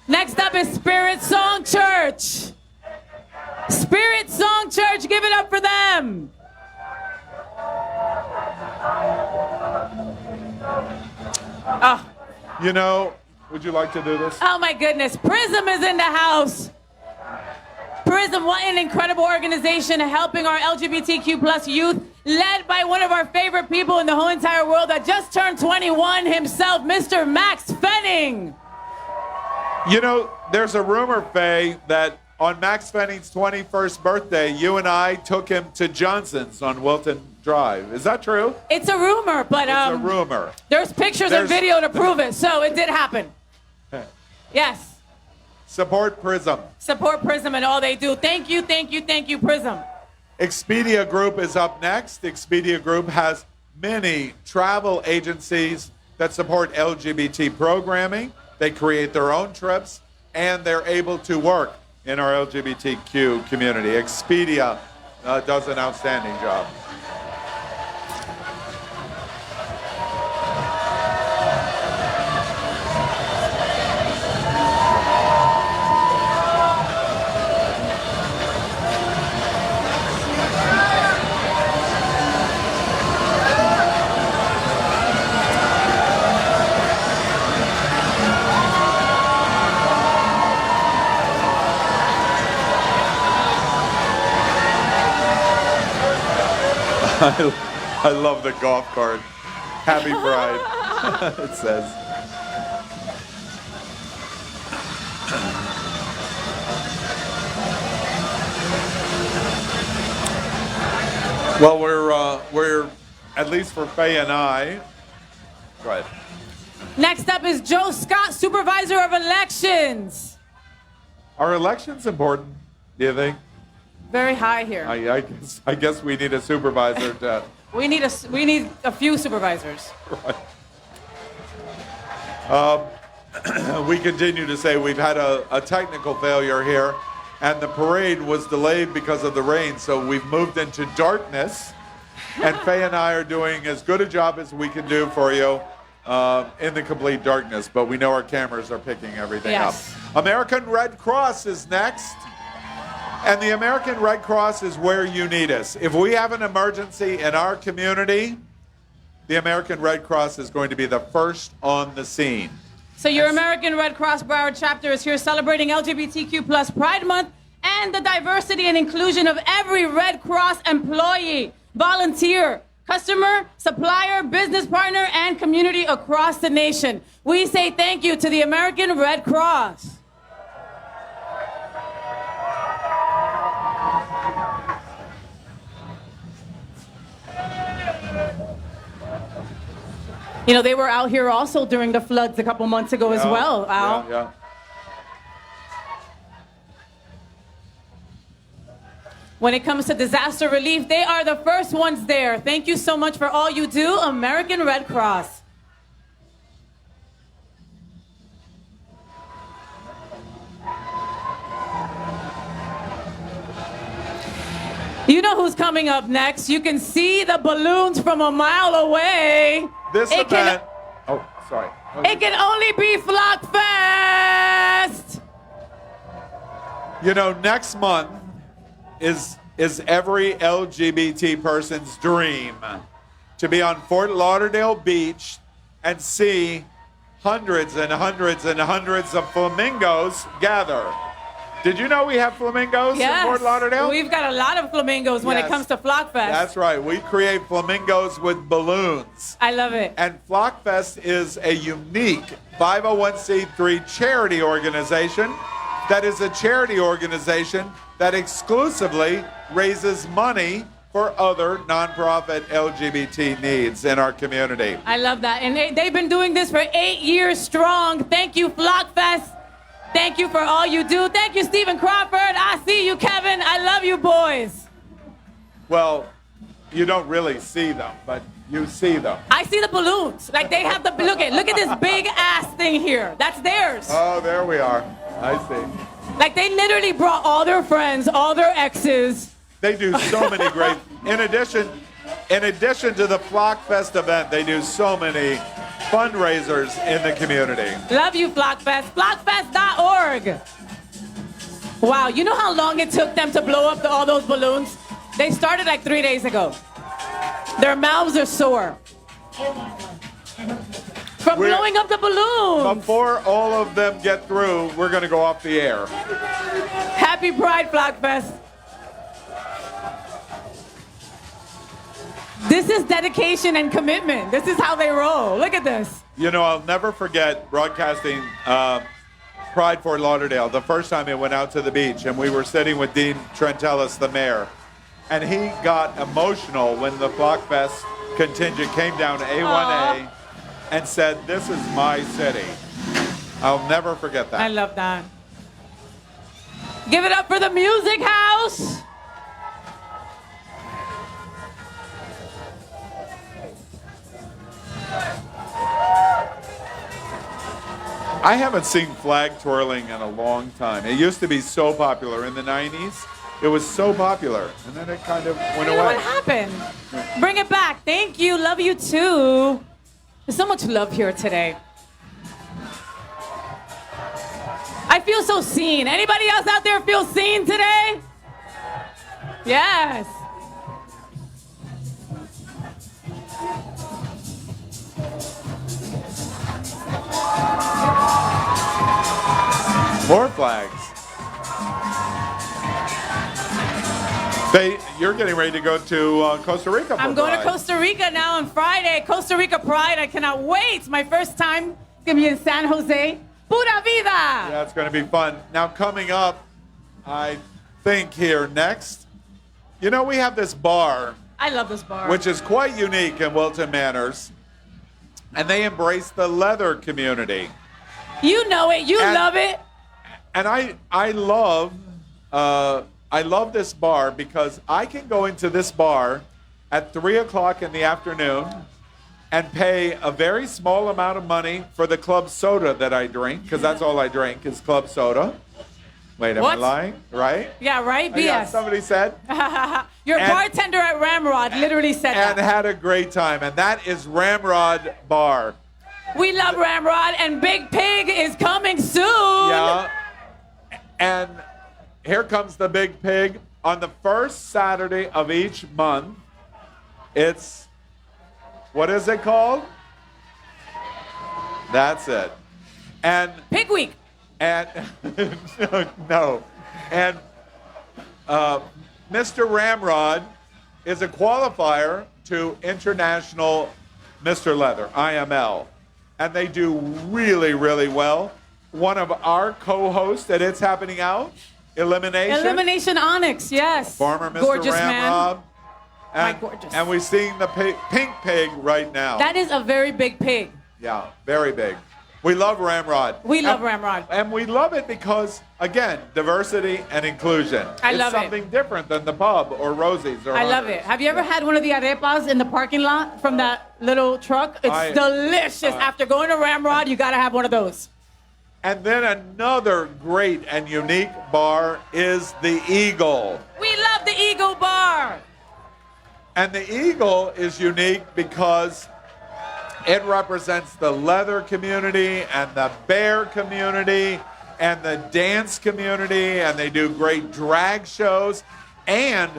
Next up is Spirit Song Church. Spirit Song Church, give it up for them. Oh. You know, would you like to do this? Oh my goodness, Prism is in the house. Prism, what an incredible organization helping our LGBTQ plus youth, led by one of our favorite people in the whole entire world that just turned 21 himself, Mr. Max Fenning. You know, there's a rumor, Faye, that on Max Fenning's 21st birthday, you and I took him to Johnson's on Wilton Drive. Is that true? It's a rumor, but It's a rumor. there's pictures and video to prove it, so it did happen. Yes. Support Prism. Support Prism and all they do. Thank you, thank you, thank you, Prism. Expedia Group is up next. Expedia Group has many travel agencies that support LGBT programming. They create their own trips, and they're able to work in our LGBTQ community. Expedia does an outstanding job. I love the golf cart. Happy Pride, it says. Well, we're at least for Faye and I. Go ahead. Next up is Joe Scott, Supervisor of Elections. Are elections important, do you think? Very high here. I guess we need a supervisor to. We need a few supervisors. Right. We continue to say we've had a technical failure here, and the parade was delayed because of the rain, so we've moved into darkness, and Faye and I are doing as good a job as we can do for you in the complete darkness, but we know our cameras are picking everything up. American Red Cross is next. And the American Red Cross is where you need us. If we have an emergency in our community, the American Red Cross is going to be the first on the scene. So your American Red Cross Broward chapter is here celebrating LGBTQ plus Pride Month and the diversity and inclusion of every Red Cross employee, volunteer, customer, supplier, business partner, and community across the nation. We say thank you to the American Red Cross. You know, they were out here also during the floods a couple months ago as well, Al. Yeah. When it comes to disaster relief, they are the first ones there. Thank you so much for all you do, American Red Cross. You know who's coming up next. You can see the balloons from a mile away. This event. Oh, sorry. It can only be Flock Fest. You know, next month is every LGBT person's dream to be on Fort Lauderdale Beach and see hundreds and hundreds and hundreds of flamingos gather. Did you know we have flamingos in Fort Lauderdale? We've got a lot of flamingos when it comes to Flock Fest. That's right. We create flamingos with balloons. I love it. And Flock Fest is a unique 501c3 charity organization that is a charity organization that exclusively raises money for other nonprofit LGBT needs in our community. I love that. And they've been doing this for 8 years strong. Thank you, Flockfest. Thank you for all you do. Thank you, Stephen Crawford. I see you, Kevin. I love you, boys. Well, you don't really see them, but you see them. I see the balloons. Like they have the, look at this big ass thing here. That's theirs. Oh, there we are. I see. Like they literally brought all their friends, all their exes. They do so many great, in addition to the Flockfest event, they do so many fundraisers in the community. Love you, Flockfest. Flockfest.org. Wow, you know how long it took them to blow up all those balloons? They started like 3 days ago. Their mouths are sore from blowing up the balloons. Before all of them get through, we're going to go off the air. Happy Pride, Flockfest. This is dedication and commitment. This is how they roll. Look at this. You know, I'll never forget broadcasting Pride Fort Lauderdale, the first time it went out to the beach, and we were sitting with Dean Trentellis, the mayor, and he got emotional when the Flockfest contingent came down to A1A and said, "This is my city." I'll never forget that. I love that. Give it up for the Music House. I haven't seen flag twirling in a long time. It used to be so popular in the 90s. It was so popular, and then it kind of went away. What happened? Bring it back. Thank you. Love you too. There's so much love here today. I feel so seen. Anybody else out there feel seen today? Yes. More flags. You're getting ready to go to Costa Rica. I'm going to Costa Rica now on Friday. Costa Rica Pride. I cannot wait. It's my first time. It's going to be in San Jose. Pura vida. Yeah, it's going to be fun. Now, coming up, I think here next, you know, we have this bar. I love this bar. Which is quite unique in Wilton Manors. And they embrace the leather community. You know it. You love it. And I love this bar because I can go into this bar at 3 o'clock in the afternoon and pay a very small amount of money for the club soda that I drink, because that's all I drink is club soda. Wait, am I lying? Right? Yeah, right? BS. Yeah, somebody said. Your bartender at Ramrod literally said And that. had a great time. And that is Ramrod Bar. We love Ramrod, and Big Pig is coming soon. Yeah. And here comes the Big Pig. On the first Saturday of each month, it's, what is it called? That's it. And Pig Week. And no. And Mr. Ramrod is a qualifier to International Mr. Leather, IML. And they do really, really well. One of our co-hosts at It's Happening Out, Elimination Onyx, yes. Former Mr. Gorgeous Ramrod. man. And we're seeing the pink pig right now. That is a very big pig. Yeah, very big. We love Ramrod. We love Ramrod. And we love it because, again, diversity and inclusion. I love it. It's something different than the pub or Rosie's or I love others. it. Have you ever had one of the arepas in the parking lot from that little truck? It's delicious. After going to Ramrod, you got to have one of those. And then another great and unique bar is the Eagle. We love the Eagle Bar. And the Eagle is unique because it represents the leather community and the bear community and the dance community, and they do great drag shows. And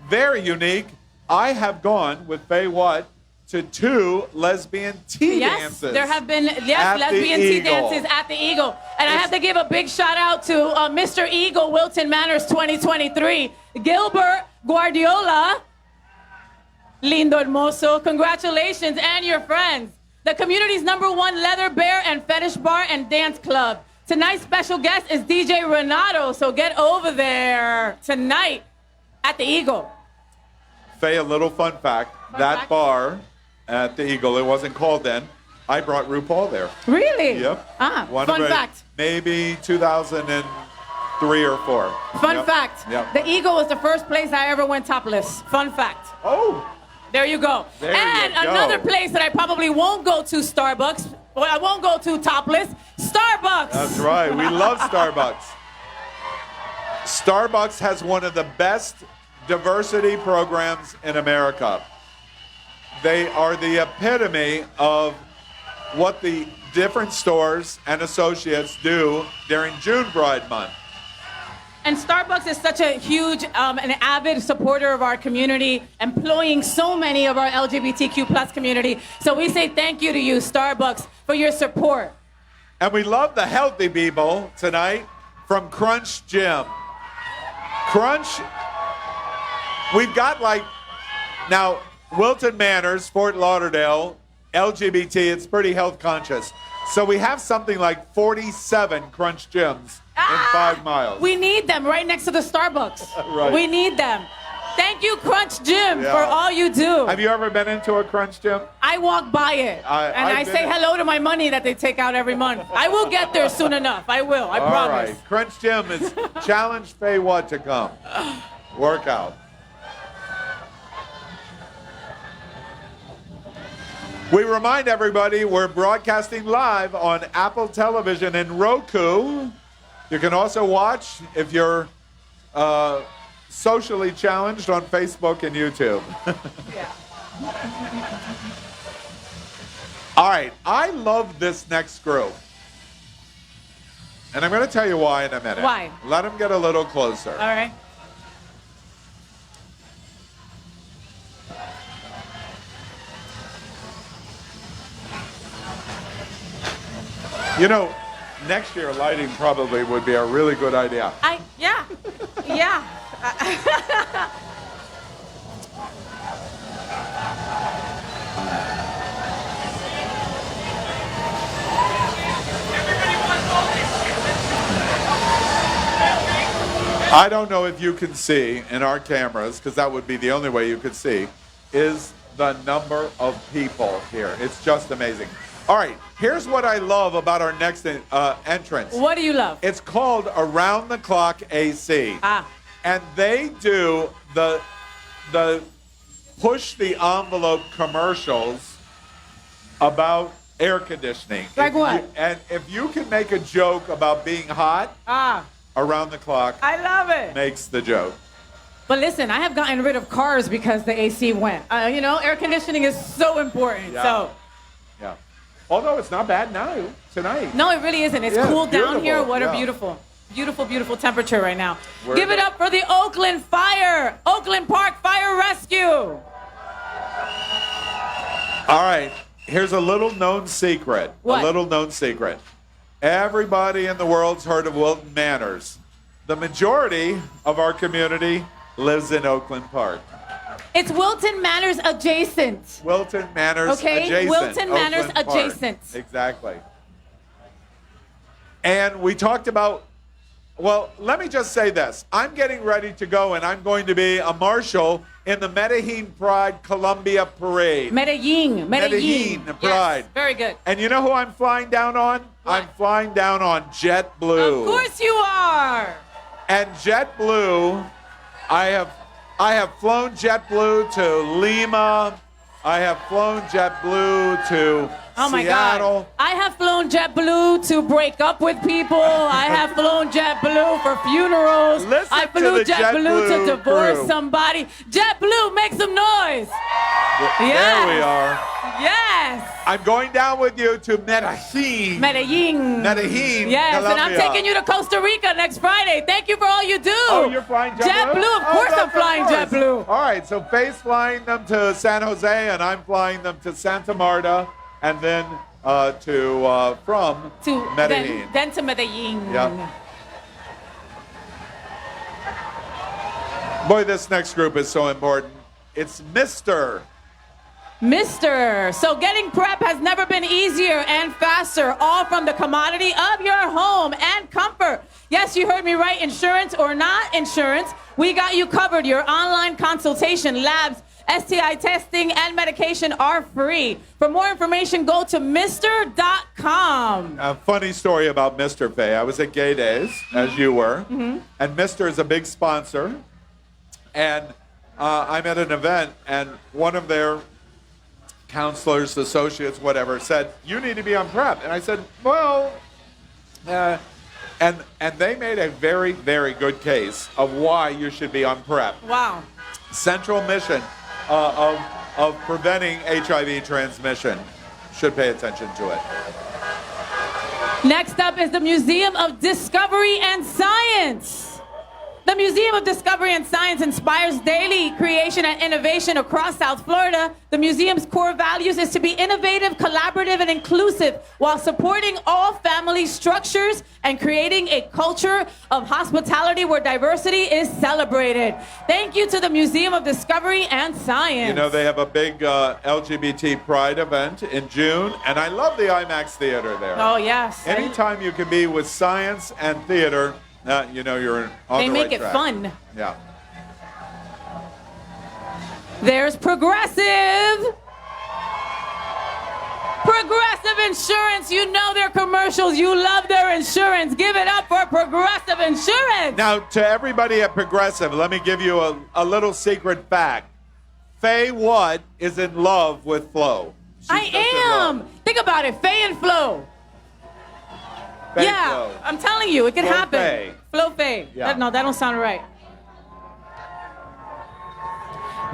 very unique, I have gone with Faye Watt to 2 lesbian tea dances. There have been at lesbian the tea Eagle. dances at the Eagle. And I have to give a big shout out to Mr. Eagle Wilton Manors 2023, Gilbert Guardiola. Lindo Hermoso, congratulations, and your friends. The community's #1 leather, bear, and fetish bar and dance club. Tonight's special guest is DJ Renato, so get over there tonight at the Eagle. Faye, a little fun fact. That bar at the Eagle, it wasn't called then. I brought RuPaul there. Really? Yep. Fun fact. Maybe 2003 or 4. Fun fact. Yep. The Eagle was the first place I ever went topless. Fun fact. Oh. There you go. There and you go. another place that I probably won't go to, Starbucks. Well, I won't go to topless. Starbucks. That's right. We love Starbucks. Starbucks has one of the best diversity programs in America. They are the epitome of what the different stores and associates do during June Pride Month. And Starbucks is such a huge and avid supporter of our community, employing so many of our LGBTQ plus community. So we say thank you to you, Starbucks, for your support. And we love the healthy people tonight from Crunch Gym. Crunch, we've got now Wilton Manors, Fort Lauderdale, LGBT, it's pretty health conscious. So we have something like 47 Crunch Gyms in 5 miles. We need them right next to the Starbucks. Right. We need them. Thank you, Crunch Gym, Yeah. for all you do. Have you ever been into a Crunch Gym? I walk by it, and I I've say been- hello to my money that they take out every month. I will get there soon enough. I will. I All promise. right. Crunch Gym is challenge Faye What to come. Workout. We remind everybody we're broadcasting live on Apple Television and Roku. You can also watch if you're socially challenged on Facebook and YouTube. All right, I love this next group. And I'm going to tell you why in a minute. Why? Let them get a little closer. All right. You know, next year lighting probably would be a really good idea. Yeah. Yeah. I don't know if you can see in our cameras, because that would be the only way you could see, is the number of people here. It's just amazing. All right, here's what I love about our next entrance. What do you love? It's called Around the Clock AC. And they do the push the envelope commercials about air conditioning. Like what? And if you can make a joke about being hot, Around the Clock I love it. makes the joke. But listen, I have gotten rid of cars because the AC went. You know, air conditioning is so important. Yeah. So. Yeah. Although it's not bad now, tonight. No, it really isn't. It's Yeah, cooled down beautiful, here. What yeah. a beautiful, beautiful temperature right now. We're Give it up for the Oakland Fire, Oakland Park Fire Rescue. All right, here's a little known secret. What? A little known secret. Everybody in the world's heard of Wilton Manors. The majority of our community lives in Oakland Park. It's Wilton Manors adjacent. Wilton Manors Okay, adjacent. Wilton Manors Oakland Park. adjacent. Exactly. And we talked about, well, let me just say this. I'm getting ready to go, and I'm going to be a marshal in the Medellin Pride Columbia Parade. Medellin. Medellin Pride. Yes, very good. And you know who I'm flying down on? I'm flying down on JetBlue. Of course you are. And JetBlue, I have flown JetBlue to Lima. I have flown JetBlue to Oh my Seattle. God. I have flown JetBlue to break up with people. I have flown JetBlue for funerals. I flew the JetBlue to JetBlue divorce crew. somebody. JetBlue, make some noise. There Yes. we are. Yes. I'm going down with you to Medellin. Medellin. Medellin, Yes, and I'm Colombia. taking you to Costa Rica next Friday. Thank you for all you do. Oh, you're flying JetBlue? JetBlue, of Oh, course yes, I'm flying of course. JetBlue. All right, so Faye's flying them to San Jose, and I'm flying them to Santa Marta, and then from Medellin. Then to Medellin. Yep. Boy, this next group is so important. It's Mr. Mr. So getting prep has never been easier and faster, all from the commodity of your home and comfort. Yes, you heard me right, insurance or not insurance, we got you covered. Your online consultation, labs, STI testing, and medication are free. For more information, go to Mr.com. A funny story about Mr. Faye. I was at Gay Days, as you were, and Mr. is a big sponsor. And I'm at an event, and one of their counselors, associates, whatever, said, "You need to be on prep." And I said, "Well," and they made a very, very good case of why you should be on prep. Wow. Central mission of preventing HIV transmission. Should pay attention to it. Next up is the Museum of Discovery and Science. The Museum of Discovery and Science inspires daily creation and innovation across South Florida. The museum's core values is to be innovative, collaborative, and inclusive while supporting all family structures and creating a culture of hospitality where diversity is celebrated. Thank you to the Museum of Discovery and Science. You know, they have a big LGBT Pride event in June, and I love the IMAX Theater there. Oh, yes. Anytime you can be with science and theater, you know you're on They the make right it track. fun. Yeah. There's Progressive. Progressive Insurance. You know their commercials. You love their insurance. Give it up for Progressive Insurance. Now, to everybody at Progressive, let me give you a little secret fact. Faye Watt is in love with Flo. I am. Think about it. Faye and Flo. Faye Yeah, Flo. I'm telling you, it can Flo happen. Faye. Flo Faye. Yeah. No, that don't sound right.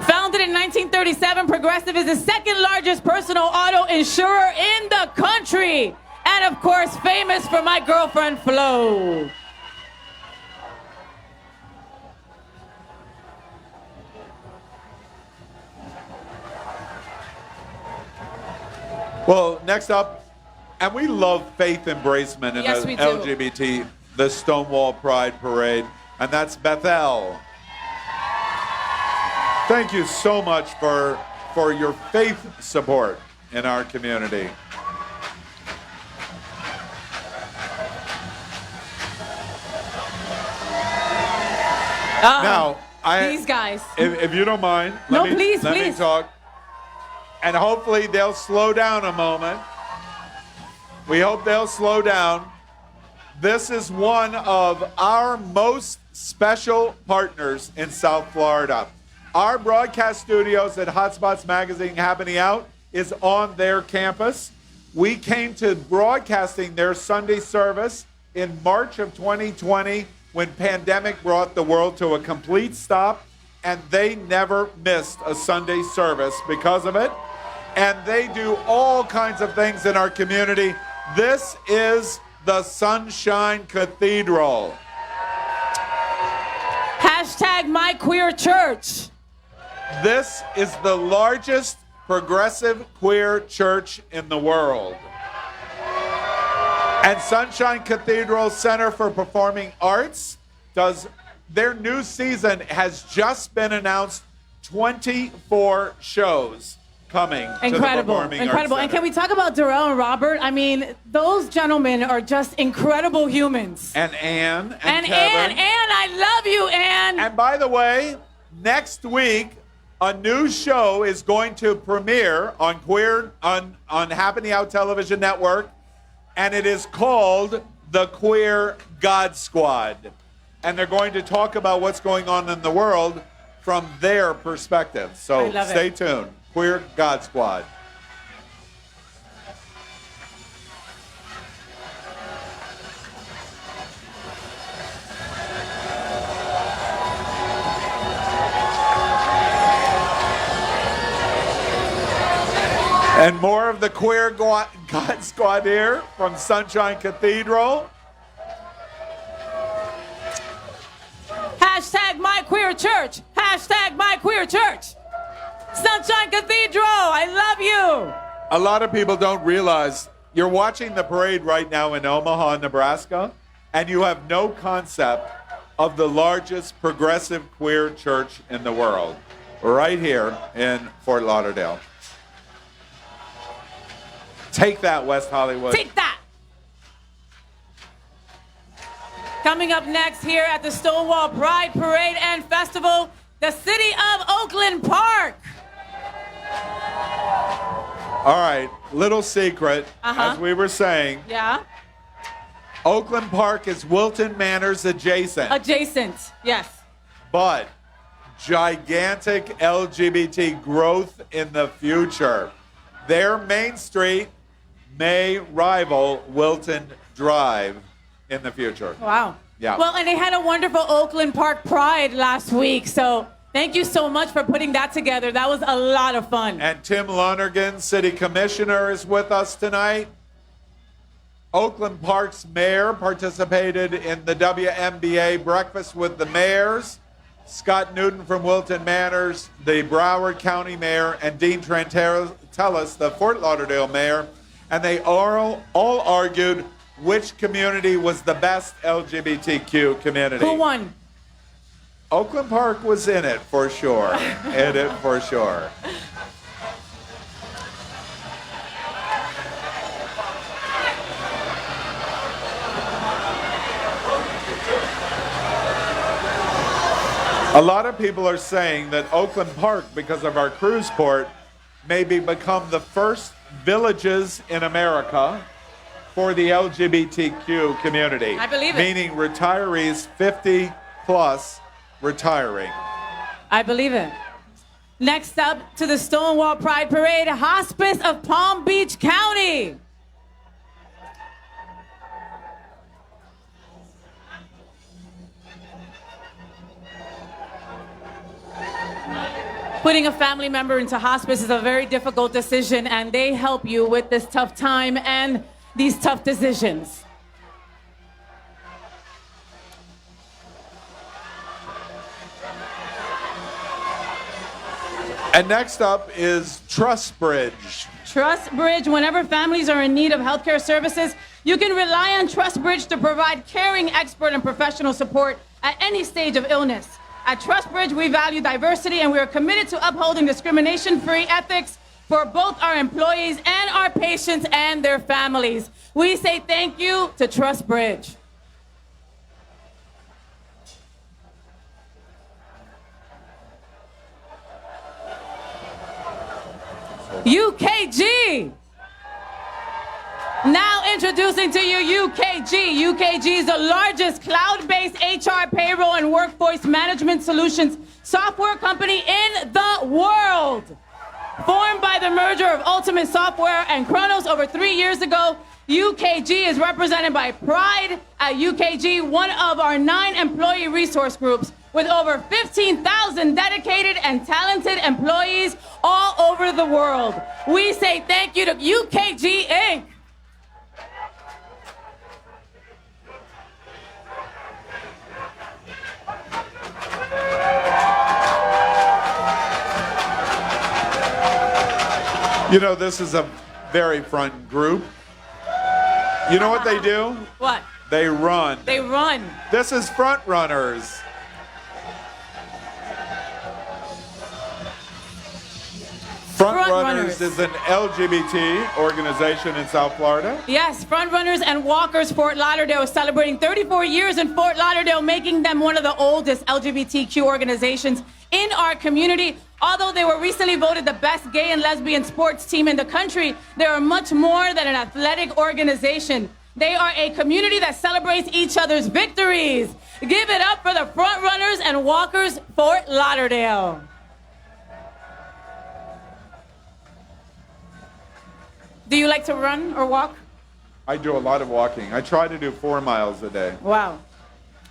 Founded in 1937, Progressive is the second largest personal auto insurer in the country. And of course, famous for my girlfriend, Flo. Well, next up, and we love faith embracement in Yes, the we do. LGBT, the Stonewall Pride Parade, and that's Bethel. Thank you so much for your faith support in our community. Now, These guys. if you don't mind, No, let me please. talk. And hopefully they'll slow down a moment. We hope they'll slow down. This is one of our most special partners in South Florida. Our broadcast studios at Hotspots Magazine Happening Out is on their campus. We came to broadcasting their Sunday service in March of 2020 when pandemic brought the world to a complete stop, and they never missed a Sunday service because of it. And they do all kinds of things in our community. This is the Sunshine Cathedral. Hashtag My Queer Church. This is the largest progressive queer church in the world. And Sunshine Cathedral Center for Performing Arts does, their new season has just been announced, 24 shows coming to the Incredible, Performing incredible. Arts And can we talk about Darrell and Robert? I mean, those gentlemen are just incredible humans. And Ann And Kevin. Ann, I love you, Ann. And by the way, next week, a new show is going to premiere on on Happening Out Television Network, and it is called The Queer God Squad. And they're going to talk about what's going on in the world from their perspective. I So love stay it. tuned. Queer God Squad. And more of the Queer God Squad here from Sunshine Cathedral. Hashtag My Queer Church. Hashtag My Queer Church. Sunshine Cathedral, I love you. A lot of people don't realize you're watching the parade right now in Omaha, Nebraska, and you have no concept of the largest progressive queer church in the world, right here in Fort Lauderdale. Take that, West Hollywood. Take that. Coming up next here at the Stonewall Pride Parade and Festival, the city of Oakland Park. All right, little secret, Uh-huh. as we were saying, Yeah. Oakland Park is Wilton Manors adjacent, Adjacent. Yes. but gigantic LGBT growth in the future. Their Main Street may rival Wilton Drive in the future. Wow. Yeah. Well, and they had a wonderful Oakland Park Pride last week. So thank you so much for putting that together. That was a lot of fun. And Tim Lonergan, City Commissioner, is with us tonight. Oakland Park's mayor participated in the WNBA Breakfast with the Mayors. Scott Newton from Wilton Manors, the Broward County Mayor, and Dean Trantelis, the Fort Lauderdale Mayor. And they all argued which community was the best LGBTQ community. Who won? Oakland Park was in it for sure. In it for sure. A lot of people are saying that Oakland Park, because of our cruise port, maybe become the first villages in America for the LGBTQ community. I believe it. Meaning retirees 50 plus retiring. I believe it. Next up to the Stonewall Pride Parade, Hospice of Palm Beach County. Putting a family member into hospice is a very difficult decision, and they help you with this tough time and these tough decisions. And next up is Trust Bridge. Trust Bridge, whenever families are in need of healthcare services, you can rely on Trust Bridge to provide caring, expert, and professional support at any stage of illness. At Trust Bridge, we value diversity, and we are committed to upholding discrimination-free ethics for both our employees and our patients and their families. We say thank you to Trust Bridge. UKG. Now introducing to you UKG. UKG is the largest cloud-based HR, payroll, and workforce management solutions software company in the world. Formed by the merger of Ultimate Software and Kronos over 3 years ago, UKG is represented by Pride at UKG, one of our 9 employee resource groups with over 15,000 dedicated and talented employees all over the world. We say thank you to UKG Inc. You know, this is a very front group. You know what they do? What? They run. They run. This is Front Runners. Front Runners is an LGBT organization in South Florida. Yes, Frontrunners and Walkers Fort Lauderdale is celebrating 34 years in Fort Lauderdale, making them one of the oldest LGBTQ organizations in our community. Although they were recently voted the best gay and lesbian sports team in the country, they are much more than an athletic organization. They are a community that celebrates each other's victories. Give it up for the Frontrunners and Walkers Fort Lauderdale. Do you like to run or walk? I do a lot of walking. I try to do 4 miles a day. Wow.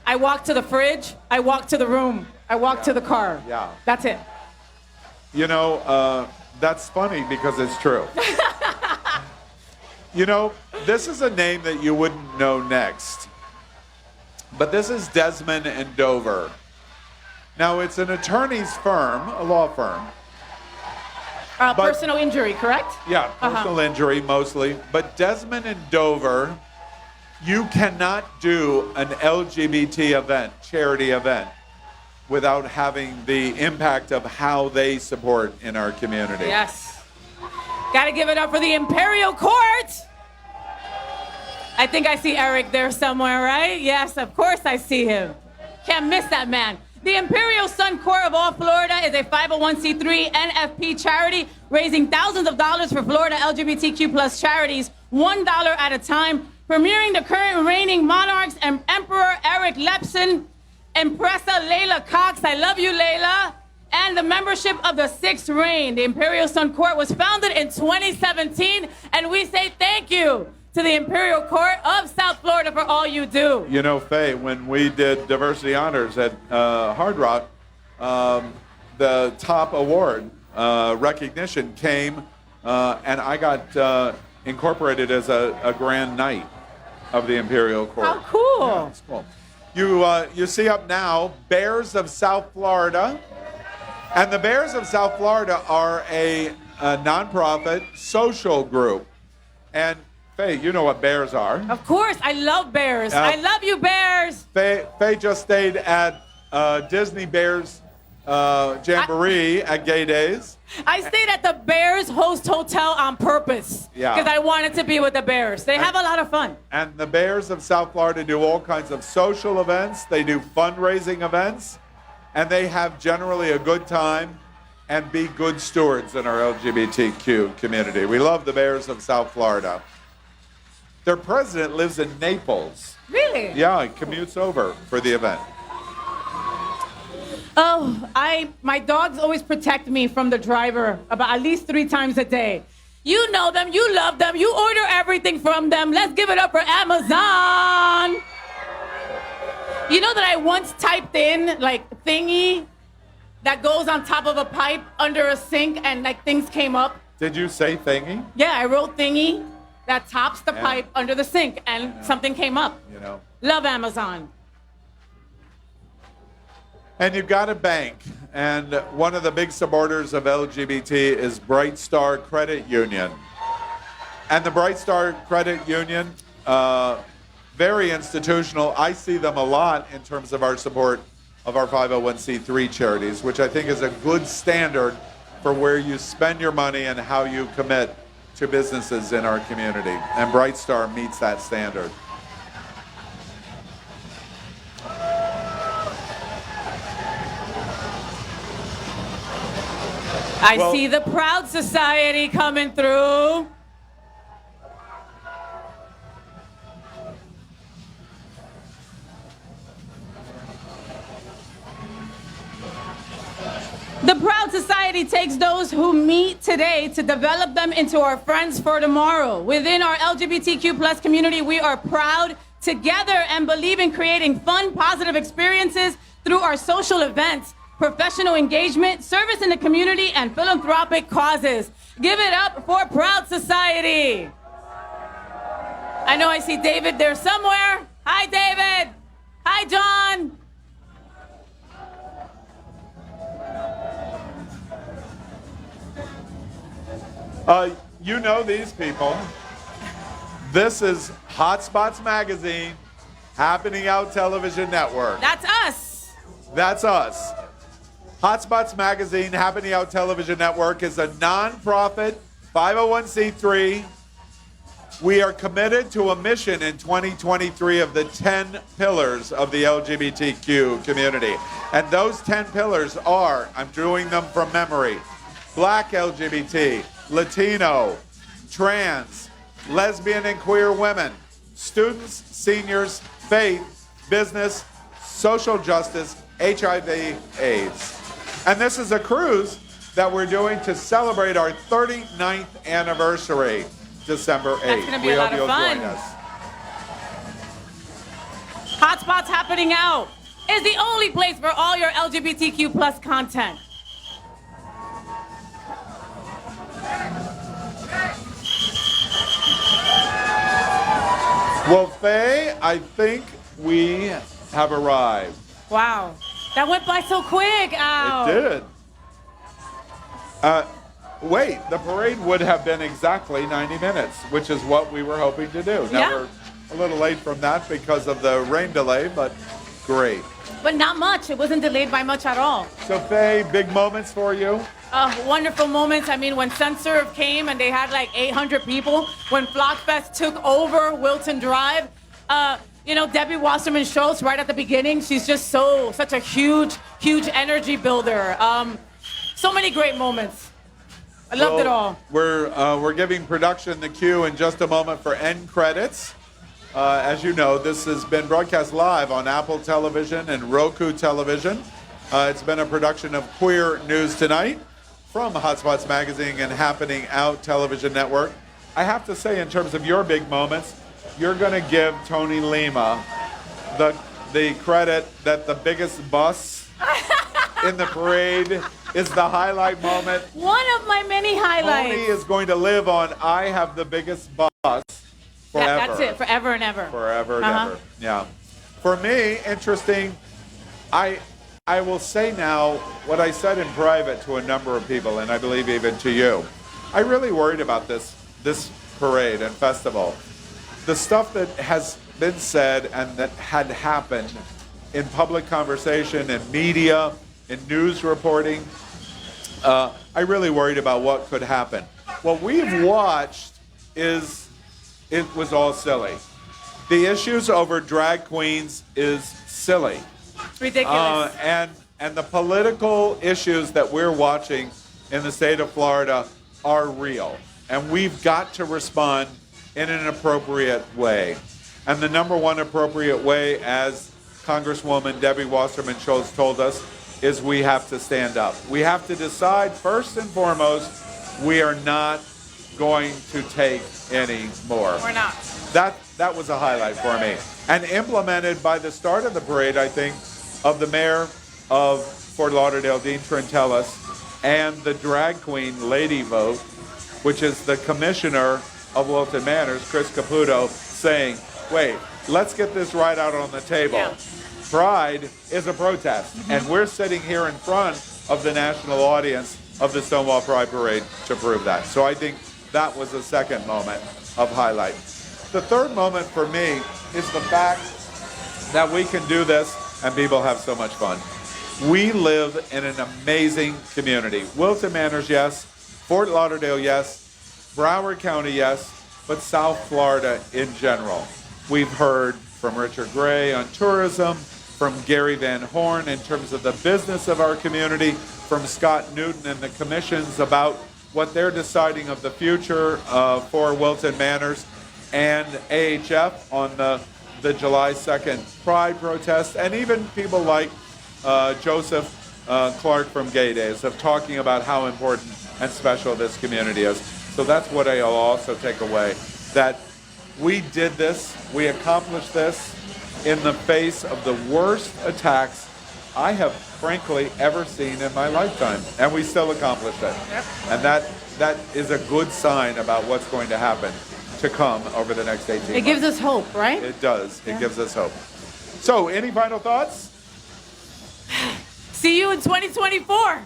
I walk to the fridge. I walk to the room. I walk to the car. Yeah. That's it. You know, that's funny because it's true. You know, this is a name that you wouldn't know next. But this is Desmond and Dover. Now, it's an attorney's firm, a law firm. Personal injury, correct? Yeah, personal injury mostly. But Desmond and Dover, you cannot do an LGBT event, charity event, without having the impact of how they support in our community. Yes. Gotta give it up for the Imperial Court. I think I see Eric there somewhere, right? Yes, of course I see him. Can't miss that man. The Imperial Sun Court of all Florida is a 501c3 NFP charity raising thousands of dollars for Florida LGBTQ plus charities, $1 at a time, premiering the current reigning monarchs and Emperor Eric Lepson, Empresa Layla Cox, I love you, Layla, and the membership of the Sixth Reign. The Imperial Sun Court was founded in 2017, and we say thank you to the Imperial Court of South Florida for all you do. You know, Faye, when we did Diversity Honors at Hard Rock, the top award recognition came, and I got incorporated as a Grand Knight of the Imperial Court. How cool. Yeah, it's cool. You see up now, Bears of South Florida. And the Bears of South Florida are a nonprofit social group. And Faye, you know what bears are. Of course, I love bears. I love you, bears. Faye just stayed at Disney Bears Jamboree at Gay Days. I stayed at the Bears Host Hotel on purpose. Yeah. Because I wanted to be with the Bears. They have a lot of fun. And the Bears of South Florida do all kinds of social events. They do fundraising events. And they have generally a good time and be good stewards in our LGBTQ community. We love the Bears of South Florida. Their president lives in Naples. Really? Yeah, he commutes over for the event. Oh, my dogs always protect me from the driver about at least 3 times a day. You know them, you love them, you order everything from them. Let's give it up for Amazon. You know that I once typed in like thingy that goes on top of a pipe under a sink and like things came up? Did you say thingy? Yeah, I wrote thingy that tops the pipe under the sink and something came up. You know. Love Amazon. And you've got a bank, and one of the big supporters of LGBT is Bright Star Credit Union. And the Bright Star Credit Union, very institutional. I see them a lot in terms of our support of our 501c3 charities, which I think is a good standard for where you spend your money and how you commit to businesses in our community. And Bright Star meets that standard. I see the Proud Society coming through. The Proud Society takes those who meet today to develop them into our friends for tomorrow. Within our LGBTQ plus community, we are proud together and believe in creating fun, positive experiences through our social events, professional engagement, service in the community, and philanthropic causes. Give it up for Proud Society. I know I see David there somewhere. Hi, David. Hi, John. You know these people. This is Hotspots Magazine, Happening Out Television Network. That's us. That's us. Hotspots Magazine, Happening Out Television Network is a nonprofit 501c3. We are committed to a mission in 2023 of the 10 pillars of the LGBTQ community. And those 10 pillars are, I'm doing them from memory, Black LGBT, Latino, trans, lesbian and queer women, students, seniors, faith, business, social justice, HIV/AIDS. And this is a cruise that we're doing to celebrate our 39th anniversary, December 8th. That's going to be we a hope lot of you'll fun. join us. Hotspots Happening Out is the only place for all your LGBTQ plus content. Well, Faye, I think we have arrived. Wow. That went by so quick. Ow. It did. Wait, the parade would have been exactly 90 minutes, which is what we were hoping to do. Now we're a little late from that because of the rain delay, but great. but not much. It wasn't delayed by much at all. So, Faye, big moments for you? Wonderful moments. I mean, when SunServe came and they had like 800 people, when Flockfest took over Wilton Drive, Debbie Wasserman Schultz right at the beginning, she's just such a huge energy builder. So many great moments. I loved it all. We're giving production the cue in just a moment for end credits. As you know, this has been broadcast live on Apple Television and Roku Television. It's been a production of Queer News Tonight from Hotspots Magazine and Happening Out Television Network. I have to say, in terms of your big moments, you're going to give Tony Lima the credit that the biggest bus in the parade is the highlight moment. One of my many highlights. Tony is going to live on I have the biggest bus forever. That's it, forever and ever. Forever and ever. Yeah. For me, interesting, I will say now what I said in private to a number of people, and I believe even to you. I really worried about this parade and festival. The stuff that has been said and that had happened in public conversation, in media, in news reporting, I really worried about what could happen. What we've watched it was all silly. The issues over drag queens is silly. It's ridiculous. And the political issues that we're watching in the state of Florida are real. And we've got to respond in an appropriate way. And the number one appropriate way, as Congresswoman Debbie Wasserman Schultz told us, is we have to stand up. We have to decide, first and foremost, we are not going to take any more. We're not. That was a highlight for me. And implemented by the start of the parade, I think, of the mayor of Fort Lauderdale, Dean Trentellus, and the drag queen lady vote, which is the commissioner of Wilton Manors, Chris Caputo, saying, wait, let's get this right out on the table. Yeah. Pride is a protest, and we're sitting here in front of the national audience of the Stonewall Pride Parade to prove that. So I think that was the second moment of highlight. The third moment for me is the fact that we can do this and people have so much fun. We live in an amazing community. Wilton Manors, yes. Fort Lauderdale, yes. Broward County, yes. But South Florida in general. We've heard from Richard Gray on tourism, from Gary Van Horn in terms of the business of our community, from Scott Newton and the commissions about what they're deciding of the future for Wilton Manors, and AHF on the July 2nd Pride protest, and even people like Joseph Clark from Gay Days of talking about how important and special this community is. So that's what I'll also take away, that we did this, we accomplished this in the face of the worst attacks I have frankly ever seen in my lifetime, and we still accomplished it. Yep. And that is a good sign about what's going to happen to come over the next 18 months. It gives us hope, right? It does. It gives us hope. So, any final thoughts? See you in 2024.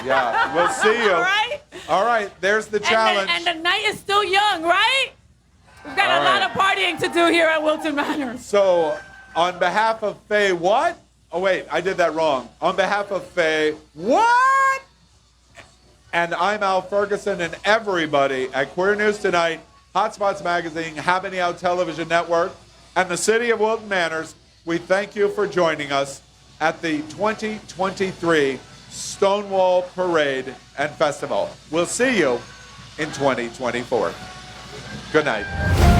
Yeah, we'll see you. All right? All right, there's the challenge. And the night is still young, right? We've got a lot of partying to do here at Wilton Manors. So, on behalf of Faye, what? Oh, wait, I did that wrong. On behalf of Faye, what? And I'm Al Ferguson, and everybody at Queer News Tonight, Hotspots Magazine, Happening Out Television Network, and the City of Wilton Manors, we thank you for joining us at the 2023 Stonewall Parade and Festival. We'll see you in 2024. Good night.